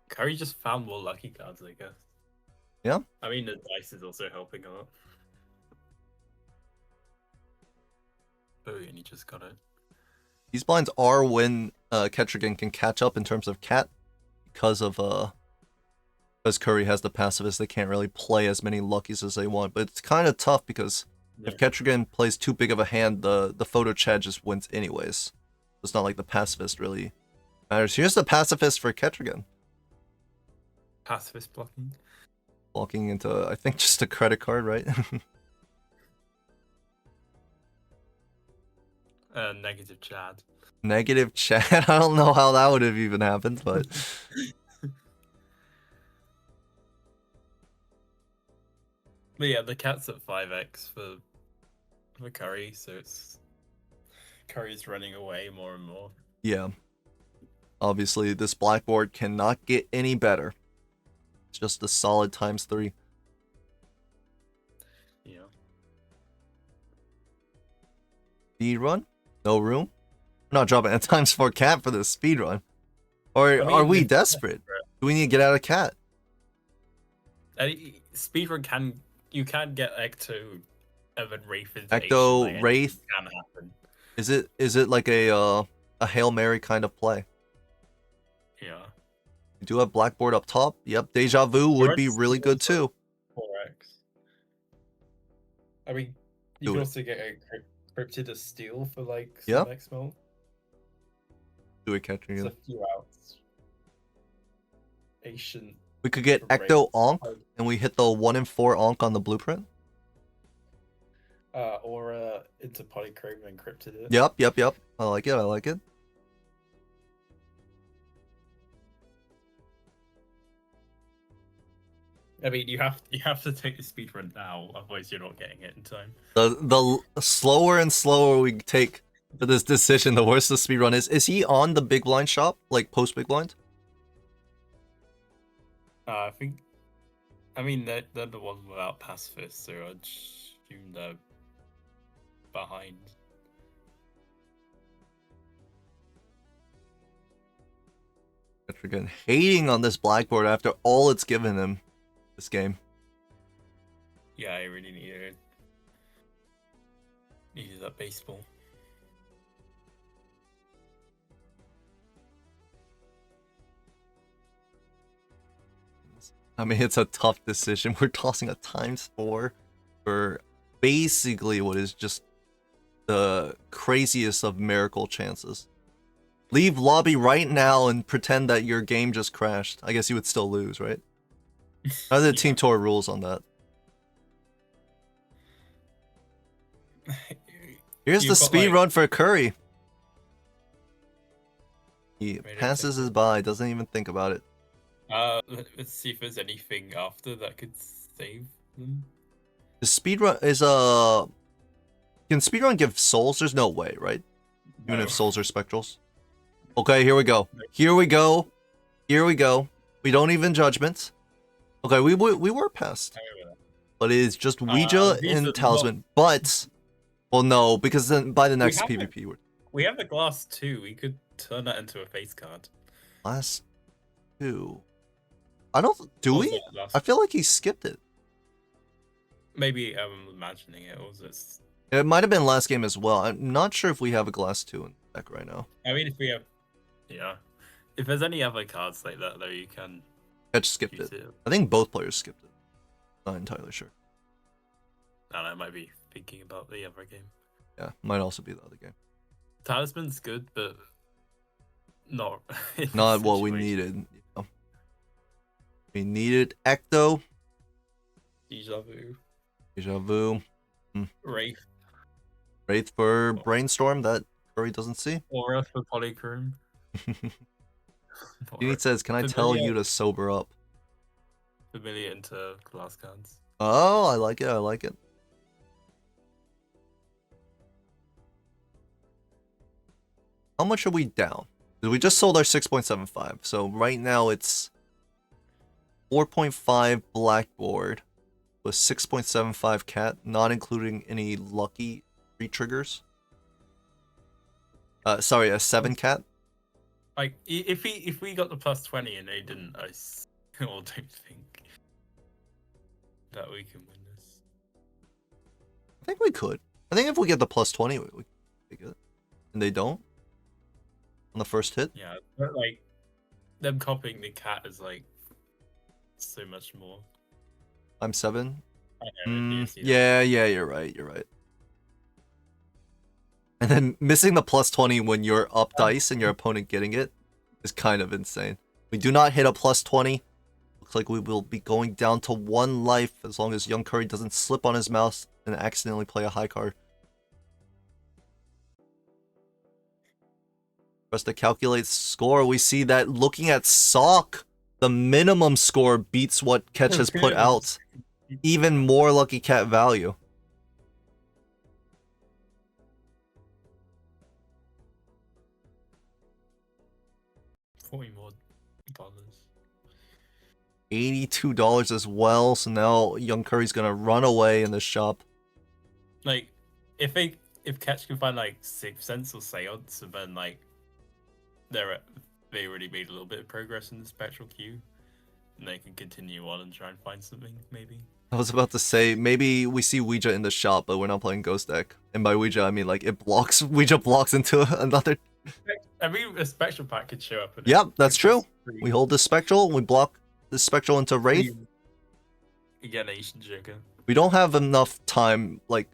Curry just found more lucky cards, I guess. Yeah. I mean, the dice is also helping a lot. Oh, and he just got it. These blinds are when kechrigen can catch up in terms of cat because Curry has the pacifist. They can't really play as many luckies as they want, but it's kind of tough because if kechrigen plays too big of a hand, the photo chat just wins anyways. It's not like the pacifist really matters. Here's the pacifist for kechrigen. Pacifist blocking. Blocking into, I think, just a credit card, right? Negative Chad. Negative Chad? I don't know how that would have even happened, but... But yeah, the cat's at 5x for Curry, so it's... Curry's running away more and more. Yeah. Obviously, this blackboard cannot get any better. It's just a solid ×3. Yeah. Speed run? No room? We're not dropping a ×4 cat for this speed run. Or I mean, are we desperate? Do we need to get out of cat? Speedrun you can get Ecto and then Wraith into Ecto, like, Wraith. Can happen. Is it like a Hail Mary kind of play? Yeah. You do have blackboard up top. Yep, Deja Vu would be really good too. 4x. I mean, you can also get a Cryptid of Steel for like some X-Mol. Do it, catching It's you. a few outs. Asian. We could get Ecto Onk, and we hit the 1 in 4 Onk on the blueprint. Or into Polychrome and Cryptid it. Yep. I like it. I mean, you have to take the speedrun now, otherwise you're not getting it in time. The slower and slower we take for this decision, the worse the speedrun is. Is he on the big blind shop, like post big blind? I mean they're the ones without pacifists, so I'd assume they're behind. Again, hating on this blackboard after all it's given him this game. Yeah, I really needed that baseball. I mean, it's a tough decision. We're tossing a ×4 for basically what is just the craziest of miracle chances. Leave lobby right now and pretend that your game just crashed. I guess you would still lose, right? How are the Team Tour rules on that? Here's the speed run for Curry. He Right, passes his exactly. by, doesn't even think about it. Let's see if there's anything after that could save them. The speedrun is Can speedrun give souls? There's no way, right? Even if souls are spectrals. Okay, here we go. Here we go. Here we go. We don't even judgment. Okay, we were past. But it is just Ouija these are and Talisman. But well no, because then by the next have it. PvP We have the glass too. We could turn that into a face card. last two. I don't do Or was we? that last- I feel like he skipped it. Maybe I'm imagining it, or was it? It might have been last game as well. I'm not sure if we have a glass 2 in deck right now. I mean, if we have, yeah, if there's any other cards like that, though, you can Ketch skipped use it. it. I think both players skipped it. Not entirely sure. I don't know, I might be thinking about the other game. Yeah, might also be the other game. Talisman's good, but not in Not this what we situation. needed. You know. We needed Ecto, Deja vu, Deja Vu, Wraith, Wraith for Brainstorm that Curry doesn't see. Aura for Polychrome. Genie says, "Can I tell you to sober up?" Familiar into glass cards. Oh, I like it. I like it. How much are we down? We just sold our 6.75, so right now it's 4.5 Blackboard with 6.75 Cat, not including any lucky re-triggers. Sorry, a 7 Cat. Like, if we got the +20 and they didn't, I still don't think that we can win this. I think we could. I think if we get the +20, we could get it. And they don't? On the first hit? Yeah, but like, them copying the cat is like so much more. I'm 7. I know, DSC, Yeah, you're right. You're right. And then missing the +20 when you're up dice and your opponent getting it is kind of insane. We do not hit a +20. Looks like we will be going down to 1 life as long as Young Curry doesn't slip on his mouse and accidentally play a high card. For us to calculate score, we see that looking at Sock, the minimum score beats what Ketch has put out. Even more Lucky Cat value. $40 more. $82 as well, so now Young Curry's gonna run away in the shop. Like, if Catch can find like 6 cents or seance, and then like they already made a little bit of progress in the spectral queue, and they can continue on and try and find something maybe. I was about to say, maybe we see Ouija in the shop, but we're not playing Ghost Deck. And by Ouija, I mean like it blocks, Ouija blocks into another. I mean, a spectral pack could show up. Yep, that's true. We hold the Spectral, we block the Spectral into Wraith. You get an Asian Joker. We don't have enough time, like,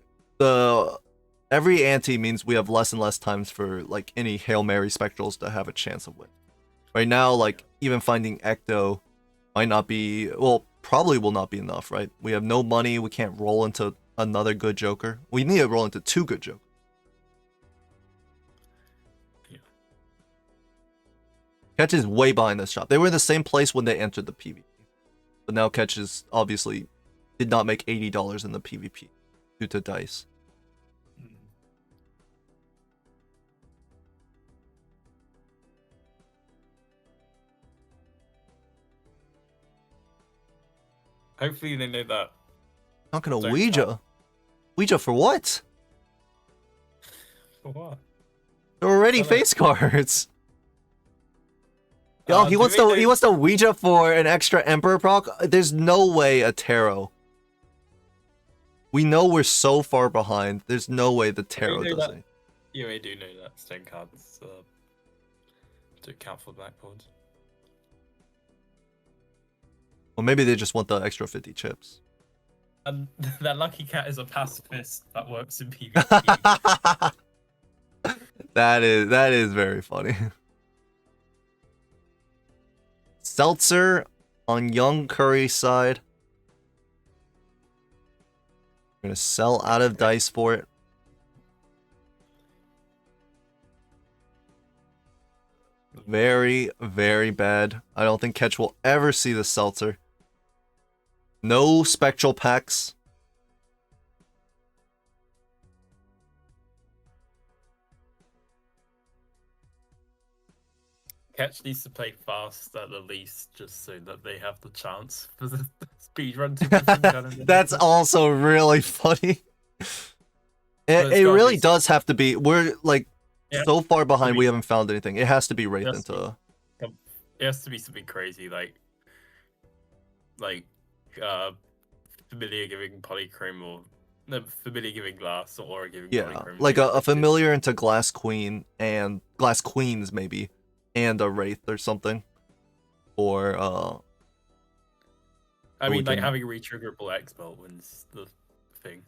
every ante means we have less and less times for, like, any Hail Mary Spectrals to have a chance of win. Right now, like, even finding Ecto might not be, well, probably will not be enough, right? We have no money, we can't roll into another good Joker. We need to roll into 2 good Jokers. Ketch is way behind this shop. They were in the same place when they entered the PvP. But now Ketch is obviously did not make $80 in the PvP due to dice. Hopefully they know that. Not gonna Don't Ouija. tell. Ouija for what? For what? They're already Tell them. face cards. Yo, he do wants they to know- he wants to Ouija for an extra Emperor proc. There's no way a tarot. We know we're so far behind. There's no way the tarot know does that. it. Yeah, I do know that stone cards to account for blackboards. Or maybe they just want the extra 50 chips. And that Lucky Cat is a pacifist that works in PvP. that is very funny. Seltzer on Young Curry's side. We're gonna sell out of dice for it. Very, very bad. I don't think Ketch will ever see the Seltzer. No spectral packs. Ketch needs to play fast at the least, just so that they have the chance for the speed run to give them kind of That's also really funny. it's It gotta really be- does have to be. We're like Yeah. so far behind, be- we haven't found anything. It has to be Wraith Yes. into. It has to be something crazy, like familiar giving polychrome or no, familiar giving glass or aura giving Yeah, polychrome. like a familiar into Glass Queen and Glass Queens maybe, and a Wraith or something. Or I we mean, like can- having a retriggerable expel wins the thing.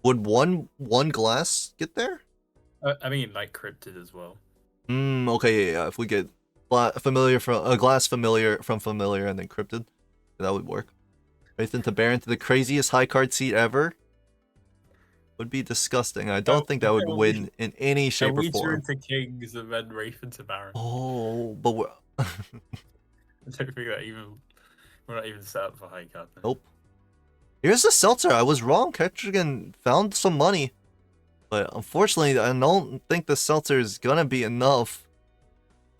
would one glass get there? I mean, like cryptid as well. Okay, yeah. If we get familiar from a glass familiar from familiar and then cryptid, that would work. Wraith into Baron to the craziest high card seat ever. Would be disgusting. I don't think that would win in any shape or Reacher form. into Kings and then Wraith into Baron. Oh, but we're I don't think we're not even set up for high card. nope. Here's the Seltzer. I was wrong. Kechrigen found some money. But unfortunately, I don't think the Seltzer is gonna be enough.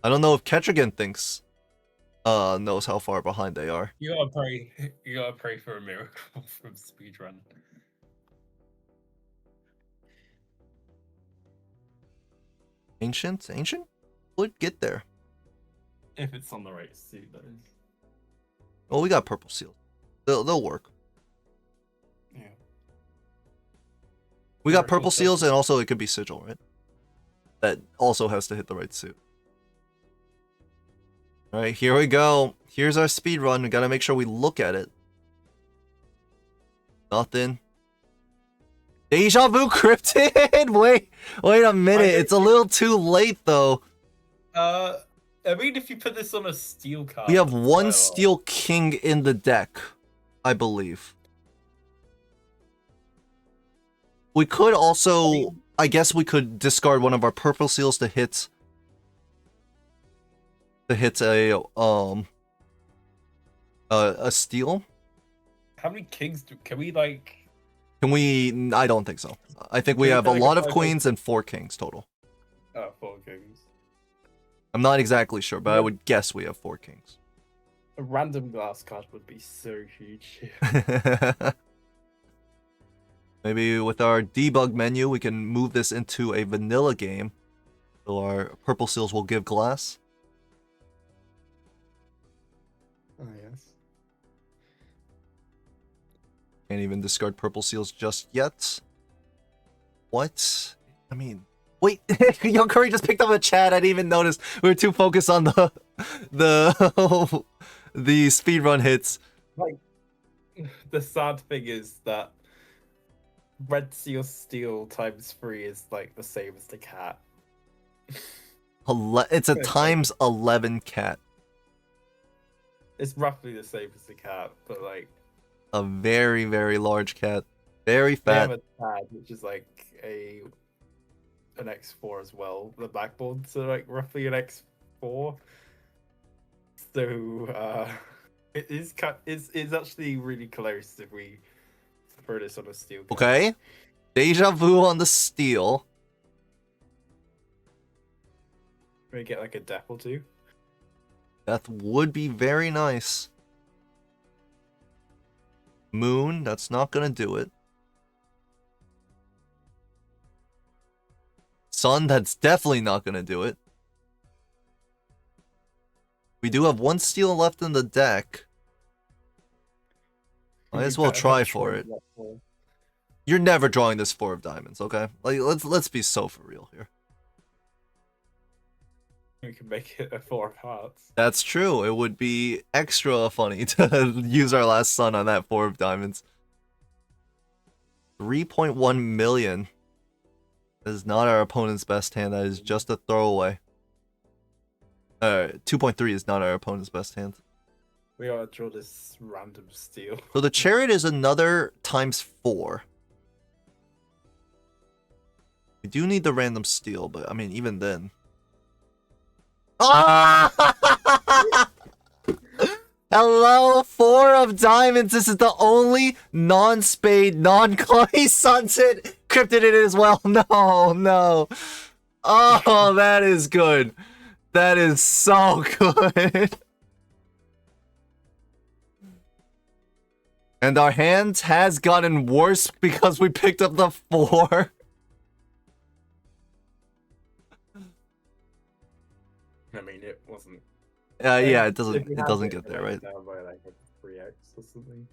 I don't know if Kechrigen thinks knows how far behind they are. You gotta pray for a miracle from speedrun. Ancient would get there. If it's on the right suit, that is. Well, we got purple seal. They'll work. Yeah. We got Purple purple seals, and also it could be sigil, right? That also has to hit the right suit. All right, here we go. Here's our speed run. We gotta make sure we look at it. Nothing. Deja vu cryptid. Wait a minute. It's a little too late though. I mean, if you put this on a steel card, We have as one well. steel king in the deck, I believe. We could also, I guess we could discard one of our purple seals to hit a steal. How many kings can we like? Can we? I don't think so. I think we Can we have a play like a lot of 5-8? queens and 4 kings total. 4 kings. I'm not exactly sure, but I would guess we have 4 kings. A random glass card would be so huge. Maybe with our debug menu, we can move this into a vanilla game. So our purple seals will give glass. Oh yes. Can't even discard purple seals just yet. What? I mean, wait. Young Curry just picked up a chat. I didn't even notice. We were too focused on the speedrun hits. Like, the sad thing is that red seal steel ×3 is like the same as the cat. It's a times 11 cat. It's roughly the same as the cat, but like A very, very large cat. Very they have fat. a tag which is like an X4 as well. The backboard, so like roughly an X4. So it is it's actually really close if we throw this on a steel card. Okay. Deja vu on the steel. We get like a death or two. That would be very nice. Moon, that's not gonna do it. Sun, that's definitely not gonna do it. We do have 1 steel left in the deck. Might as well try for it. You're never drawing this 4 of diamonds, okay? Like let's be so for real here. We can make it a 4 of hearts. That's true. It would be extra funny to use our last sun on that 4 of diamonds. 3.1 million. That is not our opponent's best hand. That is just a throwaway. 2.3 is not our opponent's best hand. We gotta draw this random steel. So the chariot is another ×4. We do need the random steal, but I mean, even then. Ah! Hello, 4 of diamonds. This is the only non-spade, non-clay sunset cryptid it as well. No, no. Oh, that is good. That is so good. And our hand has gotten worse because we picked up the 4. I mean, it wasn't. Yeah, If we it had doesn't it, get it there, went right? Down by like a 3x or something.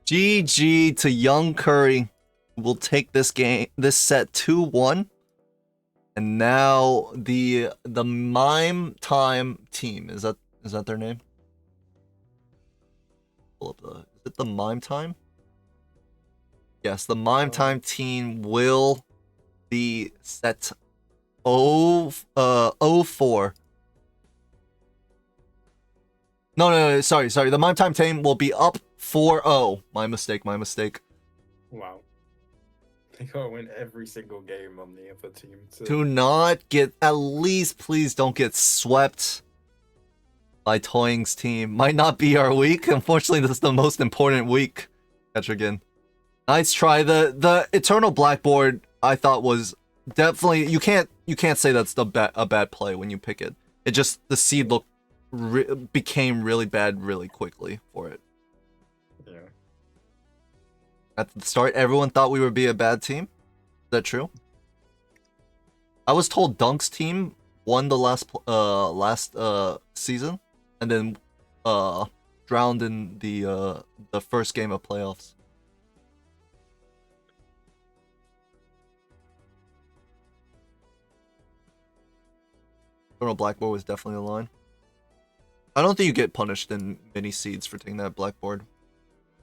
GG to Young Curry. We'll take this set 2-1. And now the Mime Time team. Is that their name? Pull up is it the Mime Time? Yes, the Mime Time team will be set 0-4. No, sorry. The Mime Time team will be up 4-0. My mistake. Wow. They gotta win every single game on the other team. Do not get, at least please don't get swept by Toying's team. Might not be our week. Unfortunately, this is the most important week. Kechrigen. Nice try. The Eternal Blackboard I thought was definitely, you can't say that's a bad play when you pick it. It just, the seed became really bad really quickly for it. Yeah. At the start, everyone thought we would be a bad team. Is that true? I was told Dunk's team won the last season, and then drowned in the first game of playoffs. Eternal Blackboard was definitely a line. I don't think you get punished in mini seeds for taking that Blackboard.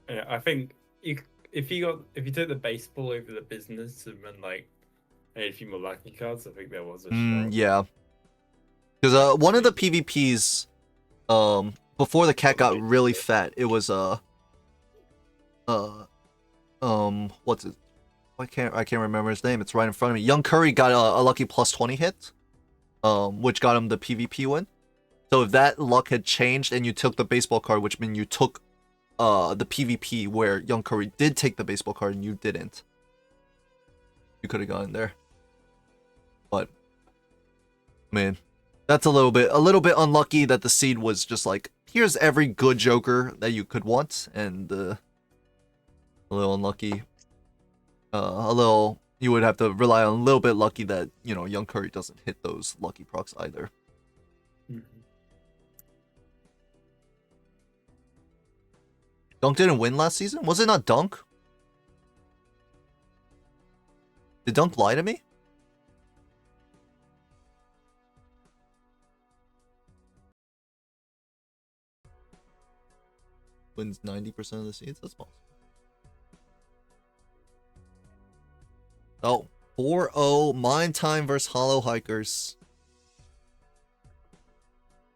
Yeah, I think if you took the baseball over the business and then like made a few more lucky cards, I think there was a shot. Yeah. Because one of the PvPs, before the cat got really fat, it was what's it? I can't remember his name. It's right in front of me. Young Curry got a lucky +20 hit, which got him the PvP win. So if that luck had changed and you took the baseball card, which means you took the PvP where Young Curry did take the baseball card and you didn't, you could have gotten there. But man, that's a little bit unlucky that the seed was just like, here's every good Joker that you could want, and a little unlucky. You would have to rely on a little bit lucky that, Young Curry doesn't hit those lucky procs either. Mhm. Dunk didn't win last season? Was it not Dunk? Did Dunk lie to me? Wins 90% of the seeds? That's possible. Oh, 4-0, Mime Time versus Hollow Hikers.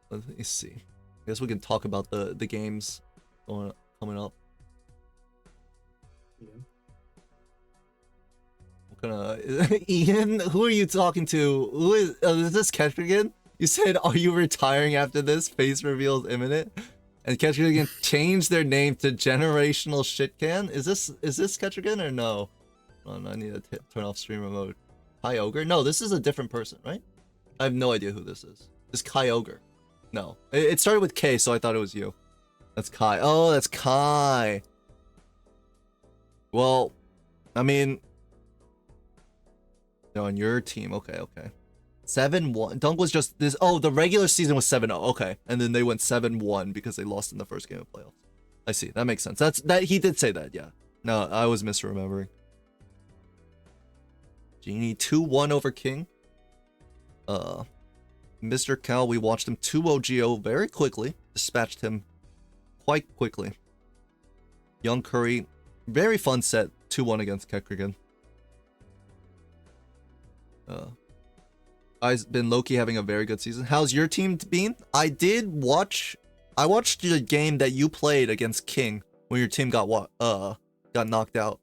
Let me see. I guess we can talk about the games coming up. Yeah. What kind of Ian? Who are you talking to? Who is this Kechrigen? You said, "Are you retiring after this? Face reveal is imminent." And Kechrigen changed their name to Generational Shitcan. Is this Kechrigen or no? Oh, no, I need to turn off streamer mode. Kai Ogre? No, this is a different person, right? I have no idea who this is. This Kai Ogre. No. It started with K, so I thought it was you. That's Kai. Oh, that's Kai. Well, I mean, they're on your team. Okay. 7-1. Dunk was just this. Oh, the regular season was 7-0. Okay. And then they went 7-1 because they lost in the first game of playoffs. I see. That makes sense. That he did say that, yeah. No, I was misremembering. Genie 2-1 over King. Mr. Cal, we watched him 2-0 GO very quickly. Dispatched him quite quickly. Young Curry, very fun set. 2-1 against Kechrigen. I've been low-key having a very good season. How's your team been? I watched the game that you played against King when your team got knocked out.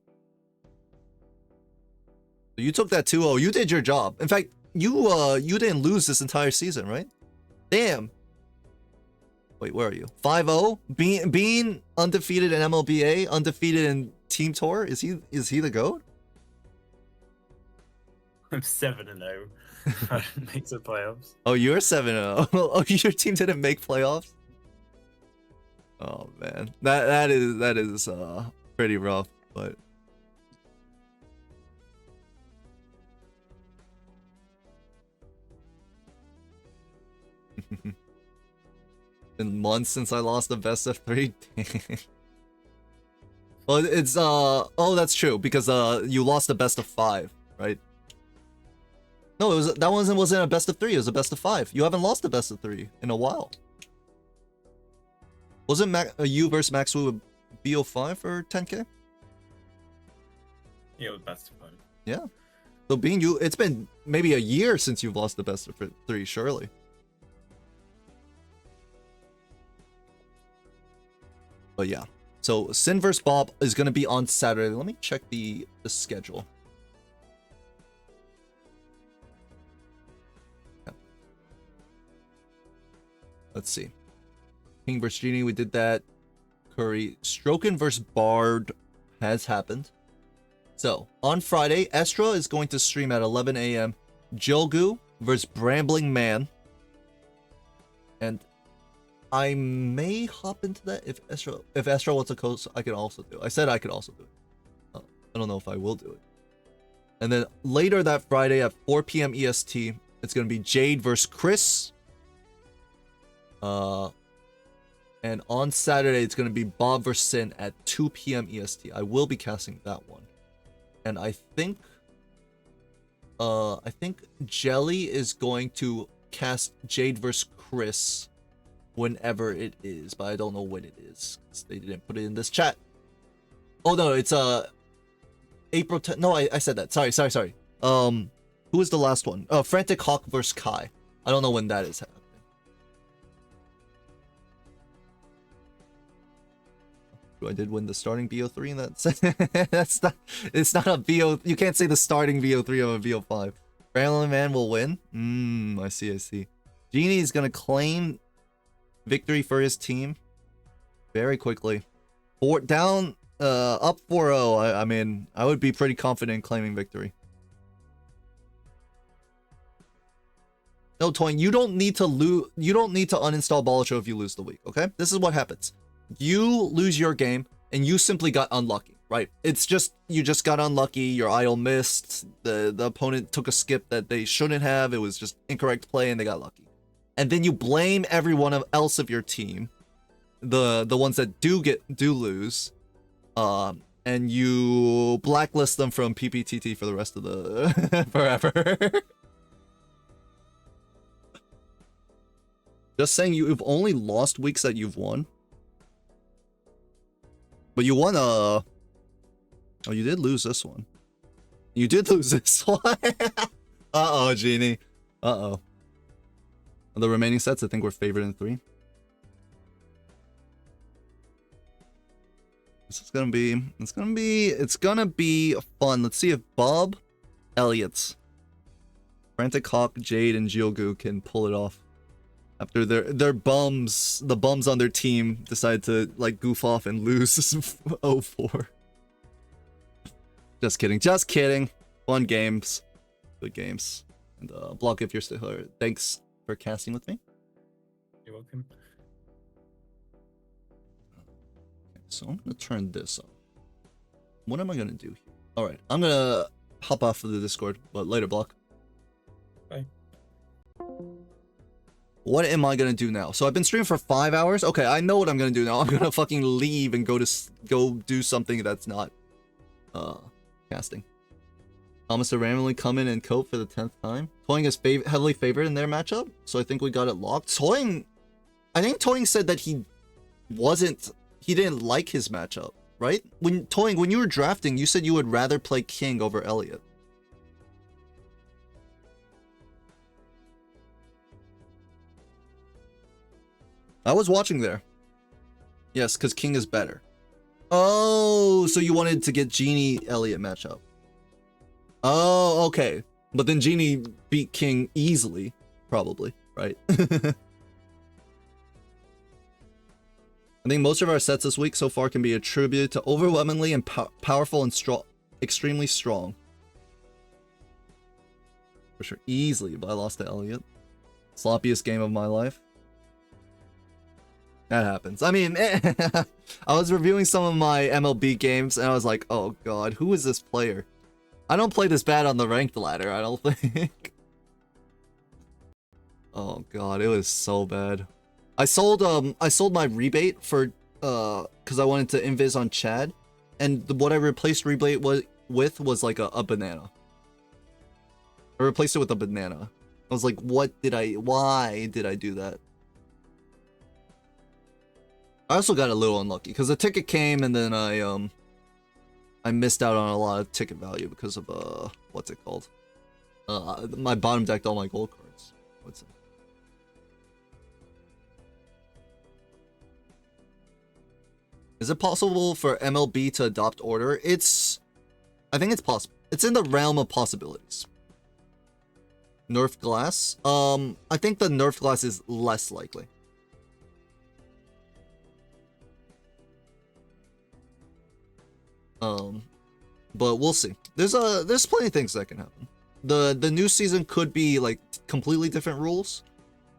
You took that 2-0. You did your job. In fact, you didn't lose this entire season, right? Damn. Wait, where are you? 5-0? Being undefeated in MLBA, undefeated in Team Tour? Is he the GOAT? I'm 7-0. Makes the playoffs. Oh, you're 7-0. Oh, your team didn't make playoffs? Oh man. That is pretty rough, but been months since I lost the best of 3. Well, it's oh, that's true because you lost the best of 5, right? No, that wasn't a best of 3. It was a best of 5. You haven't lost the best of 3 in a while. Wasn't you versus Max Wu a BO5 for 10K? Yeah, it was best of 5. Yeah. So being you, it's been maybe a year since you've lost the best of 3, surely. But yeah. So Sin vs Bob is gonna be on Saturday. Let me check the schedule. Yeah. Let's see. King vs Genie, we did that. Curry. Stroken vs Bard has happened. So on Friday, Estra is going to stream at 11 a.m. Jilgu vs Brambling Man. And I may hop into that if Estra wants to coast. I can also do it. I said I could also do it. I don't know if I will do it. And then later that Friday at 4 p.m. EST, it's gonna be Jade versus Chris. And on Saturday it's gonna be Bob versus Sin at 2 p.m. EST. I will be casting that one. And I think Jelly is going to cast Jade versus Chris whenever it is, but I don't know when it is because they didn't put it in this chat. Oh no, it's April 10th. No, I said that. Sorry. Who is the last one? Frantic Hawk versus Kai. I don't know when that is happening. I did win the starting BO3 in that. That's not. It's not a BO. You can't say the starting BO3 of a BO5. Brandon Man will win. I see. Genie is gonna claim victory for his team very quickly. Up 4-0. I mean, I would be pretty confident in claiming victory. No, Toyn, you don't need to lose. You don't need to uninstall Balatro if you lose the week. Okay, this is what happens. You lose your game and you simply got unlucky, right? It's just you just got unlucky. Your idol missed. The opponent took a skip that they shouldn't have. It was just incorrect play and they got lucky. And then you blame everyone else of your team, the ones that do lose, and you blacklist them from PPTT for the rest of the forever. Just saying, you've only lost weeks that you've won. But you won oh, you did lose this one. You did lose this one. Uh-oh, Genie. Uh-oh. The remaining sets, I think we're favored in 3. It's gonna be fun. Let's see if Bob, Elliot, Frantic Hawk, Jade, and Geogu can pull it off. After their bums, the bums on their team decide to like goof off and lose 0-4. Just kidding. Fun games. Good games. And Block if you're still here. Thanks for casting with me. You're welcome. Okay, so I'm gonna turn this on. What am I gonna do here? Alright, I'm gonna hop off of the Discord, but later, Block. Bye. What am I gonna do now? So I've been streaming for 5 hours. Okay, I know what I'm gonna do now. I'm gonna fucking leave and go do something that's not casting. Thomas to randomly come in and cope for the 10th time. Toying is heavily favored in their matchup, so I think we got it locked. Toying, I think Toying said that he didn't like his matchup, right? When you were drafting, you said you would rather play King over Elliot. I was watching there. Yes, because King is better. Oh, so you wanted to get Genie Elliot matchup. Oh, okay. But then Genie beat King easily, probably, right? I think most of our sets this week so far can be attributed to overwhelmingly and powerful and extremely strong. For sure, easily, but I lost to Elliot. Sloppiest game of my life. That happens. I mean, I was reviewing some of my MLB games and I was like, oh god, who is this player? I don't play this bad on the ranked ladder, I don't think. Oh god, it was so bad. I sold my rebate for because I wanted to invis on Chad, and what I replaced rebate with was like a banana. I replaced it with a banana. I was like, why did I do that? I also got a little unlucky because the ticket came and then I missed out on a lot of ticket value because of what's it called? My bottom decked all my gold cards. What's it? Is it possible for MLB to adopt order? I think it's possible. It's in the realm of possibilities. Nerf glass? I think the nerf glass is less likely. But we'll see. There's plenty of things that can happen. The new season could be like completely different rules.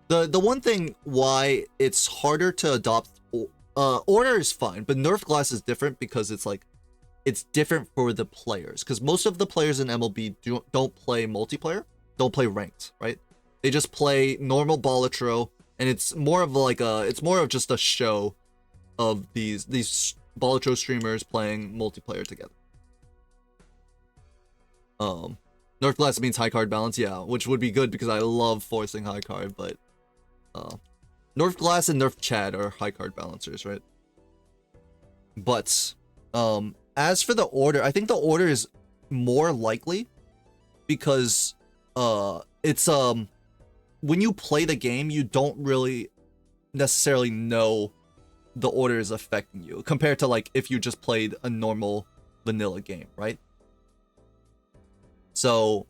The one thing why it's harder to adopt order is fine, but nerf glass is different because it's different for the players. Because most of the players in MLB don't play multiplayer, don't play ranked, right? They just play normal Balatro, and it's more of just a show of these Balatro streamers playing multiplayer together. Nerf glass means high card balance, yeah, which would be good because I love forcing high card, but Nerf glass and Nerf Chad are high card balancers, right? But as for the order, I think the order is more likely because it's when you play the game, you don't really necessarily know the order is affecting you compared to like if you just played a normal vanilla game, right? So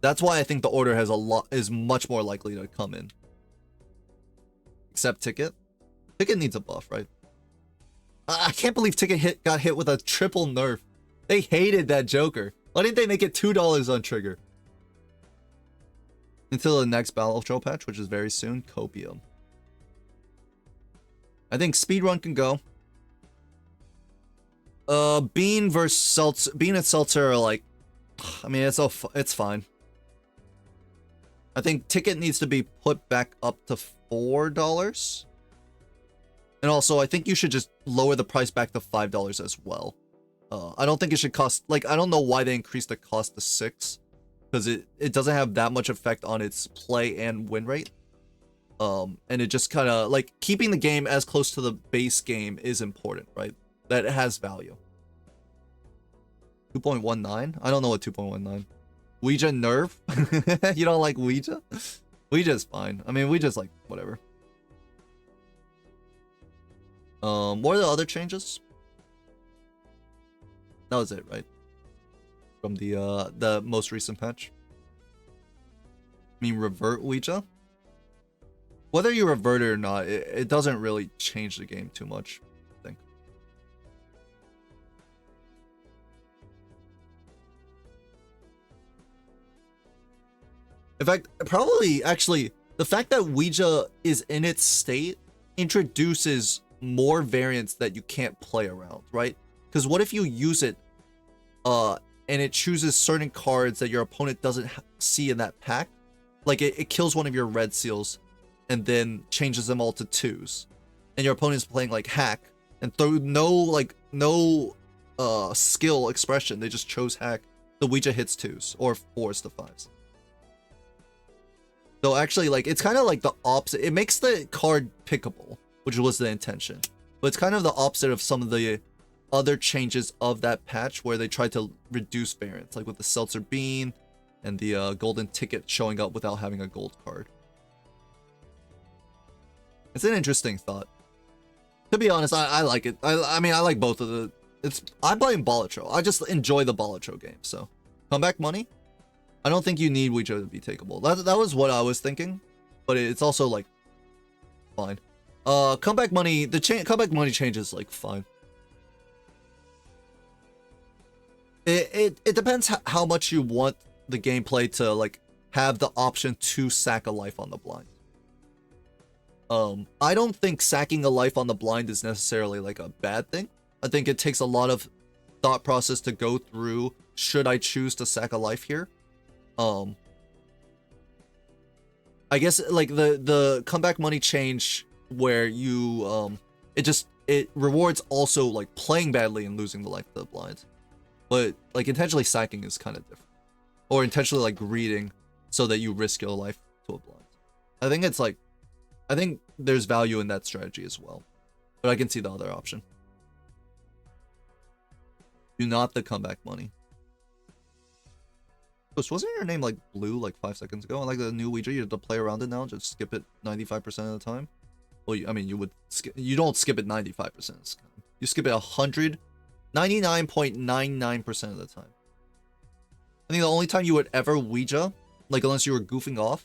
that's why I think the order is much more likely to come in. Except Ticket. Ticket needs a buff, right? I can't believe Ticket got hit with a triple nerf. They hated that Joker. Why didn't they make it $2 on trigger? Until the next Balatro patch, which is very soon, Copium. I think Speedrun can go. Bean versus Seltzer. Bean and Seltzer are like, I mean, it's fine. I think Ticket needs to be put back up to $4. And also, I think you should just lower the price back to $5 as well. I don't think it should cost, like, I don't know why they increased the cost to $6. Because it doesn't have that much effect on its play and win rate. And it just kind of, like, keeping the game as close to the base game is important, right? That it has value. 2.19? I don't know what 2.19. Ouija nerf? You don't like Ouija? Ouija's fine. I mean, Ouija's like, whatever. What are the other changes? That was it, right? From the most recent patch. I mean, revert Ouija? Whether you revert it or not, it doesn't really change the game too much, I think. In fact, probably, actually, the fact that Ouija is in its state introduces more variants that you can't play around, right? Because what if you use it, and it chooses certain cards that your opponent doesn't see in that pack? Like, it kills one of your red seals, and then changes them all to 2s. And your opponent's playing, like, hack, and through no skill expression, they just chose hack. The Ouija hits 2s, or 4s to 5s. So actually, like, it's kind of like the opposite. It makes the card pickable, which was the intention. But it's kind of the opposite of some of the other changes of that patch where they tried to reduce variance, like with the Seltzer Bean and the golden ticket showing up without having a gold card. It's an interesting thought. To be honest, I like it. I mean, I like both of the... I'm playing Balatro. I just enjoy the Balatro game, so... Comeback money? I don't think you need Ouija to be takeable. That was what I was thinking, but it's also like fine. Comeback money. The comeback money change is like fine. It depends how much you want the gameplay to like have the option to sack a life on the blind. I don't think sacking a life on the blind is necessarily like a bad thing. I think it takes a lot of thought process to go through. Should I choose to sack a life here? I guess like the comeback money change where you it rewards also like playing badly and losing the life to the blind, but like intentionally sacking is kind of different, or intentionally like greeting so that you risk your life to a blind. I think there's value in that strategy as well, but I can see the other option. Do not the comeback money. Ghost, wasn't your name like blue like 5 seconds ago? And like the new Ouija, you have to play around it now, just skip it 95% of the time. Well, I mean, you don't skip it 95%. You skip it 99.99% of the time. I think the only time you would ever Ouija, like unless you were goofing off,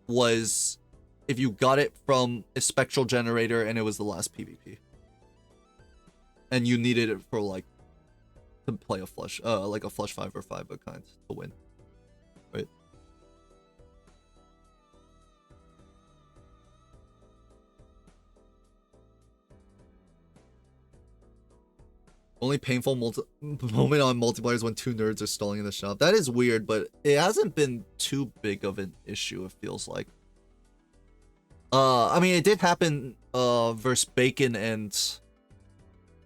was if you got it from a spectral generator and it was the last PvP. And you needed it for like to play a flush, like a flush 5 or 5 of kind to win. Right? Only painful moment on multiplayer is when 2 nerds are stalling in the shop. That is weird, but it hasn't been too big of an issue, it feels like. I mean, it did happen versus Bacon and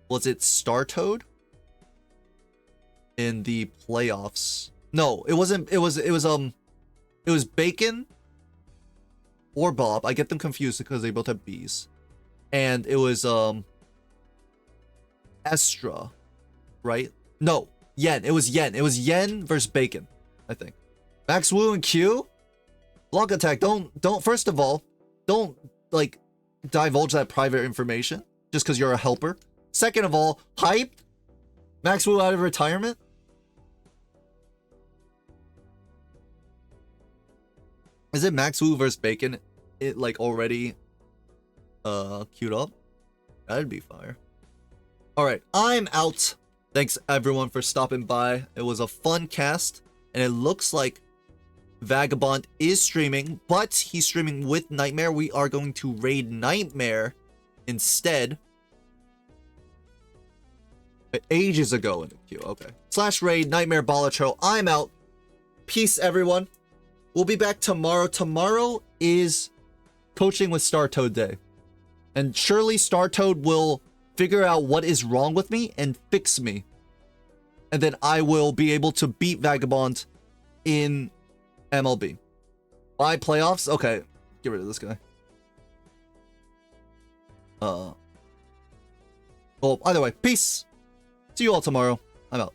was it Star Toad in the playoffs? No, it wasn't. It was Bacon or Bob. I get them confused because they both have B's, and it was Estra, right? No, Yen. It was Yen. It was Yen versus Bacon, I think. Max Wu and Q. Block attack. Don't. First of all, don't like divulge that private information just because you're a helper. Second of all, hype. Max Wu out of retirement. Is it Max Wu versus Bacon? It like already queued up? That'd be fire. Alright, I'm out. Thanks everyone for stopping by. It was a fun cast, and it looks like Vagabond is streaming, but he's streaming with Nightmare. We are going to raid Nightmare instead. Ages ago in the queue. Okay. / raid Nightmare Balatro. I'm out. Peace, everyone. We'll be back tomorrow. Tomorrow is coaching with Star Toad Day. And surely Star Toad will figure out what is wrong with me and fix me. And then I will be able to beat Vagabond in MLB. By playoffs? Okay. Get rid of this guy. Well, either way, peace. See you all tomorrow. I'm out.